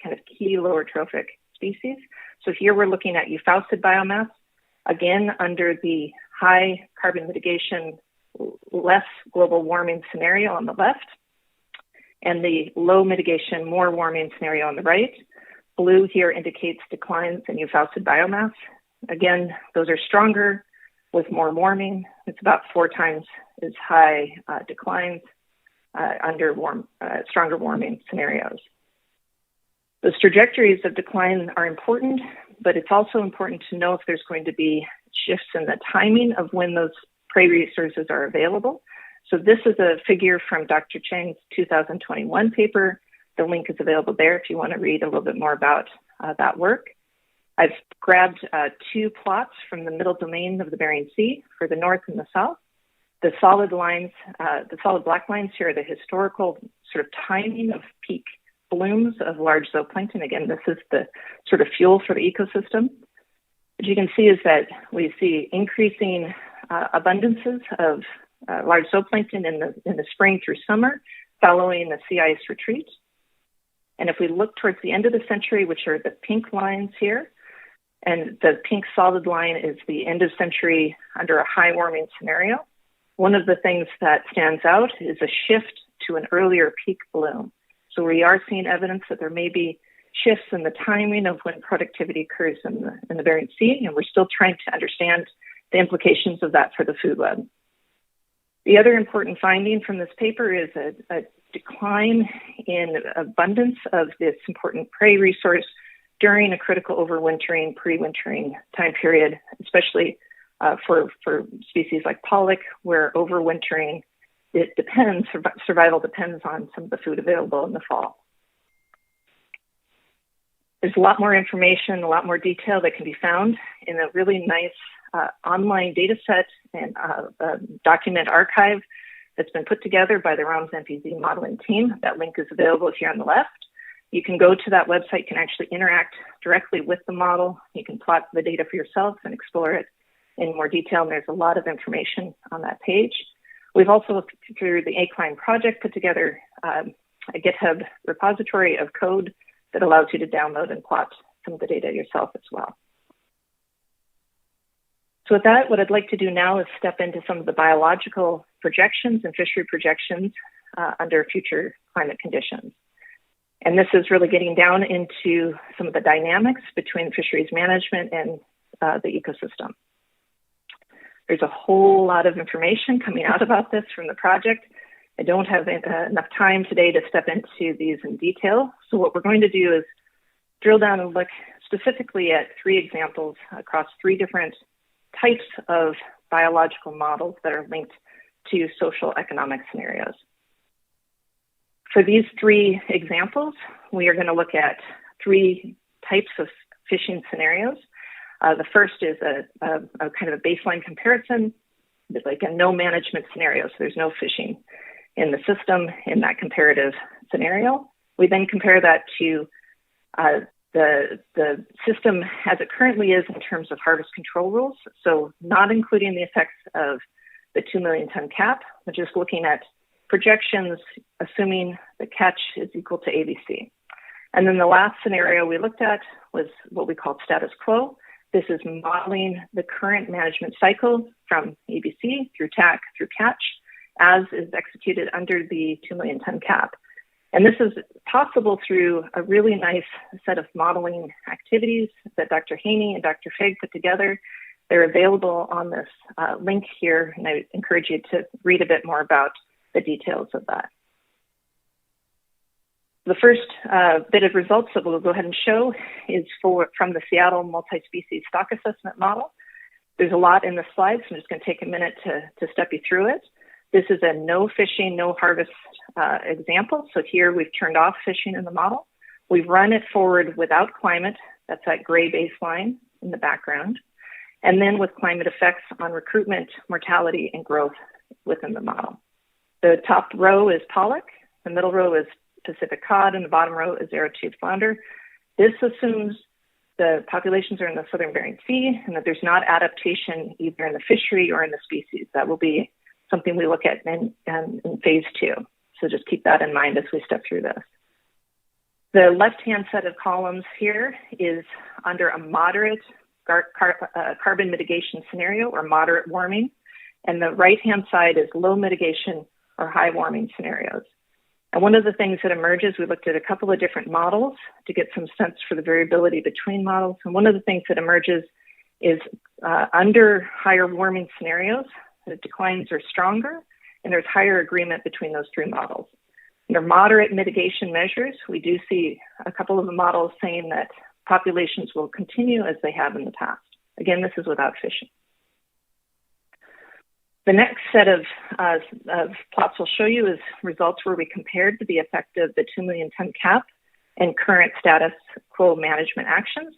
kind of key lower trophic species. So here we're looking at euphausid biomass, again, under the high carbon mitigation, less global warming scenario on the left, and the low mitigation, more warming scenario on the right. Blue here indicates declines in euphausid biomass. Again, those are stronger with more warming. It's about 4 times as high declines under stronger warming scenarios. Those trajectories of decline are important, but it's also important to know if there's going to be shifts in the timing of when those prey resources are available. So this is a figure from Dr. Chang's 2021 paper. The link is available there if you want to read a little bit more about that work. I've grabbed 2 plots from the middle domain of the Bering Sea for the north and the south. The solid lines, the solid black lines here are the historical sort of timing of peak blooms of large zooplankton. Again, this is the sort of fuel for the ecosystem. What you can see is that we see increasing abundances of large zooplankton in the spring through summer following the sea ice retreat. And if we look towards the end of the century, which are the pink lines here, and the pink solid line is the end of century under a high warming scenario, one of the things that stands out is a shift to an earlier peak bloom. So we are seeing evidence that there may be shifts in the timing of when productivity occurs in the Bering Sea, and we're still trying to understand the implications of that for the food web. The other important finding from this paper is a decline in abundance of this important prey resource during a critical overwintering, pre-wintering time period, especially for species like pollock, where overwintering, survival depends on some of the food available in the fall. There's a lot more information, a lot more detail that can be found in a really nice online data set and document archive that's been put together by the ROMS NPZ modeling team. That link is available here on the left. You can go to that website, you can actually interact directly with the model. You can plot the data for yourself and explore it in more detail, and there's a lot of information on that page. We've also, through the ACLIME project, put together a GitHub repository of code that allows you to download and plot some of the data yourself as well. So with that, what I'd like to do now is step into some of the biological projections and fishery projections under future climate conditions. And this is really getting down into some of the dynamics between fisheries management and the ecosystem. There's a whole lot of information coming out about this from the project. I don't have enough time today to step into these in detail. So what we're going to do is drill down and look specifically at 3 examples across 3 different types of biological models that are linked to social economic scenarios. For these 3 examples, we are going to look at 3 types of fishing scenarios. The first is a kind of a baseline comparison, like a no management scenario. So there's no fishing in the system in that comparative scenario. We then compare that to the system as it currently is in terms of harvest control rules, so not including the effects of the 2 million ton cap, but just looking at projections, assuming the catch is equal to ABC. And then the last scenario we looked at was what we called status quo. This is modeling the current management cycle from ABC through TAC through catch as is executed under the 2 million ton cap. And this is possible through a really nice set of modeling activities that Dr. Haney and Dr. Fegg put together. They're available on this link here, and I encourage you to read a bit more about the details of that. The first bit of results that we'll go ahead and show is from the Seattle multi-species stock assessment model. There's a lot in the slides, so I'm just going to take a minute to step you through it. This is a no fishing, no harvest example. So here we've turned off fishing in the model. We've run it forward without climate. That's that gray baseline in the background. And then with climate effects on recruitment, mortality, and growth within the model. The top row is pollock, the middle row is Pacific cod, and the bottom row is arrow-toothed flounder. This assumes the populations are in the southern Bering Sea and that there's not adaptation either in the fishery or in the species. That will be something we look at in phase 2. So just keep that in mind as we step through this. The left-hand set of columns here is under a moderate carbon mitigation scenario or moderate warming, and the right-hand side is low mitigation or high warming scenarios. And one of the things that emerges, we looked at a couple of different models to get some sense for the variability between models. And one of the things that emerges is under higher warming scenarios, the declines are stronger and there's higher agreement between those three models. Under moderate mitigation measures, we do see a couple of the models saying that populations will continue as they have in the past. Again, this is without fishing. The next set of plots we'll show you is results where we compared the effect of the 2 million ton cap and current status quo management actions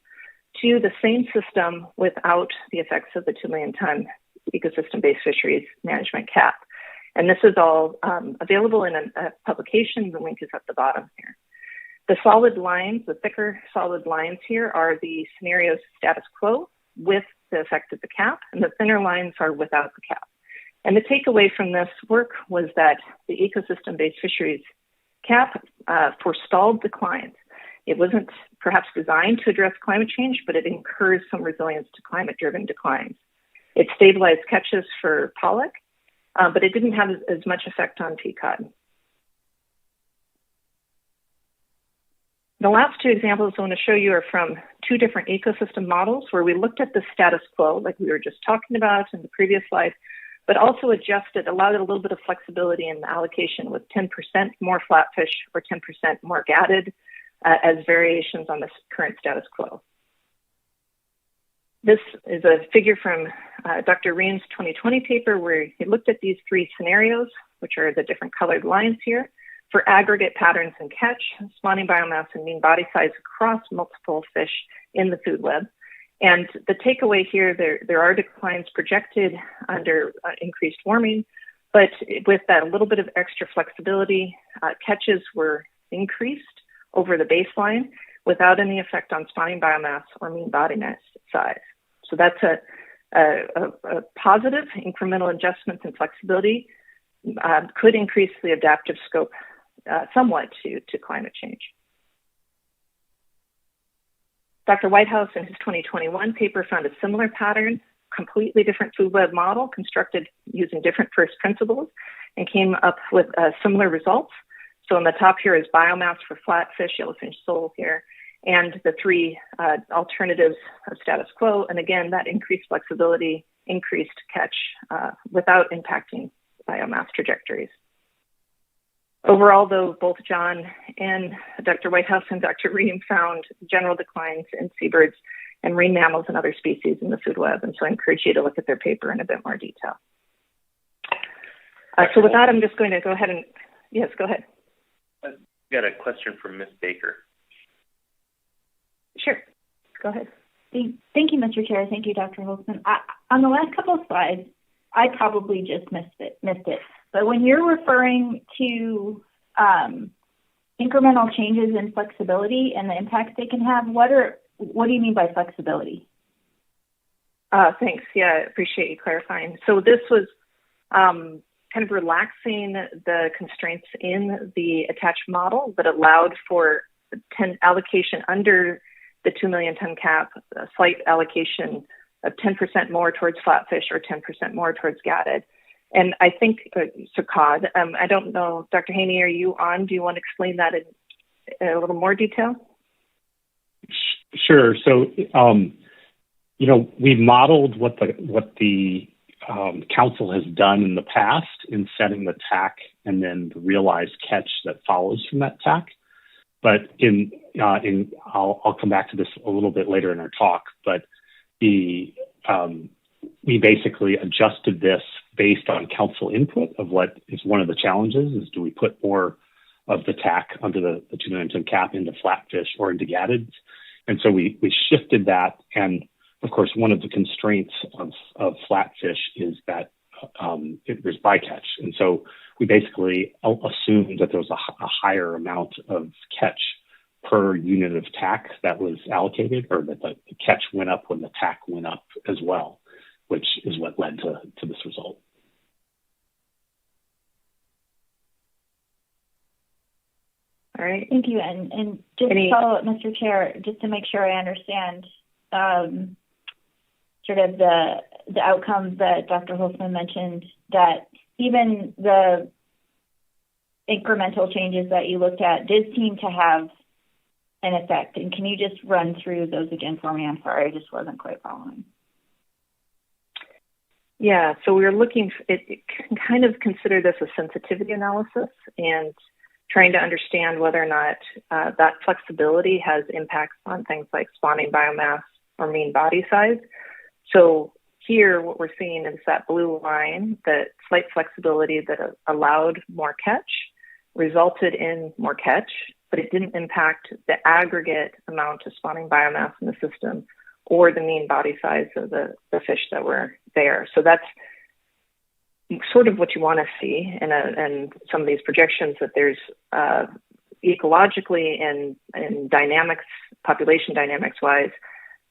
to the same system without the effects of the 2 million ton ecosystem-based fisheries management cap. And this is all available in a publication. The link is at the bottom here. The solid lines, the thicker solid lines here are the scenarios status quo with the effect of the cap, and the thinner lines are without the cap. And the takeaway from this work was that the ecosystem-based fisheries cap forestalled declines. It wasn't perhaps designed to address climate change, but it incurs some resilience to climate-driven declines. It stabilized catches for pollock, but it didn't have as much effect on peacock. The last two examples I want to show you are from two different ecosystem models where we looked at the status quo, like we were just talking about in the previous slide, but also adjusted, allowed it a little bit of flexibility in the allocation with 10% more flatfish or 10% more gadded as variations on the current status quo. This is a figure from Dr. Ream's 2020 paper where he looked at these three scenarios, which are the different colored lines here, for aggregate patterns in catch, spawning biomass, and mean body size across multiple fish in the food web. And the takeaway here, there are declines projected under increased warming, but with that a little bit of extra flexibility, catches were increased over the baseline without any effect on spawning biomass or mean body mass size. So that's a positive. Incremental adjustments and flexibility could increase the adaptive scope somewhat to climate change. Dr. Whitehouse in his 2021 paper found a similar pattern, completely different food web model constructed using different first principles and came up with similar results. So on the top here is biomass for flatfish, yellowfinch sole here, and the three alternatives of status quo. And again, that increased flexibility, increased catch without impacting biomass trajectories. Overall, though, both John and Dr. Whitehouse and Dr. Ream found general declines in seabirds and marine mammals and other species in the food web. And so I encourage you to look at their paper in a bit more detail. So with that, I'm just going to go ahead and, yes, go ahead. We got a question from Ms. Baker. Sure, go ahead. Thank you, Mr. Chair. Thank you, Dr. Holtzman. On the last couple of slides, I probably just missed it. But when you're referring to incremental changes in flexibility and the impact they can have? What do you mean by flexibility? Thanks. Yeah, I appreciate you clarifying. So this was kind of relaxing the constraints in the attached model that allowed for allocation under the 2 million ton cap, a slight allocation of 10% more towards flatfish or 10% more towards gatted. And I think, so cod, I don't know, Dr. Haney, are you on? Do you want to explain that in a little more detail? Sure. So, we modeled what the council has done in the past in setting the TAC and then the realized catch that follows from that TAC. But I'll come back to this a little bit later in our talk, but we basically adjusted this based on council input of what is one of the challenges is, do we put more of the TAC under the 2 million ton cap into flatfish or into gatted? And so we shifted that. And of course, one of the constraints of flatfish is that there's bycatch. And so we basically assumed that there was a higher amount of catch per unit of TAC that was allocated, or that the catch went up when the TAC went up as well, which is what led to this result. All right. Thank you. And just to follow up, Mr. Chair, just to make sure I understand sort of the outcomes that Dr. Holzman mentioned, that even the incremental changes that you looked at did seem to have an effect. And can you just run through those again for me? I'm sorry, I just wasn't quite following. Yeah, so we were looking, it kind of consider this a sensitivity analysis and trying to understand whether or not that flexibility has impacts on things like spawning biomass or mean body size. So here, what we're seeing is that blue line, that slight flexibility that allowed more catch, resulted in more catch, but it didn't impact the aggregate amount of spawning biomass in the system or the mean body size of the fish that were there. So that's sort of what you want to see in some of these projections, that there's ecologically and dynamics, population dynamics wise,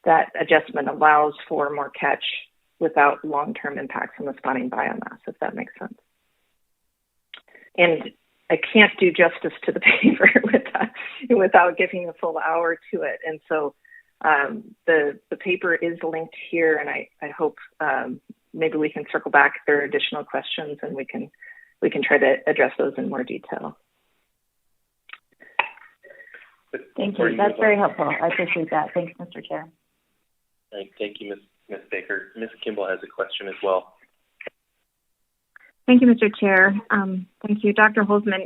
that adjustment allows for more catch without long-term impacts on the spawning biomass, if that makes sense. And I can't do justice to the paper without giving a full hour to it. And so the paper is linked here, and I hope maybe we can circle back if there are additional questions, and we can try to address those in more detail. Thank you. That's very helpful. I appreciate that. Thanks, Mr. Chair. All right. Thank you, Ms. Baker. Ms. Kimball has a question as well. Thank you, Mr. Chair. Thank you, Dr. Holzman.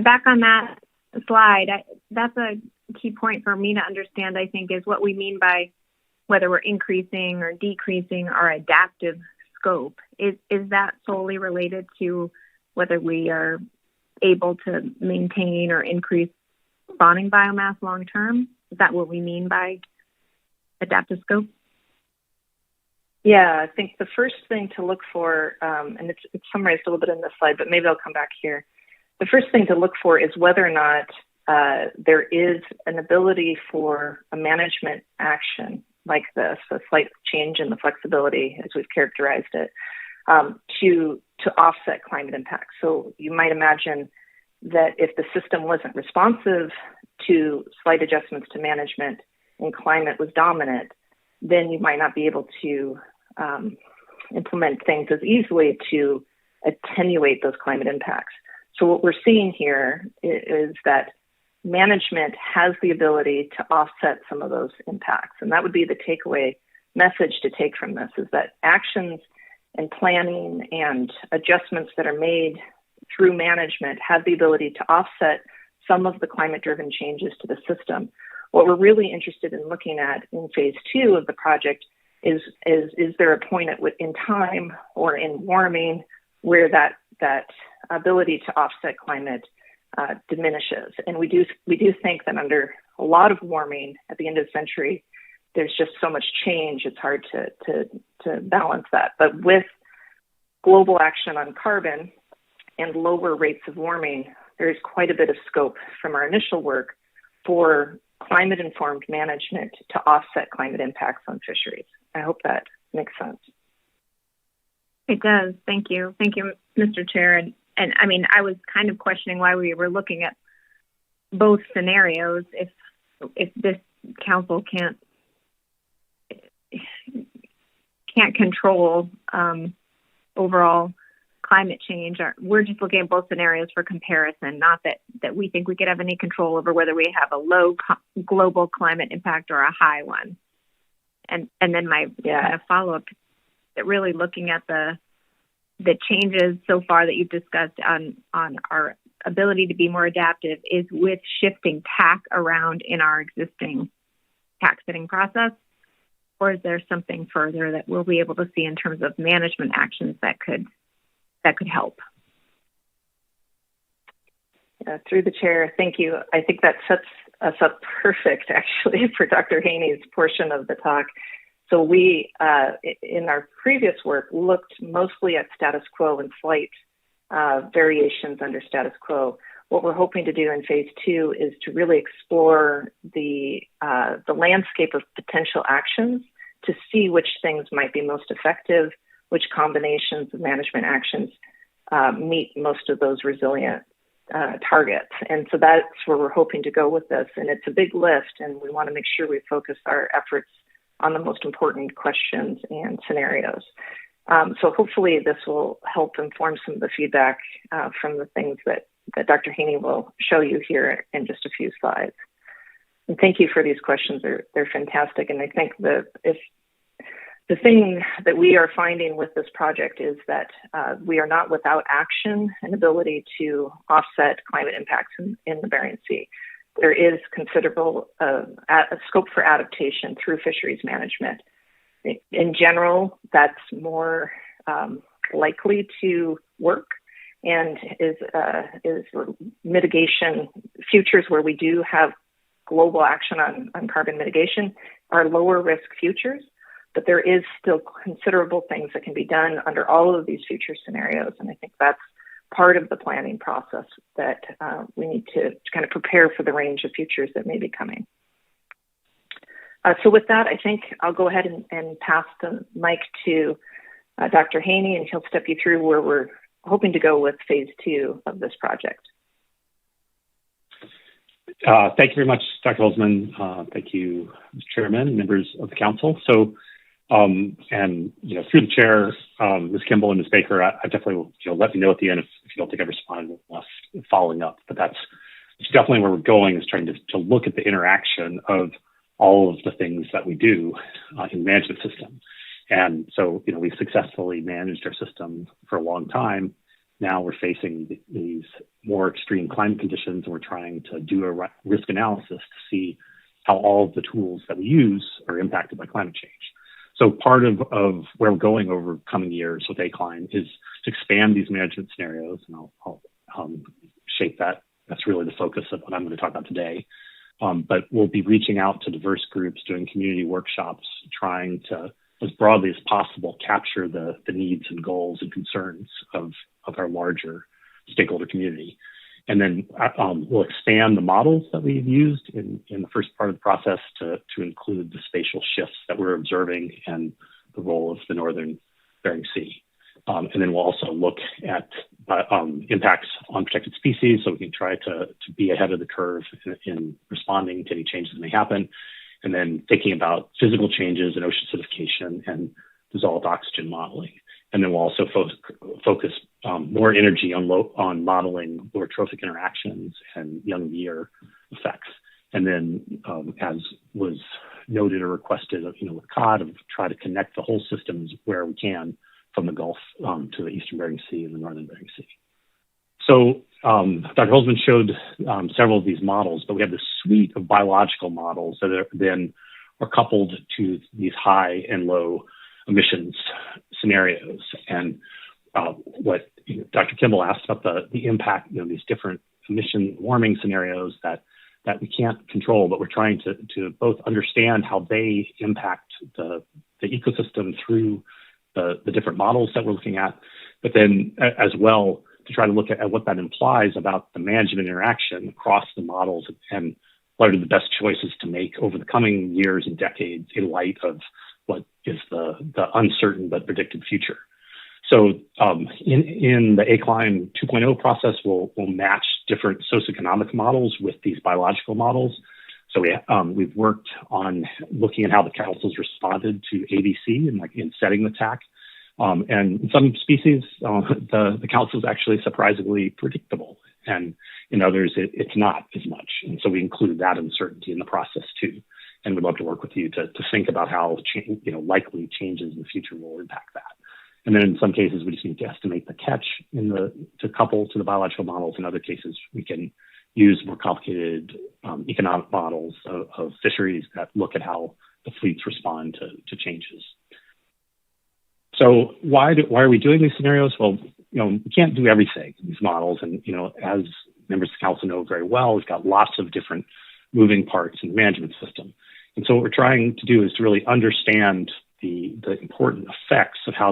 Back on that slide, that's a key point for me to understand, I think, is what we mean by whether we're increasing or decreasing our adaptive scope. Is that solely related to whether we are able to maintain or increase spawning biomass long term? Is that what we mean by adaptive scope? Yeah, I think the first thing to look for, and it's summarized a little bit in this slide, but maybe I'll come back here. The first thing to look for is whether or not there is an ability for a management action like this, a slight change in the flexibility as we've characterized it, to offset climate impacts. So you might imagine that if the system wasn't responsive to slight adjustments to management and climate was dominant, then you might not be able to implement things as easily to attenuate those climate impacts. So what we're seeing here is that management has the ability to offset some of those impacts. And that would be the takeaway message to take from this, is that actions and planning and adjustments that are made through management have the ability to offset some of the climate-driven changes to the system. What we're really interested in looking at in phase 2 of the project is there a point in time or in warming where that ability to offset climate diminishes. And we do think that under a lot of warming at the end of the century, there's just so much change, it's hard to balance that. But with global action on carbon and lower rates of warming, there is quite a bit of scope from our initial work for climate-informed management to offset climate impacts on fisheries. I hope that makes sense. It does. Thank you. Thank you, Mr. Chair. And I mean, I was kind of questioning why we were looking at both scenarios if this council can't control overall climate change. We're just looking at both scenarios for comparison, not that we think we could have any control over whether we have a low global climate impact or a high one. And then my kind of follow-up, that really looking at the changes so far that you've discussed on our ability to be more adaptive is with shifting TAC around in our existing tax setting process, or is there something further that we'll be able to see in terms of management actions that could help? Through the chair, thank you. I think that sets us up perfect, actually, for Dr. Haney's portion of the talk. So we, in our previous work, looked mostly at status quo and slight variations under status quo. What we're hoping to do in phase 2 is to really explore the landscape of potential actions to see which things might be most effective, which combinations of management actions meet most of those resilient targets. And so that's where we're hoping to go with this. And it's a big lift, and we want to make sure we focus our efforts on the most important questions and scenarios. So hopefully this will help inform some of the feedback from the things that Dr. Haney will show you here in just a few slides. And thank you for these questions. They're fantastic. And I think if the thing that we are finding with this project is that we are not without action and ability to offset climate impacts in the Bering Sea. There is considerable scope for adaptation through fisheries management. In general, that's more likely to work and is mitigation futures where we do have global action on carbon mitigation are lower risk futures, but there is still considerable things that can be done under all of these future scenarios. And I think that's part of the planning process that we need to kind of prepare for the range of futures that may be coming. So with that, I think I'll go ahead and pass the mic to Dr. Haney, and he'll step you through where we're hoping to go with phase 2 of this project. Thank you very much, Dr. Holzman. Thank you, Mr. Chairman, members of the council. So, and through the chair, Ms. Kimball and Ms. Baker, I definitely will, let me know at the end if you don't think I've responded enough following up. But that's definitely where we're going, is trying to look at the interaction of all of the things that we do in the management system. And so, we've successfully managed our system for a long time. Now we're facing these more extreme climate conditions, and we're trying to do a risk analysis to see how all of the tools that we use are impacted by climate change. So part of where we're going over coming years with ACLIME is to expand these management scenarios, and I'll shape that. That's really the focus of what I'm going to talk about today. But we'll be reaching out to diverse groups, doing community workshops, trying to, as broadly as possible, capture the needs and goals and concerns of our larger stakeholder community. And then we'll expand the models that we've used in the first part of the process to include the spatial shifts that we're observing and the role of the northern Bering Sea. And then we'll also look at impacts on protected species, so we can try to be ahead of the curve in responding to any changes that may happen. And then thinking about physical changes in ocean acidification and dissolved oxygen modeling. And then we'll also focus more energy on modeling lorotrophic interactions and young year effects. And then, as was noted or requested, with COD, try to connect the whole systems where we can, from the Gulf to the Eastern Bering Sea and the Northern Bering Sea. So Dr. Holzman showed several of these models, but we have this suite of biological models that are coupled to these high and low emissions scenarios. And what Dr. Kimball asked about the impact, these different emission warming scenarios that we can't control, but we're trying to both understand how they impact the ecosystem through the different models that we're looking at, but then as well to try to look at what that implies about the management interaction across the models and what are the best choices to make over the coming years and decades in light of what is the uncertain but predicted future. So in the ACLIME 2.0 process, we'll match different socioeconomic models with these biological models. So we've worked on looking at how the councils responded to ABC and in setting the TAC. And in some species, the council is actually surprisingly predictable, and in others, it's not as much. And so we included that uncertainty in the process too. And we'd love to work with you to think about how likely changes in the future will impact that. And then in some cases, we just need to estimate the catch to couple to the biological models. In other cases, we can use more complicated economic models of fisheries that look at how the fleets respond to changes. So why are we doing these scenarios? Well, we can't do everything in these models. And, as members of the council know very well, we've got lots of different moving parts in the management system. And so what we're trying to do is to really understand the important effects of how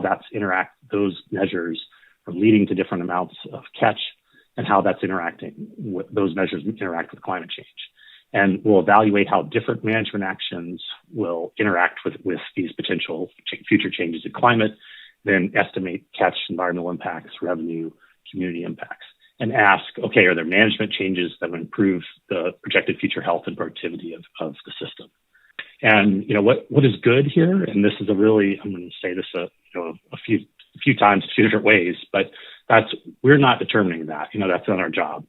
those measures are leading to different amounts of catch and how that's those measures interact with climate change. And we'll evaluate how different management actions will interact with these potential future changes in climate, then estimate catch, environmental impacts, revenue, community impacts, and ask, okay, are there management changes that would improve the projected future health and productivity of the system? And what is good here, and this is I'm going to say this a few times, a few different ways, but we're not determining that. That's not our job.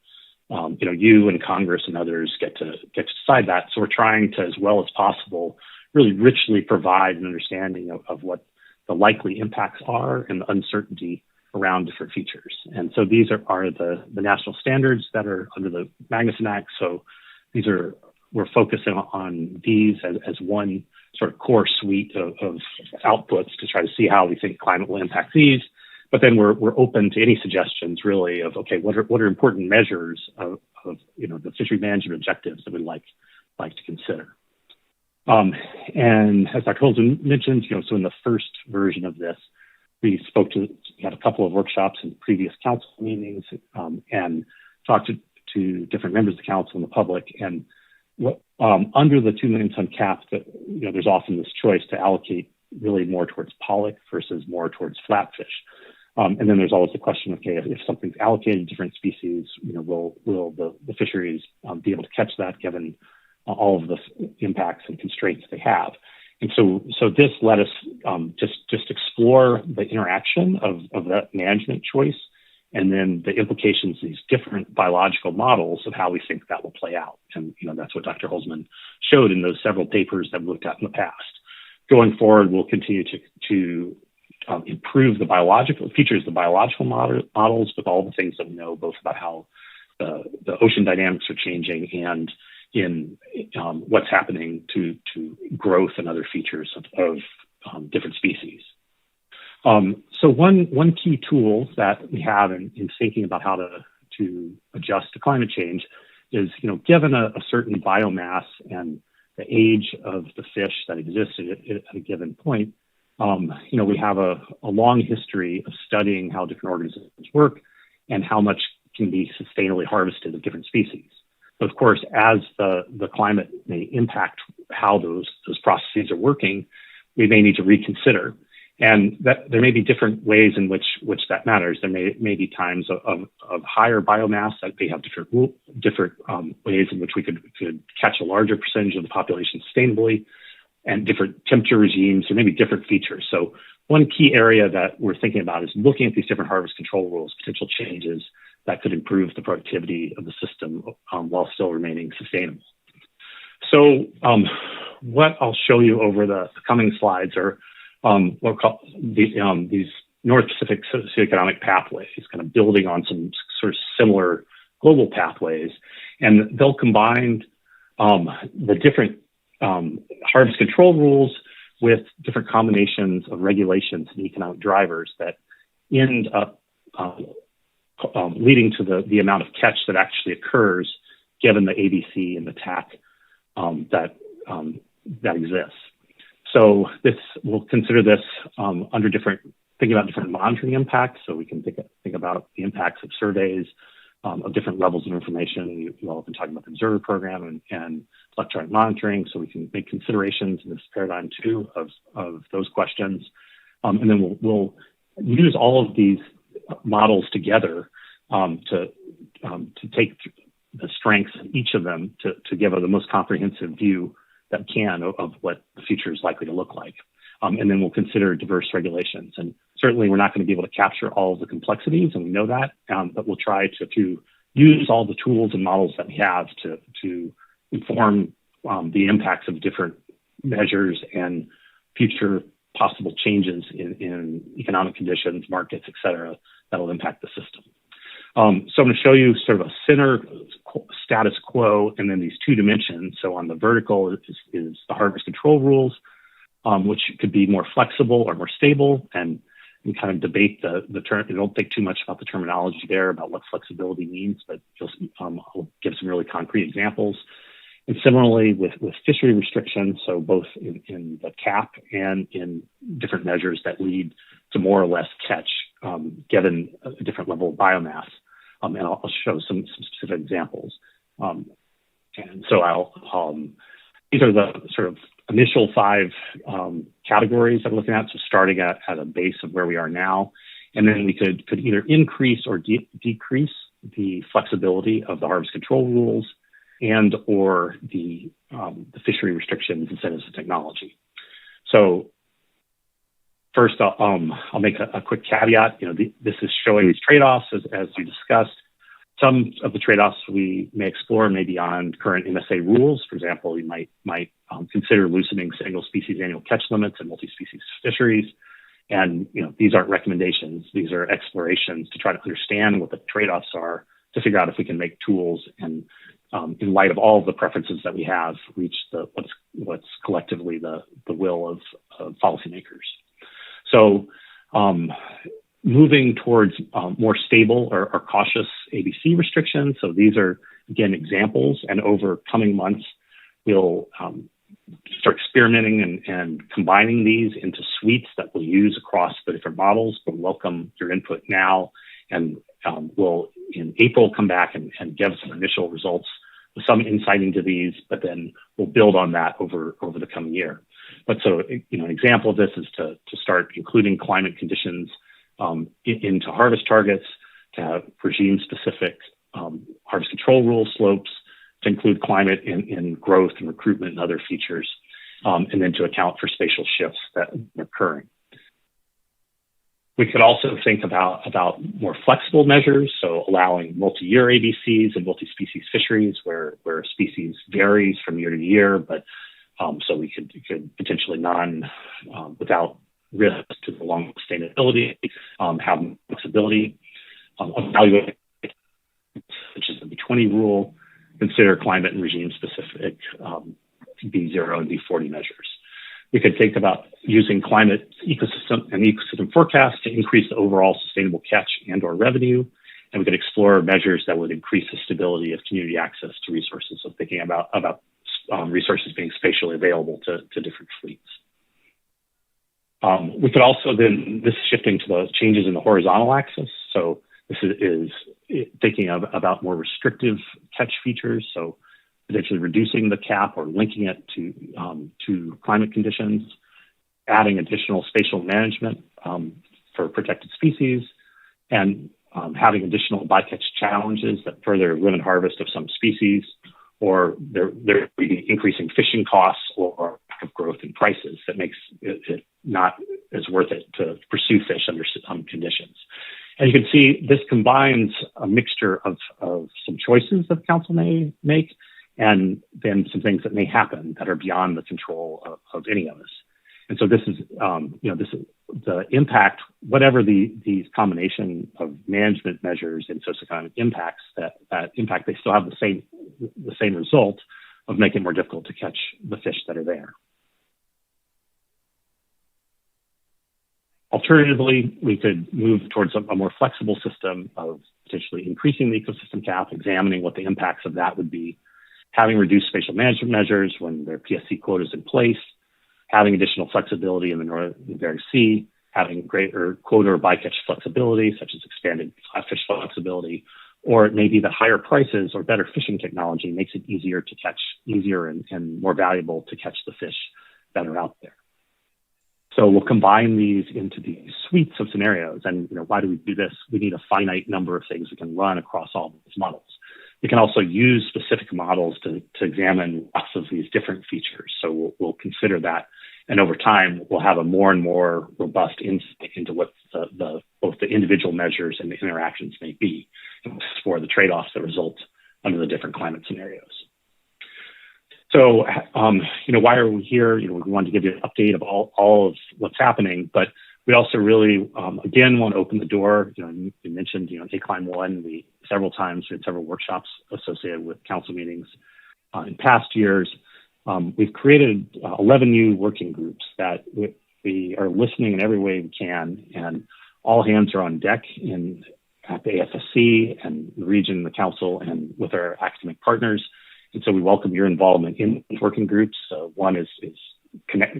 You and Congress and others get to decide that. So we're trying to, as well as possible, really richly provide an understanding of what the likely impacts are and the uncertainty around different features. And so these are the national standards that are under the Magnuson Act. So we're focusing on these as one sort of core suite of outputs to try to see how we think climate will impact these. But then we're open to any suggestions, really, of okay, what are important measures of the fishery management objectives that we'd like to consider. And as Dr. Holden mentioned, so in the first version of this, we had a couple of workshops in previous council meetings and talked to different members of the council and the public. And under the 2 million ton cap, that there's often this choice to allocate really more towards pollock versus more towards flatfish. And then there's always the question, okay, if something's allocated to different species, will the fisheries be able to catch that given all of the impacts and constraints they have? And so this let us just explore the interaction of that management choice and then the implications of these different biological models of how we think that will play out. And that's what Dr. Holzman showed in those several papers that we looked at in the past. Going forward, we'll continue to improve the biological features, the biological models with all the things that we know, both about how the ocean dynamics are changing and in what's happening to growth and other features of different species. So one key tool that we have in thinking about how to adjust to climate change is, given a certain biomass and the age of the fish that existed at a given point, we have a long history of studying how different organisms work and how much can be sustainably harvested of different species. But of course, as the climate may impact how those processes are working, we may need to reconsider. And that there may be different ways in which that matters. There may be times of higher biomass that may have different ways in which we could catch a larger percentage of the population sustainably, and different temperature regimes. There may be different features. So one key area that we're thinking about is looking at these different harvest control rules, potential changes that could improve the productivity of the system while still remaining sustainable. So what I'll show you over the coming slides are what we'll call these North Pacific socioeconomic pathways, kind of building on some sort of similar global pathways. And they'll combine the different harvest control rules with different combinations of regulations and economic drivers that end up leading to the amount of catch that actually occurs given the ABC and the TAC that exists. So we'll consider this under different thinking about different monitoring impacts, so we can think about the impacts of surveys of different levels of information. You all have been talking about the observer program and electronic monitoring, so we can make considerations in this paradigm too of those questions. And then we'll use all of these models together to take the strengths of each of them to give the most comprehensive view that we can of what the future is likely to look like. And then we'll consider diverse regulations. And certainly we're not going to be able to capture all of the complexities, and we know that, but we'll try to use all the tools and models that we have to inform the impacts of different measures and future possible changes in economic conditions, markets, et cetera, that will impact the system. So I'm going to show you sort of a center status quo and then these two dimensions. So on the vertical is the harvest control rules, which could be more flexible or more stable, and we kind of debate the term. You don't think too much about the terminology there about what flexibility means, but I'll give some really concrete examples. And similarly with fishery restrictions, so both in the cap and in different measures that lead to more or less catch, given a different level of biomass. And I'll show some specific examples. And so these are the sort of initial 5 categories that we're looking at. So starting at a base of where we are now, and then we could either increase or decrease the flexibility of the harvest control rules and or the fishery restrictions, incentives, and technology. So first, I'll make a quick caveat. This is showing these trade-offs as we discussed. Some of the trade-offs we may explore may be on current MSA rules. For example, you might consider loosening single-species annual catch limits in multi-species fisheries. And these aren't recommendations; these are explorations to try to understand what the trade-offs are to figure out if we can make tools and, in light of all of the preferences that we have, reach what's collectively the will of policymakers. So moving towards more stable or cautious ABC restrictions. So these are, again, examples, and over coming months, we'll start experimenting and combining these into suites that we'll use across the different models, but welcome your input now. And we'll, in April, come back and give some initial results with some insight into these, but then we'll build on that over the coming year. But so, an example of this is to start including climate conditions into harvest targets, to have regime-specific harvest control rule slopes, to include climate in growth and recruitment and other features, and then to account for spatial shifts that are occurring. We could also think about more flexible measures, so allowing multi-year ABCs and multi-species fisheries where a species varies from year to year, but so we could potentially without risk to the long sustainability, have flexibility, evaluate, which is the B20 rule, consider climate and regime-specific B0 and B40 measures. We could think about using climate ecosystem forecasts to increase the overall sustainable catch and or revenue, and we could explore measures that would increase the stability of community access to resources. So thinking about resources being spatially available to different fleets. We could also then, this is shifting to the changes in the horizontal axis. So this is thinking about more restrictive catch features. So potentially reducing the cap or linking it to climate conditions, adding additional spatial management for protected species, and having additional bycatch challenges that further limit harvest of some species, or there be increasing fishing costs or lack of growth in prices that makes it not as worth it to pursue fish under some conditions. And you can see this combines a mixture of some choices that the council may make, and then some things that may happen that are beyond the control of any of us. And so this is, this is the impact, whatever these combination of management measures and socioeconomic impacts that impact, they still have the same result of making it more difficult to catch the fish that are there. Alternatively, we could move towards a more flexible system of potentially increasing the ecosystem cap, examining what the impacts of that would be, having reduced spatial management measures when there are PSC quotas in place, having additional flexibility in the Northern Bering Sea, having greater quota or bycatch flexibility, such as expanded flatfish flexibility, or it may be that higher prices or better fishing technology makes it easier to catch, and more valuable to catch the fish that are out there. So we'll combine these into these suites of scenarios. And why do we do this? We need a finite number of things we can run across all these models. We can also use specific models to examine lots of these different features. So we'll consider that. And over time, we'll have a more and more robust insight into what both the individual measures and the interactions may be for the trade-offs that result under the different climate scenarios. So, why are we here? We wanted to give you an update of all of what's happening, but we also really, again, want to open the door. You mentioned, ACLIME 1, we several times had several workshops associated with council meetings in past years. We've created 11 new working groups that we are listening in every way we can, and all hands are on deck at the AFSC and the region, the council, and with our academic partners. And so we welcome your involvement in working groups. One is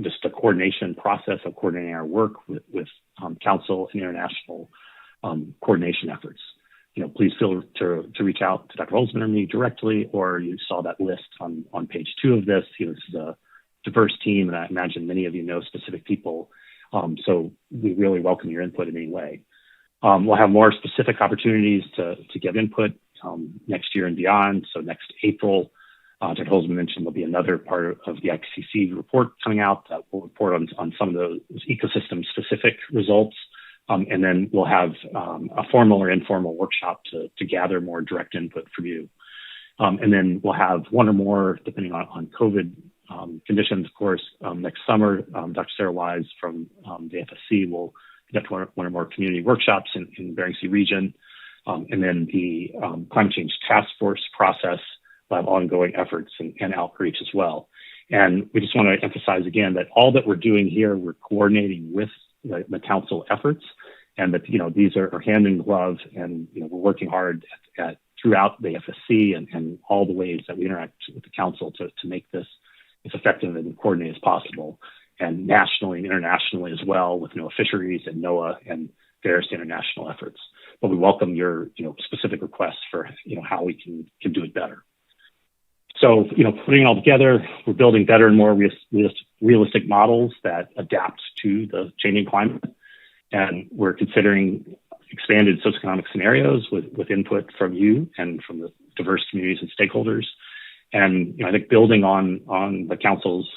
just a coordination process of coordinating our work with council and international coordination efforts. Please feel to reach out to Dr. Holzman or me directly, or you saw that list on page 2 of this. This is a diverse team, and I imagine many of you know specific people. So we really welcome your input in any way. We'll have more specific opportunities to give input next year and beyond. So next April, Dr. Holzman mentioned there'll be another part of the IPCC report coming out that will report on some of those ecosystem-specific results. And then we'll have a formal or informal workshop to gather more direct input from you. And then we'll have one or more, depending on COVID conditions, of course. Next summer, Dr. Sarah Wise from the FSC will conduct one or more community workshops in the Bering Sea region. And then the climate change task force process will have ongoing efforts and outreach as well. And we just want to emphasize again that all that we're doing here, we're coordinating with the council efforts, and that these are hand in glove, and we're working hard at throughout the FSC and all the ways that we interact with the council to make this as effective and coordinated as possible, and nationally and internationally as well with NOAA Fisheries and NOAA and various international efforts. But we welcome your specific requests for how we can do it better. So, putting it all together, we're building better and more realistic models that adapt to the changing climate. And we're considering expanded socioeconomic scenarios with input from you and from the diverse communities and stakeholders. And I think building on the council's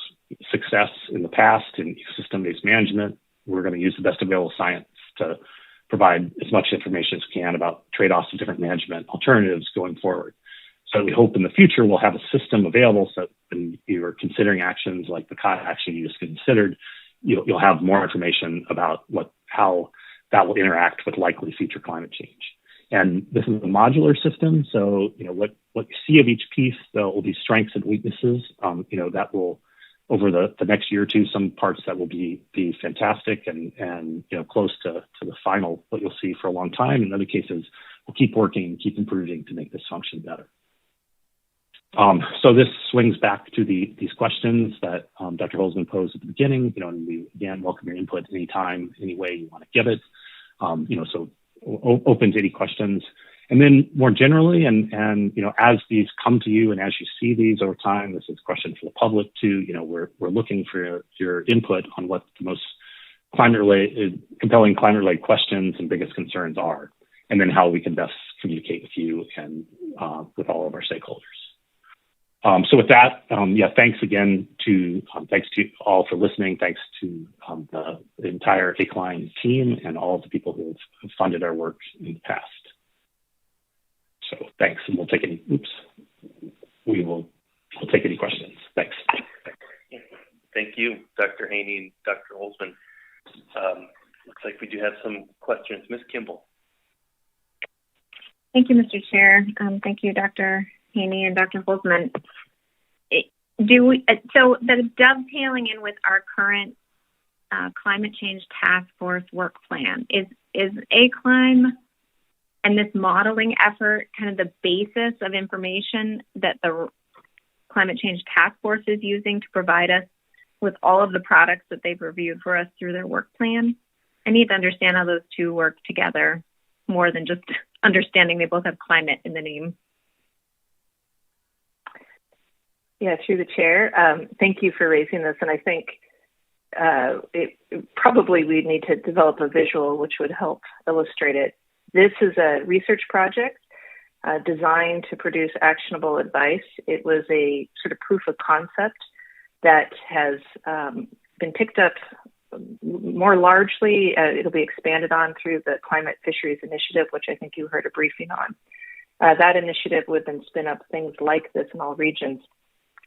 success in the past in ecosystem-based management, we're going to use the best available science to provide as much information as we can about trade-offs of different management alternatives going forward. So we hope in the future we'll have a system available so that when you're considering actions like the COT action you just considered, you'll have more information about how that will interact with likely future climate change. And this is a modular system, so what you see of each piece, there will be strengths and weaknesses. That will, over the next year or two, some parts that will be fantastic and close to the final what you'll see for a long time. In other cases, we'll keep working, keep improving to make this function better. So this swings back to these questions that Dr. Holzman posed at the beginning, and we, again, welcome your input anytime, any way you want to give it. So open to any questions. And then more generally, and as these come to you and as you see these over time, this is a question for the public too, we're looking for your input on what the most compelling climate-related questions and biggest concerns are, and then how we can best communicate with you and with all of our stakeholders. So with that, thanks again thanks to all for listening. Thanks to the entire ACLIME team and all of the people who have funded our work in the past. So thanks, and we'll take any questions. Thanks. Thank you, Dr. Haney and Dr. Holzman. Looks like we do have some questions. Ms. Kimball. Thank you, Mr. Chair. Thank you, Dr. Haney and Dr. Holzman. So the dovetailing in with our current climate change task force work plan, is ACLIME and this modeling effort kind of the basis of information that the climate change task force is using to provide us with all of the products that they've reviewed for us through their work plan? I need to understand how those two work together more than just understanding they both have climate in the name. Yeah, through the chair. Thank you for raising this. And I think probably we'd need to develop a visual which would help illustrate it. This is a research project designed to produce actionable advice. It was a sort of proof of concept that has been picked up more largely. It'll be expanded on through the Climate Fisheries Initiative, which I think you heard a briefing on. That initiative would then spin up things like this in all regions.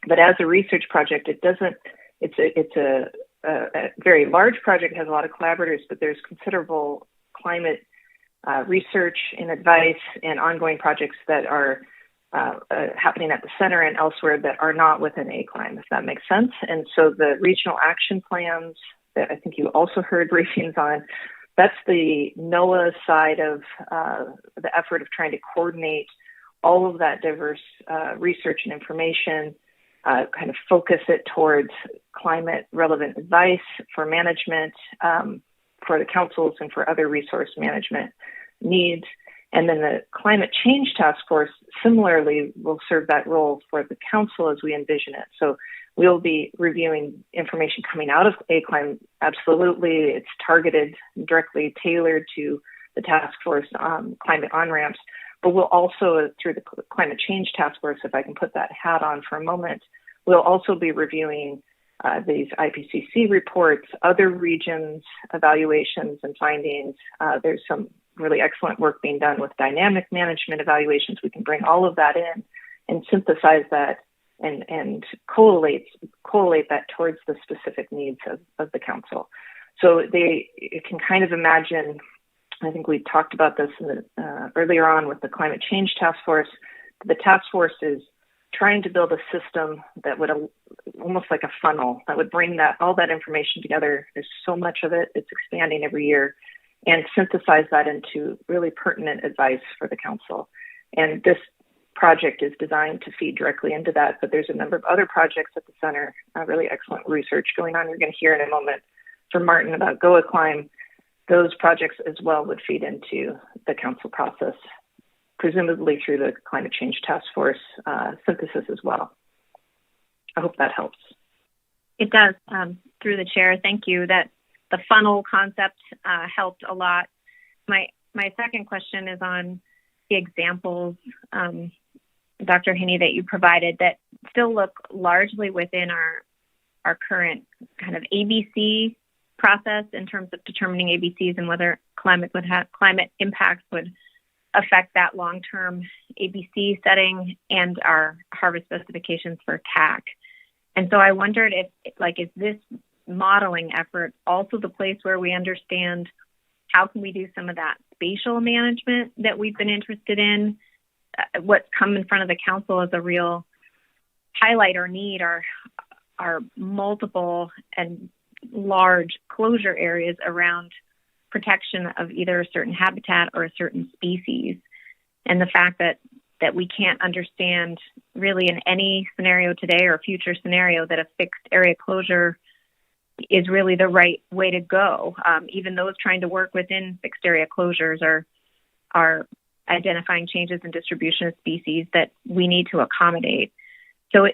But as a research project, it's a very large project, has a lot of collaborators, but there's considerable climate research and advice and ongoing projects that are happening at the center and elsewhere that are not within ACLIME, if that makes sense. And so the regional action plans that I think you also heard briefings on, that's the NOAA side of the effort of trying to coordinate all of that diverse research and information, kind of focus it towards climate relevant advice for management, for the councils and for other resource management needs. And then the Climate Change Task Force similarly will serve that role for the council as we envision it. So we'll be reviewing information coming out of ACLIME. Absolutely, it's targeted, directly tailored to the task force climate on-ramps. But we'll also, through the Climate Change Task Force, if I can put that hat on for a moment, we'll also be reviewing these IPCC reports, other regions, evaluations and findings. There's some really excellent work being done with dynamic management evaluations. We can bring all of that in and synthesize that and collate that towards the specific needs of the council. So you can kind of imagine, I think we talked about this earlier on with the Climate Change Task Force. The task force is trying to build a system that would almost like a funnel that would bring all that information together. There's so much of it. It's expanding every year, and synthesize that into really pertinent advice for the council. And this project is designed to feed directly into that, but there's a number of other projects at the center, really excellent research going on. You're going to hear in a moment from Martin about GoACLIME. Those projects as well would feed into the council process, presumably through the Climate Change Task Force synthesis as well. I hope that helps. It does. Through the chair, thank you. That the funnel concept helped a lot. My second question is on the examples, Dr. Hinney, that you provided that still look largely within our current kind of ABC process in terms of determining ABCs and whether climate impacts would affect that long-term ABC setting and our harvest specifications for TAC. And so I wondered is this modeling effort also the place where we understand how can we do some of that spatial management that we've been interested in? What's come in front of the council as a real highlight or need are multiple and large closure areas around protection of either a certain habitat or a certain species. And the fact that we can't understand really in any scenario today or future scenario that a fixed area closure is really the right way to go. Even those trying to work within fixed area closures are identifying changes in distribution of species that we need to accommodate. So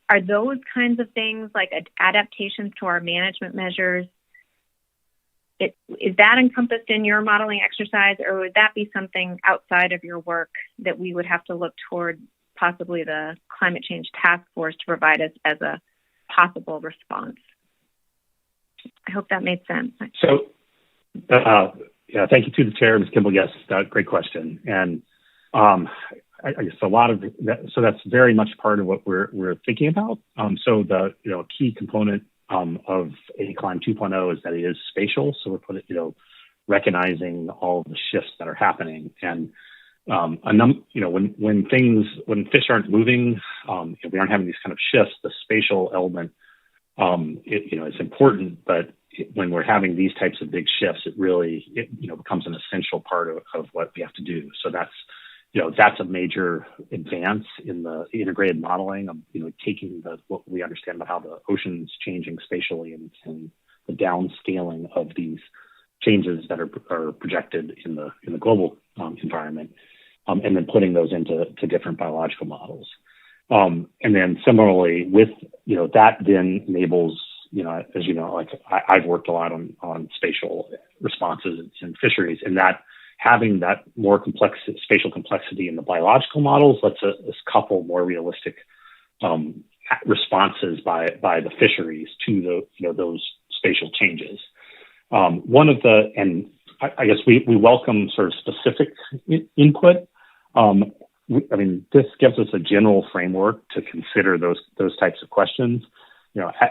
are those kinds of things like adaptations to our management measures, is that encompassed in your modeling exercise, or would that be something outside of your work that we would have to look toward possibly the Climate Change Task Force to provide us as a possible response? I hope that made sense. So, thank you to the chair, Ms. Kimball. Yes, great question. And I guess a lot of that, so that's very much part of what we're thinking about. So the key component of ACLIME 2.0 is that it is spatial. So we're recognizing all of the shifts that are happening. And when fish aren't moving, if we aren't having these kind of shifts, the spatial element is important. But when we're having these types of big shifts, it really becomes an essential part of what we have to do. So that's a major advance in the integrated modeling of taking what we understand about how the ocean's changing spatially and the downscaling of these changes that are projected in the global environment, and then putting those into different biological models. And then similarly with, that then enables, as you know, like I've worked a lot on spatial responses in fisheries, and that having that more complex spatial complexity in the biological models lets us couple more realistic responses by the fisheries to those spatial changes. I guess we welcome sort of specific input. This gives us a general framework to consider those types of questions.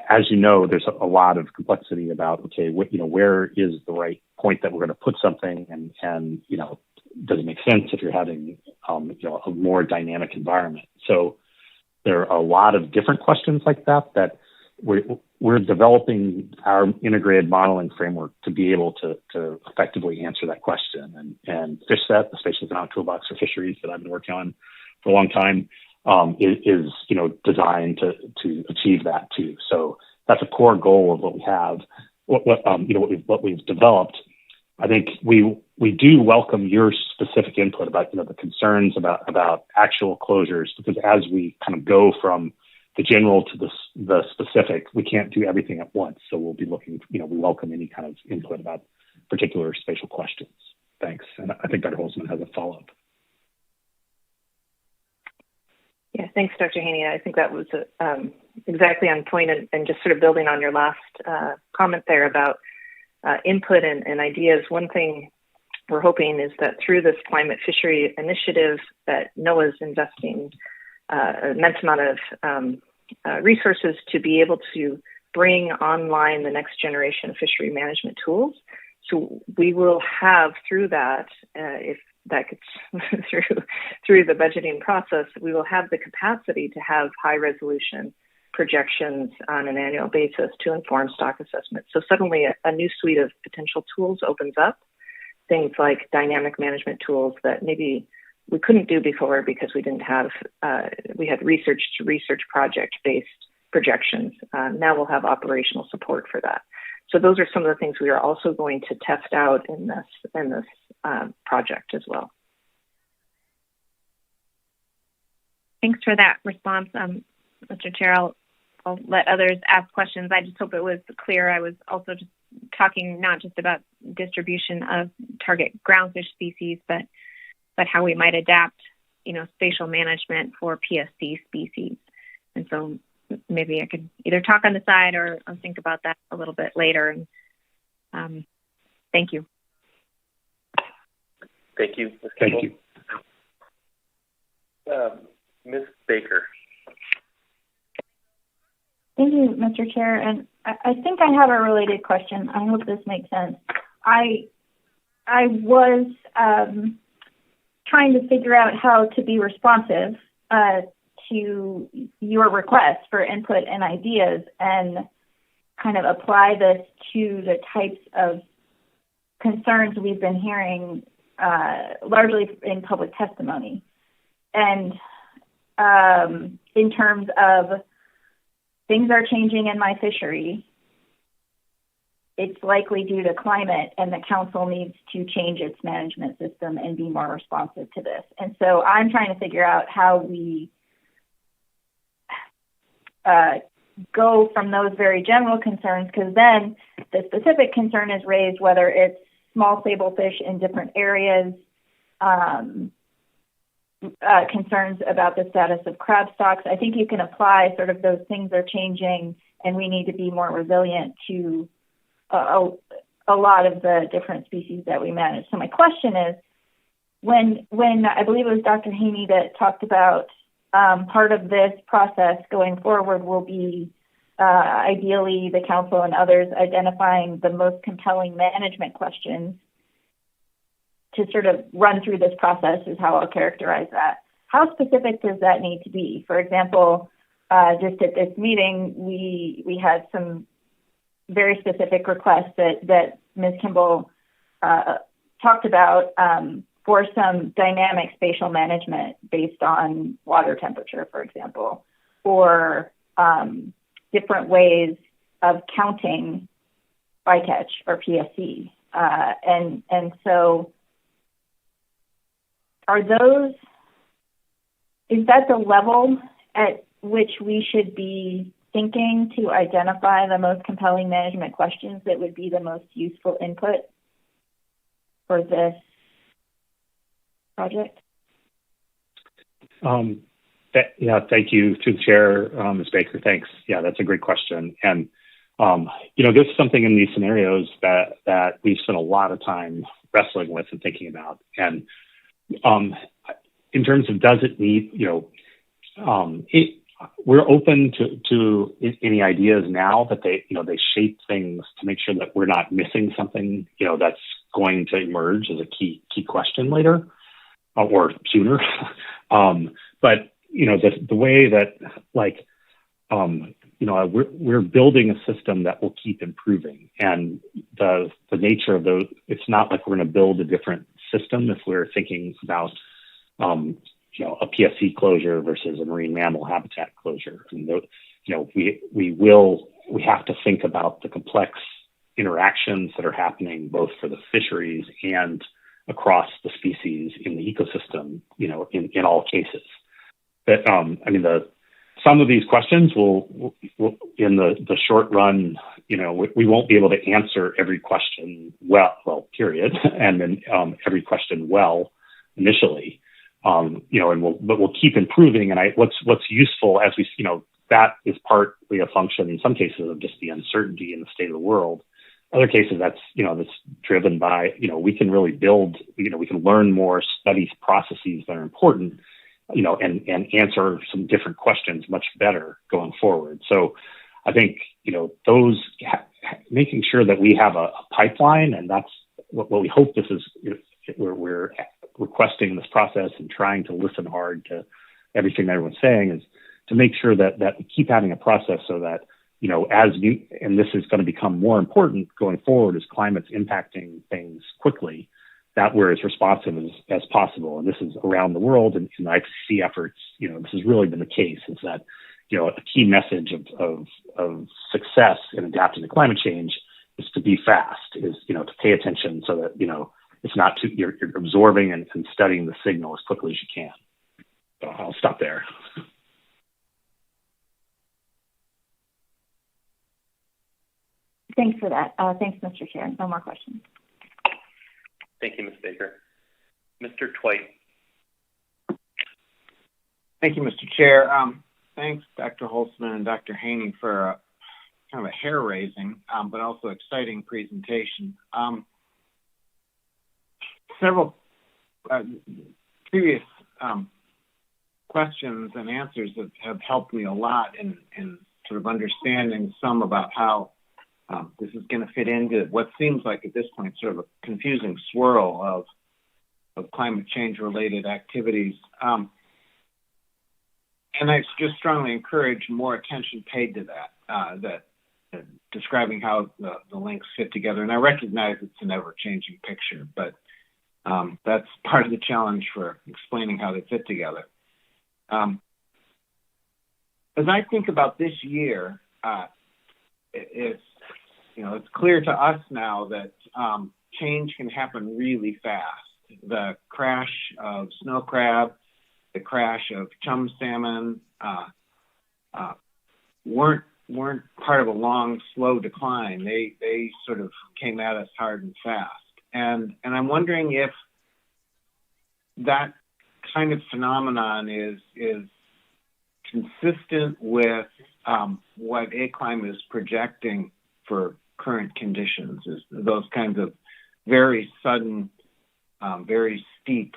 As you know, there's a lot of complexity about, where is the right point that we're going to put something, and does it make sense if you're having, a more dynamic environment? So there are a lot of different questions like that we're developing our integrated modeling framework to be able to effectively answer that question. And FishSet, the Spatial Economic Toolbox for Fisheries that I've been working on for a long time, is designed to achieve that too. So that's a core goal of what we have. What we've developed. I think we do welcome your specific input about the concerns about actual closures, because as we kind of go from the general to the specific, we can't do everything at once. So we'll be looking. We welcome any kind of input about particular spatial questions. Thanks. And I think Dr. Holzman has a follow-up. Yeah, thanks, Dr. Haney. I think that was exactly on point, and just sort of building on your last comment there about input and ideas. One thing we're hoping is that through this climate fishery initiative that NOAA's investing an immense amount of resources to be able to bring online the next generation of fishery management tools. So we will have through that, if that gets through the budgeting process, we will have the capacity to have high resolution projections on an annual basis to inform stock assessment. So suddenly a new suite of potential tools opens up, things like dynamic management tools that maybe we couldn't do before because we didn't have, we had research to research project based projections. Now we'll have operational support for that. So those are some of the things we are also going to test out in this project as well. Thanks for that response, Mr. Chair. I'll let others ask questions. I just hope it was clear. I was also just talking not just about distribution of target groundfish species, but how we might adapt, spatial management for PSC species. And so maybe I could either talk on the side or think about that a little bit later. And thank you. Thank you. Thank you. Ms. Baker. Thank you, Mr. Chair. And I think I have a related question. I hope this makes sense. I was trying to figure out how to be responsive to your request for input and ideas and kind of apply this to the types of concerns we've been hearing largely in public testimony. And in terms of things are changing in my fishery, it's likely due to climate, and the council needs to change its management system and be more responsive to this. And so I'm trying to figure out how we go from those very general concerns, because then the specific concern is raised, whether it's small sablefish in different areas, concerns about the status of crab stocks. I think you can apply sort of those things are changing and we need to be more resilient to a lot of the different species that we manage. So my question is, when I believe it was Dr. Haney that talked about part of this process going forward will be ideally the council and others identifying the most compelling management questions to sort of run through this process is how I'll characterize that. How specific does that need to be? For example, just at this meeting, we had some very specific requests that Ms. Kimball talked about for some dynamic spatial management based on water temperature, for example, or different ways of counting bycatch or PSC. And so is that the level at which we should be thinking to identify the most compelling management questions that would be the most useful input for this project? Thank you to the chair, Ms. Baker. Thanks. Yeah, that's a great question. And, this is something in these scenarios that we've spent a lot of time wrestling with and thinking about. And in terms of does it need, we're open to any ideas now that they shape things to make sure that we're not missing something, that's going to emerge as a key question later or sooner. But the way that we're building a system that will keep improving, and the nature of those, it's not like we're going to build a different system if we're thinking about a PSC closure versus a marine mammal habitat closure. And we have to think about the complex interactions that are happening both for the fisheries and across the species in the ecosystem, in all cases. But some of these questions will in the short run, we won't be able to answer every question well, period, and then every question well initially. But we'll keep improving. And what's useful as we, that is partly a function in some cases of just the uncertainty in the state of the world. Other cases that's driven by, we can really build, we can learn more, study processes that are important, and answer some different questions much better going forward. So I think, those making sure that we have a pipeline, and that's what we hope this is, we're requesting this process and trying to listen hard to everything that everyone's saying, is to make sure that we keep having a process so that, and this is going to become more important going forward as climate's impacting things quickly, that we're as responsive as possible. And this is around the world, and in the IPCC efforts, this has really been the case, is that, a key message of success in adapting to climate change is to be fast, is, to pay attention so that, it's not you're absorbing and studying the signal as quickly as you can. So I'll stop there. Thanks for that. Thanks, Mr. Chair. No more questions. Thank you, Ms. Baker. Mr. Twite. Thank you, Mr. Chair. Thanks, Dr. Holtzman and Dr. Haney, for kind of a hair-raising, but also exciting presentation. Several previous questions and answers have helped me a lot in sort of understanding some about how this is going to fit into what seems like at this point sort of a confusing swirl of climate change related activities. And I just strongly encourage more attention paid to that, describing how the links fit together. And I recognize it's an ever-changing picture, but that's part of the challenge for explaining how they fit together. As I think about this year, it's clear to us now that change can happen really fast. The crash of snow crab, the crash of chum salmon weren't part of a long, slow decline. They sort of came at us hard and fast. And I'm wondering if that kind of phenomenon is consistent with what ACLIME is projecting for current conditions, is those kinds of very sudden, very steep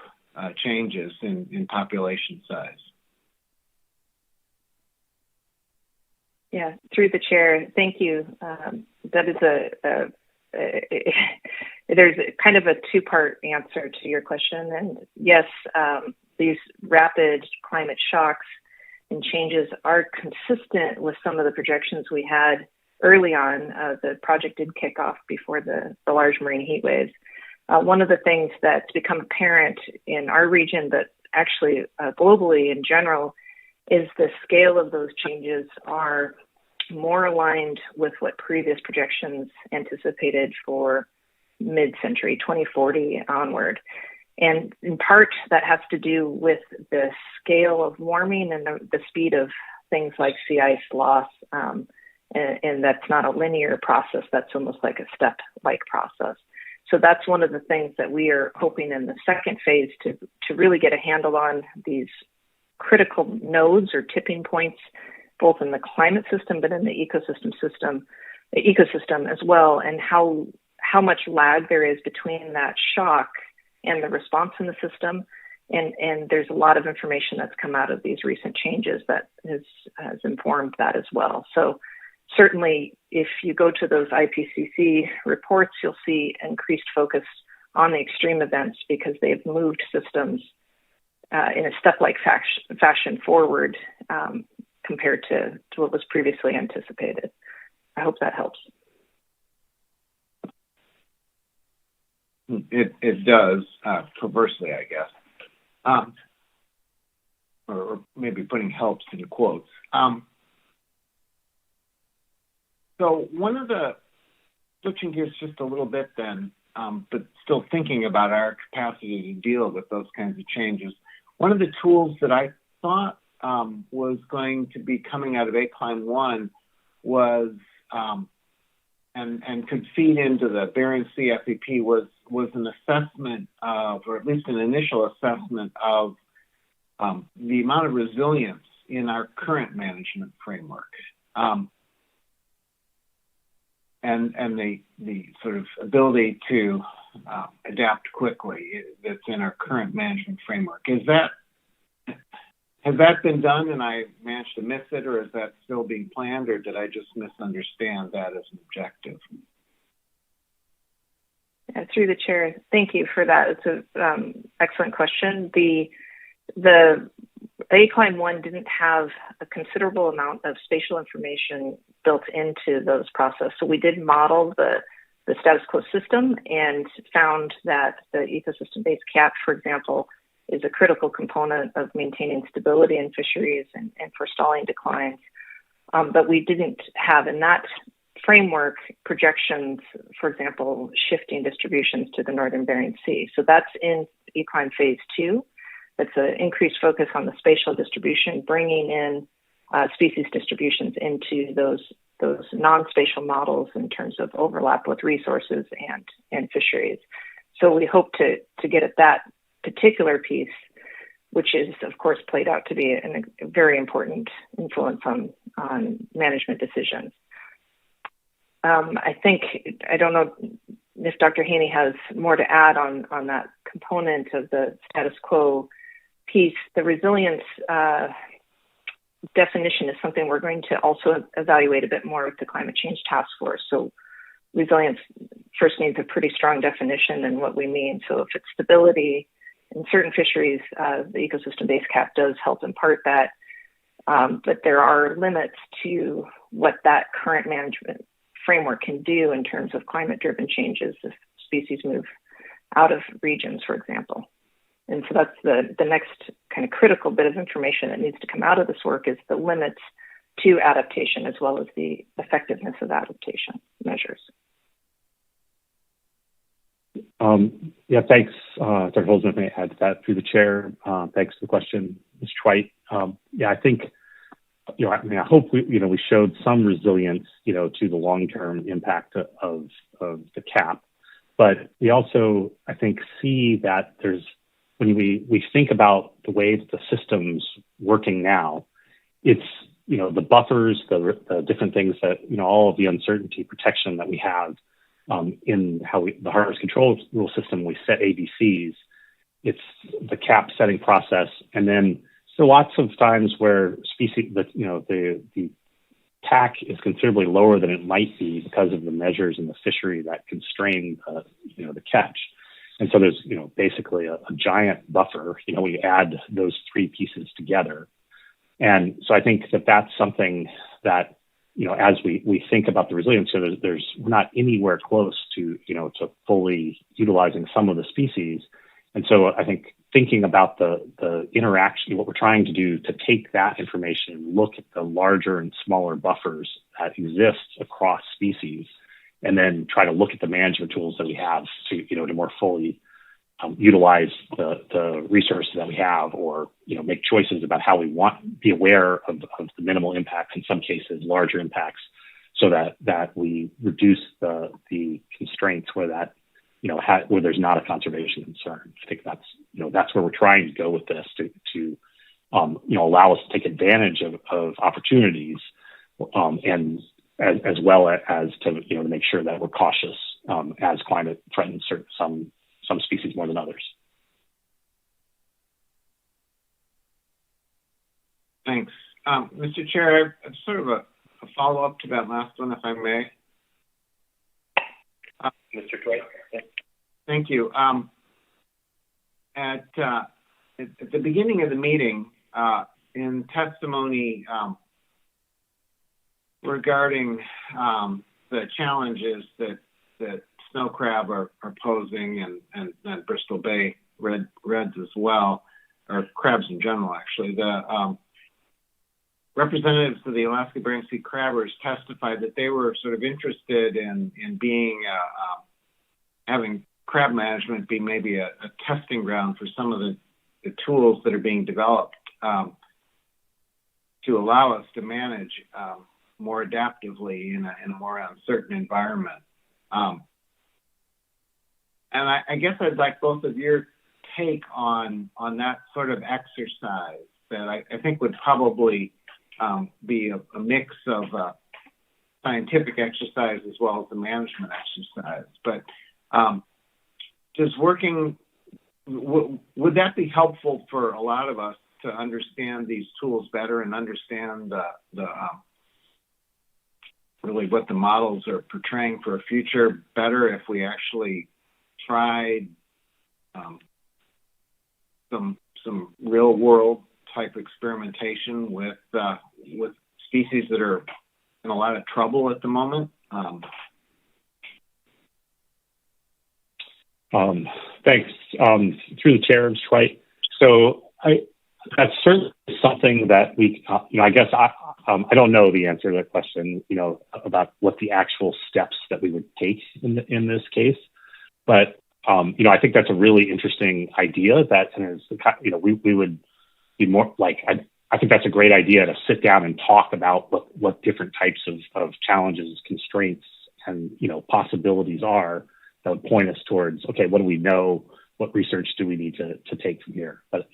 changes in population size. Yeah, through the chair, thank you. That is there's kind of a two-part answer to your question. And yes, these rapid climate shocks and changes are consistent with some of the projections we had early on. The project did kick off before the large marine heat waves. One of the things that's become apparent in our region, but actually globally in general, is the scale of those changes are more aligned with what previous projections anticipated for mid-century, 2040 onward. And in part, that has to do with the scale of warming and the speed of things like sea ice loss. And that's not a linear process. That's almost like a step-like process. So that's one of the things that we are hoping in the second phase to really get a handle on, these critical nodes or tipping points, both in the climate system, but in the ecosystem as well, and how much lag there is between that shock and the response in the system. And there's a lot of information that's come out of these recent changes that has informed that as well. So certainly, if you go to those IPCC reports, you'll see increased focus on the extreme events because they've moved systems in a step-like fashion forward compared to what was previously anticipated. I hope that helps. It does, perversely, I guess, or maybe putting helps into quotes. So one of the, switching gears just a little bit then, but still thinking about our capacity to deal with those kinds of changes, one of the tools that I thought was going to be coming out of ACLIME 1 was, and could feed into the Bering Sea FEP was an assessment of, or at least an initial assessment of the amount of resilience in our current management framework. And the sort of ability to adapt quickly that's in our current management framework. Has that been done and I managed to miss it, or is that still being planned, or did I just misunderstand that as an objective? Through the chair, thank you for that. It's an excellent question. The ACLIME 1 didn't have a considerable amount of spatial information built into those processes. So we did model the status quo system and found that the ecosystem-based cap, for example, is a critical component of maintaining stability in fisheries and forestalling declines. But we didn't have in that framework projections, for example, shifting distributions to the northern Bering Sea. So that's in ACLIME phase 2. That's an increased focus on the spatial distribution, bringing in species distributions into those non-spatial models in terms of overlap with resources and fisheries. So we hope to get at that particular piece, which is, of course, played out to be a very important influence on management decisions. I don't know if Dr. Haney has more to add on that component of the status quo piece. The resilience definition is something we're going to also evaluate a bit more with the Climate Change Task Force. So resilience first needs a pretty strong definition in what we mean. So if it's stability in certain fisheries, the ecosystem-based cap does help impart that. But there are limits to what that current management framework can do in terms of climate-driven changes if species move out of regions, for example. And so that's the next kind of critical bit of information that needs to come out of this work is the limits to adaptation as well as the effectiveness of adaptation measures. Thanks, Dr. Holzman. May I add to that through the chair? Thanks for the question, Mr. White. I think, I hope we showed some resilience, to the long-term impact of the cap. But we also, I think, see that when we think about the way that the system's working now, it's, the buffers, the different things that, all of the uncertainty protection that we have in how the harvest control rule system, we set ABCs. It's the cap setting process. And then so lots of times where species, the TAC is considerably lower than it might be because of the measures in the fishery that constrain, the catch. And so there's, basically a giant buffer, we add those three pieces together. And so I think that that's something that, as we think about the resilience, so we're not anywhere close to, to fully utilizing some of the species. And so I think thinking about the interaction, what we're trying to do to take that information and look at the larger and smaller buffers that exist across species and then try to look at the management tools that we have to more fully utilize the resources that we have, or make choices about how we be aware of the minimal impacts, in some cases larger impacts, so that we reduce the constraints where that where there's not a conservation concern. I think that's where we're trying to go with this, to allow us to take advantage of opportunities, and as well as to make sure that we're cautious as climate threatens some species more than others. Thanks. Mr. Chair, I have sort of a follow-up to that last one, if I may. Mr. Dwight. Thank you. At the beginning of the meeting, in testimony regarding the challenges that snow crab are posing, and Bristol Bay reds as well, or crabs in general, actually, the representatives of the Alaska Bering Sea Crabbers testified that they were sort of interested in being having crab management be maybe a testing ground for some of the tools that are being developed to allow us to manage more adaptively in a more uncertain environment. And I guess I'd like both of your take on that sort of exercise that I think would probably be a mix of scientific exercise as well as a management exercise. But would that be helpful for a lot of us to understand these tools better and understand really what the models are portraying for a future better if we actually tried some real world type experimentation with species that are in a lot of trouble at the moment? Thanks. Through the chair, Mr. White. So that's certainly something that we, I guess I don't know the answer to that question, about what the actual steps that we would take in this case. But, I think that's a really interesting idea that, we would be more like, I think that's a great idea to sit down and talk about what different types of challenges, constraints, and, possibilities are that would point us towards, okay, what do we know? What research do we need to take from here? But,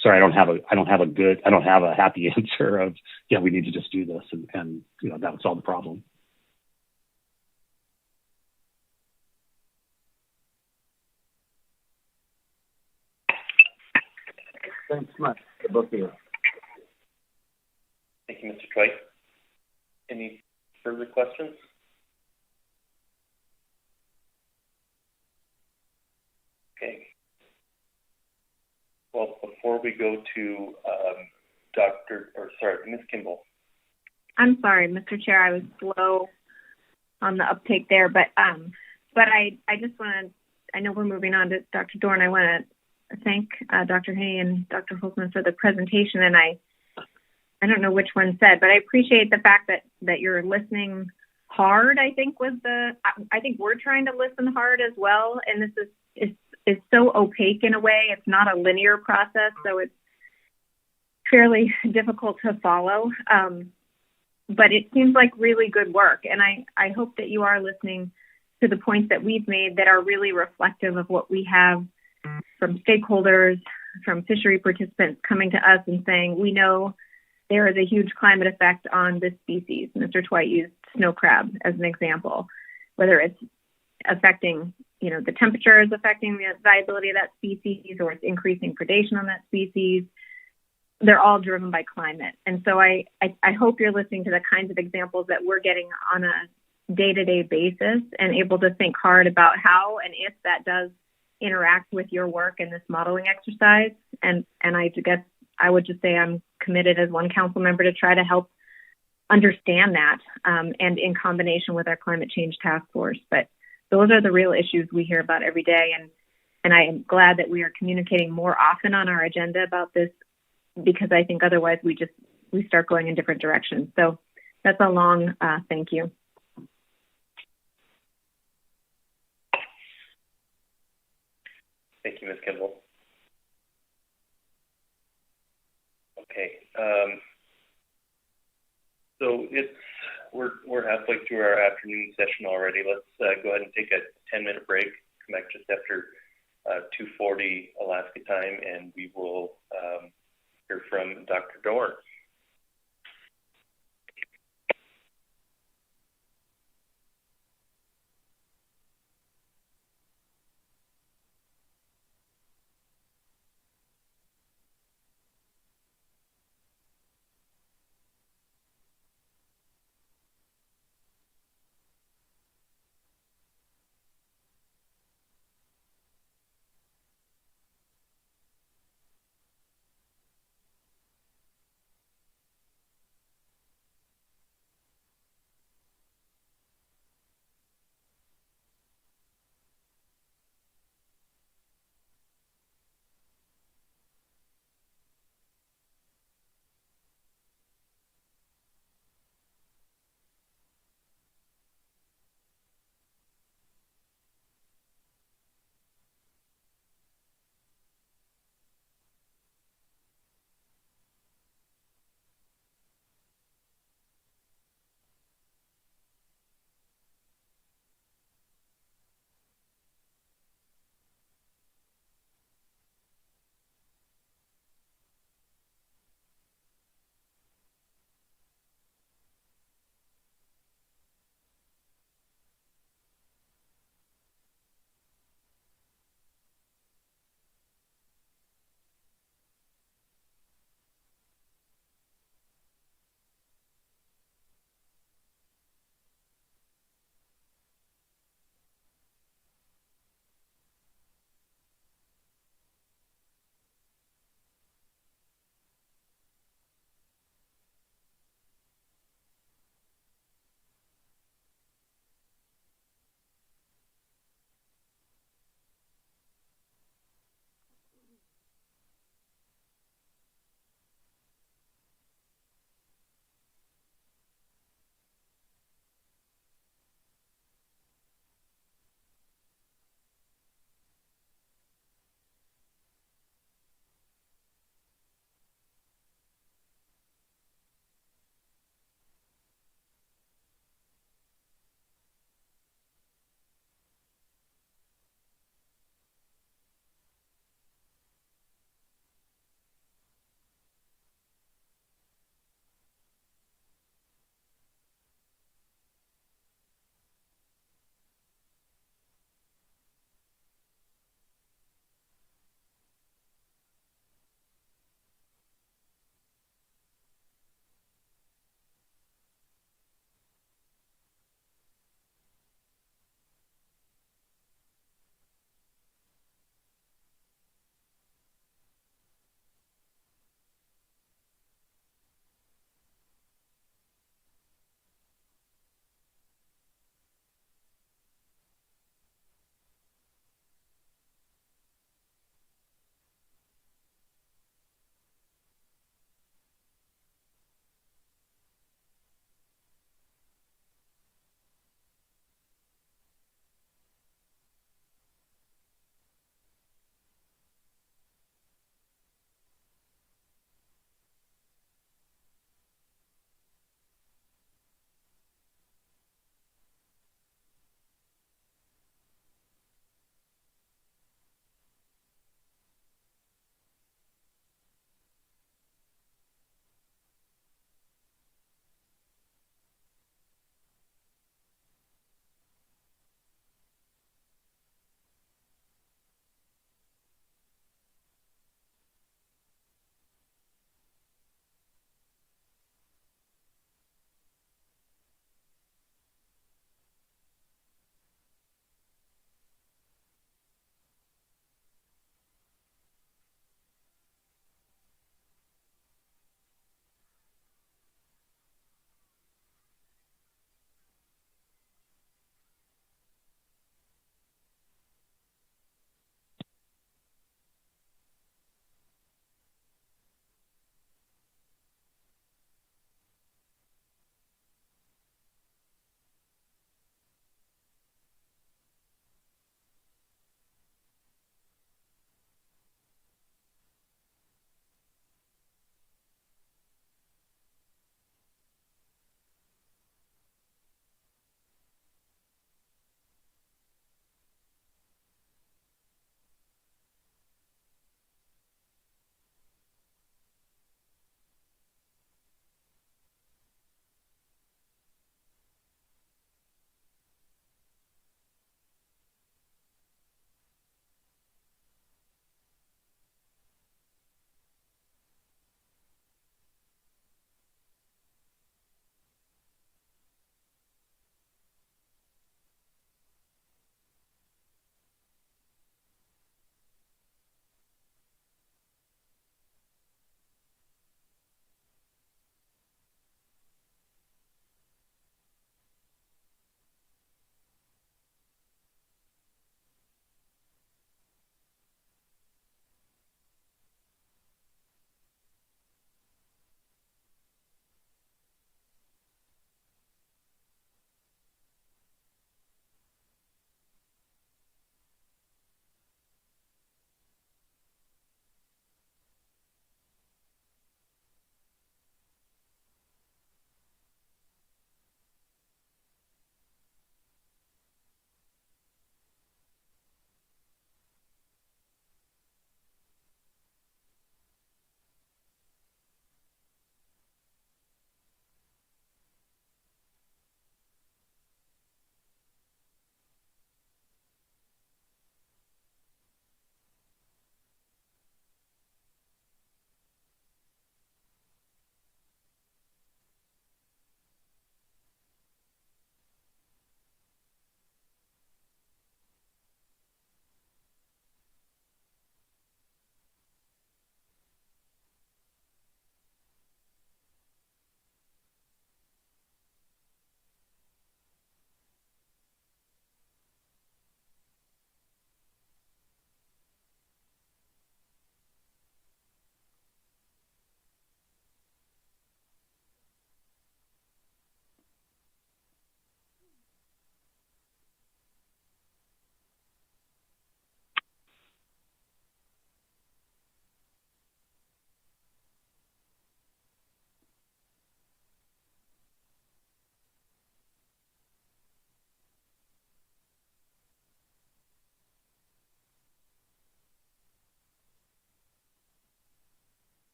sorry, I don't have a happy answer of, we need to just do this and that would solve the problem. Thanks much to both of you. Thank you, Mr. Dwight. Any further questions? Okay. Well, before we go to Ms. Kimball. I'm sorry, Mr. Chair, I was slow on the uptake there, but I just want to, I know we're moving on to Dr. Dorn. I want to thank Dr. Hay and Dr. Holtzman for the presentation, and I don't know which one said, but I appreciate the fact that you're listening hard. I think we're trying to listen hard as well, and this is so opaque in a way. It's not a linear process, so it's fairly difficult to follow. But it seems like really good work, and I hope that you are listening to the points that we've made that are really reflective of what we have from stakeholders, from fishery participants coming to us and saying, we know there is a huge climate effect on this species. Mr. Dwight used snow crab as an example, whether it's affecting, the temperature is affecting the viability of that species, or it's increasing predation on that species. They're all driven by climate. And so I hope you're listening to the kinds of examples that we're getting on a day-to-day basis and able to think hard about how and if that does interact with your work in this modeling exercise. And I guess I would just say I'm committed as one council member to try to help understand that, and in combination with our climate change task force. But those are the real issues we hear about every day. And I am glad that we are communicating more often on our agenda about this, because I think otherwise we start going in different directions. So that's a long thank you. Thank you, Ms. Kimball. Okay. So we're halfway through our afternoon session already. Let's go ahead and take a 10-minute break. Come back just after 2:40 Alaska time, and we will hear from Dr. Dorn.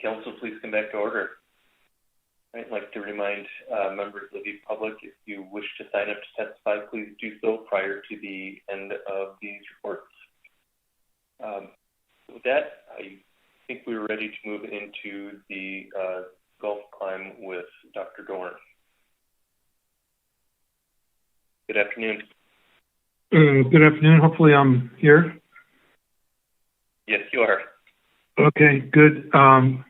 Council, please come back to order. I'd like to remind members of the public, if you wish to sign up to testify, please do so prior to the end of these reports. With that, I think we were ready to move into the Gulf climb with Dr. Dorn. Good afternoon. Good afternoon. Hopefully I'm here. Yes, you are. Okay, good. I'm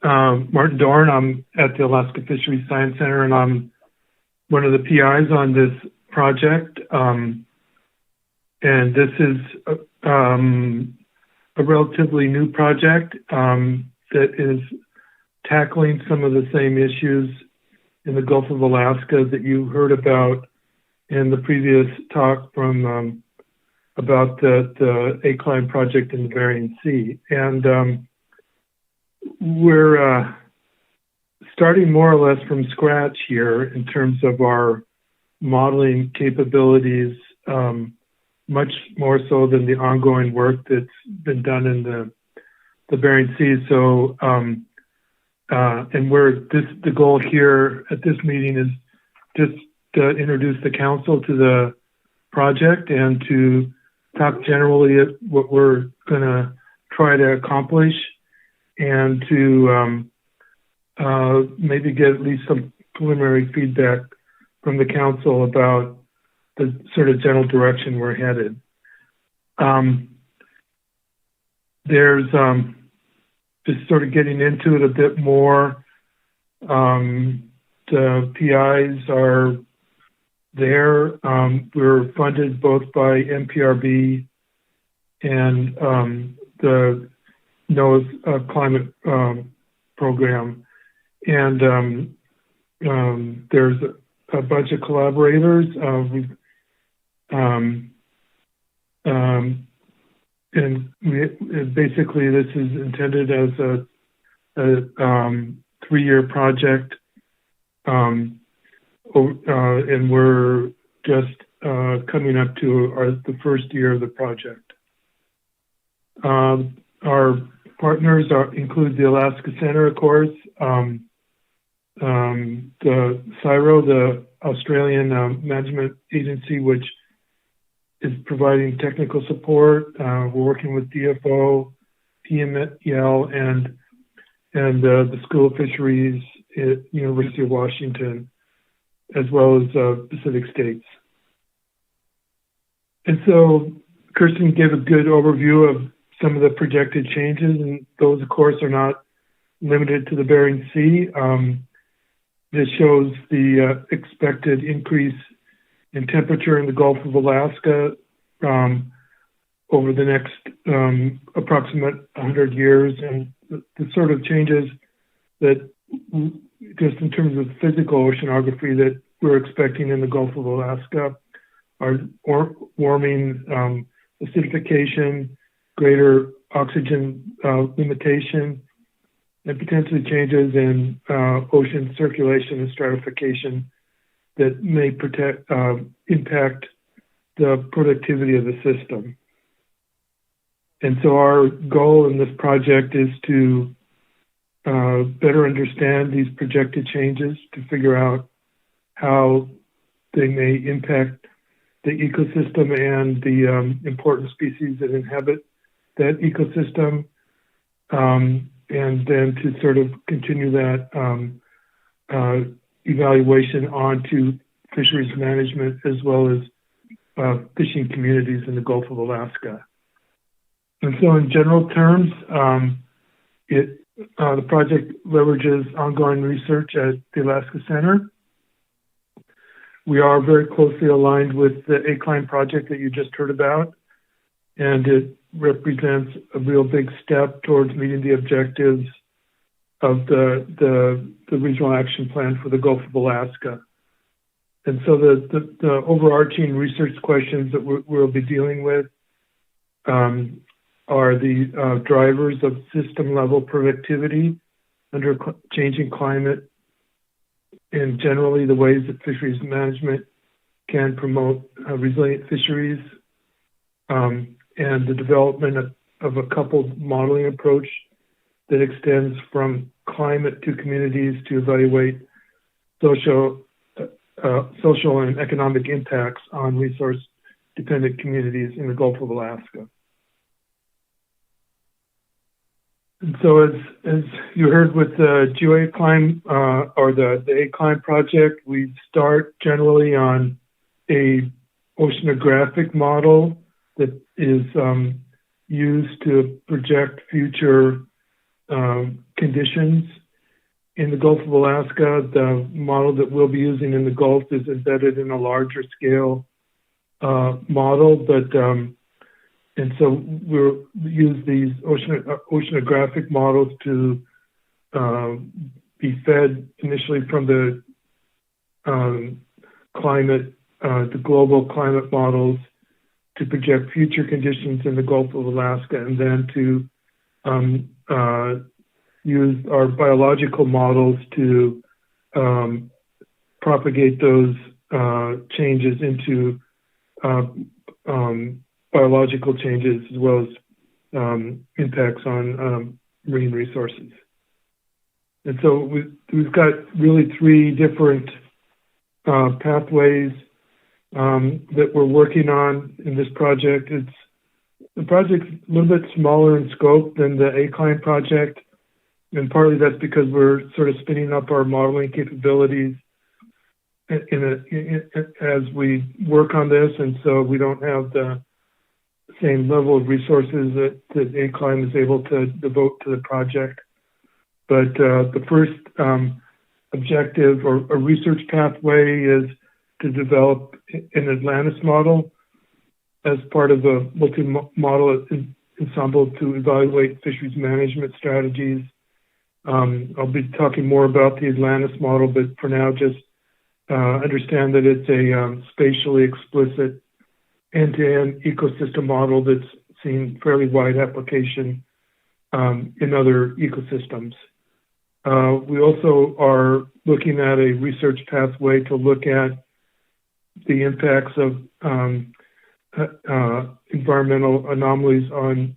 Martin Dorn. I'm at the Alaska Fisheries Science Center, and I'm one of the PIs on this project. And this is a relatively new project that is tackling some of the same issues in the Gulf of Alaska that you heard about in the previous talk from about the A-Climb project in the Bering Sea. And we're starting more or less from scratch here in terms of our modeling capabilities, much more so than the ongoing work that's been done in the Bering Sea. So, and the goal here at this meeting is just to introduce the council to the project and to talk generally at what we're going to try to accomplish, and to maybe get at least some preliminary feedback from the council about the sort of general direction we're headed. There's just sort of getting into it a bit more. The PIs are there. We're funded both by NPRB and the NOAA's climate program. And there's a bunch of collaborators. Basically this is intended as a 3-year project. And we're just coming up to the first year of the project. Our partners include the Alaska Center, of course, the CSIRO, the Australian Management Agency, which is providing technical support. We're working with DFO, PML, and the School of Fisheries at University of Washington, as well as Pacific States. And so Kirsten gave a good overview of some of the projected changes, and those, of course, are not limited to the Bering Sea. This shows the expected increase in temperature in the Gulf of Alaska over the next approximate 100 years, and the sort of changes that, just in terms of physical oceanography, that we're expecting in the Gulf of Alaska are warming, acidification, greater oxygen limitation, and potentially changes in ocean circulation and stratification that may impact the productivity of the system. And so our goal in this project is to better understand these projected changes, to figure out how they may impact the ecosystem and the important species that inhabit that ecosystem, and then to sort of continue that evaluation onto fisheries management as well as fishing communities in the Gulf of Alaska. And so in general terms, the project leverages ongoing research at the Alaska Center. We are very closely aligned with the A-Climb project that you just heard about, and it represents a real big step towards meeting the objectives of the regional action plan for the Gulf of Alaska. And so the overarching research questions that we'll be dealing with are the drivers of system level productivity under changing climate, and generally the ways that fisheries management can promote resilient fisheries, and the development of a coupled modeling approach that extends from climate to communities to evaluate social and economic impacts on resource-dependent communities in the Gulf of Alaska. And so as you heard with the GeoAclimb or the AClimb project, we start generally on a oceanographic model that is used to project future conditions in the Gulf of Alaska. The model that we'll be using in the Gulf is embedded in a larger scale model, but and so we'll use these oceanographic models to be fed initially from the the global climate models to project future conditions in the Gulf of Alaska, and then to use our biological models to propagate those changes into biological changes as well as impacts on marine resources. And so we've got really three different pathways that we're working on in this project. The project's a little bit smaller in scope than the AClimb project, and partly that's because we're sort of spinning up our modeling capabilities as we work on this, and so we don't have the same level of resources that AClimb is able to devote to the project. But the first objective or a research pathway is to develop an Atlantis model as part of a multi-model ensemble to evaluate fisheries management strategies. I'll be talking more about the Atlantis model, but for now, just understand that it's a spatially explicit end-to-end ecosystem model that's seen fairly wide application in other ecosystems. We also are looking at a research pathway to look at the impacts of environmental anomalies on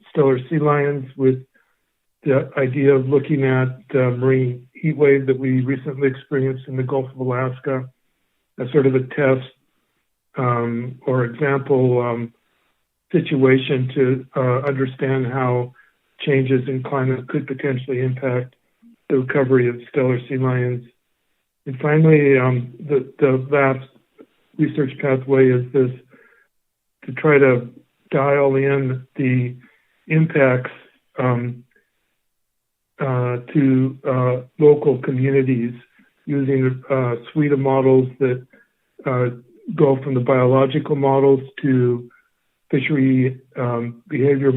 stellar sea lions, with the idea of looking at the marine heat wave that we recently experienced in the Gulf of Alaska as sort of a test or example situation to understand how changes in climate could potentially impact the recovery of stellar sea lions. And finally, the last research pathway is this, to try to dial in the impacts to local communities using a suite of models that go from the biological models to fishery behavior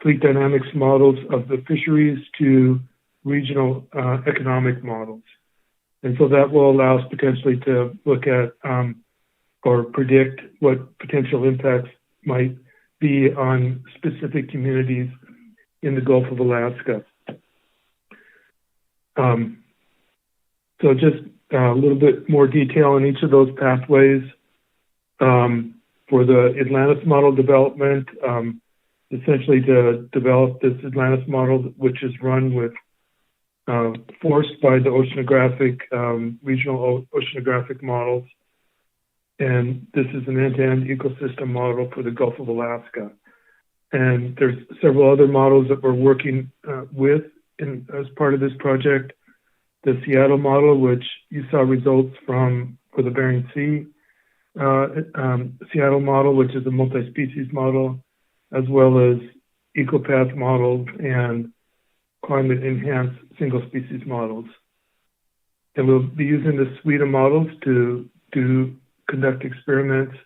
fleet dynamics models of the fisheries to regional economic models. And so that will allow us potentially to look at or predict what potential impacts might be on specific communities in the Gulf of Alaska. So just a little bit more detail on each of those pathways. For the Atlantis model development, essentially to develop this Atlantis model, which is run with forced by the oceanographic, regional oceanographic models. And this is an end-to-end ecosystem model for the Gulf of Alaska. And there's several other models that we're working with as part of this project. The Seattle model, which you saw results from for the Bering Sea. Seattle model, which is a multi-species model, as well as ecopath models and climate-enhanced single-species models. And we'll be using this suite of models to conduct experiments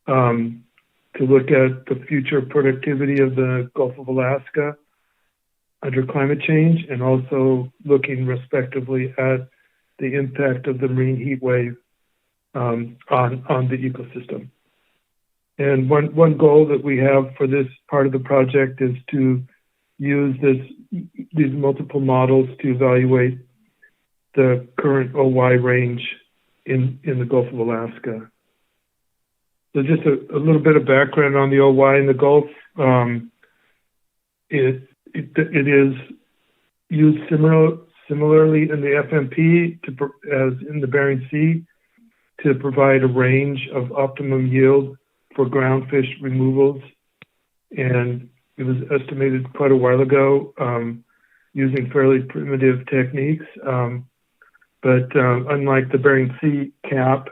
to look at the future productivity of the Gulf of Alaska under climate change, and also looking respectively at the impact of the marine heat wave on the ecosystem. And one goal that we have for this part of the project is to use these multiple models to evaluate the current OY range in the Gulf of Alaska. So just a little bit of background on the OY in the Gulf. it is used similarly in the FMP as in the Bering Sea to provide a range of optimum yield for ground fish removals. And it was estimated quite a while ago using fairly primitive techniques. But unlike the Bering Sea cap,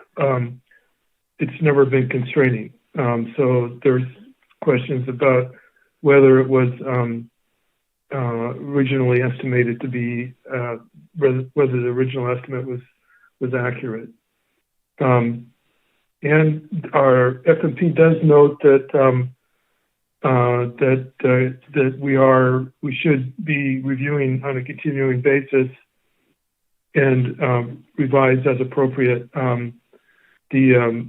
it's never been constraining. So there's questions about whether it was originally estimated to be, whether the original estimate was accurate. And our FMP does note that that we should be reviewing on a continuing basis and revise as appropriate the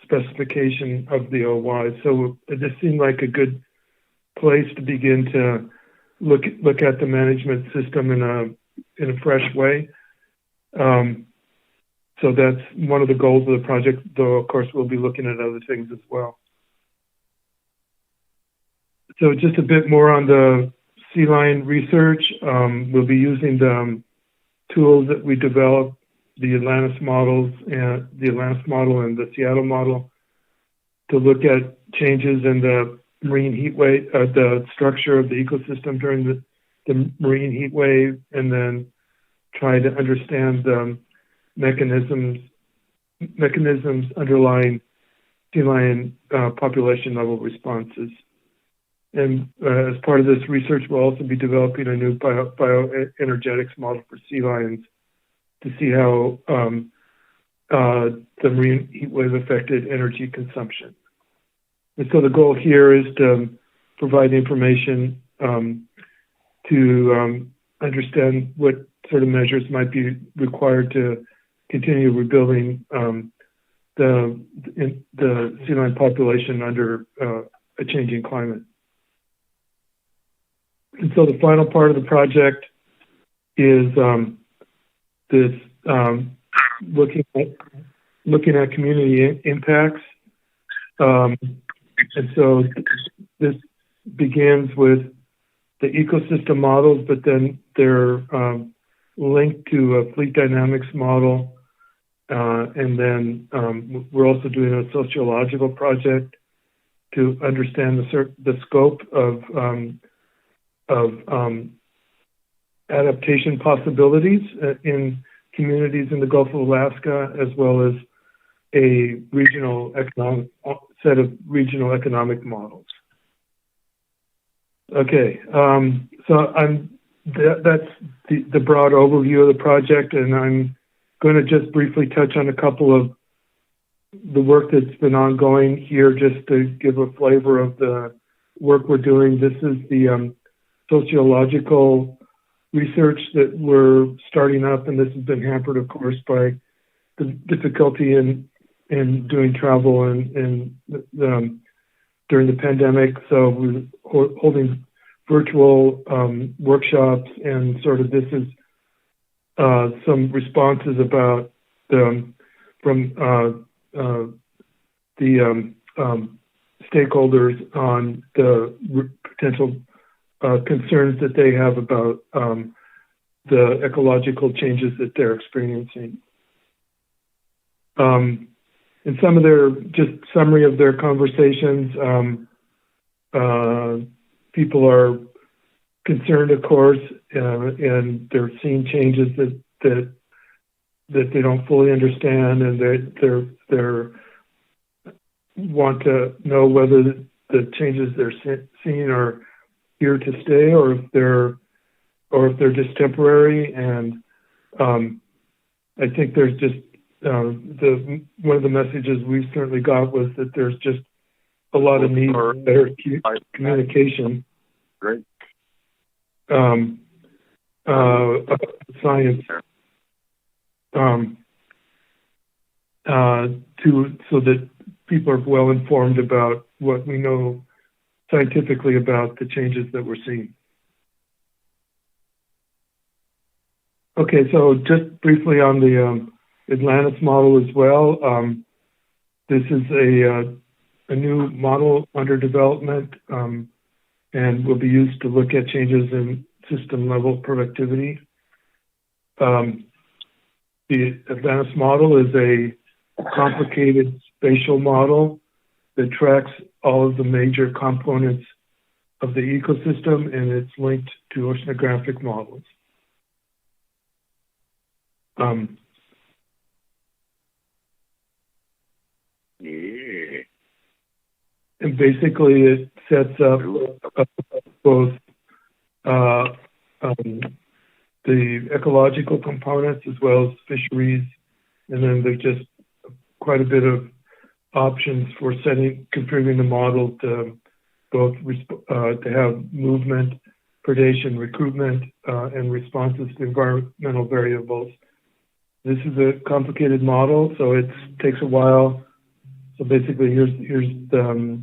specification of the OY. So it just seemed like a good place to begin to look at the management system in a fresh way. So that's one of the goals of the project, though of course we'll be looking at other things as well. So just a bit more on the sea lion research. We'll be using the tools that we developed, the Atlantis models and the Atlantis model and the Seattle model, to look at changes in the marine heat wave, the structure of the ecosystem during the marine heat wave, and then try to understand the mechanisms underlying sea lion population level responses. And as part of this research, we'll also be developing a new bioenergetics model for sea lions to see how the marine heat wave affected energy consumption. And so the goal here is to provide information to understand what sort of measures might be required to continue rebuilding the sea lion population under a changing climate. And so the final part of the project is this looking at community impacts. And so this begins with the ecosystem models, but then they're linked to a fleet dynamics model. And then we're also doing a sociological project to understand the scope of adaptation possibilities in communities in the Gulf of Alaska, as well as a set of regional economic models. Okay, so that's the broad overview of the project, and I'm going to just briefly touch on a couple of the work that's been ongoing here, just to give a flavor of the work we're doing. This is the sociological research that we're starting up, and this has been hampered, of course, by the difficulty in doing travel and during the pandemic. So we're holding virtual workshops, and sort of this is some responses about from the stakeholders on the potential concerns that they have about the ecological changes that they're experiencing. And some of their, just summary of their conversations, people are concerned, of course, and they're seeing changes that they don't fully understand, and they're want to know whether the changes they're seeing are here to stay, or if they're just temporary. And I think there's just one of the messages we certainly got was that there's just a lot of need for better communication. Great. Science so that people are well informed about what we know scientifically about the changes that we're seeing. Okay, so just briefly on the Atlantis model as well. This is a new model under development, and and will be used to look at changes in system level productivity. The advanced model is a complicated spatial model that tracks all of the major components of the ecosystem, and it's linked to oceanographic models. And basically, it sets up both the ecological components as well as fisheries, and then there's just quite a bit of options for configuring the model to both to have movement, predation, recruitment, and responses to environmental variables. This is a complicated model, so it takes a while. So basically, here's the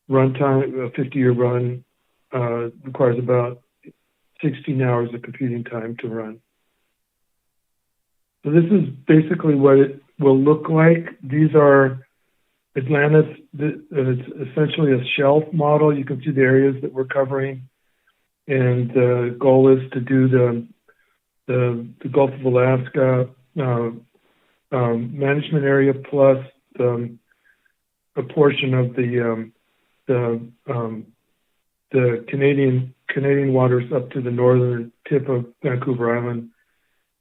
runtime. A 50-year run requires about 16 hours of computing time to run. So this is basically what it will look like. These are Atlantis. It's essentially a shelf model. You can see the areas that we're covering, and the goal is to do the Gulf of Alaska management area plus a portion of the Canadian waters up to the northern tip of Vancouver Island,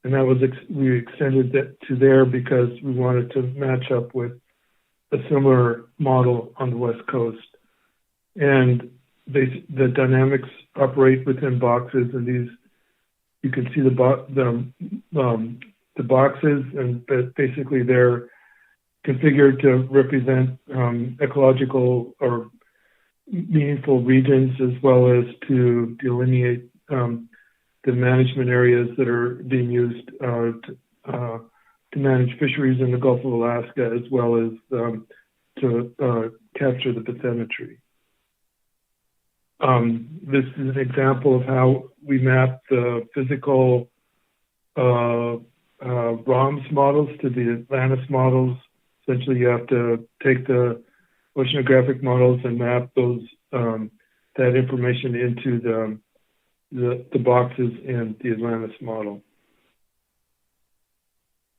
and that was we extended that to there because we wanted to match up with a similar model on the West Coast. And the dynamics operate within boxes, and these you can see the boxes, and basically they're configured to represent ecological or meaningful regions, as well as to delineate the management areas that are being used to manage fisheries in the Gulf of Alaska, as well as to capture the bathymetry. This is an example of how we map the physical ROMS models to the Atlantis models. Essentially, you have to take the oceanographic models and map those that information into the boxes in the Atlantis model.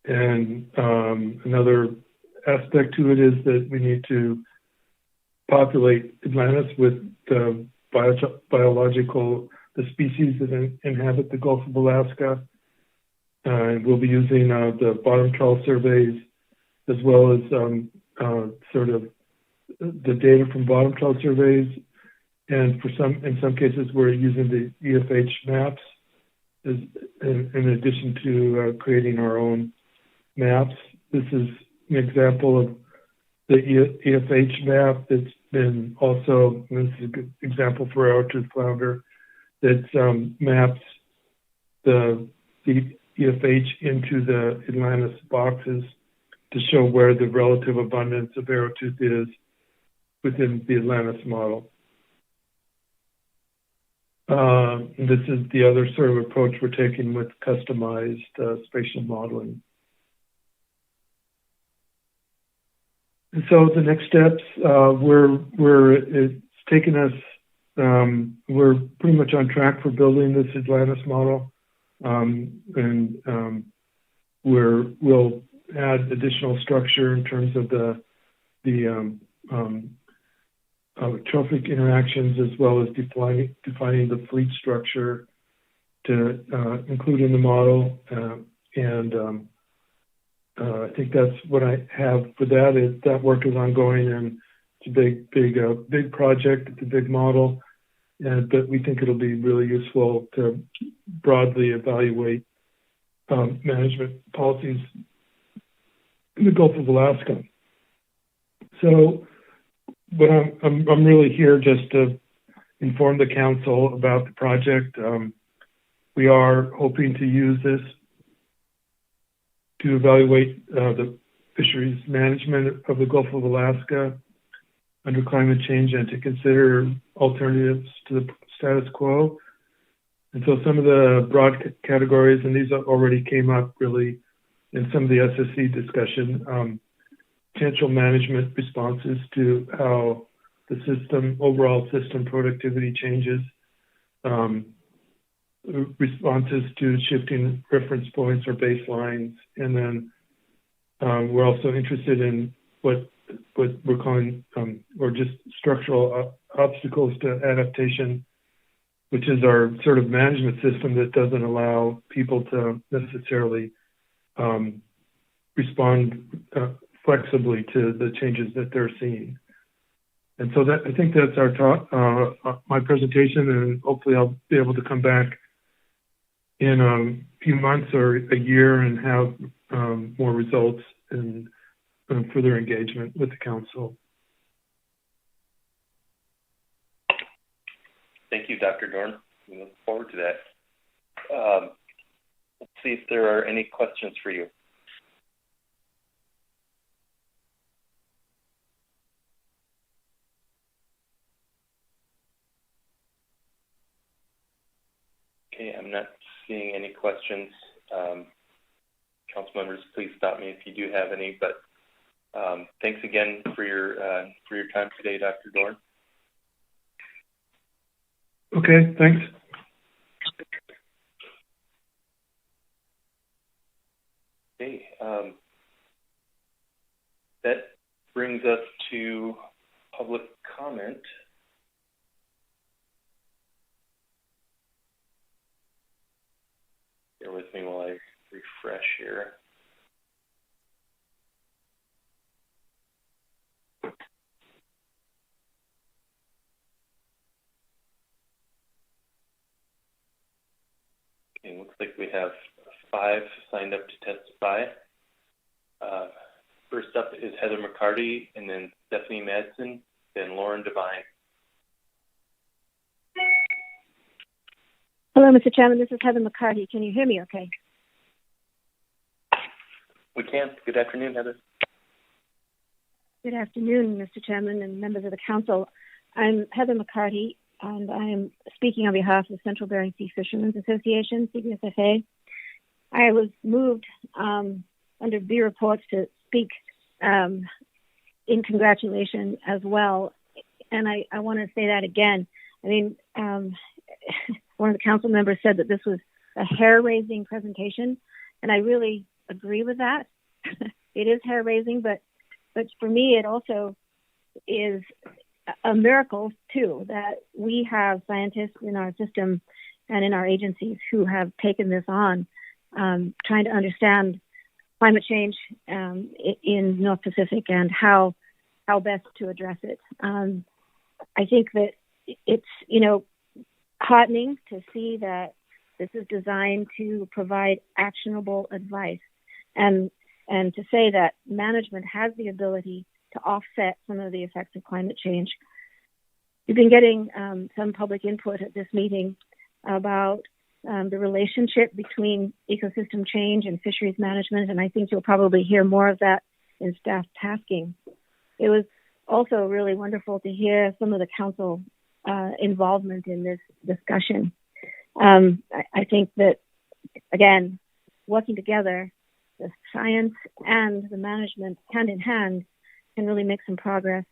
And another aspect to it is that we need to populate Atlantis with the species that inhabit the Gulf of Alaska. And we'll be using the bottom trawl surveys, as well as sort of the data from bottom trawl surveys. And in some cases, we're using the EFH maps in addition to creating our own maps. This is an example of the EFH map that's been also, this is a good example for our tooth flounder, that maps the EFH into the Atlantis boxes to show where the relative abundance of arrowtooth is within the Atlantis model. This is the other sort of approach we're taking with customized spatial modeling. And so the next steps, it's taken us, we're pretty much on track for building this Atlantis model, and we'll add additional structure in terms of the trophic interactions, as well as defining the fleet structure to include in the model. I think that's what I have for that. That work is ongoing, and it's a big project. It's a big model, but we think it'll be really useful to broadly evaluate management policies in the Gulf of Alaska. So, but I'm really here just to inform the council about the project. We are hoping to use this to evaluate the fisheries management of the Gulf of Alaska under climate change, and to consider alternatives to the status quo. And so some of the broad categories, and these already came up really in some of the SSC discussion, potential management responses to how the system, overall system productivity changes, responses to shifting reference points or baselines, and then we're also interested in what we're calling, or just structural obstacles to adaptation, which is our sort of management system that doesn't allow people to necessarily respond flexibly to the changes that they're seeing. And so I think that's our talk, my presentation, and hopefully I'll be able to come back in a few months or a year and have more results and further engagement with the council. Thank you, Dr. Dorn. We look forward to that. Let's see if there are any questions for you. Okay, I'm not seeing any questions. Council members, please stop me if you do have any, but thanks again for your time today, Dr. Dorn. Okay, thanks. Okay, that brings us to public comment. Bear with me while I refresh here. Okay, looks like we have 5 signed up to testify. First up is Heather McCarty, and then Stephanie Madsen, then Lauren Devine. Hello, Mr. Chairman. This is Heather McCarty. Can you hear me okay? We can. Good afternoon, Heather. Good afternoon, Mr. Chairman and members of the council. I'm Heather McCarty, and I am speaking on behalf of the Central Bering Sea Fishermen's Association, CBSFA. I was moved under B reports to speak in congratulation as well, and I want to say that again. I mean, one of the council members said that this was a hair-raising presentation, and I really agree with that. It is hair-raising, but for me, it also is a miracle, too, that we have scientists in our system and in our agencies who have taken this on, trying to understand climate change in North Pacific and how best to address it. I think that it's, heartening to see that this is designed to provide actionable advice and to say that management has the ability to offset some of the effects of climate change. We've been getting some public input at this meeting about the relationship between ecosystem change and fisheries management, and I think you'll probably hear more of that in staff tasking. It was also really wonderful to hear some of the council involvement in this discussion. I think that, again, working together, the science and the management hand in hand can really make some progress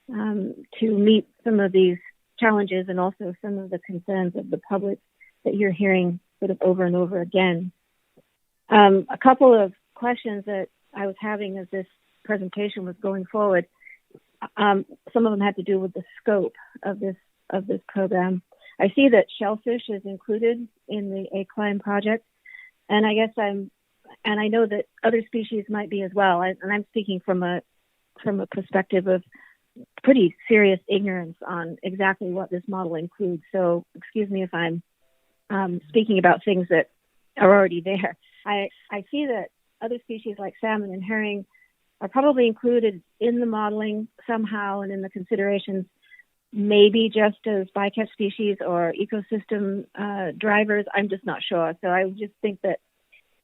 to meet some of these challenges and also some of the concerns of the public that you're hearing sort of over and over again. A couple of questions that I was having as this presentation was going forward, some of them had to do with the scope of this program. I see that shellfish is included in the ACLIME project, and I guess I know that other species might be as well. And I'm speaking from a perspective of pretty serious ignorance on exactly what this model includes. So excuse me if I'm speaking about things that are already there. I see that other species like salmon and herring are probably included in the modeling somehow and in the considerations, maybe just as bycatch species or ecosystem drivers. I'm just not sure. So I just think that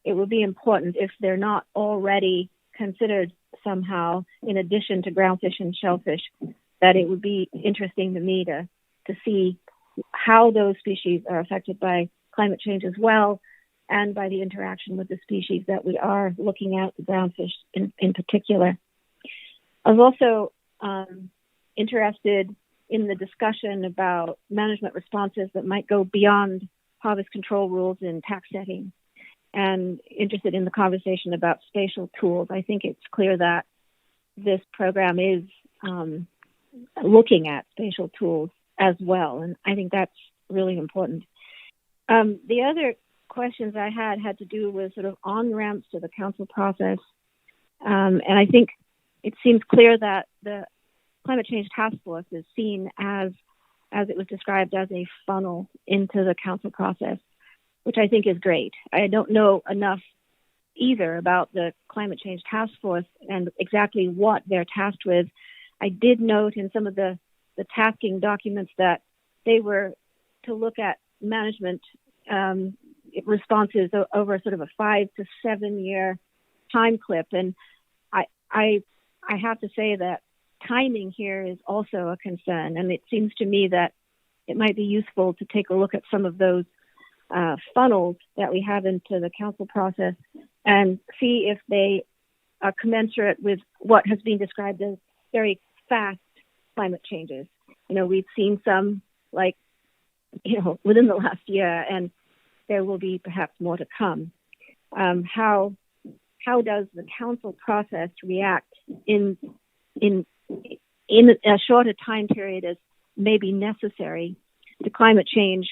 it would be important, if they're not already considered somehow in addition to groundfish and shellfish, that it would be interesting to me to see how those species are affected by climate change as well, and by the interaction with the species that we are looking at, the groundfish in particular. I was also interested in the discussion about management responses that might go beyond harvest control rules in tax setting, and interested in the conversation about spatial tools. I think it's clear that this program is looking at spatial tools as well, and I think that's really important. The other questions I had to do with sort of on-ramps to the council process, and I think it seems clear that the Climate Change Task Force is seen as it was described, as a funnel into the council process, which I think is great. I don't know enough either about the Climate Change Task Force and exactly what they're tasked with. I did note in some of the tasking documents that they were to look at management responses over sort of a 5 to 7 year time clip. And I have to say that timing here is also a concern. And it seems to me that it might be useful to take a look at some of those funnels that we have into the council process and see if they are commensurate with what has been described as very fast climate changes. You know, we've seen some like, you know, within the last year, and there will be perhaps more to come. How does the council process react in a shorter time period as may be necessary to climate change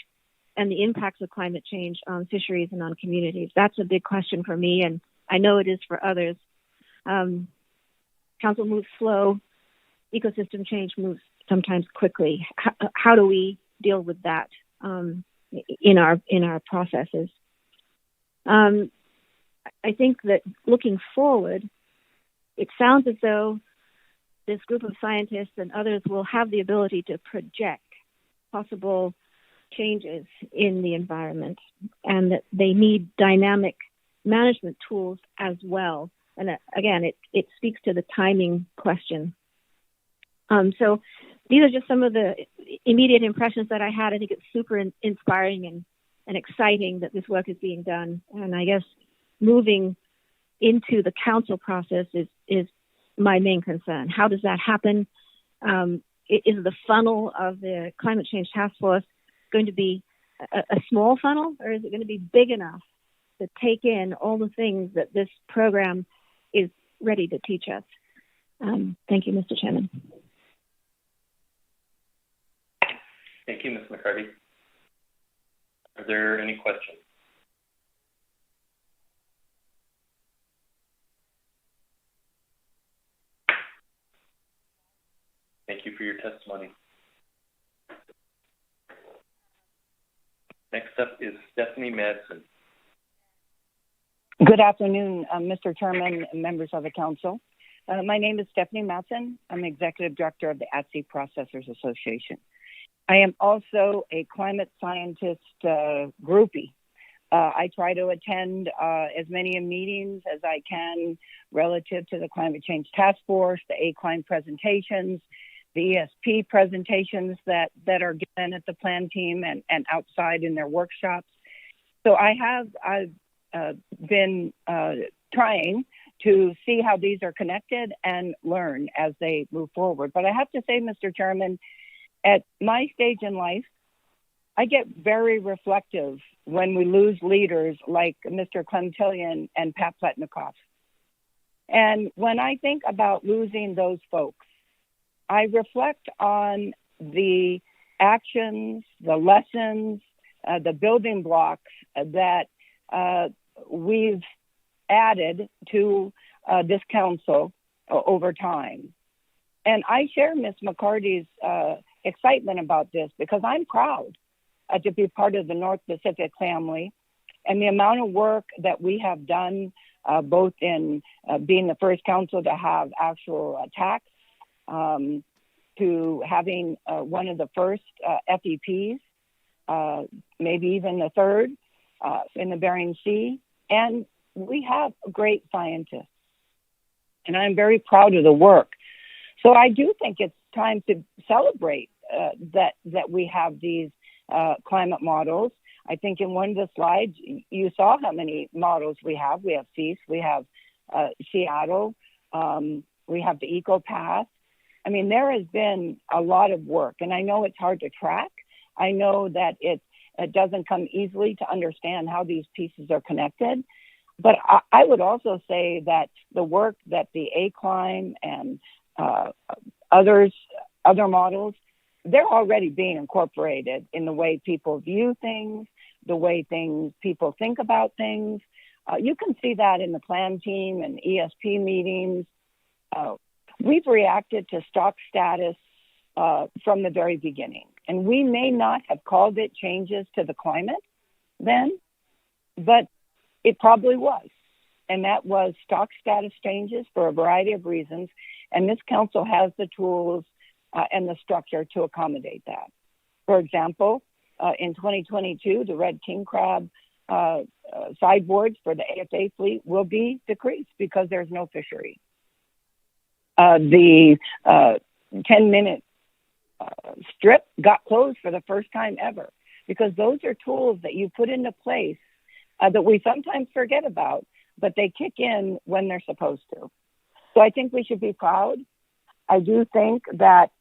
and the impacts of climate change on fisheries and on communities? That's a big question for me, and I know it is for others. Council moves slow. Ecosystem change moves sometimes quickly. How do we deal with that in our processes? I think that looking forward, it sounds as though this group of scientists and others will have the ability to project possible changes in the environment, and that they need dynamic management tools as well. And again, it speaks to the timing question. So these are just some of the immediate impressions that I had. I think it's super inspiring and exciting that this work is being done. And I guess moving into the council process is my main concern. How does that happen? Is the funnel of the Climate Change Task Force going to be a small funnel, or is it going to be big enough to take in all the things that this program is ready to teach us? Thank you, Mr. Chairman. Thank you, Ms. McCarty. Are there any questions? Thank you for your testimony. Next up is Stephanie Madsen. Good afternoon, Mr. Chairman and members of the council. My name is Stephanie Madsen. I'm Executive Director of the At-Sea Processors Association. I am also a climate scientist groupie. I try to attend as many meetings as I can relative to the Climate Change Task Force, the ACLIME presentations, the ESP presentations that are given at the plan team and outside in their workshops. So I've been trying to see how these are connected and learn as they move forward. But I have to say, Mr. Chairman, at my stage in life, I get very reflective when we lose leaders like Mr. Clementillion and Pat Pletnikoff. And when I think about losing those folks, I reflect on the actions, the lessons, the building blocks that we've added to this council over time. And I share Ms. McCarty's excitement about this because I'm proud to be part of the North Pacific family, and the amount of work that we have done, both in being the first council to have actual tax, to having one of the first FEPs, maybe even the third in the Bering Sea. And we have great scientists, and I'm very proud of the work. So I do think it's time to celebrate that we have these climate models. I think in one of the slides, you saw how many models we have. We have CEAS, we have Seattle, we have the EcoPath. I mean, there has been a lot of work, and I know it's hard to track. I know that it doesn't come easily to understand how these pieces are connected. But I would also say that the work that the ACLIME and other models, they're already being incorporated in the way people view things, the way people think about things. You can see that in the plan team and ESP meetings. We've reacted to stock status from the very beginning. And we may not have called it changes to the climate then, but it probably was. And that was stock status changes for a variety of reasons. And this council has the tools and the structure to accommodate that. For example, in 2022, the red king crab sideboards for the AFA fleet will be decreased because there's no fishery. The 10-minute strip got closed for the first time ever because those are tools that you put into place that we sometimes forget about, but they kick in when they're supposed to. So I think we should be proud. I do think that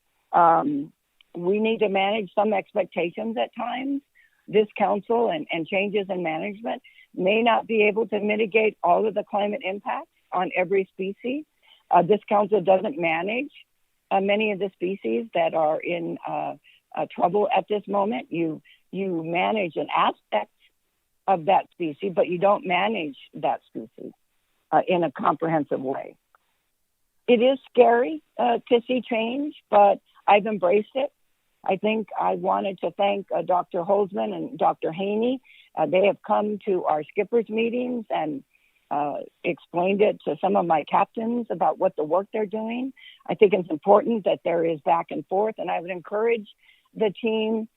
we need to manage some expectations at times. This council and changes in management may not be able to mitigate all of the climate impacts on every species. This council doesn't manage many of the species that are in trouble at this moment. You manage an aspect of that species, but you don't manage that species in a comprehensive way. It is scary to see change, but I've embraced it. I think I wanted to thank Dr. Holzman and Dr. Haney. They have come to our skippers meetings and explained it to some of my captains about what the work they're doing. I think it's important that there is back and forth, and I would encourage the team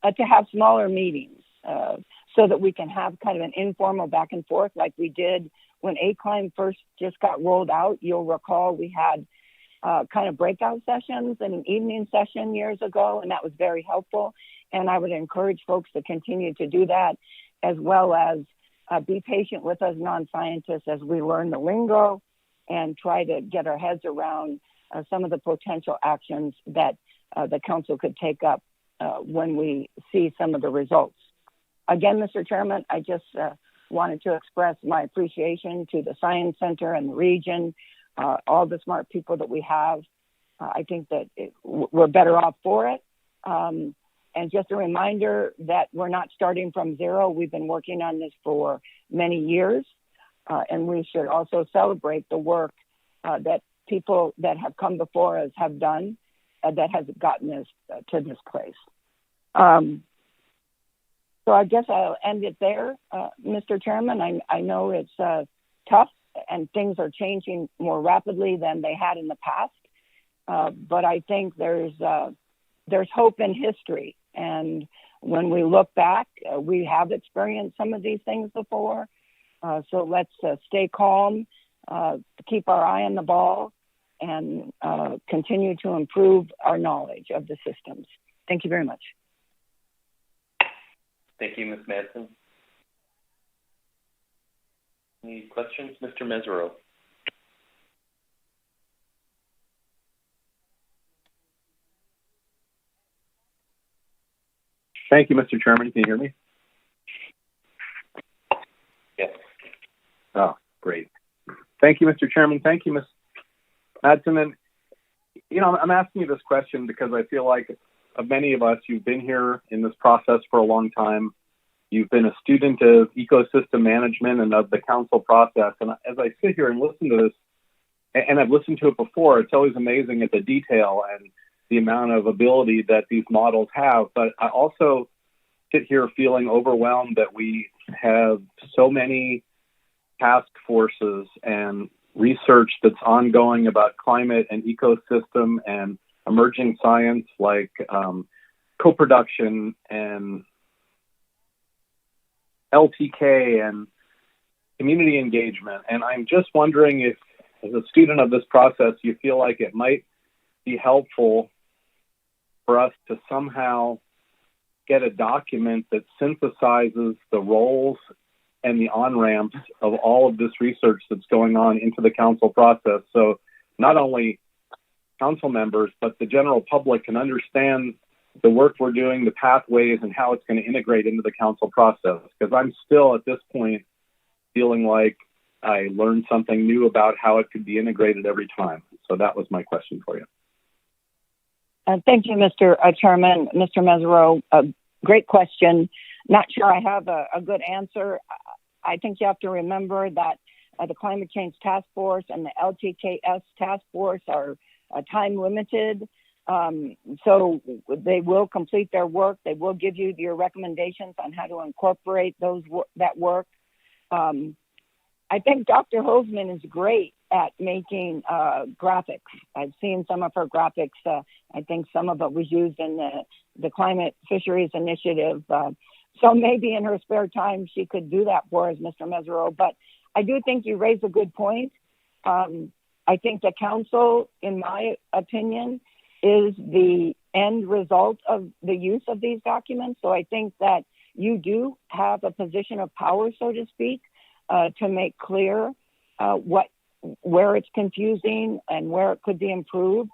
to have smaller meetings so that we can have kind of an informal back and forth like we did when ACLIME first just got rolled out. You'll recall we had kind of breakout sessions and an evening session years ago, and that was very helpful. And I would encourage folks to continue to do that, as well as be patient with us non-scientists as we learn the lingo and try to get our heads around some of the potential actions that the council could take up when we see some of the results. Again, Mr. Chairman, I just wanted to express my appreciation to the Science Center and the region, all the smart people that we have. I think that we're better off for it. And just a reminder that we're not starting from zero. We've been working on this for many years, and we should also celebrate the work that people that have come before us have done that has gotten us to this place. So I guess I'll end it there, Mr. Chairman. I know it's tough and things are changing more rapidly than they had in the past, but I think there's hope in history. And when we look back, we have experienced some of these things before. So let's stay calm, keep our eye on the ball, and continue to improve our knowledge of the systems. Thank you very much. Thank you, Ms. Madsen. Any questions? Mr. Mesereau. Thank you, Mr. Chairman. Can you hear me? Yes. Oh, great. Thank you, Mr. Chairman. Thank you, Ms. Madsen. And, I'm asking you this question because I feel like of many of us, you've been here in this process for a long time. You've been a student of ecosystem management and of the council process. And as I sit here and listen to this, and I've listened to it before, it's always amazing at the detail and the amount of ability that these models have. But I also sit here feeling overwhelmed that we have so many task forces and research that's ongoing about climate and ecosystem and emerging science like co-production and LTK and community engagement. And I'm just wondering if, as a student of this process, you feel like it might be helpful for us to somehow get a document that synthesizes the roles and the on-ramps of all of this research that's going on into the council process. So not only council members, but the general public can understand the work we're doing, the pathways, and how it's going to integrate into the council process. Because I'm still at this point feeling like I learned something new about how it could be integrated every time. So that was my question for you. Thank you, Mr. Chairman. Mr. Mesereau, great question. Not sure I have a good answer. I think you have to remember that the Climate Change Task Force and the LTKS Task Force are time limited. So they will complete their work. They will give you your recommendations on how to incorporate that work. I think Dr. Holzman is great at making graphics. I've seen some of her graphics. I think some of it was used in the Climate Fisheries Initiative. So maybe in her spare time, she could do that for us, Mr. Mesereau. But I do think you raise a good point. I think the council, in my opinion, is the end result of the use of these documents. So I think that you do have a position of power, so to speak, to make clear where it's confusing and where it could be improved.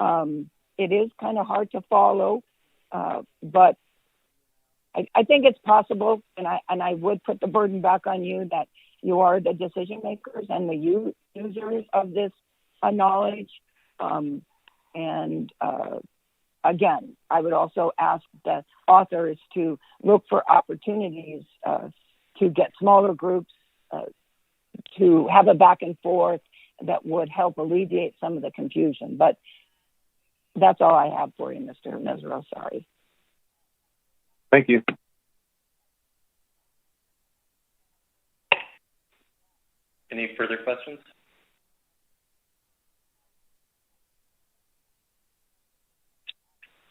It is kind of hard to follow, but I think it's possible, and I would put the burden back on you that you are the decision makers and the users of this knowledge. Again, I would also ask the authors to look for opportunities to get smaller groups to have a back and forth that would help alleviate some of the confusion. But that's all I have for you, Mr. Mesereau. Sorry. Thank you. Any further questions?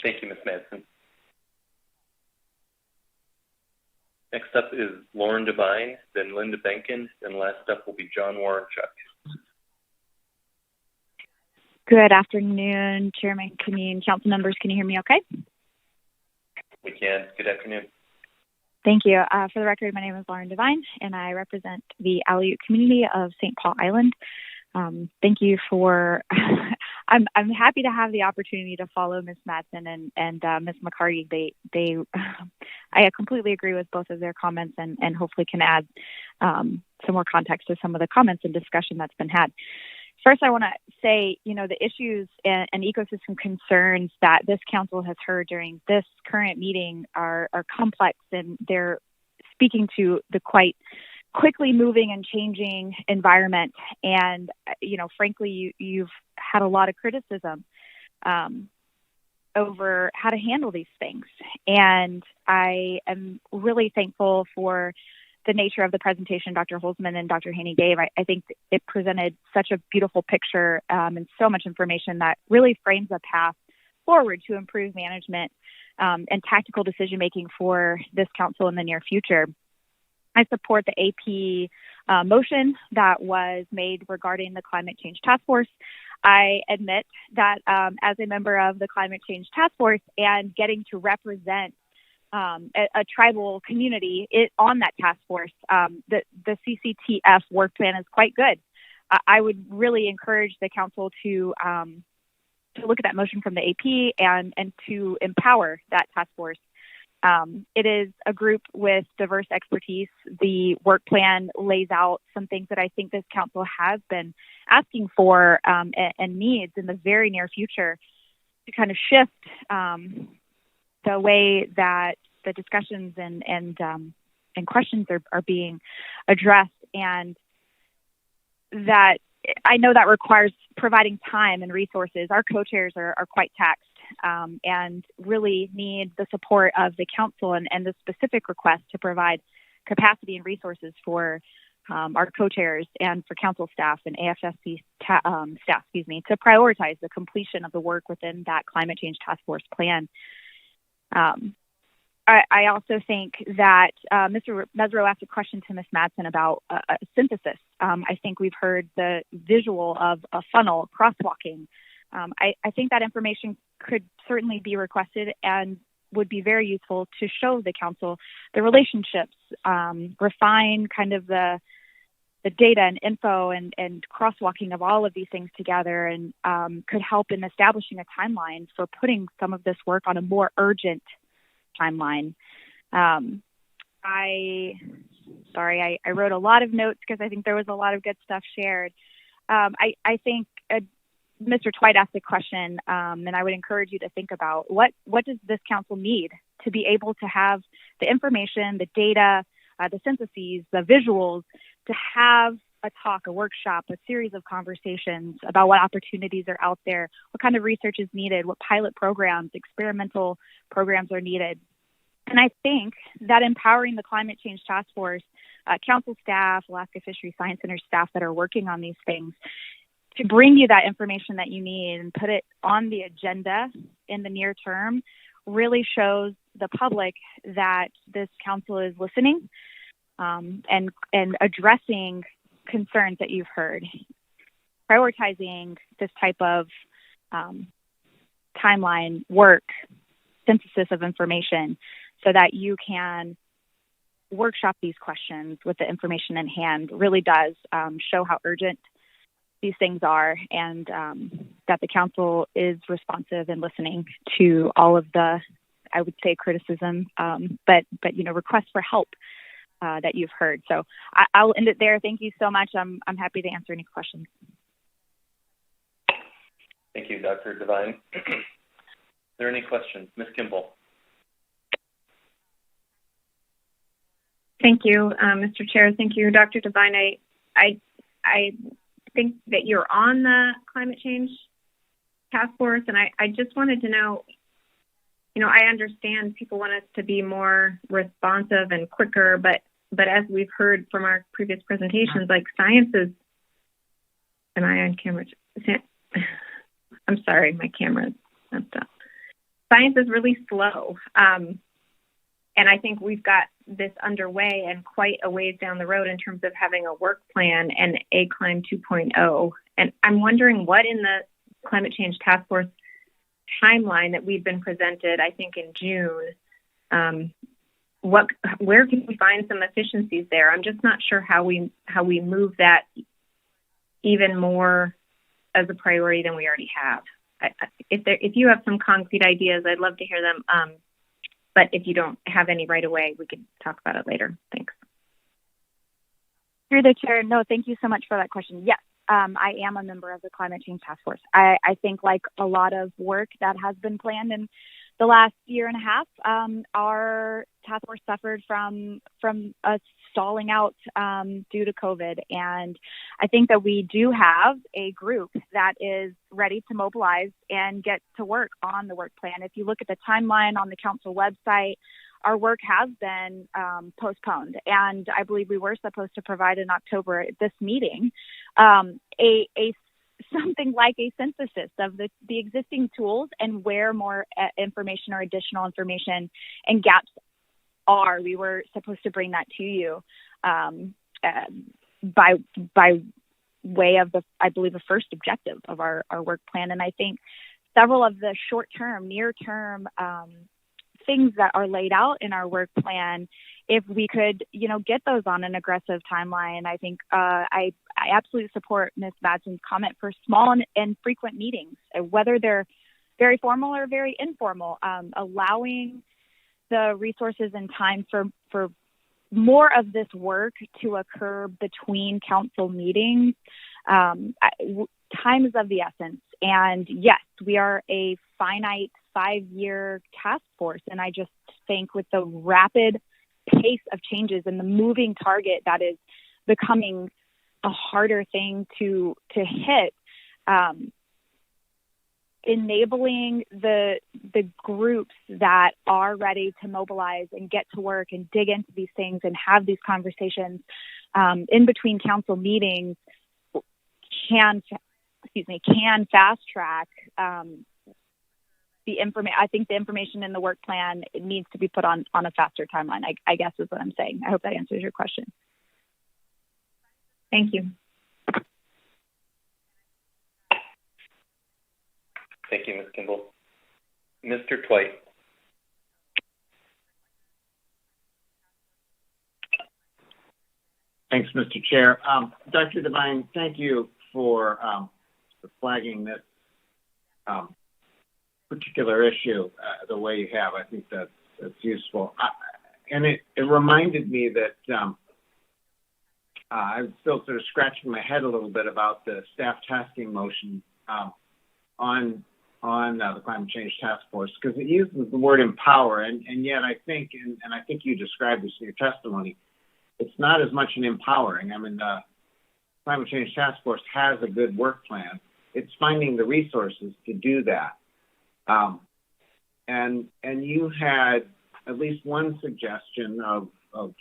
Thank you, Ms. Madsen. Next up is Lauren Devine, then Linda Benkin, and last up will be John Warrenchuk. Good afternoon, Chairman, council members. Can you hear me okay? We can. Good afternoon. Thank you. For the record, my name is Lauren Devine, and I represent the Aleut community of St. Paul Island. Thank you for... I'm happy to have the opportunity to follow Ms. Madsen and Ms. McCarty. I completely agree with both of their comments and hopefully can add some more context to some of the comments and discussion that's been had. First, I want to say, the issues and ecosystem concerns that this council has heard during this current meeting are complex, and they're speaking to the quite quickly moving and changing environment. And, frankly, you've had a lot of criticism over how to handle these things. And I am really thankful for the nature of the presentation Dr. Holzman and Dr. Haney gave. I think it presented such a beautiful picture and so much information that really frames a path forward to improve management and tactical decision-making for this council in the near future. I support the AP motion that was made regarding the Climate Change Task Force. I admit that as a member of the Climate Change Task Force and getting to represent a tribal community on that task force, the CCTF work plan is quite good. I would really encourage the council to look at that motion from the AP and to empower that task force. It is a group with diverse expertise. The work plan lays out some things that I think this council has been asking for and needs in the very near future to kind of shift the way that the discussions and questions are being addressed, and that I know that requires providing time and resources. Our co-chairs are quite taxed and really need the support of the council and the specific request to provide capacity and resources for our co-chairs and for council staff and AFSC staff, to prioritize the completion of the work within that Climate Change Task Force plan. I also think that Mr. Mesereau asked a question to Ms. Madsen about a synthesis. I think we've heard the visual of a funnel crosswalking. I think that information could certainly be requested and would be very useful to show the council the relationships, refine kind of the the data and info and crosswalking of all of these things together, and could help in establishing a timeline for putting some of this work on a more urgent timeline. I wrote a lot of notes because I think there was a lot of good stuff shared. I think Mr. Twite asked a question, and I would encourage you to think about what does this council need to be able to have the information, the data, the syntheses, the visuals, to have a talk, a workshop, a series of conversations about what opportunities are out there, what kind of research is needed, what pilot programs, experimental programs are needed. And I think that empowering the Climate Change Task Force, council staff, Alaska Fisheries Science Center staff that are working on these things, to bring you that information that you need and put it on the agenda in the near term really shows the public that this council is listening and addressing concerns that you've heard, prioritizing this type of timeline work, synthesis of information, so that you can workshop these questions with the information in hand really does show how urgent these things are, and that the council is responsive and listening to all of the, I would say, criticism, but requests for help that you've heard. So I'll end it there. Thank you so much. I'm happy to answer any questions. Thank you, Dr. Devine. Are there any questions? Ms. Kimball. Thank you, Mr. Chair. Thank you, Dr. Devine. I think that you're on the climate change task force, and I just wanted to know, I understand people want us to be more responsive and quicker, but as we've heard from our previous presentations, like science is, am I on camera? I'm sorry, my camera is messed up. Science is really slow. And I think we've got this underway and quite a ways down the road in terms of having a work plan and ACLIME 2.0. And I'm wondering what in the Climate Change Task Force timeline that we've been presented, I think in June, where can we find some efficiencies there? I'm just not sure how we move that even more as a priority than we already have. If you have some concrete ideas, I'd love to hear them. But if you don't have any right away, we could talk about it later. Thanks. Through the chair, no, thank you so much for that question. Yes, I am a member of the Climate Change Task Force. I think like a lot of work that has been planned in the last year and a half, our task force suffered from us stalling out due to COVID. And I think that we do have a group that is ready to mobilize and get to work on the work plan. If you look at the timeline on the council website, our work has been postponed. And I believe we were supposed to provide in October at this meeting something like a synthesis of the existing tools and where more information or additional information and gaps are. We were supposed to bring that to you by way of I believe, the first objective of our work plan. And I think several of the short-term, near-term things that are laid out in our work plan, if we could, get those on an aggressive timeline, I think I absolutely support Ms. Madson's comment for small and frequent meetings, whether they're very formal or very informal, allowing the resources and time for more of this work to occur between council meetings. Time is of the essence. And yes, we are a finite 5-year task force. And I just think with the rapid pace of changes and the moving target that is becoming a harder thing to hit, enabling the groups that are ready to mobilize and get to work and dig into these things and have these conversations in between council meetings can fast track the information. I think the information in the work plan, it needs to be put on a faster timeline, I guess is what I'm saying. I hope that answers your question. Thank you. Thank you, Ms. Kimball. Mr. Twite. Thanks, Mr. Chair. Dr. Devine, thank you for flagging this particular issue the way you have. I think that's useful. And it reminded me that I'm still sort of scratching my head a little bit about the staff tasking motion on the Climate Change Task Force, because it uses the word empower, and yet I think, and I think you described this in your testimony, it's not as much an empowering. I mean, the Climate Change Task Force has a good work plan. It's finding the resources to do that. And you had at least one suggestion of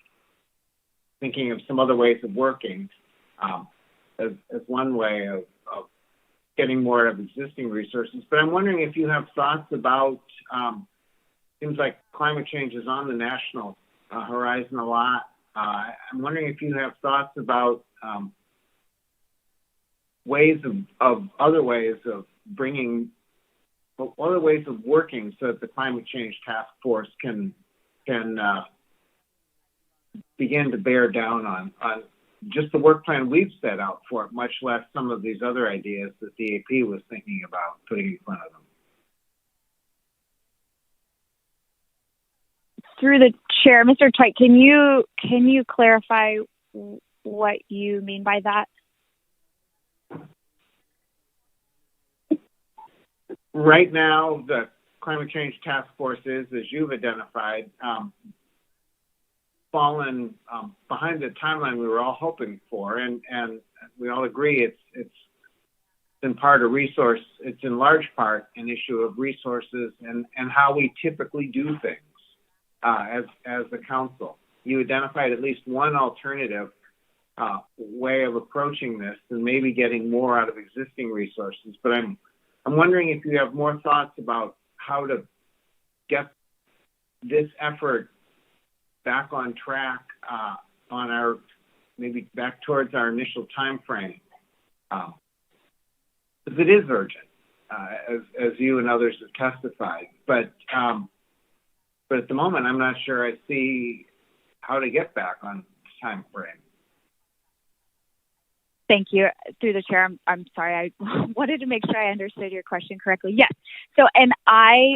thinking of some other ways of working as one way of getting more of existing resources. But I'm wondering if you have thoughts about, seems like climate change is on the national horizon a lot. I'm wondering if you have thoughts about other ways of working so that the Climate Change Task Force can begin to bear down on just the work plan we've set out for it, much less some of these other ideas that the AP was thinking about putting in front of them. Through the chair, Mr. Twite, can you clarify what you mean by that? Right now, the Climate Change Task Force is, as you've identified, fallen behind the timeline we were all hoping for, and we all agree it's in part a resource. It's in large part an issue of resources and how we typically do things as the council. You identified at least one alternative way of approaching this and maybe getting more out of existing resources. But I'm wondering if you have more thoughts about how to get this effort back on track maybe back towards our initial time frame, because it is urgent, as you and others have testified. But at the moment, I'm not sure I see how to get back on time frame. Thank you. Through the chair, I'm sorry. I wanted to make sure I understood your question correctly. Yes. So, and I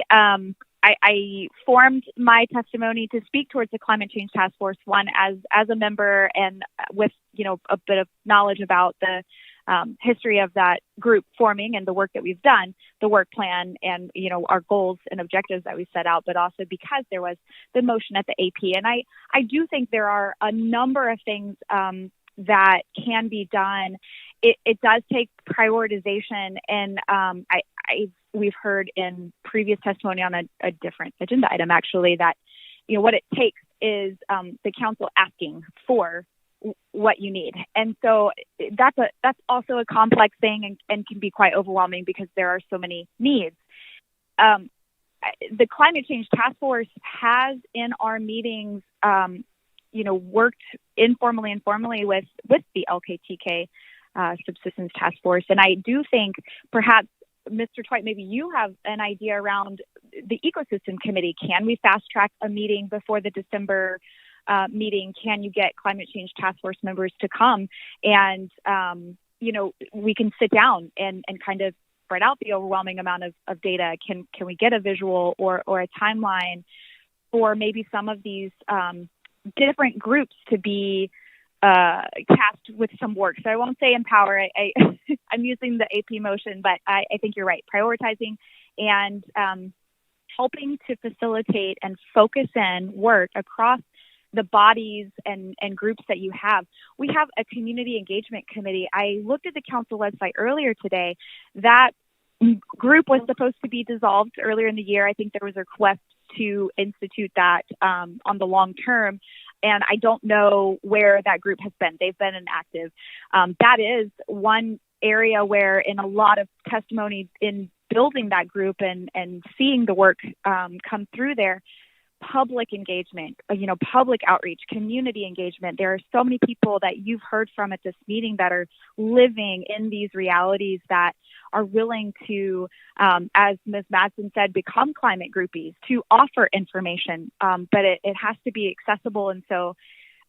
formed my testimony to speak towards the Climate Change Task Force, one as a member and with a bit of knowledge about the history of that group forming and the work that we've done, the work plan, and our goals and objectives that we set out, but also because there was the motion at the AP. And I do think there are a number of things that can be done. It does take prioritization, and we've heard in previous testimony on a different agenda item actually that what it takes is the council asking for what you need, and so that's also a complex thing and can be quite overwhelming because there are so many needs. The Climate Change Task Force has in our meetings worked informally and formally with the LKTK Subsistence Task Force. And I do think perhaps, Mr. Twite, maybe you have an idea around the Ecosystem Committee. Can we fast track a meeting before the December meeting? Can you get Climate Change Task Force members to come and, we can sit down and kind of spread out the overwhelming amount of data? Can we get a visual or a timeline for maybe some of these different groups to be tasked with some work? So I won't say empower. I'm using the AP motion, but I think you're right. Prioritizing and helping to facilitate and focus in work across the bodies and groups that you have. We have a community engagement committee. I looked at the council website earlier today. That group was supposed to be dissolved earlier in the year. I think there was a request to institute that on the long term. And I don't know where that group has been. They've been inactive. That is one area where in a lot of testimony in building that group and seeing the work come through there, public engagement, public outreach, community engagement. There are so many people that you've heard from at this meeting that are living in these realities that are willing to, as Ms. Madsen said, become climate groupies, to offer information, but it has to be accessible. And so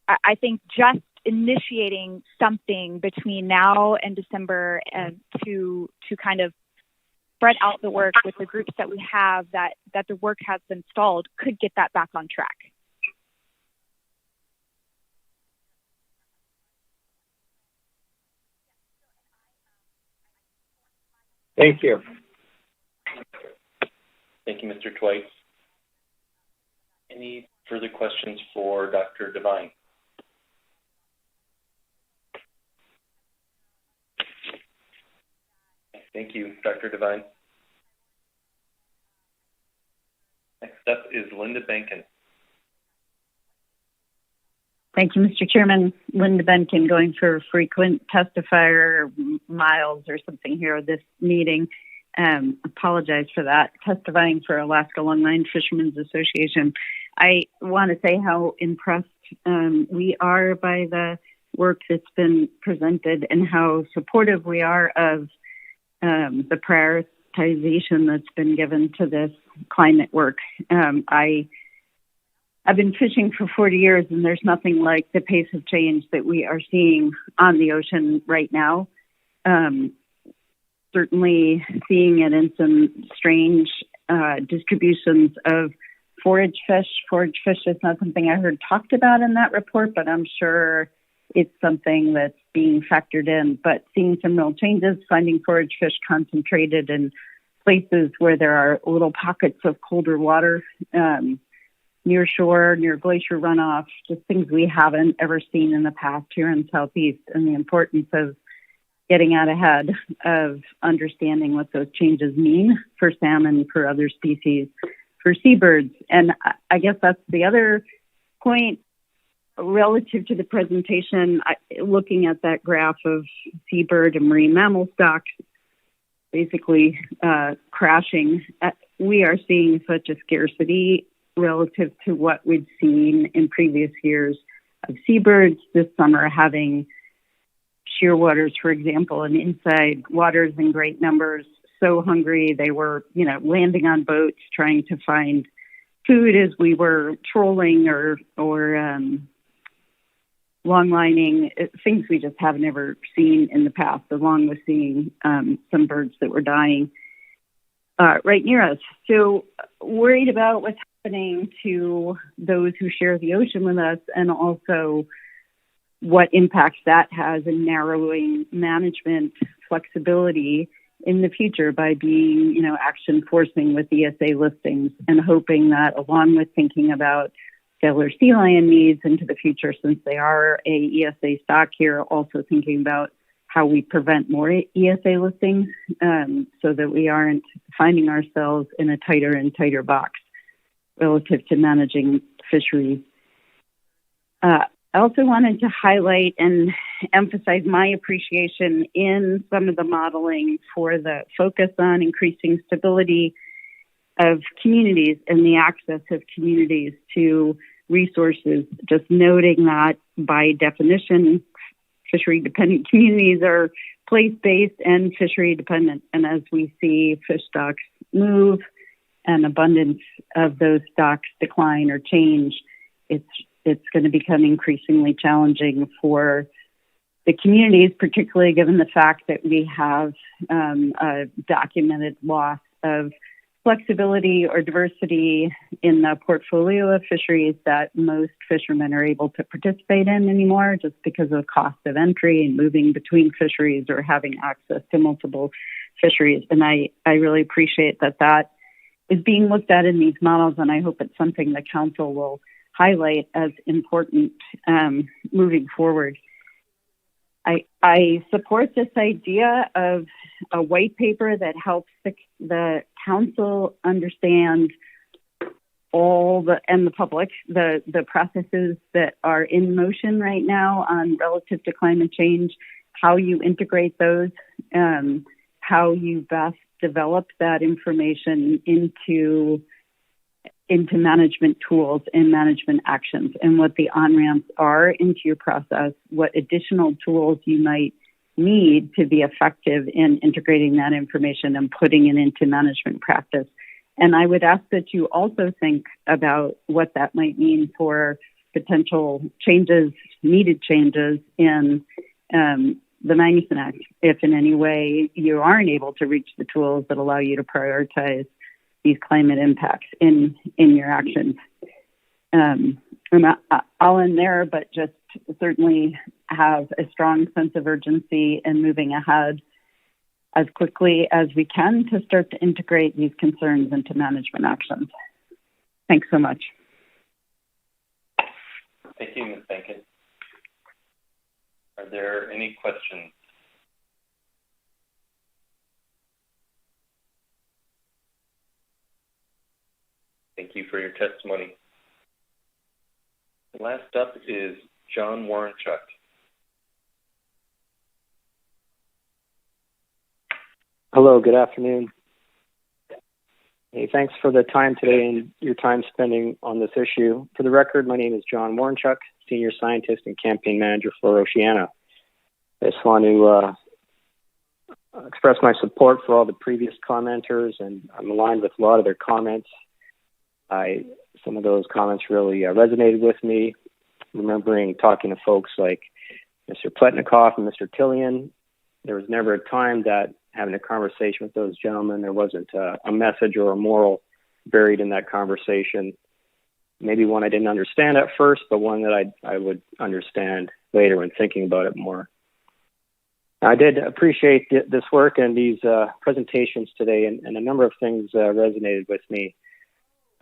I think just initiating something between now and December, and to kind of spread out the work with the groups that we have, that the work has been stalled, could get that back on track. Thank you. Thank you, Mr. Twice. Any further questions for Dr. Devine? Thank you, Dr. Devine. Next up is Linda Benkin. Thank you, Mr. Chairman. Linda Benkin, going for frequent testifier, miles or something here at this meeting. Apologize for that. Testifying for Alaska Longline Fishermen's Association. I want to say how impressed we are by the work that's been presented and how supportive we are of the prioritization that's been given to this climate work. I've been fishing for 40 years, and there's nothing like the pace of change that we are seeing on the ocean right now. Certainly seeing it in some strange distributions of forage fish. Forage fish is not something I heard talked about in that report, but I'm sure it's something that's being factored in. But seeing some real changes, finding forage fish concentrated in places where there are little pockets of colder water, near shore, near glacier runoff, just things we haven't ever seen in the past here in Southeast, and the importance of getting out ahead of understanding what those changes mean for salmon, for other species, for seabirds. And I guess that's the other point relative to the presentation, looking at that graph of seabird and marine mammal stocks basically crashing. We are seeing such a scarcity relative to what we've seen in previous years of seabirds this summer having shearwaters, for example, and inside waters in great numbers, so hungry they were, landing on boats trying to find food as we were trolling or longlining, things we just haven't ever seen in the past, along with seeing some birds that were dying right near us. So worried about what's happening to those who share the ocean with us, and also what impacts that has in narrowing management flexibility in the future by being, action forcing with ESA listings, and hoping that, along with thinking about Steller sea lion needs into the future, since they are a ESA stock here, also thinking about how we prevent more ESA listings so that we aren't finding ourselves in a tighter and tighter box relative to managing fisheries. I also wanted to highlight and emphasize my appreciation in some of the modeling for the focus on increasing stability of communities and the access of communities to resources, just noting that by definition, fishery-dependent communities are place-based and fishery-dependent. And as we see fish stocks move and abundance of those stocks decline or change, it's going to become increasingly challenging for the communities, particularly given the fact that we have a documented loss of flexibility or diversity in the portfolio of fisheries that most fishermen are able to participate in anymore, just because of the cost of entry and moving between fisheries or having access to multiple fisheries. And I really appreciate that is being looked at in these models, and I hope it's something the council will highlight as important moving forward. I support this idea of a white paper that helps the council understand and the public, the processes that are in motion right now on relative to climate change, how you integrate those, how you best develop that information into management tools and management actions, and what the on-ramps are into your process, what additional tools you might need to be effective in integrating that information and putting it into management practice. And I would ask that you also think about what that might mean for potential changes, needed changes in the Magnuson Act, if in any way you aren't able to reach the tools that allow you to prioritize these climate impacts in your actions. I'll end there, but just certainly have a strong sense of urgency in moving ahead as quickly as we can to start to integrate these concerns into management actions. Thanks so much. Thank you, Ms. Benkin. Are there any questions? Thank you for your testimony. Last up is John Warrenchuk. Hello, good afternoon. Hey, thanks for the time today and your time spending on this issue. For the record, my name is John Warrenchuk, Senior Scientist and Campaign Manager for Oceana. I just want to express my support for all the previous commenters, and I'm aligned with a lot of their comments. Some of those comments really resonated with me, remembering talking to folks like Mr. Pletnikoff and Mr. Tillian. There was never a time that having a conversation with those gentlemen, there wasn't a message or a moral buried in that conversation. Maybe one I didn't understand at first, but one that I would understand later when thinking about it more. I did appreciate this work and these presentations today, and a number of things resonated with me.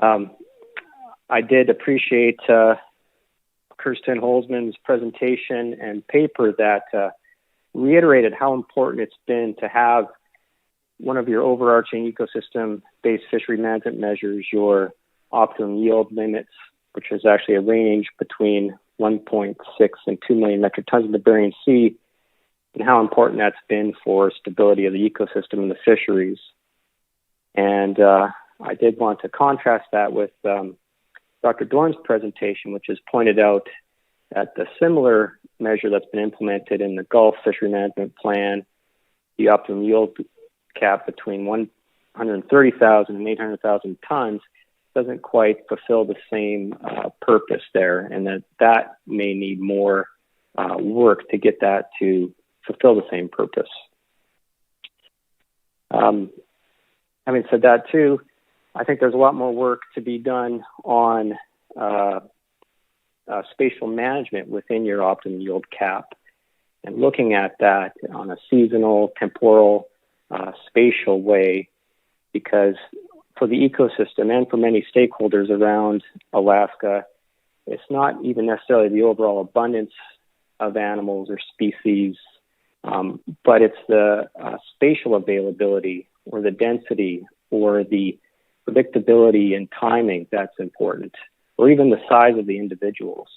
I did appreciate Kirsten Holzman's presentation and paper that reiterated how important it's been to have one of your overarching ecosystem-based fishery management measures, your optimum yield limits, which is actually a range between 1.6 and 2 million metric tons in the Bering Sea, and how important that's been for stability of the ecosystem and the fisheries. And I did want to contrast that with Dr. Dorn's presentation, which has pointed out that the similar measure that's been implemented in the Gulf Fishery Management Plan, the optimum yield cap between 130,000 and 800,000 tons, doesn't quite fulfill the same purpose there, and that may need more work to get that to fulfill the same purpose. Having said that too, I think there's a lot more work to be done on spatial management within your optimum yield cap, and looking at that on a seasonal, temporal, spatial way, because for the ecosystem and for many stakeholders around Alaska, it's not even necessarily the overall abundance of animals or species, but it's the spatial availability or the density or the predictability and timing that's important, or even the size of the individuals.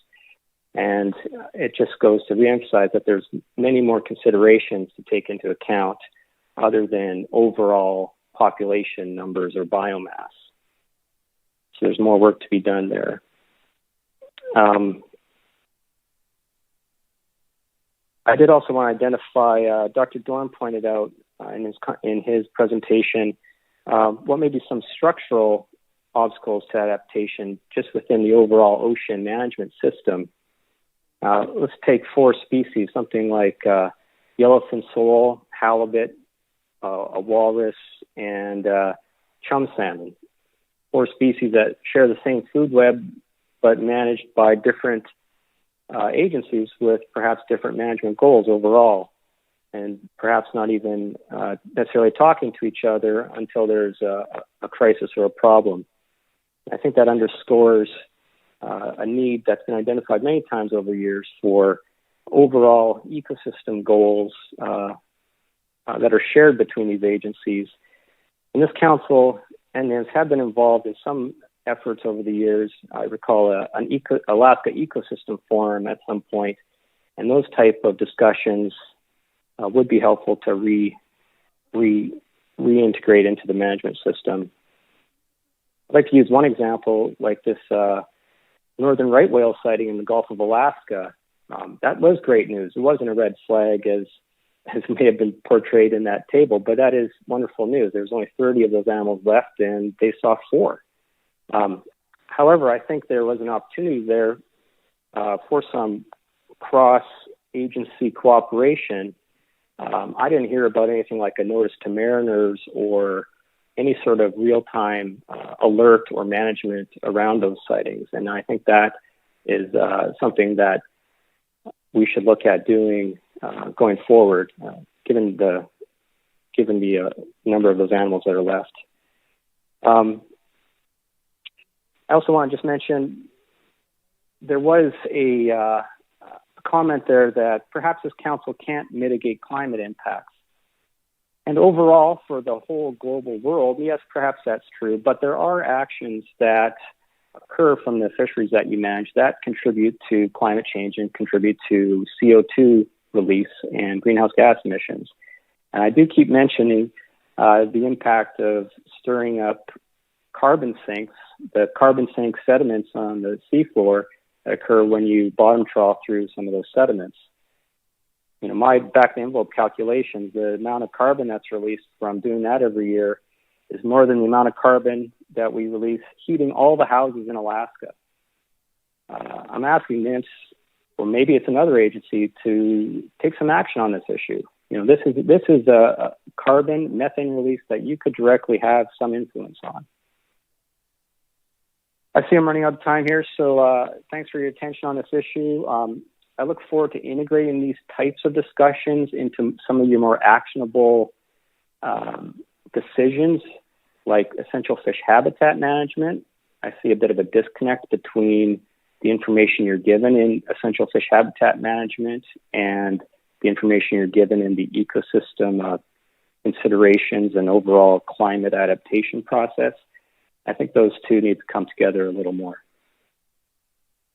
And it just goes to reemphasize that there's many more considerations to take into account other than overall population numbers or biomass. So there's more work to be done there. I did also want to identify, Dr. Dorn pointed out in his presentation, what may be some structural obstacles to adaptation just within the overall ocean management system. Let's take 4 species, something like yellowfin sole, halibut, a walrus, and chum salmon. 4 species that share the same food web, but managed by different agencies with perhaps different management goals overall, and perhaps not even necessarily talking to each other until there's a crisis or a problem. I think that underscores a need that's been identified many times over years for overall ecosystem goals that are shared between these agencies. And this council and NIMS have been involved in some efforts over the years. I recall an Alaska Ecosystem Forum at some point, and those type of discussions would be helpful to reintegrate into the management system. I'd like to use one example, like this northern right whale sighting in the Gulf of Alaska. That was great news. It wasn't a red flag as may have been portrayed in that table, but that is wonderful news. There's only 30 of those animals left, and they saw 4. However, I think there was an opportunity there for some cross-agency cooperation, I didn't hear about anything like a notice to mariners or any sort of real-time alert or management around those sightings. And I think that is something that we should look at doing going forward, given the number of those animals that are left. I also want to just mention there was a comment there that perhaps this council can't mitigate climate impacts. And overall, for the whole global world, yes, perhaps that's true, but there are actions that occur from the fisheries that you manage that contribute to climate change and contribute to CO2 release and greenhouse gas emissions. And I do keep mentioning the impact of stirring up carbon sinks, the carbon sink sediments on the seafloor that occur when you bottom trough through some of those sediments. You know, my back of the envelope calculations, the amount of carbon that's released from doing that every year is more than the amount of carbon that we release heating all the houses in Alaska. I'm asking Vince, or maybe it's another agency, to take some action on this issue. You know, this is a carbon methane release that you could directly have some influence on. I see I'm running out of time here, so thanks for your attention on this issue. I look forward to integrating these types of discussions into some of your more actionable decisions, like essential fish habitat management. I see a bit of a disconnect between the information you're given in essential fish habitat management and the information you're given in the ecosystem considerations and overall climate adaptation process. I think those two need to come together a little more.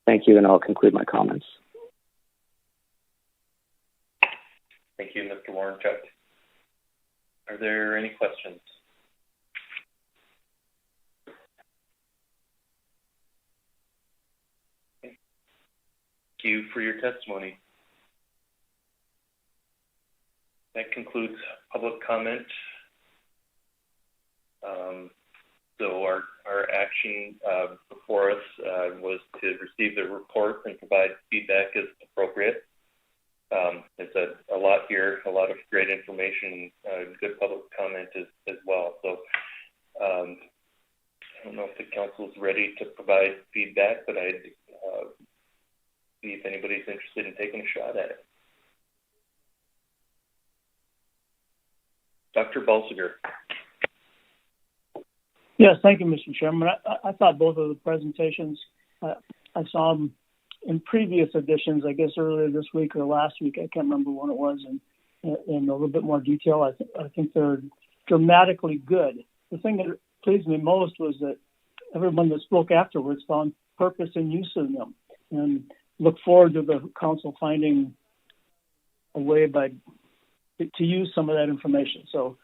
Thank you, and I'll conclude my comments. Thank you, Mr. Warrenchuk. Are there any questions? Okay. Thank you for your testimony. That concludes public comment. So our action before us was to receive the report and provide feedback as appropriate. There's a lot here, a lot of great information, good public comment as well. So I don't know if the council is ready to provide feedback, but I'd see if anybody's interested in taking a shot at it. Dr. Balsiger. Yes, thank you, Mr. Chairman. I thought both of the presentations, I saw them in previous editions, I guess earlier this week or last week. I can't remember when it was, in a little bit more detail. I think they're dramatically good. The thing that pleased me most was that everyone that spoke afterwards found purpose and use in them, and look forward to the council finding a way to use some of that information. So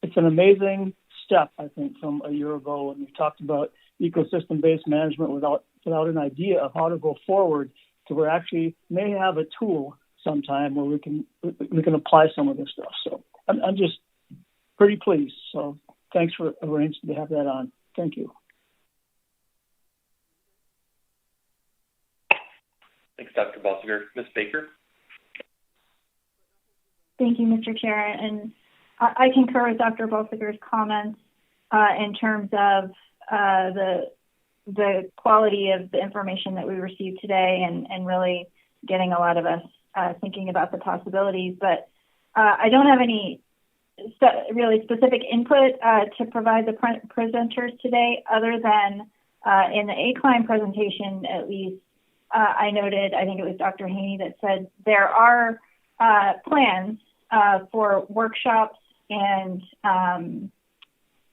it's an amazing step, I think, from a year ago when we talked about ecosystem-based management without an idea of how to go forward, to where actually may have a tool sometime where we can apply some of this stuff. So I'm just pretty pleased. So thanks for arranging to have that on. Thank you. Thanks, Dr. Balsiger. Ms. Baker? Thank you, Mr. Chair. And I concur with Dr. Balsiger's comments in terms of the quality of the information that we received today, and really getting a lot of us thinking about the possibilities. But I don't have any really specific input to provide the presenters today, other than in the ACLIME presentation, at least, I noted, I think it was Dr. Haney that said there are plans for workshops and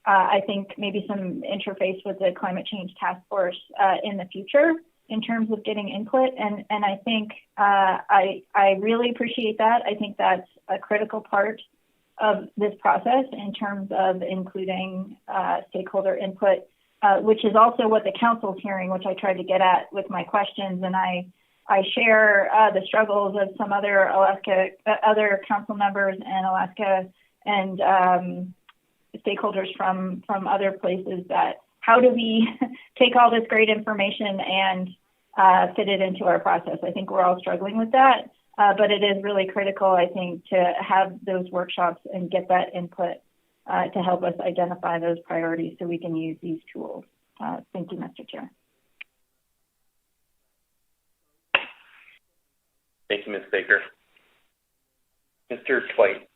I think maybe some interface with the Climate Change Task Force in the future in terms of getting input. And I think I really appreciate that. I think that's a critical part of this process in terms of including stakeholder input, which is also what the council's hearing, which I tried to get at with my questions. And I share the struggles of some other other council members in Alaska and stakeholders from other places, that how do we take all this great information and fitted into our process. I think we're all struggling with that, but it is really critical, I think, to have those workshops and get that input to help us identify those priorities so we can use these tools. Thank you, Mr. Chair. Thank you, Ms. Baker. Mr. Twite.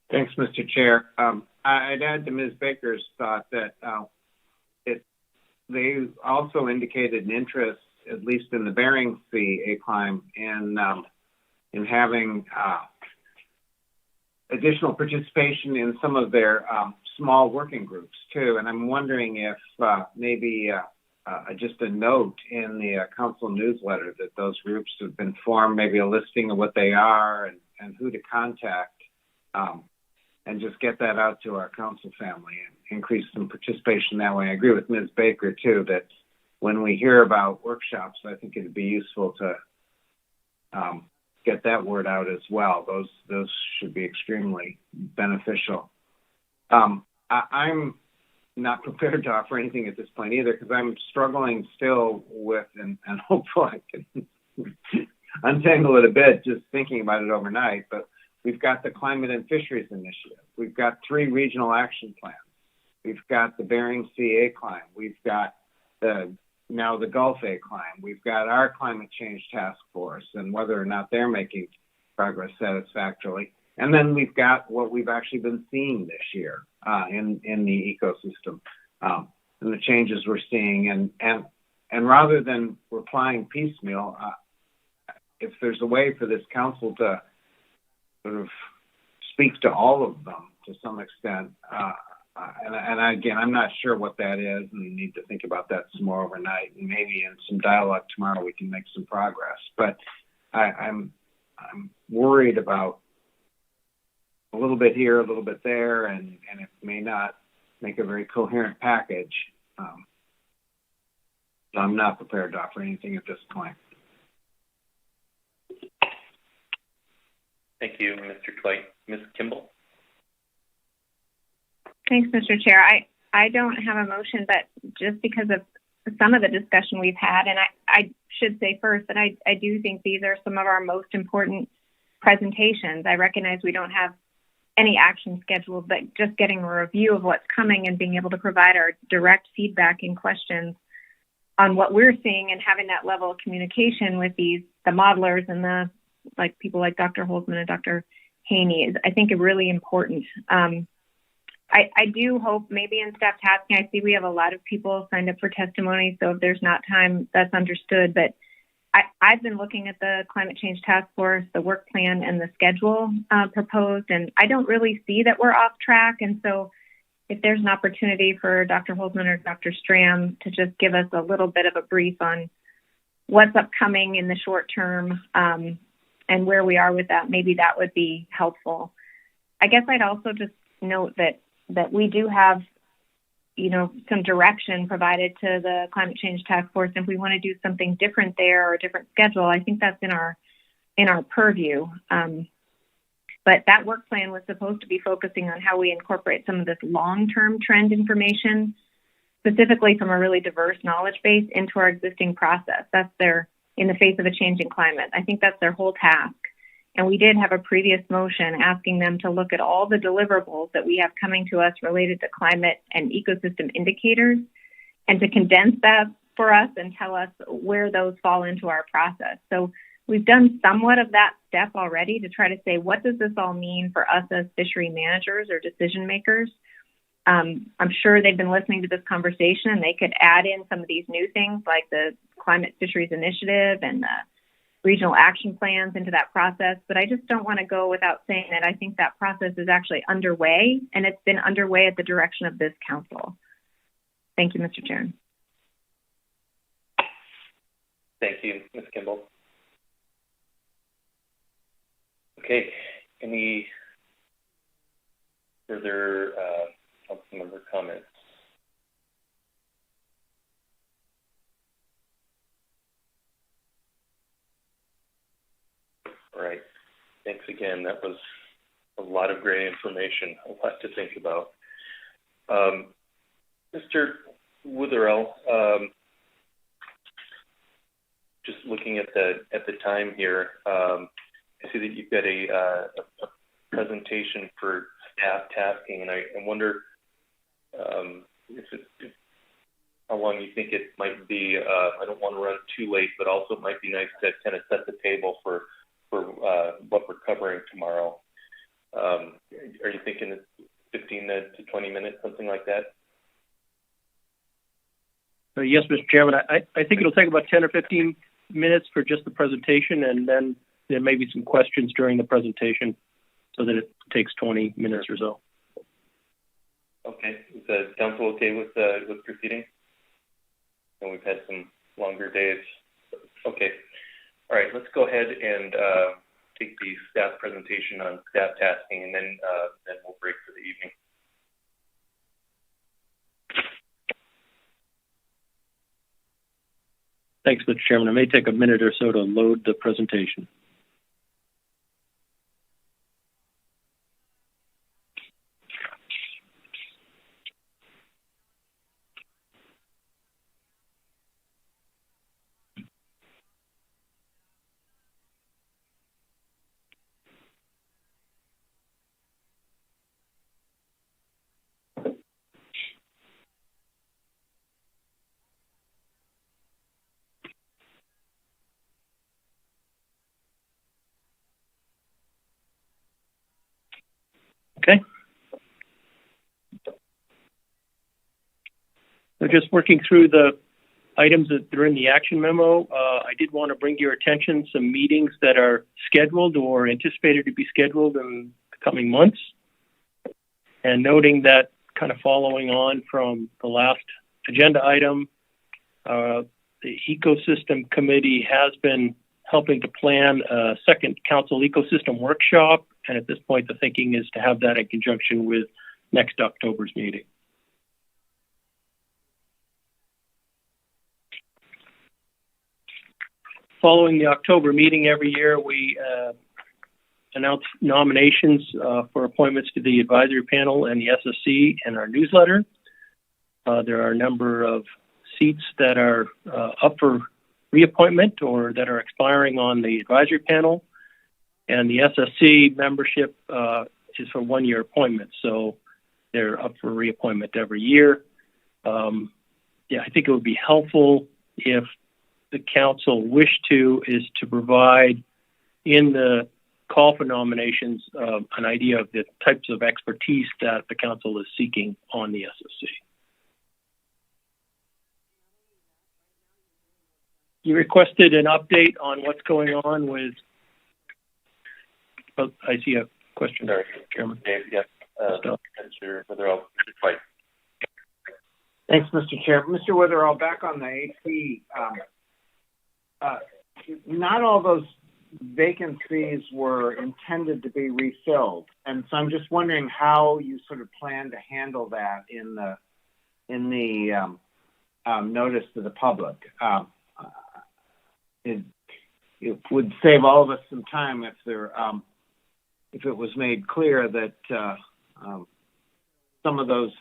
Thanks, Mr. Chair. I'd add to Ms. Baker's thought that they also indicated an interest, at least in the Bering Sea ACLIME, in having additional participation in some of their small working groups too. And I'm wondering if maybe just a note in the council newsletter that those groups have been formed, maybe a listing of what they are and who to contact, and just get that out to our council family and increase some participation that way. I agree with Ms. Baker too, that when we hear about workshops, I think it'd be useful to get that word out as well. Those should be extremely beneficial. I'm not prepared to offer anything at this point either, because I'm struggling still with, and hopefully I can untangle it a bit just thinking about it overnight, but we've got the Climate and Fisheries Initiative. We've got 3 regional action plans. We've got the Bering Sea ACLIME. We've got now the Gulf ACLIME. We've got our Climate Change Task Force and whether or not they're making progress satisfactorily. And then we've got what we've actually been seeing this year in the ecosystem and the changes we're seeing. And rather than replying piecemeal, if there's a way for this council to sort of speak to all of them to some extent, and again, I'm not sure what that is, and we need to think about that some more overnight, and maybe in some dialogue tomorrow we can make some progress. But I'm worried about a little bit here, a little bit there, and it may not make a very coherent package. So I'm not prepared to offer anything at this point. Thank you, Mr. Twite. Ms. Kimball. Thanks, Mr. Chair. I don't have a motion, but just because of some of the discussion we've had, and I should say first that I do think these are some of our most important presentations. I recognize we don't have any action scheduled, but just getting a review of what's coming and being able to provide our direct feedback and questions on what we're seeing and having that level of communication with the modelers and the people like Dr. Holzman and Dr. Haney is, I think, really important. I do hope maybe in staff tasking, I see we have a lot of people signed up for testimony, so if there's not time, that's understood. But I've been looking at the Climate Change Task Force, the work plan, and the schedule proposed, and I don't really see that we're off track. And so if there's an opportunity for Dr. Holzman or Dr. Stram to just give us a little bit of a brief on what's upcoming in the short term and where we are with that, maybe that would be helpful. I guess I'd also just note that we do have, some direction provided to the Climate Change Task Force. If we want to do something different there or a different schedule, I think that's in our purview. But that work plan was supposed to be focusing on how we incorporate some of this long-term trend information, specifically from a really diverse knowledge base, into our existing process. That's in the face of a changing climate. I think that's their whole task. And we did have a previous motion asking them to look at all the deliverables that we have coming to us related to climate and ecosystem indicators and to condense that for us and tell us where those fall into our process. So we've done somewhat of that step already to try to say, what does this all mean for us as fishery managers or decision makers? I'm sure they've been listening to this conversation and they could add in some of these new things like the Climate Fisheries Initiative and the regional action plans into that process. But I just don't want to go without saying that I think that process is actually underway, and it's been underway at the direction of this council. Thank you, Mr. Chair. Thank you, Ms. Kimball. Okay, any further council member comments? All right, thanks again. That was a lot of great information, a lot to think about. Mr. Witherell, just looking at the time here, I see that you've got a presentation for staff tasking, and I wonder how long you think it might be. I don't want to run too late, but also it might be nice to kind of set the table for what we're covering tomorrow. Are you thinking 15 to 20 minutes, something like that? Yes, Mr. Chairman. I think it'll take about 10 or 15 minutes for just the presentation, and then there may be some questions during the presentation so that it takes 20 minutes or so. Okay. Is the council okay with proceeding? And we've had some longer days. Okay. All right. Let's go ahead and take the staff presentation on staff tasking, and then we'll break for the evening. Thanks, Mr. Chairman. It may take a minute or so to load the presentation. Okay. So just working through the items that are in the action memo, I did want to bring to your attention some meetings that are scheduled or anticipated to be scheduled in the coming months. And noting that, kind of following on from the last agenda item, the Ecosystem Committee has been helping to plan a second council ecosystem workshop. And at this point, the thinking is to have that in conjunction with next October's meeting. Following the October meeting every year, we announce nominations for appointments to the advisory panel and the SSC in our newsletter. There are a number of seats that are up for reappointment or that are expiring on the advisory panel. And the SSC membership is for one-year appointments, so they're up for reappointment every year. I think it would be helpful if the council wished to provide in the call for nominations an idea of the types of expertise that the council is seeking on the SSC. You requested an update on what's going on with. Oh, I see a question. Sorry, Chairman. Dave, yes. Mr. Witherell, fight. Thanks, Mr. Chair. Mr. Witherell, back on the AP, not all those vacancies were intended to be refilled, and so I'm just wondering how you sort of plan to handle that in the notice to the public. It would save all of us some time if it was made clear that some of those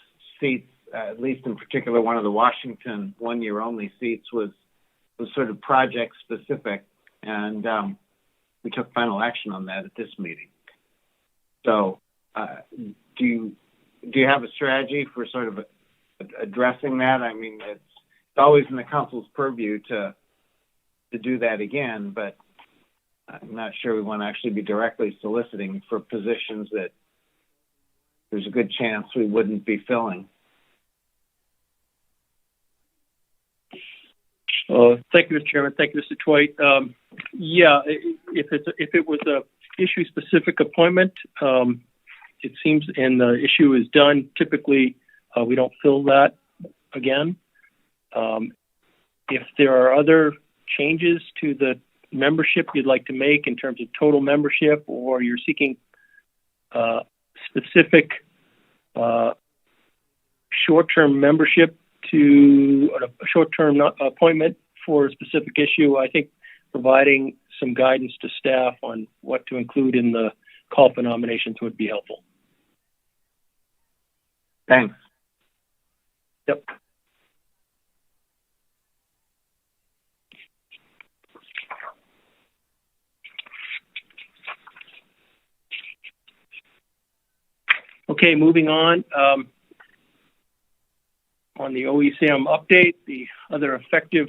seats, at least in particular one of the Washington one-year only seats, was sort of project specific, and we took final action on that at this meeting. So do you have a strategy for sort of addressing that? I mean, it's always in the council's purview to do that again, but I'm not sure we want to actually be directly soliciting for positions that there's a good chance we wouldn't be filling. Thank you, Mr. Chairman. Thank you, Mr. Twite. If it was a issue-specific appointment, it seems, and the issue is done, typically we don't fill that again. If there are other changes to the membership you'd like to make in terms of total membership, or you're seeking specific short-term membership to a short-term appointment for a specific issue, I think providing some guidance to staff on what to include in the call for nominations would be helpful. Thanks. Yep. Okay, moving on. On the OECM update, the other effective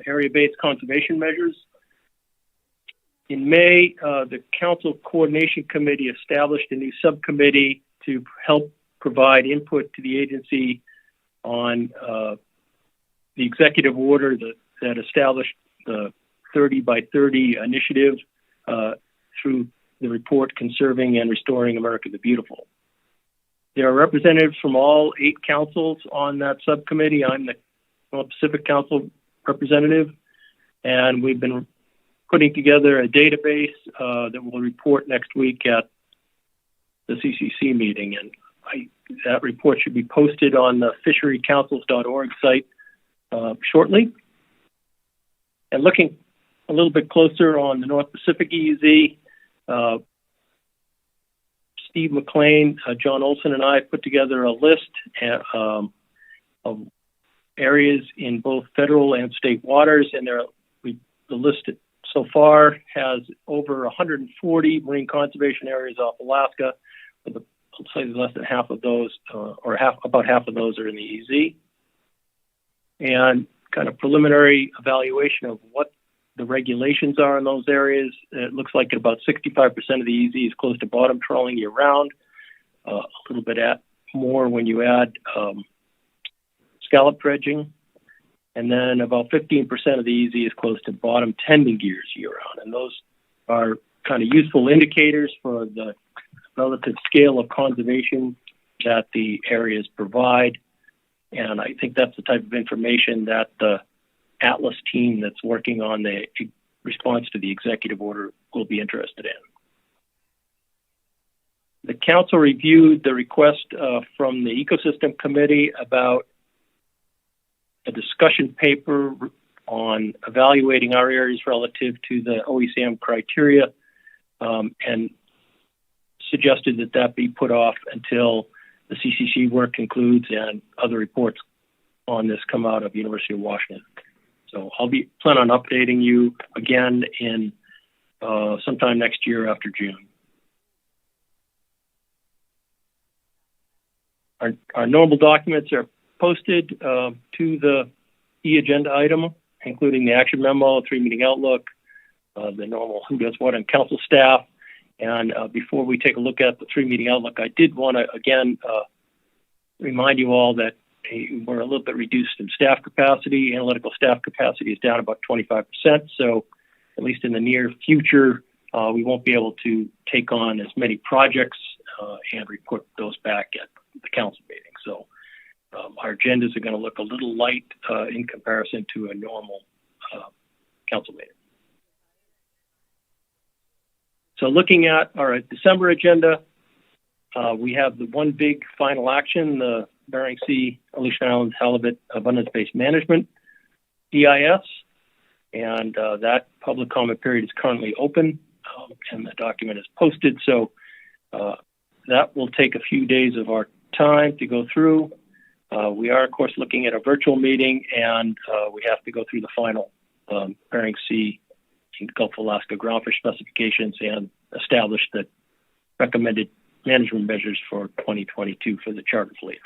area-based conservation measures. In May, the Council Coordination Committee established a new subcommittee to help provide input to the agency on the executive order that established the 30 by 30 initiative through the report Conserving and Restoring America the Beautiful. There are representatives from all 8 councils on that subcommittee. I'm the North Pacific Council representative, and we've been putting together a database that will report next week at the CCC meeting. And that report should be posted on the fisherycouncils.org site shortly. And looking a little bit closer on the North Pacific EEZ, Steve McLean, John Olson, and I put together a list of areas in both federal and state waters, and the list so far has over 140 marine conservation areas off Alaska, with slightly less than half of those, about half of those are in the EEZ. And kind of preliminary evaluation of what the regulations are in those areas. It looks like about 65% of the EEZ is close to bottom trawling year round, a little bit more when you add scallop dredging. And then about 15% of the EEZ is close to bottom tending gears year round. And those are kind of useful indicators for the relative scale of conservation that the areas provide. And I think that's the type of information that the Atlas team that's working on the response to the executive order will be interested in. The council reviewed the request from the Ecosystem Committee about a discussion paper on evaluating our areas relative to the OECM criteria, and suggested that that be put off until the CCC work concludes and other reports on this come out of University of Washington. So I'll plan on updating you again in sometime next year after June. Our normal documents are posted to the e-agenda item, including the action memo, 3-meeting outlook, the normal who does what, and council staff. And before we take a look at the 3-meeting outlook, I did want to again remind you all that we're a little bit reduced in staff capacity. Analytical staff capacity is down about 25%. So at least in the near future, we won't be able to take on as many projects and report those back at the council meeting. So our agendas are going to look a little light in comparison to a normal council meeting. So looking at our December agenda, we have the one big final action, the Bering Sea, Aleutian Islands Halibut Abundance-Based Management, EIS, and that public comment period is currently open, and the document is posted. So that will take a few days of our time to go through. We are, of course, looking at a virtual meeting, and we have to go through the final Bering Sea and Gulf of Alaska groundfish specifications and establish the recommended management measures for 2022 for the charter fleet.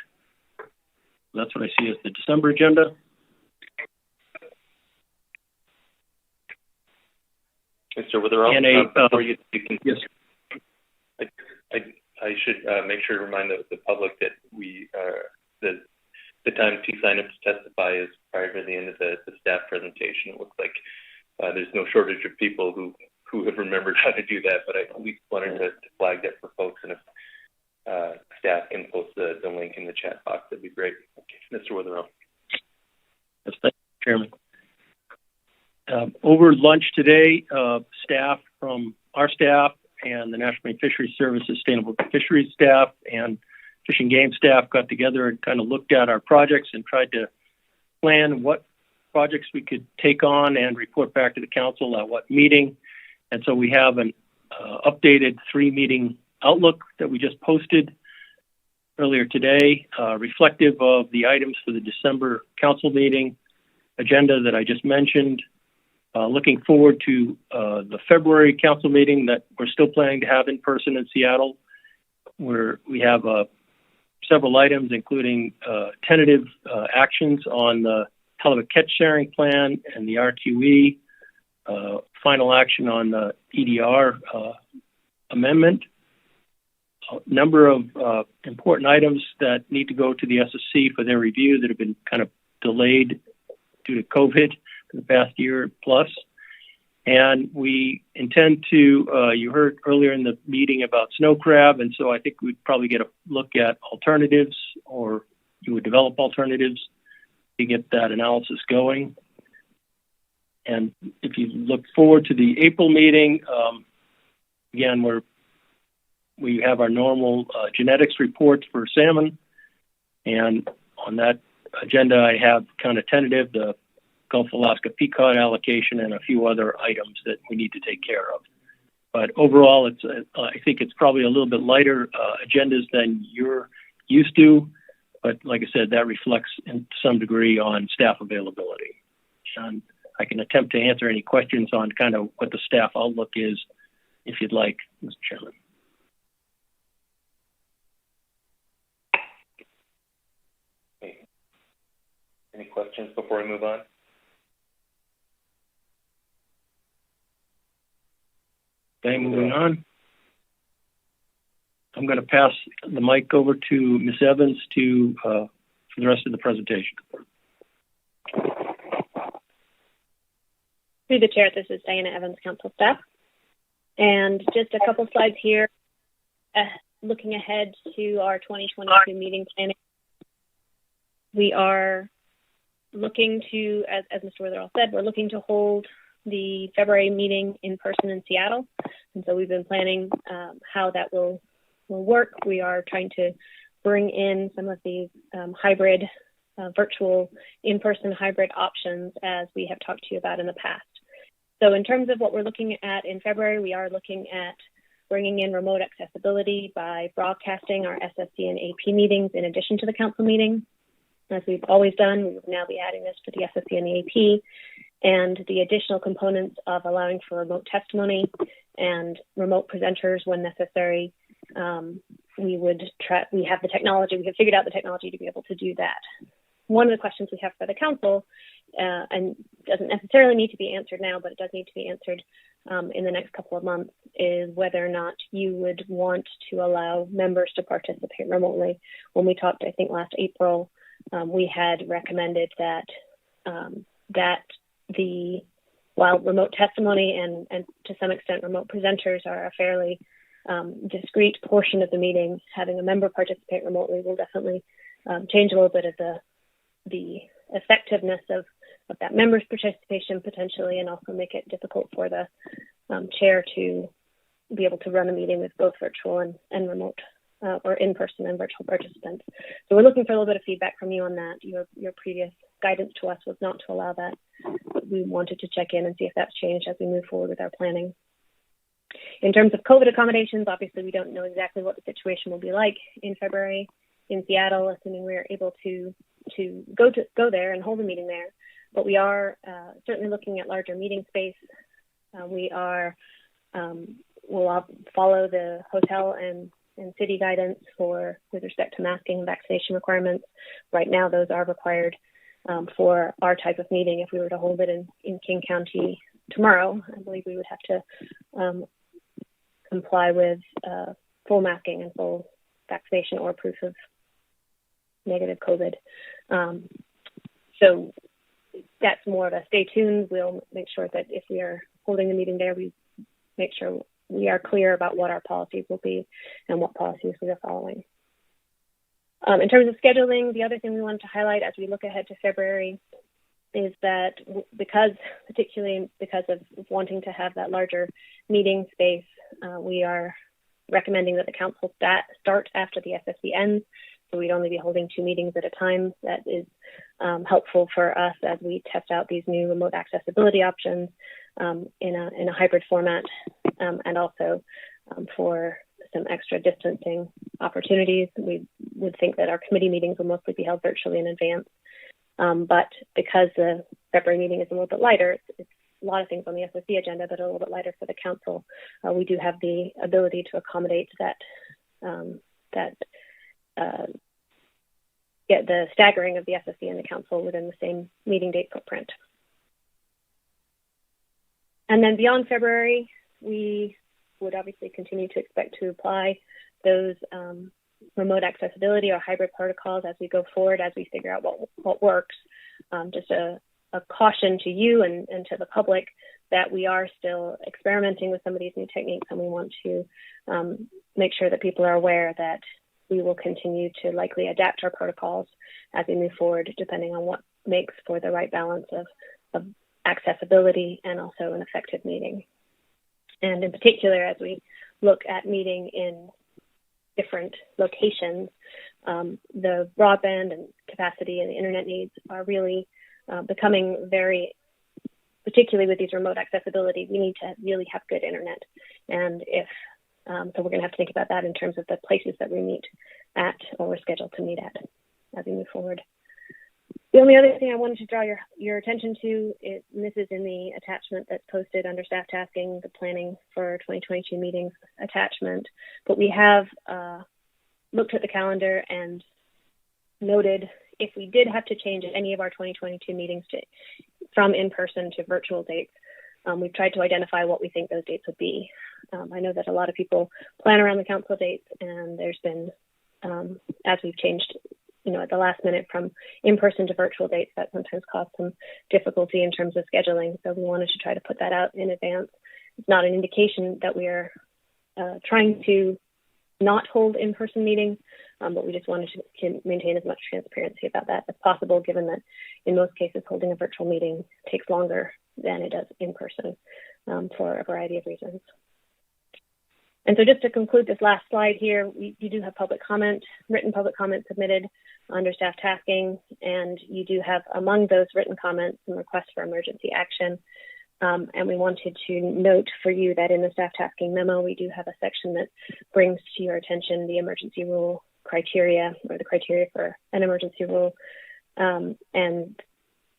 That's what I see as the December agenda. Mr. Witherell, before you can, yes. I should make sure to remind the public that the time to sign up to testify is prior to the end of the staff presentation. It looks like there's no shortage of people who have remembered how to do that, but I at least wanted to flag that for folks, and if staff can post the link in the chat box, that'd be great. Okay. Mr. Witherell. Yes, thank you, Chairman. Over lunch today, staff from our staff and the National Marine Fisheries Service Sustainable Fisheries staff and Fish and Game staff got together and kind of looked at our projects and tried to plan what projects we could take on and report back to the council at what meeting. And so we have an updated 3-meeting outlook that we just posted earlier today, reflective of the items for the December council meeting agenda that I just mentioned. Looking forward to the February council meeting that we're still planning to have in person in Seattle, where we have a several items, including tentative actions on the hell of a catch sharing plan and the RQE, final action on the EDR amendment, a number of important items that need to go to the SSC for their review that have been kind of delayed due to COVID for the past year plus. And we intend to, you heard earlier in the meeting about snow crab, and so I think we'd probably get a look at alternatives, or you would develop alternatives to get that analysis going. And if you look forward to the April meeting, again, we have our normal genetics reports for salmon, and on that agenda I have kind of tentative the Gulf of Alaska peacock allocation and a few other items that we need to take care of. But overall, I think it's probably a little bit lighter agendas than you're used to, but like I said, that reflects in some degree on staff availability. And I can attempt to answer any questions on kind of what the staff outlook is, if you'd like, Mr. Chairman. Okay. Any questions before we move on? Okay, moving on. I'm going to pass the mic over to Ms. Evans for the rest of the presentation. Through the chair, this is Diana Evans, council staff. And just a couple slides here, looking ahead to our 2022 meeting planning. We are looking to, as Mr. Witherall said, we're looking to hold the February meeting in person in Seattle. And so we've been planning how that will work. We are trying to bring in some of these hybrid, virtual, in-person hybrid options as we have talked to you about in the past. So in terms of what we're looking at in February, we are looking at bringing in remote accessibility by broadcasting our SSC and AP meetings in addition to the council meeting. As we've always done, we will now be adding this for the SSC and the AP, and the additional components of allowing for remote testimony and remote presenters when necessary. We have the technology, we have figured out the technology to be able to do that. One of the questions we have for the council, and doesn't necessarily need to be answered now, but it does need to be answered in the next couple of months, is whether or not you would want to allow members to participate remotely. When we talked, I think last April, we had recommended that while remote testimony and to some extent remote presenters are a fairly discrete portion of the meeting, having a member participate remotely will definitely change a little bit of the effectiveness of that member's participation potentially, and also make it difficult for the chair to be able to run a meeting with both virtual and remote or in-person and virtual participants. So we're looking for a little bit of feedback from you on that. Your previous guidance to us was not to allow that, but we wanted to check in and see if that's changed as we move forward with our planning. In terms of COVID accommodations, obviously we don't know exactly what the situation will be like in February in Seattle, assuming we're able to go there and hold a meeting there. But we are certainly looking at larger meeting space. We'll follow the hotel and city guidance with respect to masking and vaccination requirements. Right now, those are required for our type of meeting. If we were to hold it in King County tomorrow, I believe we would have to comply with full masking and full vaccination or proof of negative COVID. So that's more of a stay tuned. We'll make sure that if we are holding the meeting there, we make sure we are clear about what our policies will be and what policies we are following. In terms of scheduling, the other thing we wanted to highlight as we look ahead to February is that particularly because of wanting to have that larger meeting space, we are recommending that the council start after the SSC ends. So we'd only be holding 2 meetings at a time. That is helpful for us as we test out these new remote accessibility options in a hybrid format, and also for some extra distancing opportunities. We would think that our committee meetings will mostly be held virtually in advance. But because the February meeting is a little bit lighter, it's a lot of things on the SSC agenda, but a little bit lighter for the council. We do have the ability to accommodate that the staggering of the SSC and the council within the same meeting date footprint. And then beyond February, we would obviously continue to expect to apply those remote accessibility or hybrid protocols as we go forward, as we figure out what works. Just a caution to you and to the public that we are still experimenting with some of these new techniques, and we want to make sure that people are aware that we will continue to likely adapt our protocols as we move forward, depending on what makes for the right balance of accessibility and also an effective meeting. And in particular, as we look at meeting in different locations, the broadband and capacity and the internet needs are really becoming very, particularly with these remote accessibility, we need to really have good internet. And if, so we're going to have to think about that in terms of the places that we meet at or we're scheduled to meet at as we move forward. The only other thing I wanted to draw your attention to, and this is in the attachment that's posted under staff tasking, the planning for 2022 meetings attachment, but we have looked at the calendar and noted if we did have to change any of our 2022 meetings from in-person to virtual dates, we've tried to identify what we think those dates would be. I know that a lot of people plan around the council dates, and there's been, as we've changed at the last minute from in-person to virtual dates, that sometimes cause some difficulty in terms of scheduling. So we wanted to try to put that out in advance. It's not an indication that we are trying to not hold in-person meetings, but we just wanted to maintain as much transparency about that as possible, given that in most cases holding a virtual meeting takes longer than it does in person for a variety of reasons. And so just to conclude this last slide here, you do have public comment, written public comment submitted under staff tasking, and you do have among those written comments some requests for emergency action. And we wanted to note for you that in the staff tasking memo, we do have a section that brings to your attention the emergency rule criteria, or the criteria for an emergency rule. And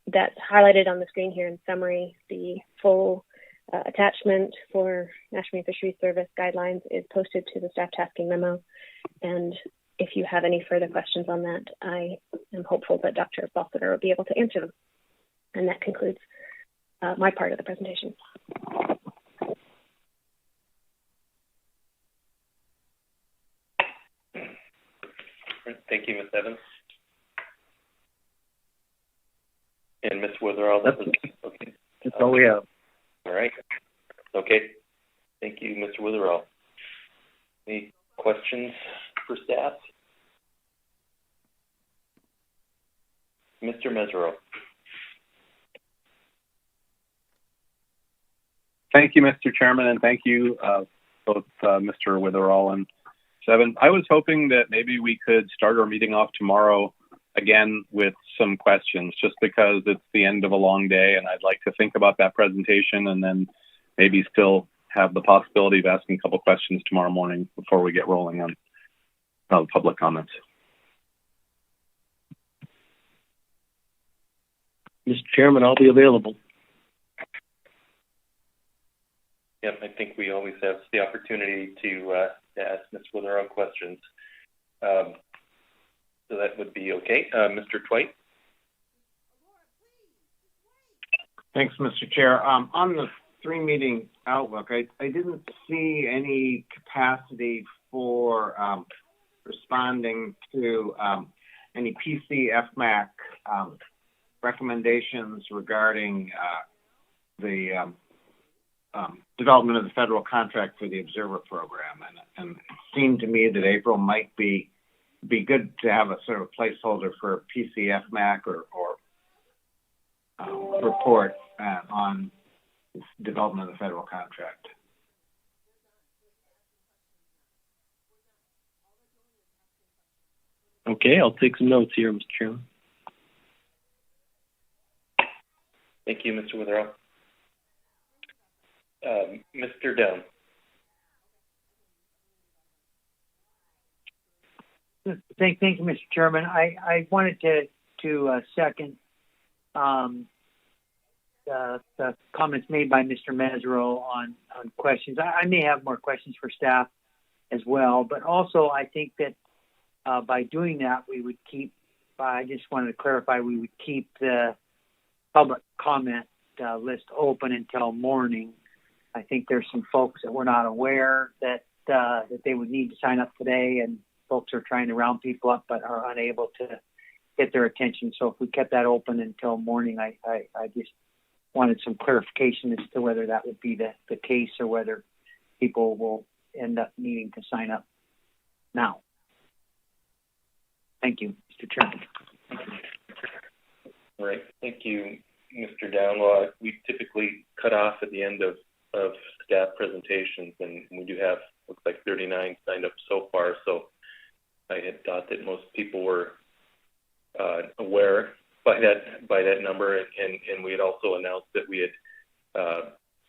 that's highlighted on the screen here in summary. The full attachment for National Marine Fisheries Service guidelines is posted to the staff tasking memo. And if you have any further questions on that, I am hopeful that Dr. Balsiger will be able to answer them. And that concludes my part of the presentation. Thank you, Ms. Evans. And Ms. Witherall, that was okay. That's all we have. All right. Okay. Thank you, Mr. Witherall. Any questions for staff? Mr. Mesereau. Thank you, Mr. Chairman, and thank you both Mr. Witherall and Seven. I was hoping that maybe we could start our meeting off tomorrow again with some questions, just because it's the end of a long day and I'd like to think about that presentation and then maybe still have the possibility of asking a couple questions tomorrow morning before we get rolling on public comments. Mr. Chairman, I'll be available. Yep, I think we always have the opportunity to ask Ms. Witherall questions. So that would be okay. Mr. Twite? Thanks, Mr. Chair. On the three-meeting outlook, I didn't see any capacity for responding to any PCFMAC recommendations regarding the development of the federal contract for the Observer Program. And it seemed to me that April might be good to have a sort of placeholder for PCFMAC or report on development of the federal contract. Okay, I'll take some notes here, Mr. Chairman. Thank you, Mr. Witherall. Mr. Down. Thank you, Mr. Chairman. I wanted to second the comments made by Mr. Mesereau on questions. I may have more questions for staff as well, but also I think that by doing that, we would keep I just wanted to clarify we would keep the public comment list open until morning. I think there's some folks that were not aware that they would need to sign up today, and folks are trying to round people up but are unable to get their attention. So if we kept that open until morning, I just wanted some clarification as to whether that would be the case or whether people will end up needing to sign up now. Thank you, Mr. Chairman. All right. Thank you, Mr. Downlaw. We typically cut off at the end of staff presentations, and we do have, looks like 39 signed up so far. So I had thought that most people were aware by that number, and we had also announced that we had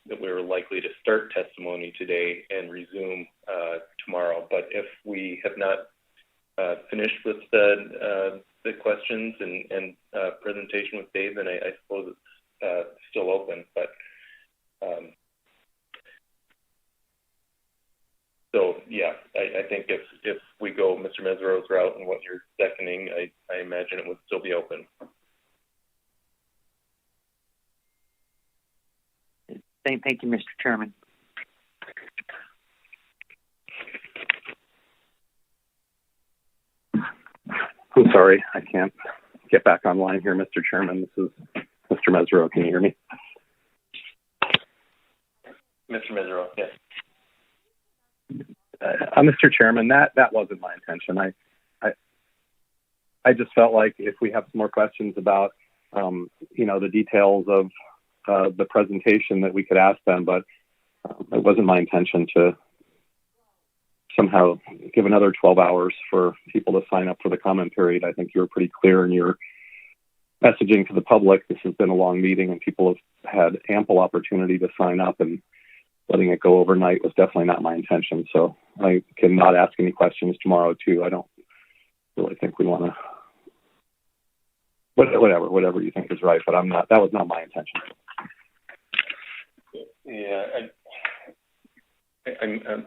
that we were likely to start testimony today and resume tomorrow. But if we have not finished with the questions and presentation with Dave, then I suppose it's still open. But so yeah, I think if we go Mr. Mesereau's route and what you're seconding, I imagine it would still be open. Thank you, Mr. Chairman. I'm sorry, I can't get back online here, Mr. Chairman. This is Mr. Mesereau. Can you hear me? Mr. Mesereau, yes. Mr. Chairman, that wasn't my intention. I just felt like if we have some more questions about, the details of the presentation, that we could ask them, but it wasn't my intention to somehow give another 12 hours for people to sign up for the comment period. I think you were pretty clear in your messaging to the public. This has been a long meeting and people have had ample opportunity to sign up, and letting it go overnight was definitely not my intention. So I cannot ask any questions tomorrow too. I don't really think we want to, whatever you think is right, but that was not my intention. Yeah,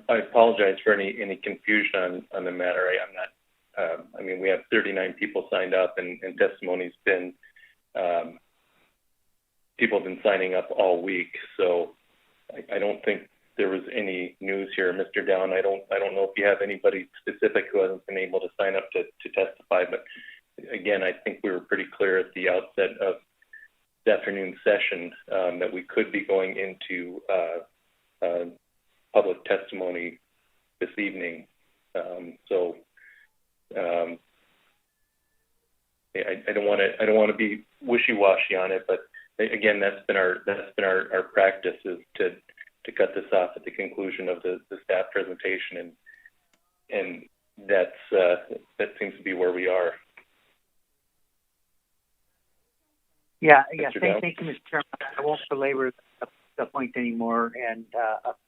I apologize for any confusion on the matter. I'm not. We have 39 people signed up, and testimony's been. People have been signing up all week, so I don't think there was any news here, Mr. Down. I don't know if you have anybody specific who hasn't been able to sign up to testify, but again, I think we were pretty clear at the outset of this afternoon's session that we could be going into public testimony this evening. I don't want to be wishy-washy on it, but again, that's been our practice, is to cut this off at the conclusion of the staff presentation, and that seems to be where we are. Yeah. Thank you, Mr. Chairman. I won't belabor the point anymore, and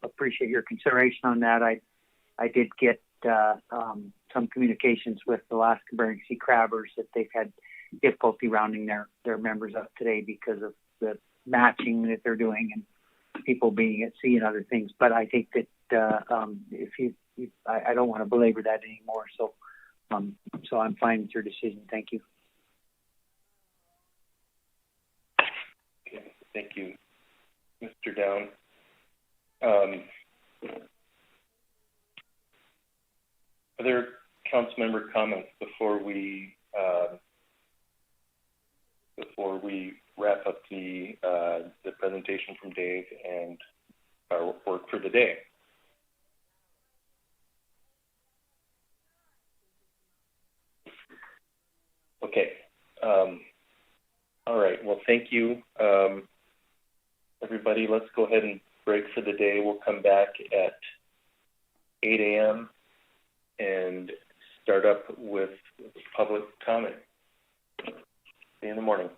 appreciate your consideration on that. I did get some communications with the Alaska Bering Sea Crabbers that they've had difficulty rounding their members up today because of the matching that they're doing and people being at sea and other things. But I think that I don't want to belabor that anymore. So I'm fine with your decision. Thank you. Okay, thank you, Mr. Down. Other council member comments before we wrap up the presentation from Dave and our work for the day? Okay. All right. Well, thank you, everybody. Let's go ahead and break for the day. We'll come back at 8 a.m. and start up with public comment. See you in the morning.